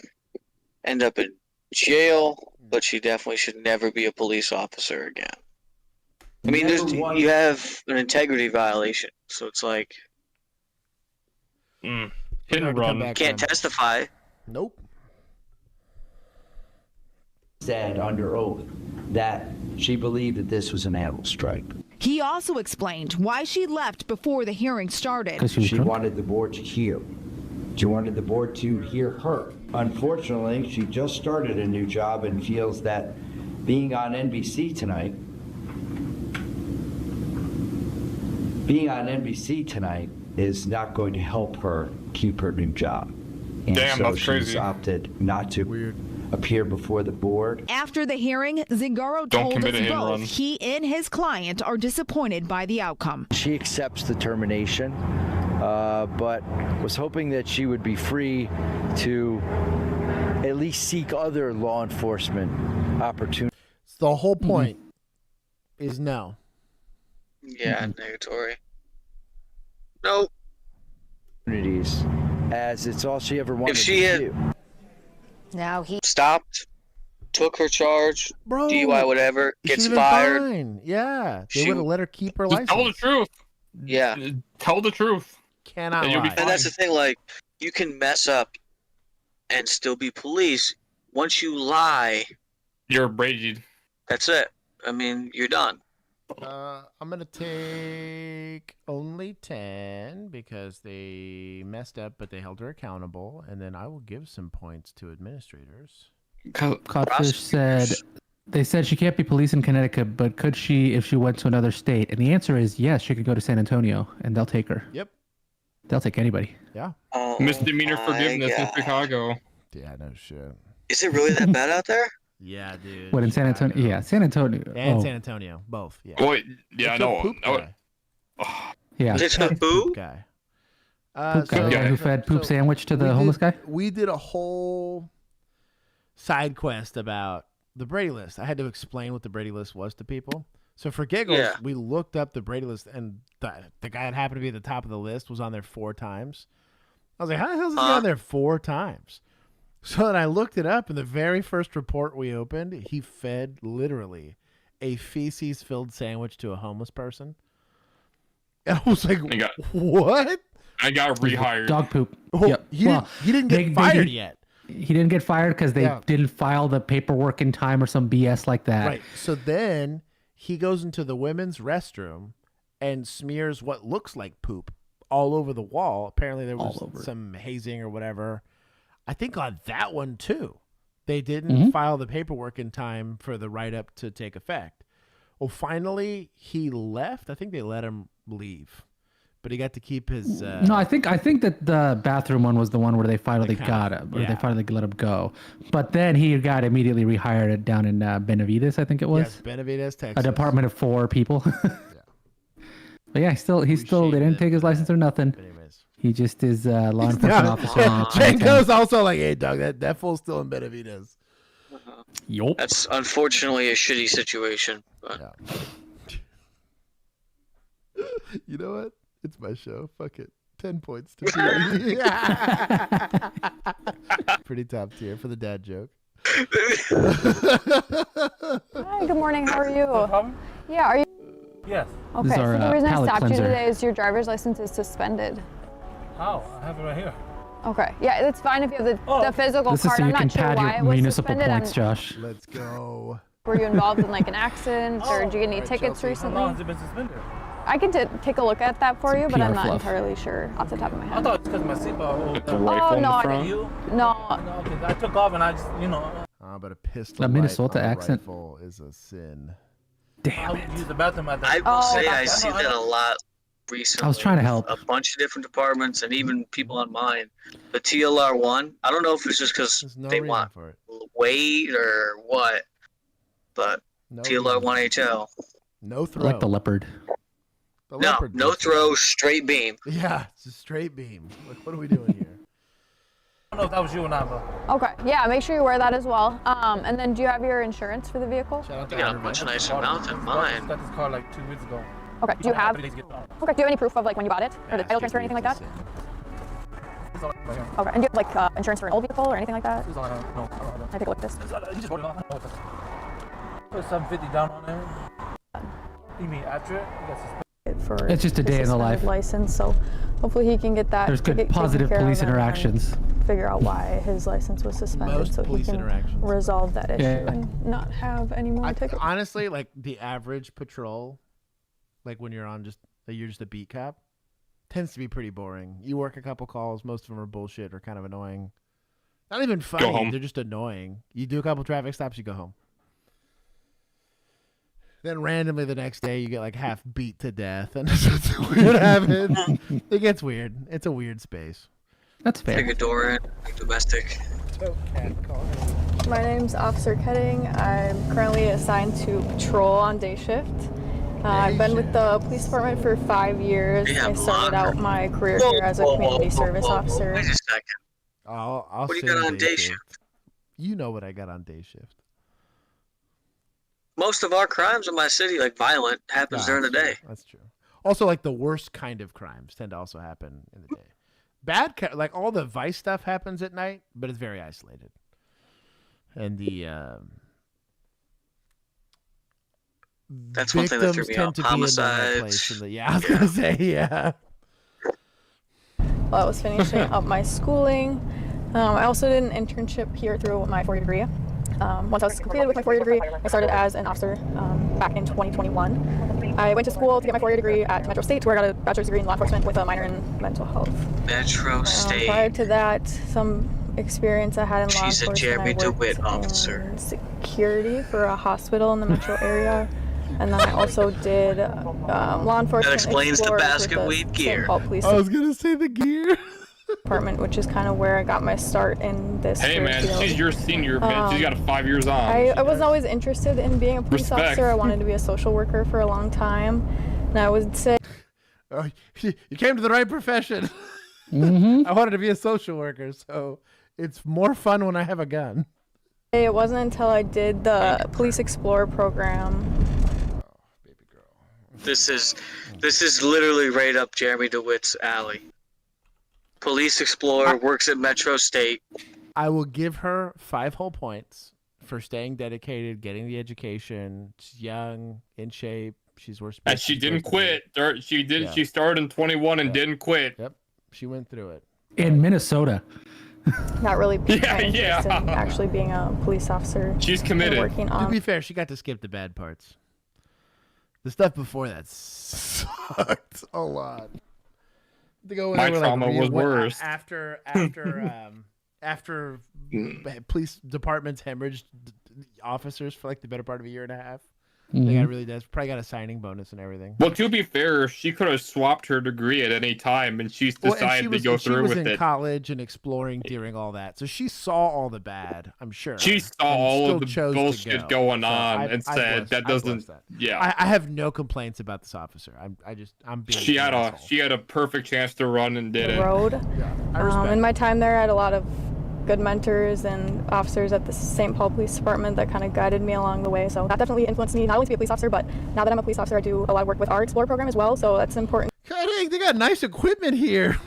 end up in jail, but she definitely should never be a police officer again. I mean, you have an integrity violation, so it's like... Hit and run. Can't testify. Nope. said under oath that she believed that this was an animal strike. He also explained why she left before the hearing started. She wanted the board to hear. She wanted the board to hear her. Unfortunately, she just started a new job and feels that being on NBC tonight is not going to help her keep her new job. And Damn, so that's she's crazy. opted not to appear before the board. After the hearing, Zingaro Don't told commit us a hit and both run. he and his client are disappointed by the outcome. She accepts the termination, but was hoping that she would be free to at least seek other law enforcement opportunities. The whole point is no. Yeah, negatory. Nope. As it's all she ever wanted If she to had do. Now he stopped, took her charge, Bro, DUI, whatever, gets She'd been fired. fine. Yeah, they She- would have let her keep her Just license. tell the truth. Yeah. Tell the truth. Cannot And you'll be lie. And that's the thing, like, you can mess up and still be police. Once you lie, You're Brady. that's it. I mean, you're done. I'm gonna take only 10 because they messed up, but they held her accountable, and then I will give some points to administrators. Codfish said they said she can't be police in Connecticut, but could she if she went to another state? And the answer is yes. She could go to San Antonio, and they'll take her. Yep. They'll take anybody. Yeah. Misdemeanor my forgiveness in God. Chicago. Yeah, no shit. Is it really that bad out there? Yeah, dude. What in San Antonio? Yeah, San Antonio. And Oh, San Antonio, both. Yeah. Wait, yeah, It's I a know. poop I guy. yeah. Is it the boo? Poop guy. Poop guy, the guy who fed poop sandwich to the homeless guy. We did a whole side quest about the Brady List. I had to explain what the Brady List was to people. So for giggles, Yeah. we looked up the Brady List, and the guy that happened to be at the top of the list was on there 4 times. I was like, how the hell is this guy on there 4 times? So then I looked it up, and the very first report we opened, he fed literally a feces-filled sandwich to a homeless person. And I was like, what? I got rehired. Dog poop. Oh, Yep. he didn't get fired yet. He didn't get fired because they Yeah. didn't file the paperwork in time or some BS like that. Right. So then he goes into the women's restroom and smears what looks like poop all over the wall. Apparently there was some hazing or whatever. I think on that one too. They didn't file the paperwork in time for the write-up to take effect. Well, finally he left. I think they let him leave. But he got to keep his No, I think that the bathroom one was the one where they finally got him, or yeah. they finally let him go. But then he got immediately rehired down in Benavides, I think it was. Yes, Benavides, Texas. A department of 4 people. But yeah, he still they didn't take his license or nothing. He just is law enforcement officer. in the Janko's also like, hey, dog, that fool's still in Benavides. Yup. That's unfortunately a shitty situation. But You know what? It's my show. Fuck it. 10 points to me. Pretty top tier for the dad joke. Hi, good morning. How are you? Yeah, are you? Yes. Okay, This is so our, the reason I palate stopped you cleanser. today is your driver's license is suspended. How? I have it right here. Okay, yeah, it's fine if you have the physical This is card. so I'm you can not sure pad why your it was municipal suspended. points, Josh. Let's go. Were you involved in like an accident or did you get any Alright, tickets Chelsea, recently? How long has it been suspended? I can take a look at that for you, but I'm PR not fluff. entirely sure off the top of my I head. thought it's because my seatbelt. Oh no, You? no. No, okay. I took off and I just, But a pistol A Minnesota on a accent. rifle is a sin. I would use the bathroom at the I will say I see that a lot recently. I was trying to help. A bunch of different departments and even people on mine. The TLR1, I don't know if it's just because no they reason want for it. weight or what, but No TLR1HL. No I throw. like the leopard. The No, leopard no does throw, straight beam. it. Yeah, it's a straight beam. Like, what are we doing here? I don't know if that was you or not, but. Okay, yeah, make sure you wear that as well. And then do you have your insurance for the vehicle? Shout out You got a much nicer mount than I mine. got this car like 2 weeks ago. Okay, do you have? 3 days to get it done. Okay, do you have any proof of like when you bought it or the title transfer or anything like that? It's all right here. Okay, and do you have like insurance for an old vehicle or anything like that? It's all right. No, I don't have that. Can I take a look at this? It's all right. You just wrote it off. I know what this is. Put 750 down on there. You mean after it? You got suspended. For It's just a his day in the suspended life. license, so hopefully he can get that. There's good taken positive care of police and interactions. Figure out why his license was suspended, Most so he police can interactions. resolve that issue Yeah. and not have any more tickets. Honestly, like the average patrol, like when you're just a beat cop, tends to be pretty boring. You work a couple calls, most of them are bullshit or kind of annoying. Not even funny, home. they're just annoying. You do a couple traffic stops, you go home. Then randomly the next day you get like half beat to death, and it's weird happens. It gets weird. It's a weird space. That's fair. Take a door in, domestic. My name's Officer Ketting. I'm currently assigned to patrol on day shift. I've been with the police department for 5 years. I started out my career here as a community service officer. Wait a second. I'll What do you say got on day shift? You know what I got on day shift. Most of our crimes in my city, like violent, happens during the day. That's true. Also, like the worst kind of crimes tend to also happen in the day. Like all the vice stuff happens at night, but it's very isolated. And the that's one thing that threw me off. Homicides. Yeah, I was gonna say, yeah. While I was finishing up my schooling, I also did an internship here through my 4-year degree. Once I was completed with my 4-year degree, I started as an officer back in 2021. I went to school to get my 4-year degree at Metro State, where I got a bachelor's degree in law enforcement with a minor in mental health. Metro State. Prior to that, some experience I had in law enforcement. Jeremy I worked DeWitt officer. in security for a hospital in the metro area. And then I also did law enforcement. That explains the basket with weed gear. I was gonna say the gear. Department, which is kind of where I got my start in this. Hey man, field. she's your senior, man. She's got 5 years on. I wasn't always interested in being a police officer. I wanted to be a social worker for a long time, and I would say, "Oh, you came to the right profession." I wanted to be a social worker, so it's more fun when I have a gun. It wasn't until I did the Police Explorer program. This is literally right up Jeremy DeWitt's alley. Police Explorer, works at Metro State. I will give her 5 whole points for staying dedicated, getting the education. She's young, in shape. She's worth. And she didn't quit. She did. Yeah. She started in 21 and didn't quit. Yep, she went through it. In Minnesota. Not really. Actually, being a police officer. She's committed. Working on. To be fair, she got to skip the bad parts. The stuff before that sucked a lot. My trauma was worse. After police departments hemorrhaged officers for like the better part of a year and a half. They got really desperate. Probably got a signing bonus and everything. Well, to be fair, she could have swapped her degree at any time, and she's decided to go through with it. She was in college and exploring during all that, so she saw all the bad. I'm sure she saw all of the bullshit going on and said that doesn't. Yeah, I have no complaints about this officer. I'm being. She had a perfect chance to run and did it. Road. Yeah, in my time there, I had a lot of good mentors and officers at the St. Paul Police Department that kind of guided me along the way. So that definitely influenced me not only to be a police officer, but now that I'm a police officer, I do a lot of work with our Explorer program as well. So that's important. God, they got nice equipment here.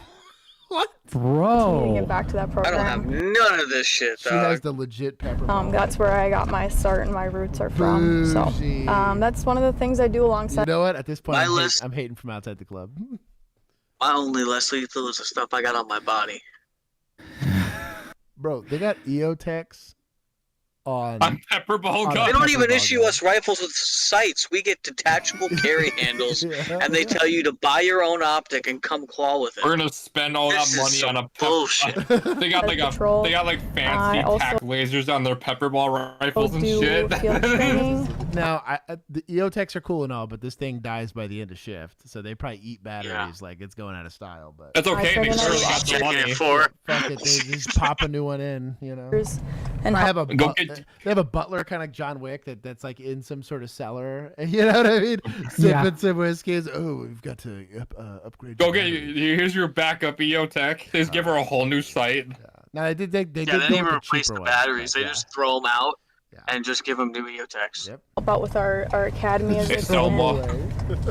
What? Bro. To get back to that program. I don't have none of this shit, dog. She has the legit pepper. That's where I got my start and my roots are from. So that's one of the things I do alongside. You know what? At this point, I'm hating from outside the club. My only less lethal is the stuff I got on my body. Bro, they got EOTechs on pepper ball guns. They don't even issue us rifles with sights. We get detachable carry handles, and they tell you to buy your own optic and come claw with it. We're gonna spend all that money on a bullshit. They got like fancy tack lasers on their pepper ball rifles and shit. Now, the EOTechs are cool and all, but this thing dies by the end of shift, so they probably eat batteries like it's going out of style. But that's okay. They still got the money. Fuck it, they just pop a new one in, you know. And they have a butler kind of John Wick that's like in some sort of cellar, you know what I mean? Sipping some whiskeys. Oh, we've got to upgrade. Here's your backup EOTech. They just give her a whole new sight. Yeah. No, they didn't even replace the batteries. They just throw them out and just give them new EOTechs. Yep. About with our academy as a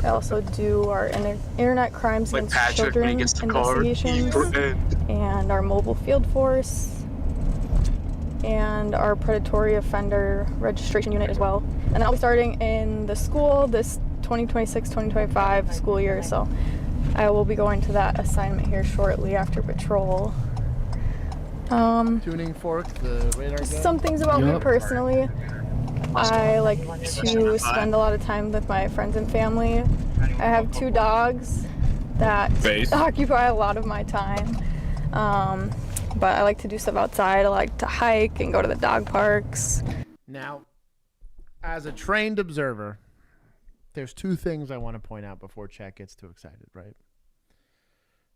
I also do our internet crimes against children investigations and our mobile field force and our predatory offender registration unit as well. And then I'll be starting in the school this 2026-2025 school year, so I will be going to that assignment here shortly after patrol. Tuning fork, the radar gun. Some things about me personally. I like to spend a lot of time with my friends and family. I have 2 dogs that occupy a lot of my time. But I like to do stuff outside. I like to hike and go to the dog parks. Now, as a trained observer, there's two things I want to point out before Chet gets too excited, right?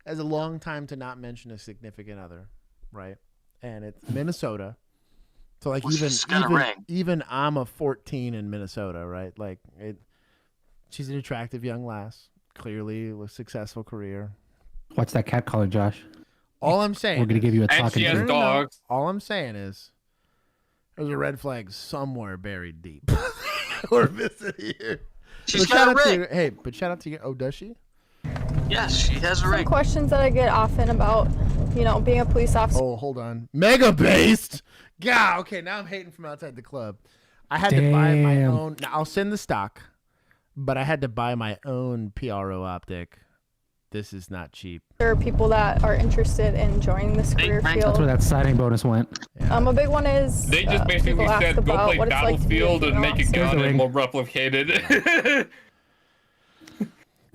As a long time to not mention a significant other, right? And it's Minnesota. So like even I'm a 14 in Minnesota, right? Like she's an attractive young lass, clearly with a successful career. Watch that cat collar, Josh. All I'm saying, we're gonna give you a talking. And she has dogs. All I'm saying is, there's a red flag somewhere buried deep. We're missing here. She's got a ring. But shout out to you. Oh, does she? Yes, she has a ring. Some questions that I get often about, being a police officer. Oh, hold on. Mega based. Yeah. Okay. Now I'm hating from outside the club. I had to buy my own. Now I'll send the stock, but I had to buy my own PRO optic. This is not cheap. There are people that are interested in joining this career field. That's where that signing bonus went. Yeah. A big one is they just basically said go play Battlefield and make a gun and we'll replicate it.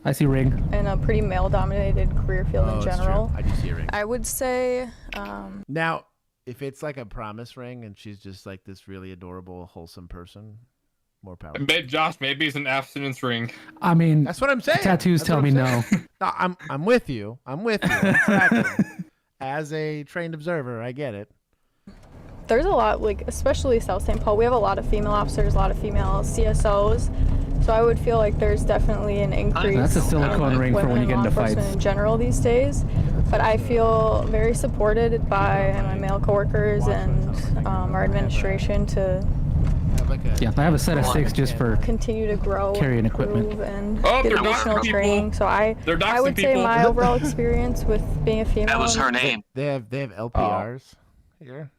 I see ring. In a pretty male-dominated career field in general. I do see a ring. I would say. Now, if it's like a promise ring and she's just like this really adorable, wholesome person, more power. Josh, maybe it's an abstinence ring. I mean, that's what I'm saying. Tattoos tell me no. No, I'm with you. I'm with you. Exactly. As a trained observer, I get it. There's a lot, especially South St. Paul, we have a lot of female officers, a lot of female CSOs. So I would feel like there's definitely an increase. That's a silicone ring for when you get into fights. In general these days, but I feel very supported by my male coworkers and our administration to. Yeah, I have a set of 6 just for continue to grow, carrying equipment, and get additional training. So I would say my overall experience with being a female. That was her name. They have LPRs here.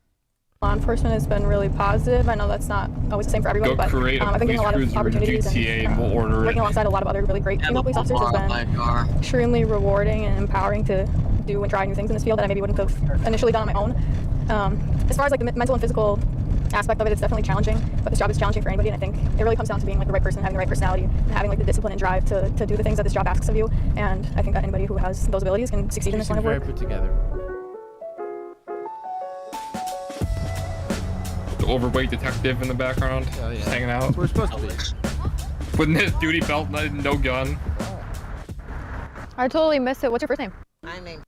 Law enforcement has been really positive. I know that's not always the same for everybody, but I've been getting a lot of opportunities and working alongside a lot of other really great female police officers has been extremely rewarding and empowering to do and try new things in this field that I maybe wouldn't have initially done on my own. As far as the mental and physical aspect of it, it's definitely challenging, but this job is challenging for anybody, and I think it really comes down to being the right person, having the right personality, and having the discipline and drive to do the things that this job asks of you. And I think that anybody who has those abilities can succeed in this line of work. Very put together. The overweight detective in the background, just hanging out. That's where we're supposed to be. Putting his duty belt, no gun. I totally missed it. What's your first name? My name.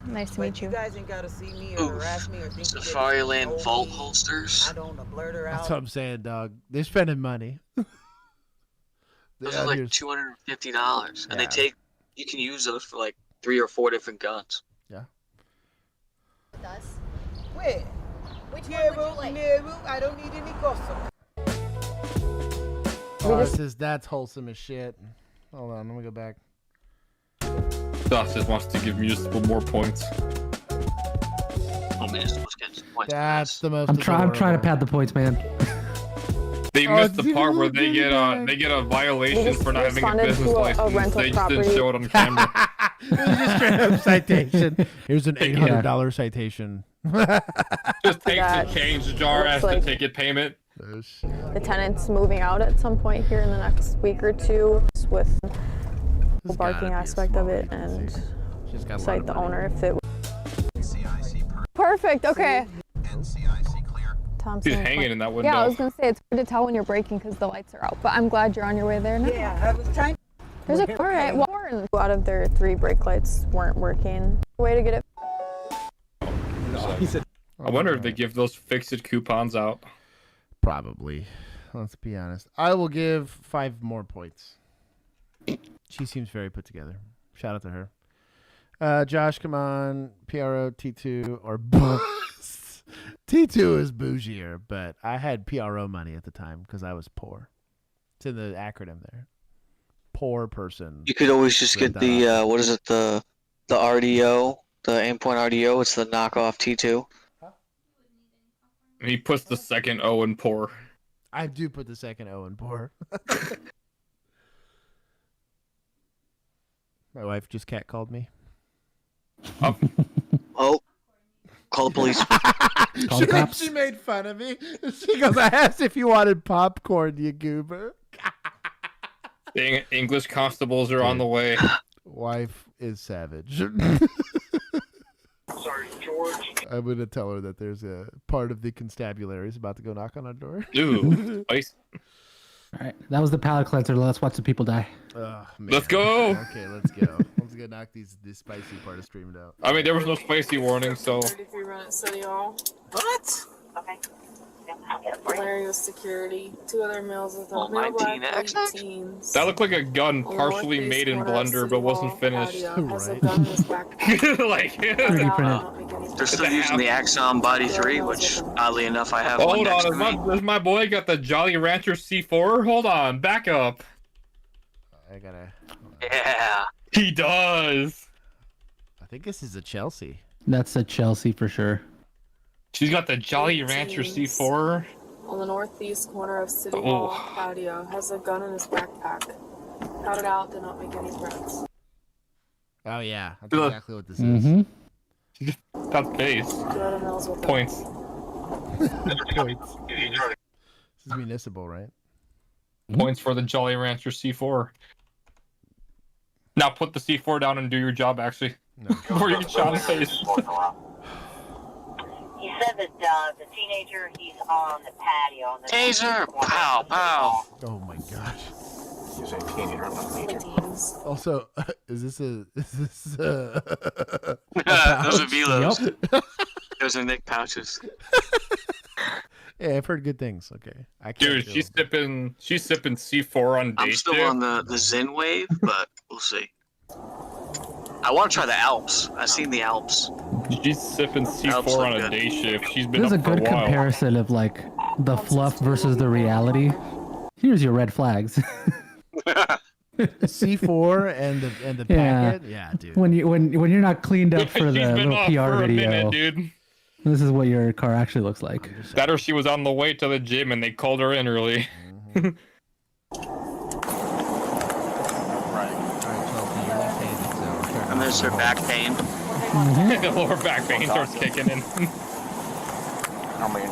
Nice to meet you. You guys ain't gotta see me or harass me or think Safari Land vault holsters. I don't blurt her out. That's what I'm saying, dog. They're spending money. Those are like $250, and you can use those for 3 or 4 different guns. Yeah. Wait. Which one would you like? No, I don't need any gossip. That's wholesome as shit. Hold on, let me go back. Josh just wants to give Municipal more points. Oh, Municipal's getting some points. That's the most. I'm trying to pad the points, man. They missed the part where they get a violation for not having a business license. They just didn't show it on camera. Just straight up citation. Here's an $800 citation. Just takes a change jar as the ticket payment. The tenant's moving out at some point here in the next week or two with the barking aspect of it, and cite the owner if it. Perfect. Okay. He's hanging in that window. Yeah, I was gonna say it's hard to tell when you're braking because the lights are out, but I'm glad you're on your way there now. Yeah, I was trying. There's a all right. Well, 2 out of their 3 brake lights weren't working. Way to get it. I wonder if they give those fix-it coupons out. Probably. Let's be honest. I will give 5 more points. She seems very put together. Shout out to her. Josh, come on. PRO, T2, or bust. T2 is bougier, but I had PRO money at the time because I was poor. It's in the acronym there. Poor person. You could always just get the, what is it, the RDO, the Aimpoint RDO. It's the knockoff T2. He puts the second O in poor. I do put the second O in poor. My wife just catcalled me. Oh, call the police. Call the cops. She made fun of me. She goes, I asked if you wanted popcorn, you goober. Dang it, English constables are on the way. Wife is savage. Sorry, George. I'm going to tell her that there's a part of the constabulary is about to go knock on our door. Ooh, ice. All right, that was the palate cleanser. Let's watch the people die. Let's go. Okay, let's go. Let's go knock this spicy part of streamed out. I mean, there was no spicy warning, so. 33 run at City Hall. What? Okay. Hilarious security. 2 other males with Oh, male black 19XX? teens. That looked like a gun partially made in Blender, but wasn't finished. Like, They're still using the Axon Body 3, which oddly enough I have one hold next on, to me. does my boy got the Jolly Rancher C4? Hold on, back up. I gotta. Yeah. He does. I think this is a Chelsea. That's a Chelsea for sure. She's got the Jolly Rancher C4. On the northeast corner of City Hall patio, has a gun in his backpack. Got it out, did not make any threats. Oh yeah, that's exactly what this is. That's base. 2 other males with Points. Points. This is municipal, right? Points for the Jolly Rancher C4. Now put the C4 down and do your job, actually. No. Before you get shot in the face. He said that the teenager, he's on the patio. On the Taser! Pow, pow. Oh my gosh. He's a teenager, I'm not a major. Also, is this a Those are Velos. Yep. Those are Nick pouches. Yeah, I've heard good things. Okay, Dude, she's sipping C4 on day I'm still shift. on the Zen wave, but we'll see. I want to try the Alps. I've seen the Alps. She's sipping C4 on a day shift. She's been There's a up for a good while. comparison of like the fluff versus the reality. Here's your red flags. C4 and the packet. Yeah, dude. When you're not cleaned up for the She's been little off PR for a video, minute, dude. this is what your car actually looks like. That or she was on the way to the gym and they called her in early. And there's her back pain. The lower back pain starts kicking in. I mean,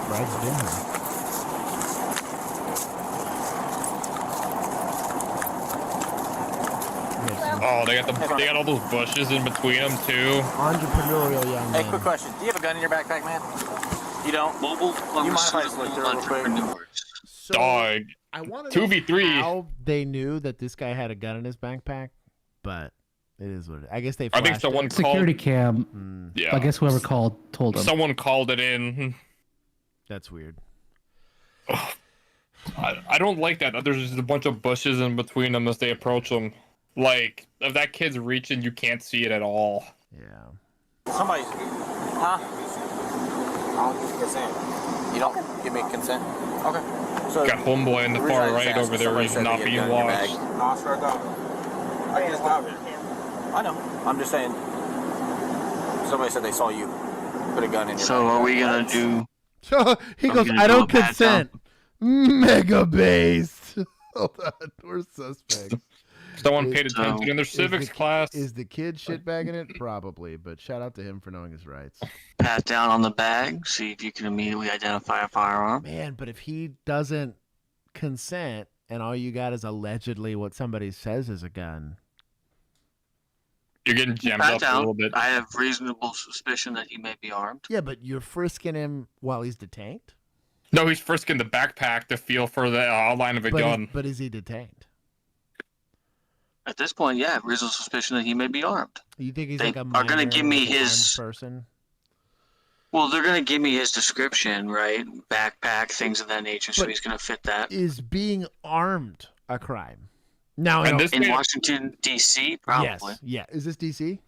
Brad's been here. Oh, they got all those bushes in between them too. Entrepreneurial young man. Hey, quick question. Do you have a gun in your backpack, man? You don't? Mobile You mind if I just look through it real quick? So, Dog. I want to know 2v3. how they knew that this guy had a gun in his backpack, but it is what it is. I guess they. I think flashed someone it. Security cam. Yeah. I guess whoever called told them. Someone called it in. That's weird. I don't like that. There's just a bunch of bushes in between them as they approach them. Like, if that kid's reaching, you can't see it at all. Yeah. Somebody, huh? I don't give consent. You don't give me consent? Okay. So, Got homeboy in the far right over there. He's not being watched. No, I swear to God. I just got it. I know. I'm just saying. Somebody said they saw you put a gun in your So bag. are we gonna do? He I'm goes, gonna I do don't a pat consent. Mega base. Hold on, we're suspects. Someone paid attention in their civics class. Is the kid shitbagging it? Probably, but shout out to him for knowing his rights. Pat down on the bag, see if you can immediately identify a firearm. Man, but if he doesn't consent and all you got is allegedly what somebody says is a gun. You're getting jammed Pat up down. a little bit. I have reasonable suspicion that he may be armed. Yeah, but you're frisking him while he's detained? No, he's frisking the backpack to feel for the outline of a gun. But is he detained? At this point, yeah, I have reasonable suspicion that he may be armed. You think he's They like a are going to give me minor, his armed person? Well, they're going to give me his description, right? Backpack, things of that nature, so But he's going to fit that. Is being armed a crime? Now, And this In man- Washington, D.C., probably. Yes. Yeah. Is this DC?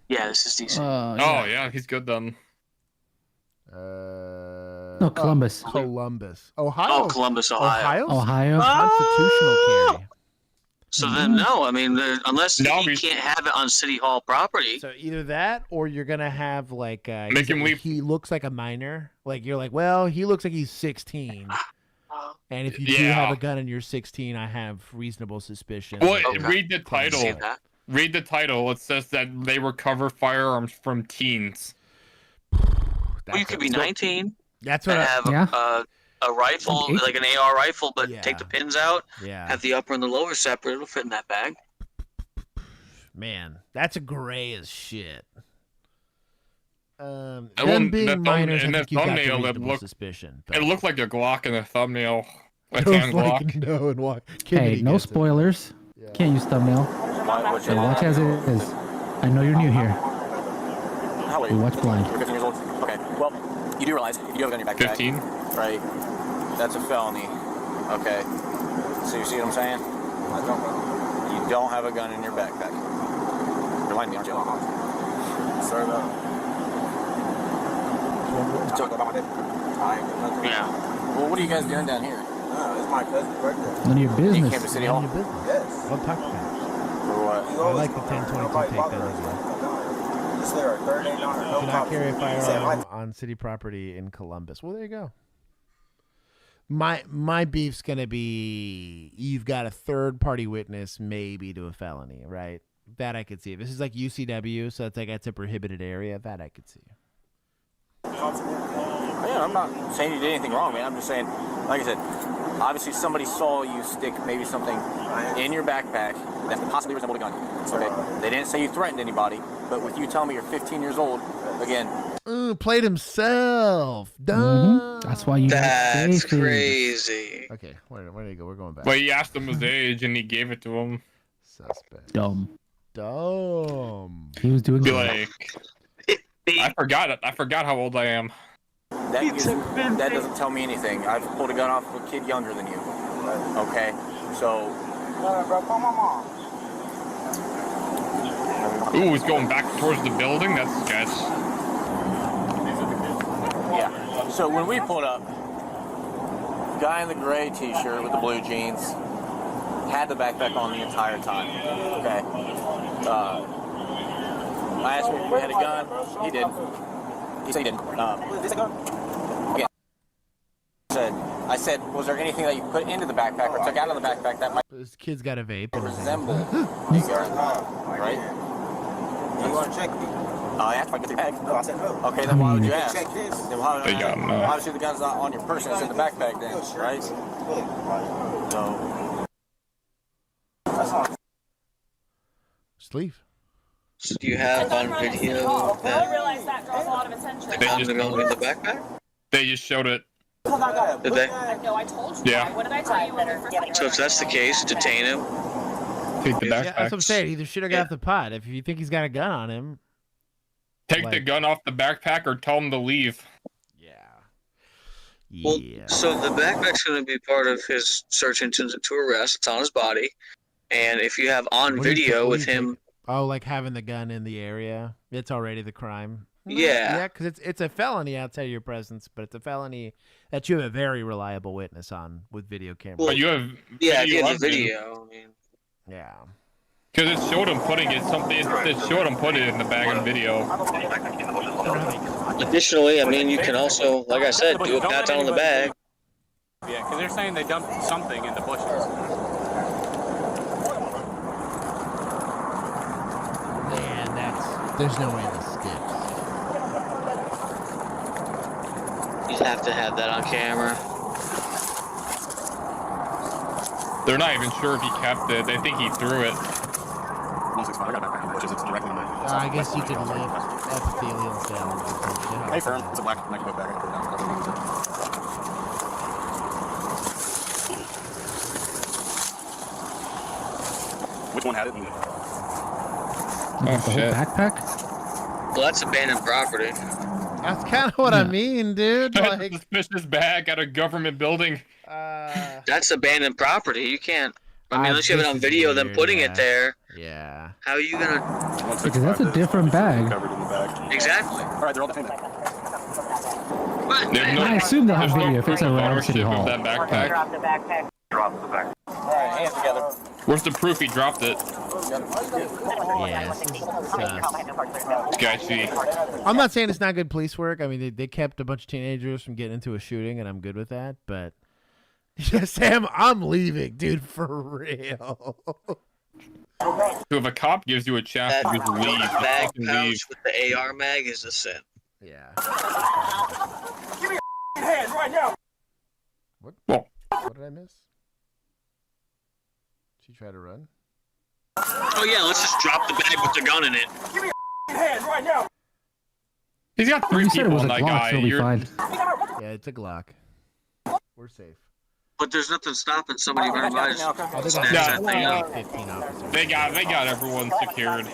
Yeah, this is D.C. Oh, yeah, he's good then. No, Columbus. Columbus. Ohio. Oh, Columbus, Ohio. Ohio. Constitutional carry. So then, no, I mean, unless No, he can't have it on City Hall property. So either that, or you're gonna have like Make him leave. He looks like a minor. Like you're like, well, he looks like he's 16. And if you do Yeah. have a gun and you're 16, I have reasonable suspicion. Well, that you're read the title. See that? Read the title. It says that they recover firearms from teens. Well, you could be 19 That's and what. have a rifle, like an AR rifle, but Yeah. take the pins out, Yeah. have the upper and the lower separate. It'll fit in that bag. Man, that's a gray as shit. Them being minors, I think you got the reasonable suspicion. It looked like a Glock in the thumbnail. A It tan was like, Glock. no, and why? Hey, no spoilers. Can't use thumbnail. So watch as it is. I know you're new here. How old are We you? watch blind. You're 15 years old? Okay. Well, you do realize if you have a gun in your backpack. 15? Right. That's a felony. Okay. So you see what I'm saying? I don't know. You don't have a gun in your backpack. You're lying to me, aren't you? Sorry about it. Yeah. Well, what are you guys doing down here? It's my cousin's birthday. None of your business. You came to City Hall? Yes. What talk about? For what? I like the 1022 take that as well. Is there a third aid on Do not carry a firearm on city property in Columbus. Well, there you go. My beef's gonna be you've got a third party witness maybe to a felony, right? That I could see. This is like UCW, so it's a prohibited area. That I could see. Yeah, I'm not saying you did anything wrong, man. I'm just saying, like I said, obviously somebody saw you stick maybe something in your backpack that possibly resembled a gun. Okay, they didn't say you threatened anybody, but with you telling me you're 15 years old, again. Played himself. Dumb. That's why you. That's crazy. Okay, where do you go? We're going back. Well, he asked him his age and he gave it to him. Suspect. Dumb. He was doing Be good. like, I forgot it. I forgot how old I am. That doesn't tell me anything. I've pulled a gun off of a kid younger than you. Okay, so. Ooh, he's going back towards the building? That's sketch. Yeah. So when we pulled up, guy in the gray t-shirt with the blue jeans had the backpack on the entire time. Okay. I asked him if he had a gun. He did. He said he didn't. Again. I said, was there anything that you put into the backpack or took out of the backpack that might This kid's got a vape. resemble a gun? Right? You want to check me? I asked if I could get the bag. No, I said no. Okay, then why would you ask? Check this. Then why would I ask? Obviously, the gun's not on your person. It's in the backpack then, right? So. Just leave. So do you have on video that realize that draws a lot of attention. the guns are going in the backpack? They just showed it. Did they? No, I told you. Yeah. What did I tell you when we first So if that's the case, detain him. Take the Yeah, that's what I'm backpack. saying. Either shoot or get off the pot. If you think he's got a gun on him, Take the gun off the backpack or tell him to leave. Well, so the backpack's going to be part of his search intent to arrest. It's on his body. And if you have on What do you video think- with him. Oh, like having the gun in the area. It's already the crime. Yeah. Yeah, because it's a felony outside of your presence, but it's a felony that you have a very reliable witness on with video camera. Well, But you have Yeah, if you have on the video. I mean, yeah. Because it showed him putting it showed him put it in the bag in video. additionally, I mean, you can also, like I said, do a pat down on the bag. Yeah, because they're saying they dumped something in the bushes. Man, there's no way this skips. You'd have to have that on camera. They're not even sure if he kept it. They think he threw it. I guess you could lift epithelial cells or some shit. Hey, Fern, it's a black book bag. Which one had it? Oh, shit. Backpack? Well, that's abandoned property. That's kind of what I mean, dude. That's Like, a suspicious bag at a government building. That's abandoned property. You can't. I mean, unless you have it on video, them putting it there. Yeah. How are you gonna? Because that's a different bag. Exactly. All right, they're all the same thing. I assume they'll have video if it's around City Hall. That backpack. Drop the backpack. Drop the back. All right, hands together. Where's the proof he dropped it? Yeah, this is Sketchy. I'm not saying it's not good police work. I mean, they kept a bunch of teenagers from getting into a shooting, and I'm good with that. But yeah, Sam, I'm leaving, dude, for real. So if a cop gives you a chance That to just leave, just bag fucking pouch leave. with the AR mag is a sin. Yeah. Give me your hands right now. What? Well. What did I miss? She tried to run. Oh yeah, let's just drop the bag with the gun in it. Give me your hands right now. He's got 3 people on that guy. Yeah, it's a Glock. We're safe. But there's nothing stopping somebody running by. They got everyone secured.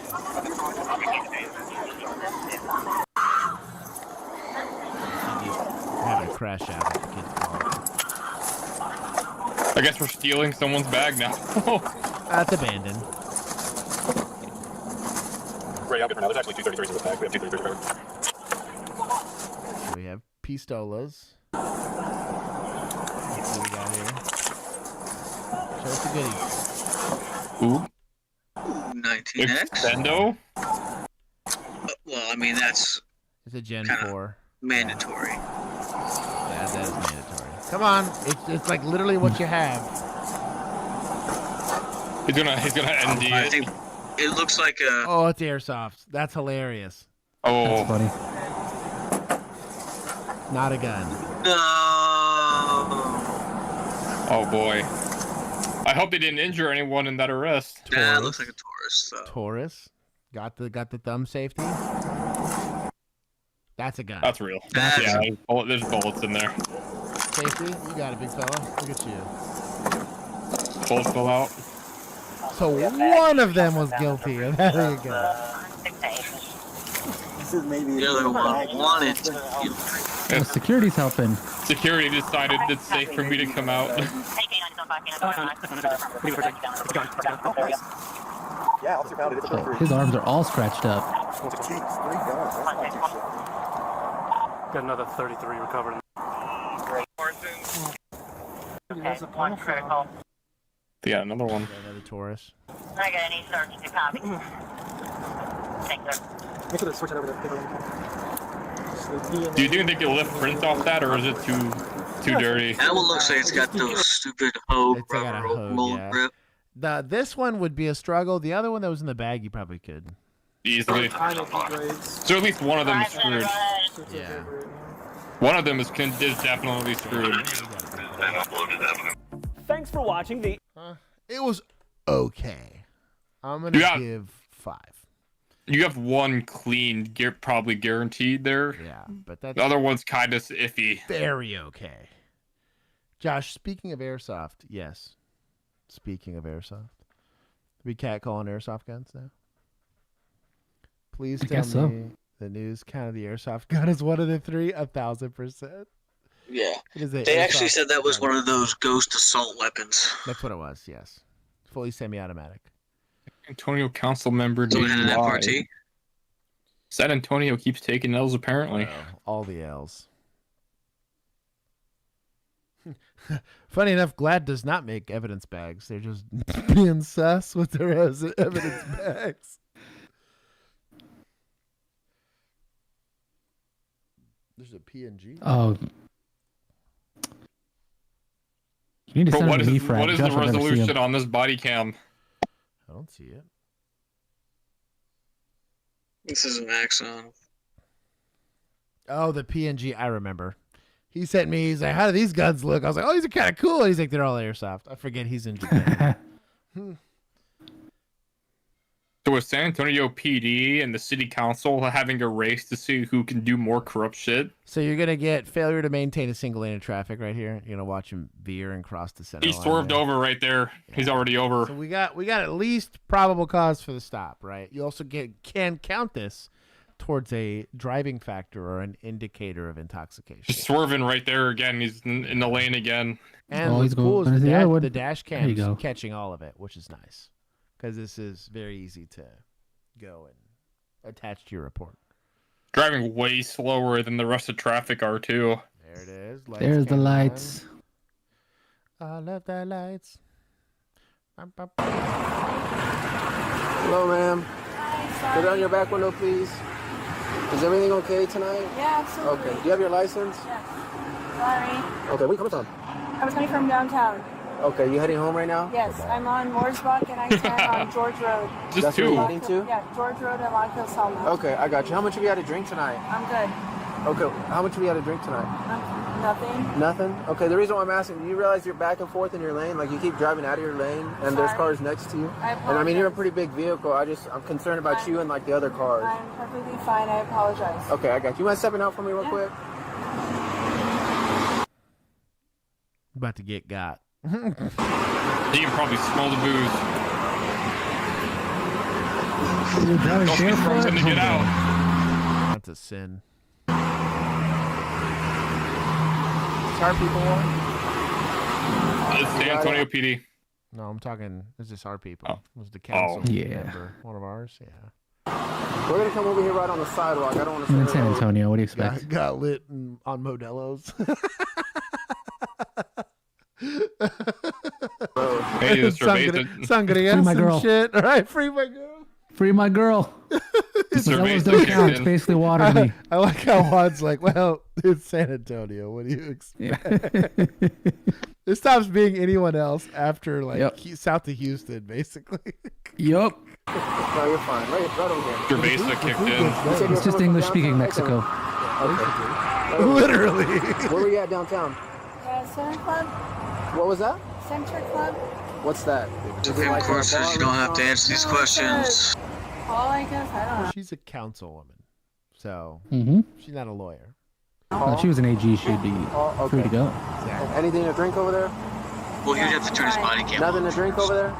Have a crash out. The kids call. I guess we're stealing someone's bag now. That's abandoned. Right, I'll get for now. There's actually 233s in this bag. We have 233s. We have pistolas. Let's see what we got here. Show us the goodies. Ooh. 19X. Extendo? Well, I mean, that's... It's a Gen 4. Mandatory. Yeah, that is mandatory. Come on. It's like literally what you have. He's gonna ND I think it looks like a... Oh, it's airsoft. That's hilarious. Oh. That's funny. Not a gun. No. Oh boy. I hope they didn't injure anyone in that arrest. That looks like a Taurus, though. Taurus. Got the thumb safety. That's a gun. That's real. Yeah, there's bullets in there. Safety, you got it, big fella. Look at you. Bullets fell out. So one of them was guilty. There you go. This is maybe the other one wanted. Security's helping. Security decided it's safe for me to come out. Yeah, Officer found it. It's a So his arms are all scratched up. Got another 33 recovered. Okay, one critical. Yeah, another one. Another Taurus. I got any search to copy. Thank you. Make sure to switch it over to Do you think they can lift prints off that, or is it too dirty? That one looks like it's got those stupid hoe It's got a hoe, roll yeah. grip. This one would be a struggle. The other one that was in the bag, you probably could. Easily. So at least one of them is screwed. Yeah. One of them is definitely screwed. Thanks for watching the... It was okay. I'm going to give 5. You have one clean, probably guaranteed there. Yeah, but that's... The other one's kind of iffy. Very okay. Josh, speaking of airsoft, yes. Speaking of airsoft. We catcalling airsoft guns now? Please tell me the news counted the airsoft gun as one of the 3, 1,000%. Yeah. They actually said that was one of those ghost assault weapons. That's what it was, yes. Fully semi-automatic. Antonio council member So we had an DUI. FRT? San Antonio keeps taking L's apparently. All the L's. Funny enough, Glad does not make evidence bags. They're just being sus with their evidence bags. There's a PNG. Oh. You need to send What it to me, is Fred. the Josh will never see resolution him. on this body cam? I don't see it. This is an Axon. Oh, the PNG. I remember. He sent me. He's like, "How do these guns look?" I was like, "Oh, these are kind of cool." He's like, "They're all airsoft." I forget he's in Japan. So with San Antonio PD and the city council having a race to see who can do more corrupt shit. So you're gonna get failure to maintain a single lane of traffic right here. You're gonna watch him veer and cross the center. He line swerved there. over right there. Yeah. He's already over. So we got at least probable cause for the stop, right? You also can count this towards a driving factor or an indicator of intoxication. Just swerving right there again. He's in the lane again. And what's cool is the dash cam's catching all of it, which is nice. Because this is very easy to go and attach to your report. Driving way slower than the rest of traffic are, too. There it is. There's the lights. I love the lights. Hello, ma'am. Put it on your back window, please. Is everything okay tonight? Yeah, absolutely. Okay. Do you have your license? Yeah. Sorry. Okay, where you coming from? I was coming from downtown. Okay, you heading home right now? Yes, I'm on Mooresbuck and I stand on George Road. That's where you're heading to? Yeah, George Road and Lock Hill, Selma. Okay, I got you. How much have you had to drink tonight? I'm good. Okay, how much have you had to drink tonight? Nothing. Nothing? Okay, the reason why I'm asking, do you realize you're back and forth in your lane? Like, you keep driving out of your lane, and there's cars next to you? And I mean, you're a pretty big vehicle. I'm concerned about you and, like, the other cars. I'm perfectly fine. I apologize. Okay, I got you. You mind stepping out for me real quick? About to get got. You can probably smell the booze. Don't be frozen to get out. That's a sin. Tar people one? It's San Antonio PD. No, I'm talking. This is our people. Oh. It was the council Yeah. member. One of ours. Yeah. We're going to come over here right on the sidewalk. I don't want to I'm in San Antonio. What do you expect? Got lit on Modelo's. Hey, the Sangria, Free my some girl. shit. All right, free my girl. Free my girl. Modelo's don't count. It's basically water to me. I like how Juan's like, well, it's San Antonio. What do you expect? It stops being anyone else after like south of Houston, basically. Yup. No, you're fine. Right over here. Cerveza kicked in. It's just English speaking Mexico. Okay. Literally. Where were you at downtown? Center Club. What was that? Center Club. What's that? Of course, you don't have to answer these questions. All I guess, I don't know. She's a councilwoman, so Mhm. she's not a lawyer. If she was an AG, she'd be free to go. Anything to drink over there? Well, you'd have to turn his body cam Nothing to drink over there?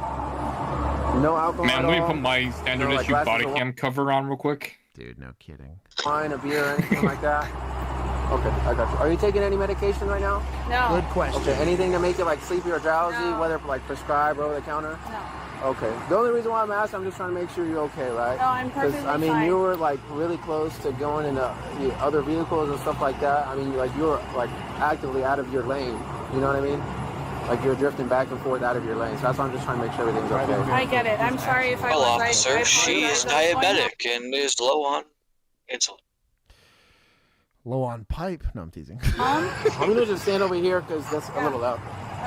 No alcohol Man, at let me all? put my standard No, like issue glasses body of cam cover on real quick. Dude, no kidding. Wine, a beer, anything like that? Okay, I got you. Are you taking any medication right now? No. Good question. Okay, anything to make you like sleepy or drowsy, whether like prescribed or over the counter? No. Okay. The only reason why I'm asking, I'm just trying to make sure you're okay, right? No, I'm perfectly I mean, fine. you were like really close to going into other vehicles and stuff like that. I mean, like you were like actively out of your lane. You know what I mean? Like you're drifting back and forth out of your lane. So that's why I'm just trying to make sure everything's okay. I get it. I'm sorry if I Well, was officer, she is diabetic and is low on insulin. Low on pipe. No, I'm teasing. I'm gonna just stand over here because that's a little loud.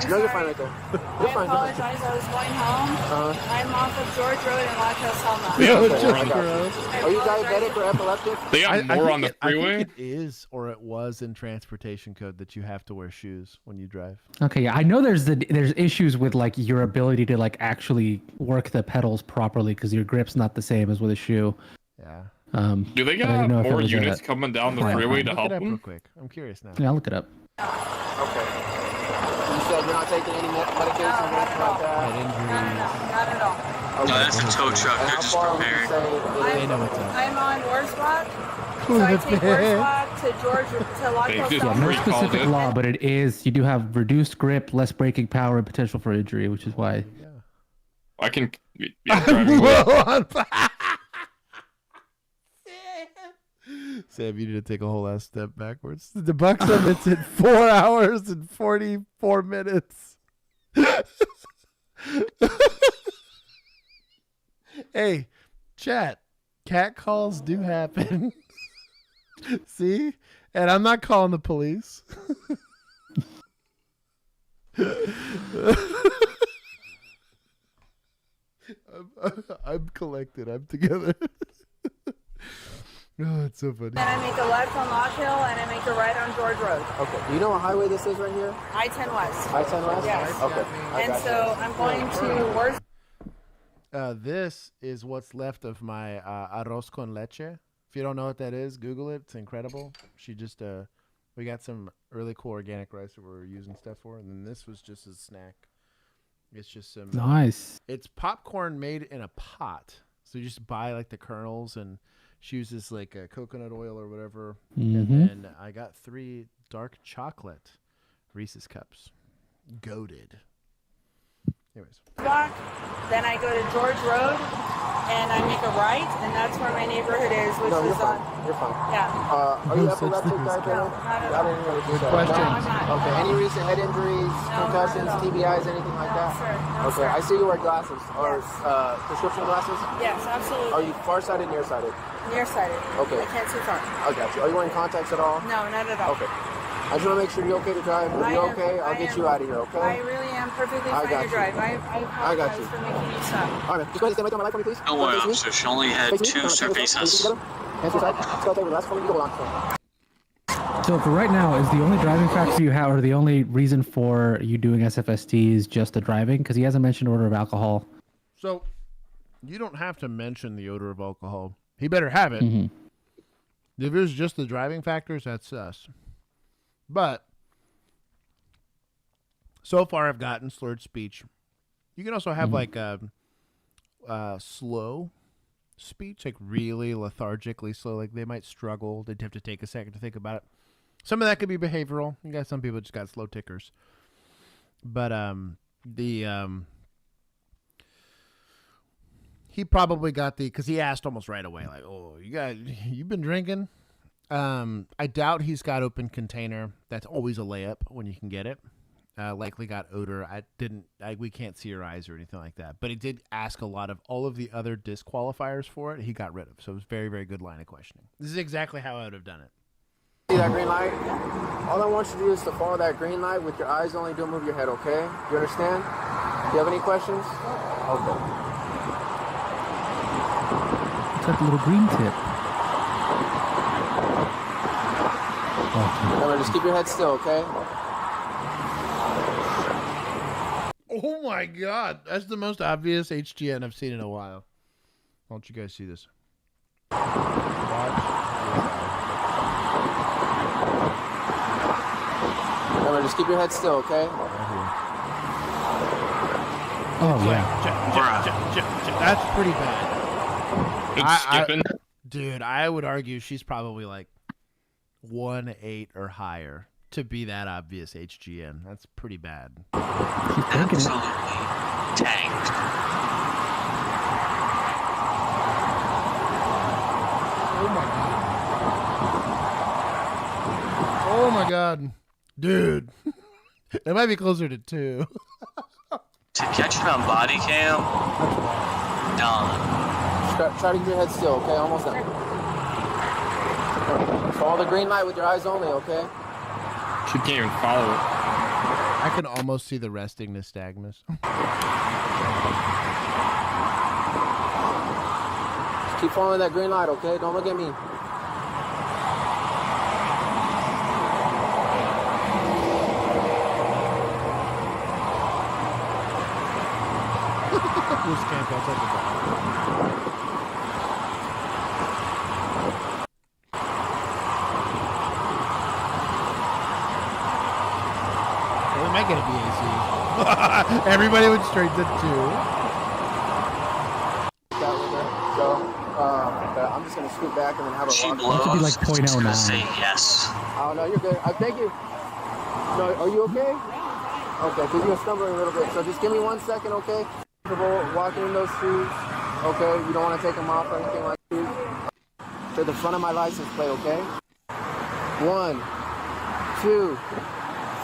No, you're fine right there. You're I fine. apologize. I was going home. I'm off of George Road in La Selma. Are you diabetic or epileptic? They have more on the I freeway. think it is, or it was in transportation code that you have to wear shoes when you drive. Okay, yeah, I know there's issues with like your ability to like actually work the pedals properly because your grip's not the same as with a shoe. Yeah. Do they but I didn't know got if it more was units coming down the freeway to Look help it up real them? quick. I'm curious now. Yeah, I'll look it up. Okay. You said you're not taking any medication or anything like that? Not at all. No, that's a tow truck. They're just preparing. They know what's up. I'm on Worsbach. So I take Worsbach to George to La They just Selma. No recalled specific it. law, but it is you do have reduced grip, less braking power, and potential for injury, which is why. I can. Yeah, driving with. Sam, you need to take a whole ass step backwards. The buck summit's in 4 hours and 44 minutes. Hey, chat. Cat calls do happen. See? And I'm not calling the police. I'm collected. I'm together. Oh, it's so funny. Then I make a left on Lock Hill and I make a right on George Road. Okay. You know what highway this is right here? I-10 West. I-10 West? Yes. Okay. And so I'm going to Worsbach. This is what's left of my arroz con leche. If you don't know what that is, Google it. It's incredible. She just we got some really cool organic rice that we're using stuff for, and then this was just a snack. It's just some Nice. It's popcorn made in a pot, so you just buy like the kernels, and she uses like a coconut oil or whatever. And then I got 3 dark chocolate Reese's cups, goated. Anyways. Then I go to George Road and I make a right, and that's where my neighborhood is, which No, you're is fine. on. You're fine. Yeah. Are you epileptic, diabetic? No, not at I didn't really Good that. question. No, I'm not. Okay. Any recent head injuries, concussions, TBIs, anything like that? Sir. No, Okay. sir. I see you wear glasses. Or prescription glasses? Yes, absolutely. Are you farsighted, nearsighted? Nearsighted. Okay. I can't see far. I got you. Are you wearing contacts at all? No, not at all. Okay. I just want to make sure you're okay to drive. If you're okay, I'll get you out of here, okay? I really am perfectly I fine got to you. drive. I I got apologize you. for making you stop. All right, just go ahead and stand right there on my light for me, please. Don't worry, Face me. officer. She only had Face me. 2 Hands cervezas. together. Hands to the side. Let's go take the last one. You go on. So for right now, is the only driving factor you have, or the only reason for you doing SFST is just the driving? Because he hasn't mentioned odor of alcohol. So you don't have to mention the odor of alcohol. He better have it. Mm-hmm. If it was just the driving factors, that's us. But so far, I've gotten slurred speech. You can also have like slow speech, like really lethargically slow. Like they might struggle. They'd have to take a second to think about it. Some of that could be behavioral. You got some people just got slow tickers. But he probably got because he asked almost right away, like, "Oh, you've been drinking?" I doubt he's got open container. That's always a layup when you can get it. Likely got odor. We can't see your eyes or anything like that. But he did ask a lot of all of the other disqualifiers for it. He got rid of. So it was very, very good line of questioning. This is exactly how I would have done it. See that green light? All I want you to do is to follow that green light with your eyes only. Don't move your head, okay? You understand? Do you have any questions? Okay. It's like a little green tip. Remember, just keep your head still, okay? Oh my God, that's the most obvious HGN I've seen in a while. Why don't you guys see this? Watch. Remember, just keep your head still, okay? Oh yeah. That's pretty bad. Dude, I would argue she's probably like 1.8 or higher to be that obvious HGN. That's pretty bad. Absolutely tanked. Oh my god. Dude. It might be closer to 2. To catch it on body cam, done. Try to keep your head still, okay? Almost done. Follow the green light with your eyes only, okay? She can't even follow it. I can almost see the resting nystagmus. Just keep following that green light, okay? Don't look at me. Who's camp outside the bar? Well, we might get a BAC. Everybody went straight to 2. So, I'm just gonna scoot back and then have a She walk. blows. It could be like It's gonna 0.09. say yes. Oh no, you're good. Thank you. No, are you okay? Okay, because you were stumbling a little bit. So just give me 1 second, okay? Walking in those shoes, okay? You don't want to take them off or anything like that. To the front of my license plate, okay? 1, 2,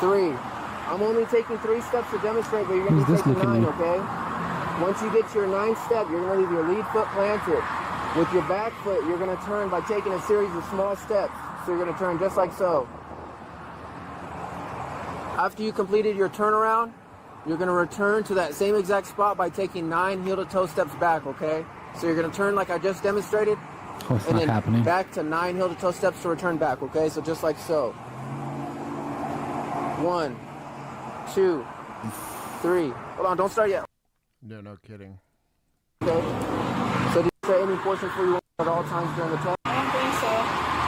3. I'm only taking 3 steps to demonstrate, but you're going to be taking 9, okay? Once you get to your 9th step, you're going to leave your lead foot planted. With your back foot, you're going to turn by taking a series of small steps. So you're going to turn just like so. After you completed your turnaround, you're going to return to that same exact spot by taking 9 heel-to-toe steps back, okay? So you're going to turn like I just demonstrated, and then happening. back to 9 heel-to-toe steps to return back, okay? So just like so. 1, 2, 3. Hold on, don't start yet. No kidding. Okay. So did you say any portions for you at all times during the test? I don't think so.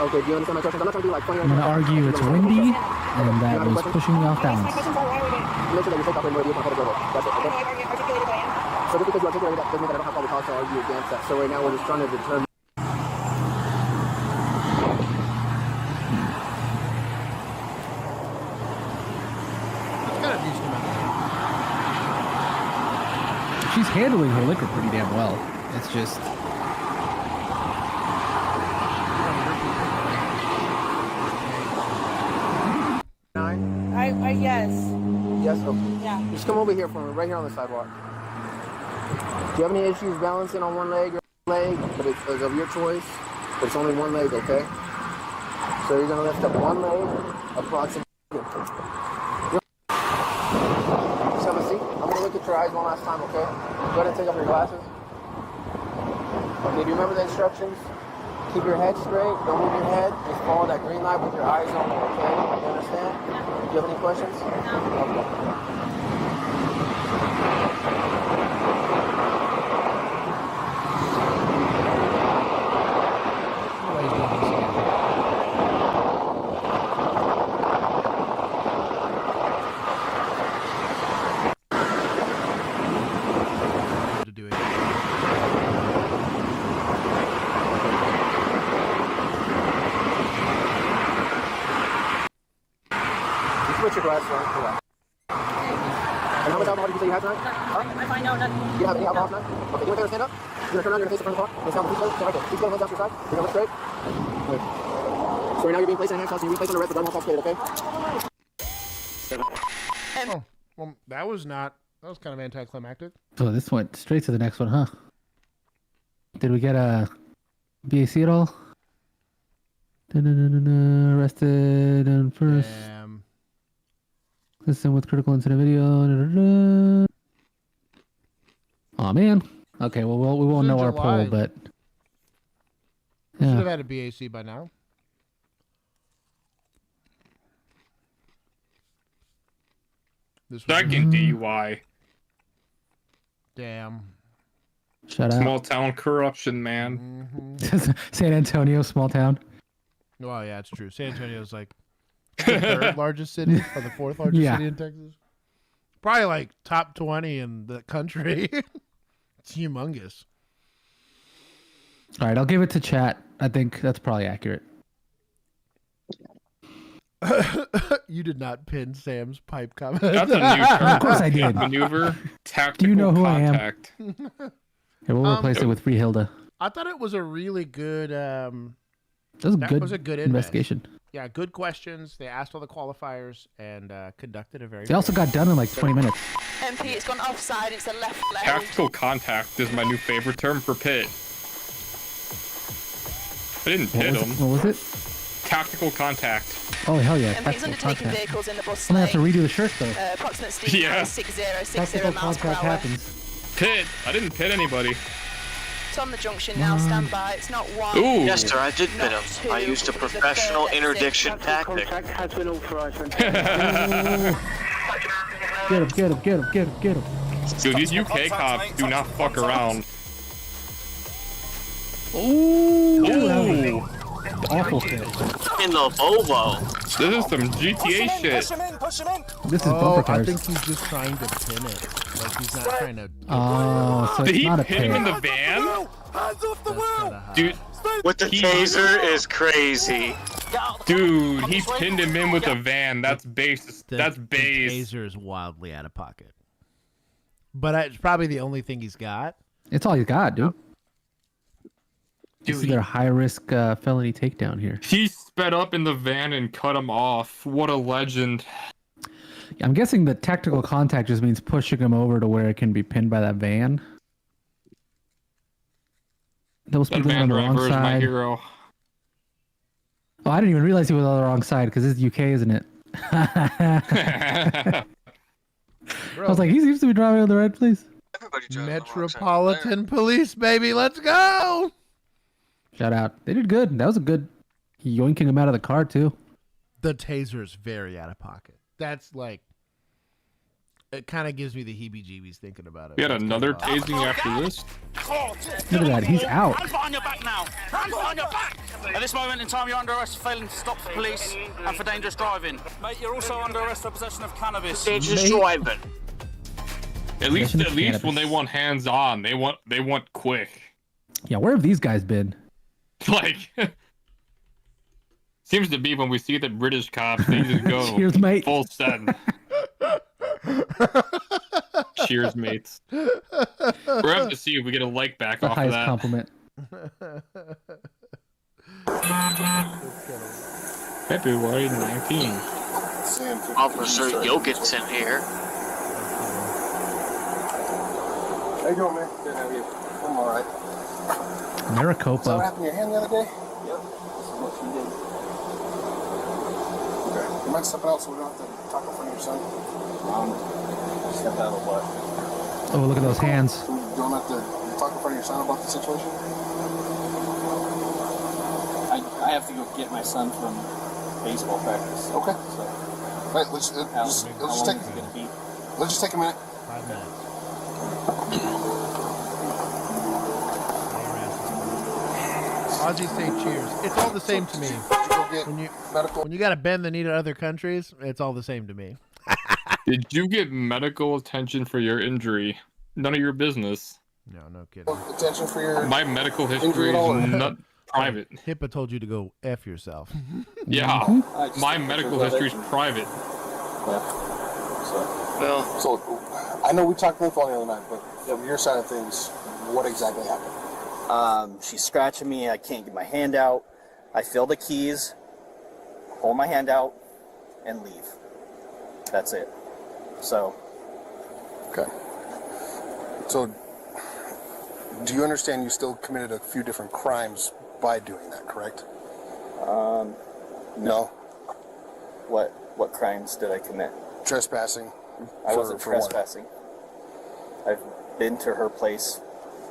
Okay, do you understand my questions? I'm not trying to do like funny. I'm gonna argue it's windy, and that was pushing me off balance. Make sure that you take off in mode, you can hold it. That's it, okay? So just because you articulated that doesn't mean that I don't have probable cause to argue against that. So right now we're just trying to determine. It's got a decent amount of She's handling her liquor pretty damn well. It's just Yes. Yes, okay. Yeah. Just come over here for me, right here on the sidewalk. Do you have any issues balancing on one leg or leg? But it's of your choice. But it's only one leg, okay? So you're gonna lift up one leg, approximately. Just have a seat. I'm gonna look at your eyes one last time, okay? Go ahead and take off your glasses. Okay, do you remember the instructions? keep your head straight. Don't move your head. Just follow that green light with your eyes only, okay? You understand? Do you have any questions? Okay. Your glasses on. And how much alcohol did you say you had tonight? Huh? I find out nothing. Do you have any alcohol tonight? Okay, you want to stand up? You're going to turn around, you're going to face the front of the car. You're going to stand on the right there. Keep going, hands out to your side. You're going to look straight. Good. So right now you're being placed in handcuffs and you're being placed under arrest for gun while intoxicated, okay? Oh, well, that was kind of anticlimactic. So this went straight to the next one, huh? Did we get a BAC at all? Arrested on first. Listen with critical incident video. Oh man. Okay, well we won't know our poll, but yeah. Should have had a BAC by now. Second DUI. Damn. Shut up. Small town corruption, man. Mm-hmm. San Antonio, small town. Well, yeah, it's true. San Antonio's like the third largest city or the fourth largest city in Texas. Probably like top 20 in the country. It's humongous. All right, I'll give it to chat. I think that's probably accurate. You did not pin Sam's pipe comment. That's a new term. Of course I did. Maneuver, tactical Do you know who contact. I am? Here, we'll replace it with Free Hilda. I thought it was a really good. That was a good investigation. Yeah, good questions. They asked all the qualifiers and conducted a very. They also got done in like 20 minutes. MP, it's gone offside. It's a left leg. Tactical contact is my new favorite term for pit. I didn't pit him. What was it? Tactical contact. Oh hell yeah! MP's undertaking vehicles in the bus I'm gonna lane. have to redo the shirt though. Approximate speed Yeah. 6060 Tactical miles per contact hour. happens. Pit. I didn't pit anybody. It's on the junction now. Stand by. It's not one. Ooh. Yes, sir, I did pit him. I used a professional interdiction tactic. Get him. Dude, these UK cops do not fuck around. Ooh. Awful shit. In the Volvo. This is some GTA shit. This is bumper I cars. think he's just trying to pin it. Like he's not trying to. Oh, so Did it's he not a pit him in pit. the van? Dude, With the taser is crazy. dude, he pinned him in with the van. That's base. That's The base. taser is wildly out of pocket. But it's probably the only thing he's got. It's all you got, dude. This is Dude, their high-risk felony takedown here. he sped up in the van and cut him off. What a legend. I'm guessing the tactical contact just means pushing him over to where it can be pinned by that van. Those That people van on the wrong driver is my side. hero. Oh, I didn't even realize he was on the wrong side because this is UK, isn't it? I was like, he seems to be driving on the right place. Metropolitan Police, baby, let's go! Shout out. They did good. That was a good yoinking him out of the car, too. The taser is very out of pocket. That's like, it kind of gives me the heebie-jeebies thinking about it. We had another tasing after this. Look at that. He's out. Hands behind your back now. Hands behind your back. At this moment in time, you're under arrest for failing to stop the police and for dangerous driving. Mate, you're also under arrest for possession of cannabis. Dangerous driving. At least when they want hands on, they want quick. Yeah, where have these guys been? Like, seems to be when we see the British cops, they just go Cheers, mate. full send. Cheers, mates. We're gonna have to see if we get a like back The off of highest that. compliment. February 19. Officer Jokinson here. How you doing, man? Good, how are you? I'm all right. Is that what Maricopa. happened to your hand the other day? Yep. This is what she did. Okay. You mind stepping out so we don't have to talk in front of your son? Step out of what? Oh, look at those hands. You don't have to talk in front of your son about the situation? have to go get my son from baseball practice. Okay. So, Wait, let's just take a minute. 5 minutes. Ozzy say cheers. It's all the same to me. When you got to bend the knee to other countries, it's all the same to me. Did you get medical attention for your injury? None of your business. No kidding. Attention for your My medical history is not private. HIPAA told you to go F yourself. Yeah, my medical history is private. So, I know we talked on the phone the other night, but from your side of things, what exactly happened? She's scratching me. I can't get my hand out. I feel the keys, hold my hand out, and leave. That's it. So. Okay. So, do you understand you still committed a few different crimes by doing that, correct? No. What crimes did I commit? Trespassing. I wasn't trespassing. I've been to her place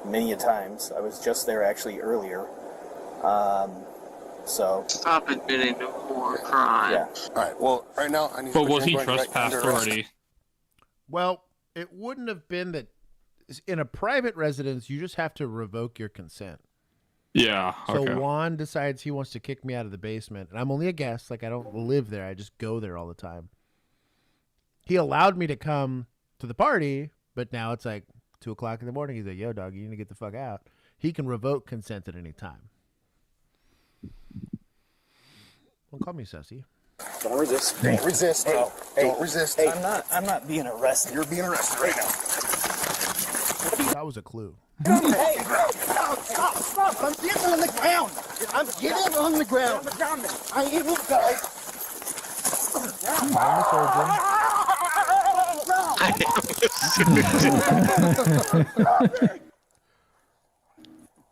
many a times. I was just there actually earlier. So stop admitting to more crimes. Yeah. All right. Well, right now I need. But was he trespassed already? Well, it wouldn't have been that. In a private residence, you just have to revoke your consent. Yeah. Okay. So Juan decides he wants to kick me out of the basement, and I'm only a guest. Like, I don't live there. I just go there all the time. He allowed me to come to the party, but now it's like 2 o'clock in the morning. He's like, "Yo, dog, you need to get the fuck out." He can revoke consent at any time. Don't call me sussy. Don't resist. Don't resist. Hey, don't resist. Hey, I'm not being arrested. You're being arrested right now. That was a clue. Hey, stop. I'm getting on the ground. I'm getting on the ground. I ain't moved, guys.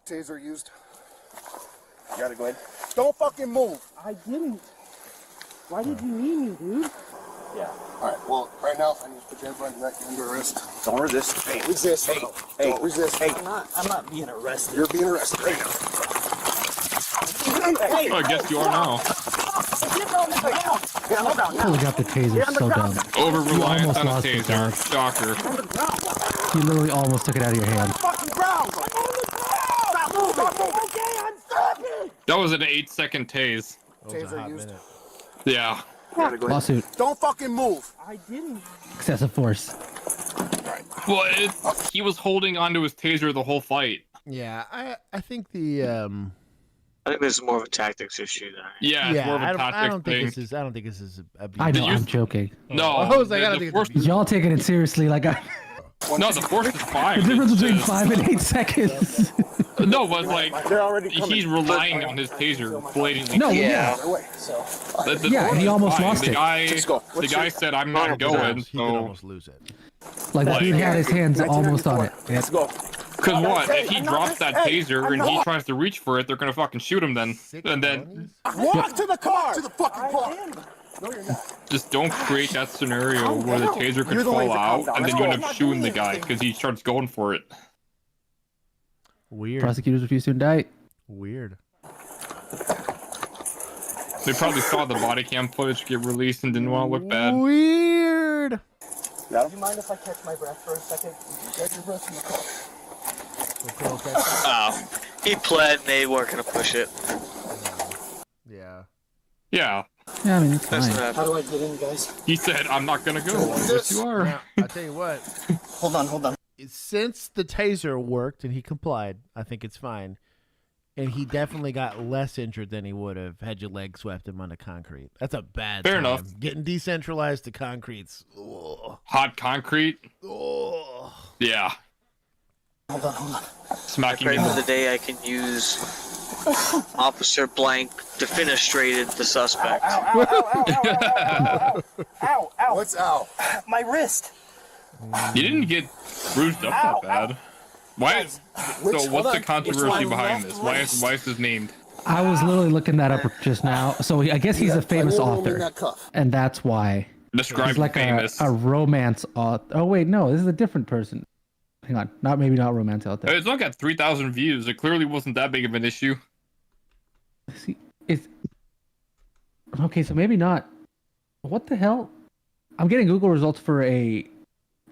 Taser used. You gotta go ahead. Don't fucking move. I didn't. Why did you need me, dude? Yeah. All right. Well, right now I need to put everybody back under arrest. Don't resist. Hey, resist. Hey, don't resist. Hey, I'm not being arrested. You're being arrested right now. Oh, I guess you are now. Holy got the taser so dumb. Over reliance on a lost it, taser. dog. Shocker. You literally almost took it out of your hand. That was an 8-second tase. Taser used. Yeah. Lawsuit. Don't fucking move. I didn't. Excessive force. Well, he was holding onto his taser the whole fight. Yeah, I think the I think this is more of a tactics issue. Yeah, it's more of a tactics I don't thing. think this is a I know, I'm joking. No, I was like, I don't think it's Y'all taking it seriously, like I. No, the force is fine. The difference It's between just- 5 and 8 seconds. No, but like he's relying on his taser blatantly. No, yeah. Yeah, and he almost lost it. The guy said, "I'm not going." He could So almost lose it. Like the dude had his hands almost on it. Let's go. Because what? If he drops that taser and he tries to reach for it, they're gonna fucking shoot him then. And then Walk to the car. To the fucking car. No, you're not. just don't create that scenario where the taser could fall out and then you end up shooting the guy because he starts going for it. Weird. Prosecutors refuse to indict. Weird. They probably saw the body cam footage get released and didn't want to look bad. Weird. Do you mind if I catch my breath for a second? Catch your breath in the car. Oh, he pled and they weren't gonna push it. Yeah. Yeah. Yeah, I mean, it's fine. How do I get in, guys? He said, "I'm not gonna go." Yes, you are. Now, I tell you what. Hold on. Since the taser worked and he complied, I think it's fine. And he definitely got less injured than he would have had your leg swept him onto concrete. That's a bad Fair time. enough. Getting decentralized to concrete's Hot concrete. Oh. Yeah. Hold on. Smacking Pray him. for the day I can use Officer Blank defenestrated the suspect. Ow. What's ow? My wrist. You didn't get bruised up that bad. Why? So what's the controversy behind this? Why is this named? I was literally looking that up just now. So I guess he's a famous author, and that's why. Describe He's like famous. a romance author. Oh wait, no, this is a different person. Hang on, maybe not romance author. It's only got 3,000 views. It clearly wasn't that big of an issue. Okay, so maybe not. What the hell? I'm getting Google results for the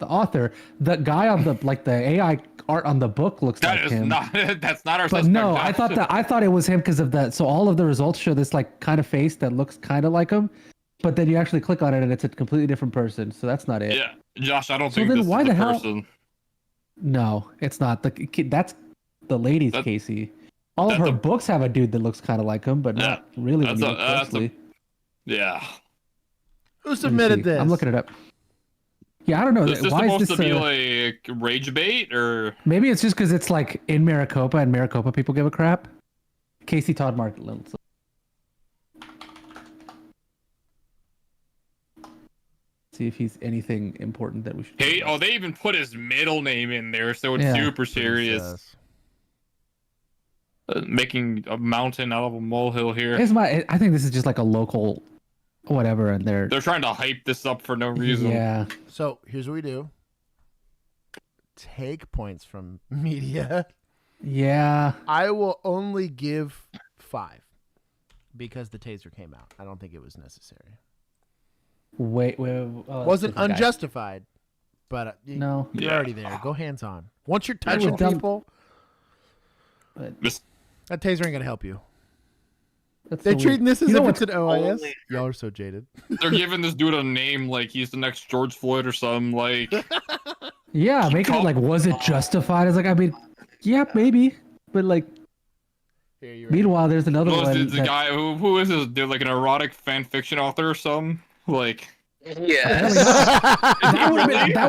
author. The guy on the the AI art on the book looks like him. That's not our But suspect. no, Josh. I thought it was him because of that. So all of the results show this kind of face that looks kind of like him, but then you actually click on it and it's a completely different person. So that's not it. Yeah, Josh, I don't So think then this why is the the hell- person. No, it's not. That's the lady's Casey. All of her books have a dude that looks kind of like him, but not really when you look closely. Yeah. Who Let me submitted see. this? I'm looking it up. Yeah, I don't know. Is this Why supposed is this to be like rage bait or? Maybe it's just because it's like in Maricopa and Maricopa people give a crap. Casey Todd Market. See if he's anything important that we should. Hey, they even put his middle name in there, so it's Yeah. super serious. Making a mountain out of a molehill here. I think this is just like a local, whatever, and they're trying to hype this up for no reason. Yeah. So here's what we do. Take points from media. Yeah. I will only give 5 because the taser came out. I don't think it was necessary. Wait. Oh, Wasn't that's the guy. unjustified, but No. you're already there. Go hands on. Once you're I touching would dump- people, that taser ain't gonna help you. That's They're so treating weird. this as You know if it's what's an OIS. Y'all are so jaded. They're giving this dude a name like he's the next George Floyd or something. Like, Yeah, making it like, was it justified? It's like, I mean, yeah, maybe, but like, meanwhile, there's another what was one. the that- guy who is this dude? Like an erotic fan fiction author or something? Like, Yes. that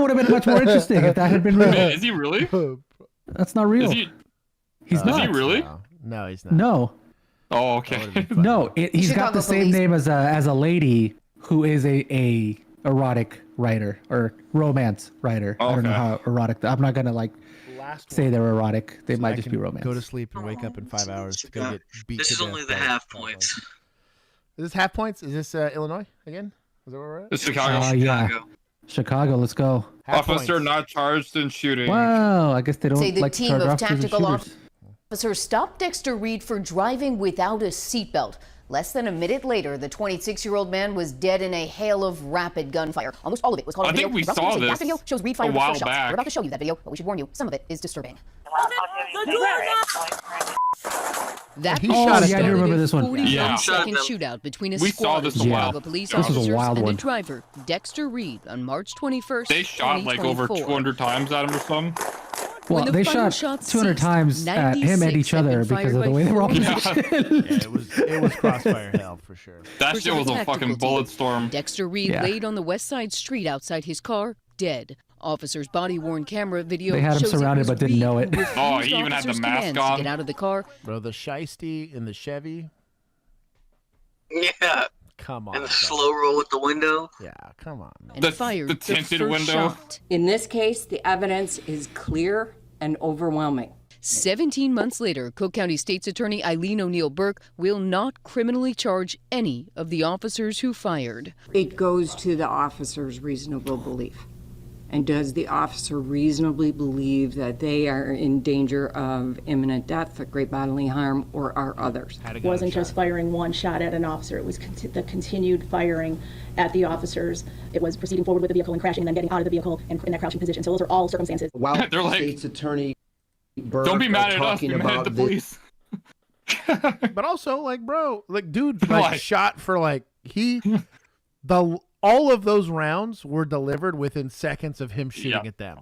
would have been much more interesting if that had been real. Is he really? That's not real. Is he? He's Is not. he really? No, he's not. No. Oh, okay. No, he's got Chicago the same police- name as a lady who is a erotic writer or romance writer. I don't know Okay. how erotic. I'm not gonna say they're erotic. They So might I just can be romance. Go to sleep and wake up in 5 hours to go get beat. This to is death only the by half a points. Is this half points? Is this Illinois again? Is that where we're at? It's Chicago. Yeah. Chicago. Let's go. Officer not charged in shooting. Wow. I guess they don't Say the like to team charge of officers and tactical shooters. officers stopped Dexter Reed for driving without a seatbelt. Less than a minute later, the 26-year-old man was dead in a hail of rapid gunfire. Almost all of it was caught on I video. think we Rough saw say that this video shows Reed a firing the while first shots. back. We're about to show you that video, but we should warn you, some of it is disturbing. That He shot yeah, I do remember this one. 41-second shootout between a We saw squad this of a while Chicago police This was a officers wild and one. a driver, Dexter Reed, on March 21st, They shot like over 2024. 200 times at him or something. Well, When the they final shot shots 200 ceased, times at him and 96 each had other been because fired of the by way they were all 40 positioned. It was crossfire hell for sure. That First shit of was the a tactical fucking team. bullet storm. Dexter Reed Yeah. laid on the West Side Street outside his car, dead. Officers' body-worn camera video They had him shows surrounded it was but didn't Reed know it. who refused Oh, he even had the officers' mask commands on. to get out of the car. Bro, the shiesty in the Chevy. Yeah. Come on. And the dog. slow roll with the window. Yeah, come on. Man. And fired the the tinted first window. shot. In this case, the evidence is clear and overwhelming. 17 months later, Cook County State's Attorney Eileen O'Neill Burke will not criminally charge any of the officers who fired. It goes to the officer's reasonable belief. And does the officer reasonably believe that they are in danger of imminent death, great bodily harm, or are others? It wasn't just firing one shot at an officer. It was the continued firing at the officers. It was proceeding forward with the vehicle and crashing and then getting out of the vehicle and in that crouching position. So those are all circumstances. While They're like, State's Attorney Burke don't be mad at us, talking be mad at about the this- police. But also, like, bro, like, dude, Like- like, shot for like all of those rounds were delivered within seconds of him shooting Yeah. at them.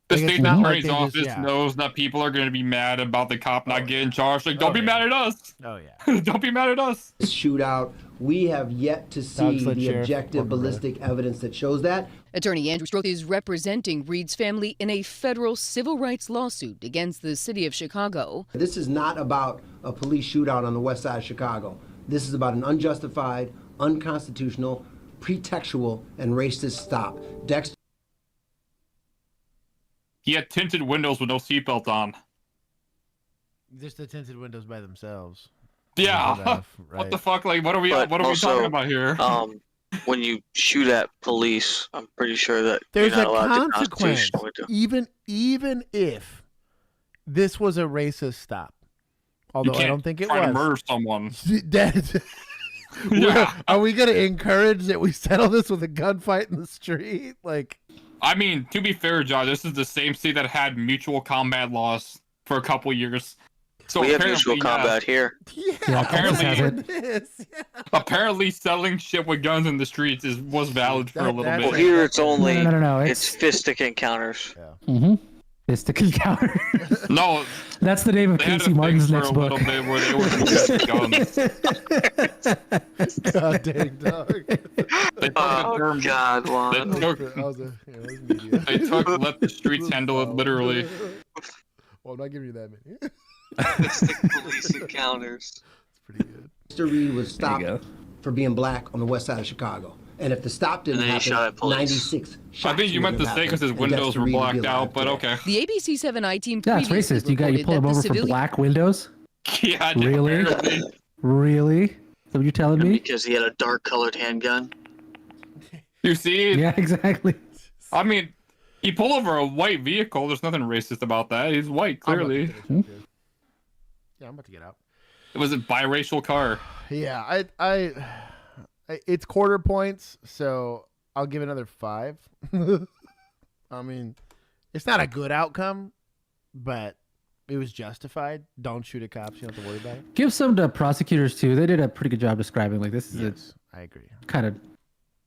The Like, it's state not like attorney's they just- office yeah. knows that people are going to be mad about the cop not getting charged. Like, don't be mad at us. Oh yeah. Don't be mad at us. shootout. We have yet to see Dogsled the sheriff, objective Corporate. ballistic evidence that shows that. Attorney Andrew Stroth is representing Reed's family in a federal civil rights lawsuit against the city of Chicago. This is not about a police shootout on the west side of Chicago. This is about an unjustified, unconstitutional, pretextual, and racist stop. Dexter. He had tinted windows with no seatbelt on. Just the tinted windows by themselves. Yeah. Enough, What right. the fuck? Like, what are we? But What are also, we talking about here? When you shoot at police, I'm pretty sure that There's you're a not allowed to consequence, constitutional window. even if this was a racist stop. Although I don't think it try was. to murder someone. Are we going to encourage that we settle this with a gunfight in the street? Like, I mean, to be fair, John, this is the same state that had mutual combat laws for a couple years. So we have mutual combat here. Apparently, selling shit with guns in the streets was valid for a little bit. Well, here it's only No. It's fistic encounters. Mm-hmm. Fistic encounter. No, that's the name of Casey Martin's next book. Bit where they were guns. God dang dog. They took let the streets handle it literally. Well, I'm not giving you that many. Fistic police encounters. Mr. Reed was stopped for being black on the west side of Chicago. And if the stop didn't happen, 96 shots. I think you meant to say because his windows were blacked out, but okay. The ABC 7i team. That's racist. You pull him over for black windows? Yeah, really? Apparently. Really? So you're telling me? Because he had a dark colored handgun. You see? Yeah, exactly. I mean, he pulled over a white vehicle. There's nothing racist about that. He's white, clearly. Yeah, I'm about to get out. It was a biracial car. Yeah, it's quarter points, so I'll give it another 5. I mean, it's not a good outcome, but it was justified. Don't shoot at cops. You don't have to worry about it. Give some to prosecutors, too. They did a pretty good job describing, like, this is I agree. Kind of.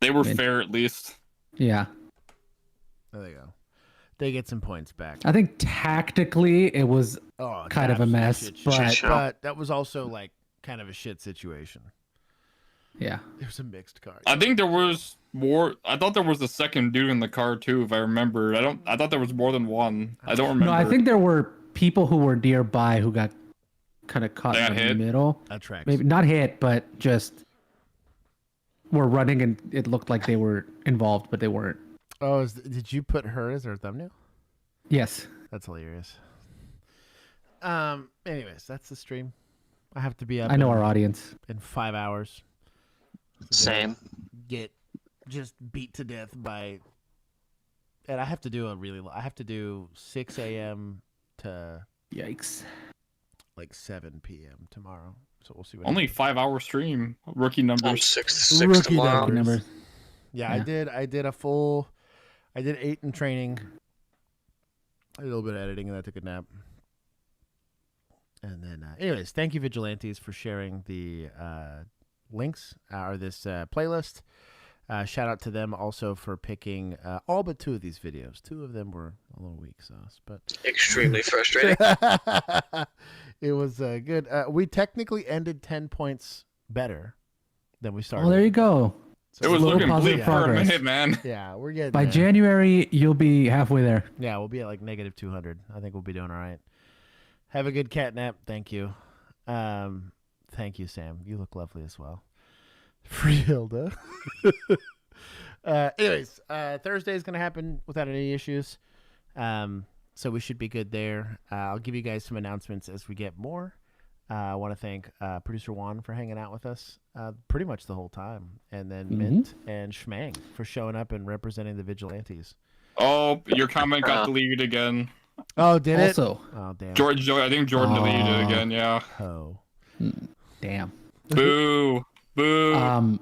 They were fair, at least. Yeah. There they go. They get some points back. I think tactically it was kind of a mess, but that was also like kind of a shit situation. Yeah. It was a mixed car. I think there was more. I thought there was a second dude in the car too, if I remember. I thought there was more than one. I don't remember. No, I think there were people who were nearby who got kind of caught in the middle. That tracks. Maybe not hit, but just were running and it looked like they were involved, but they weren't. Oh, did you put her as our thumbnail? Yes. That's hilarious. Anyways, that's the stream. I have to be up. I know our audience. In 5 hours. Same. Get just beat to death by, and I have to do I have to do 6 a.m. to yikes, like 7 p.m. tomorrow. So we'll see what. Only 5-hour stream. Rookie numbers. I'm 6 to 6 tomorrow. Numbers. Yeah, I did 8 in training. I did a little bit of editing and I took a nap. And then, anyways, thank you, Vigilantes, for sharing the links or this playlist. Shout out to them also for picking all but 2 of these videos. 2 of them were a little weak sauce, but extremely frustrating. It was good. We technically ended 10 points better than we started. Well, there you go. So it was looking bleak for a minute, man. Yeah, we're getting by there. January, you'll be halfway there. Yeah, we'll be at like negative 200. I think we'll be doing all right. Have a good cat nap. Thank you. Thank you, Sam. You look lovely as well. Free Hilda. Anyways, Thursday is going to happen without any issues. So we should be good there. I'll give you guys some announcements as we get more. I want to thank producer Juan for hanging out with us pretty much the whole time. And then Mint and Schmang for showing up and representing the Vigilantes. Oh, your comment got deleted again. Oh, did it? Also, oh, damn. I think Jordan deleted it again, yeah. Oh. Damn. Boo. Boo.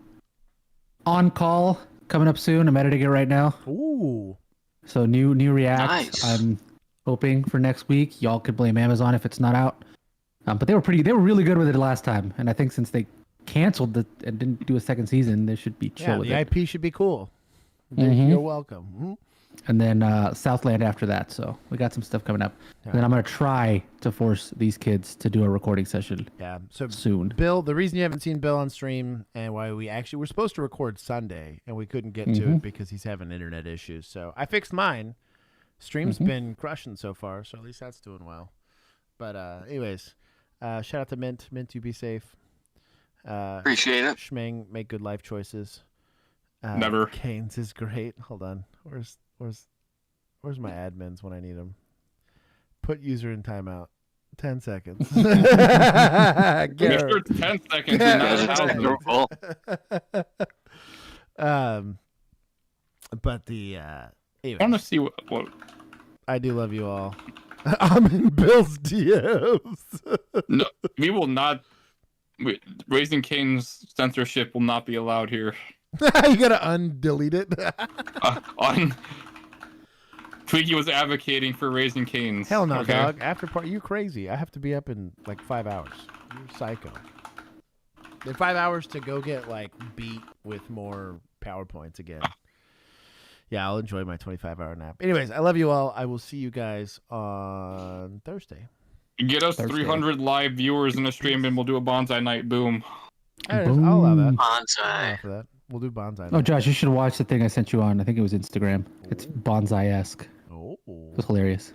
On call coming up soon. I'm editing it right now. Ooh. So new React. Nice. I'm hoping for next week. Y'all could blame Amazon if it's not out. But they were really good with it last time. And I think since they canceled it and didn't do a second season, they should be chill with it. The IP should be cool. You're welcome. Mm-hmm. And then Southland after that. So we got some stuff coming up. Yeah. And then I'm going to try to force these kids to do a recording session soon. Bill, the reason you haven't seen Bill on stream and why we're supposed to record Sunday and we couldn't get to it because he's having internet issues. So I fixed mine. Stream's been crushing so far, so at least that's doing well. But anyways, shout out to Mint. Mint, you be safe. Appreciate it. Schmeng, make good life choices. Never. Keynes is great. Hold on. Where's my admins when I need them? Put user in timeout. 10 seconds. Make sure it's 10 seconds and not 1,000. But the I want to see what I do love you all. I'm in Bill's DMs. No, we will not. Raising Cane's censorship will not be allowed here. You gotta undelete it. Twiggy was advocating for Raising Cane's. Hell no, okay? dog. After party, you crazy. I have to be up in like 5 hours. You're psycho. In 5 hours to go get like beat with more PowerPoints again. Yeah, I'll enjoy my 25-hour nap. Anyways, I love you all. I will see you guys on Thursday. Get us 300 live viewers in a stream and we'll do a bonsai night. Boom. I'll allow that. Bonsai. For that. We'll do bonsai Oh, night. Josh, you should watch the thing I sent you on. I think it was Instagram. It's bonsai-esque. Oh. It was hilarious.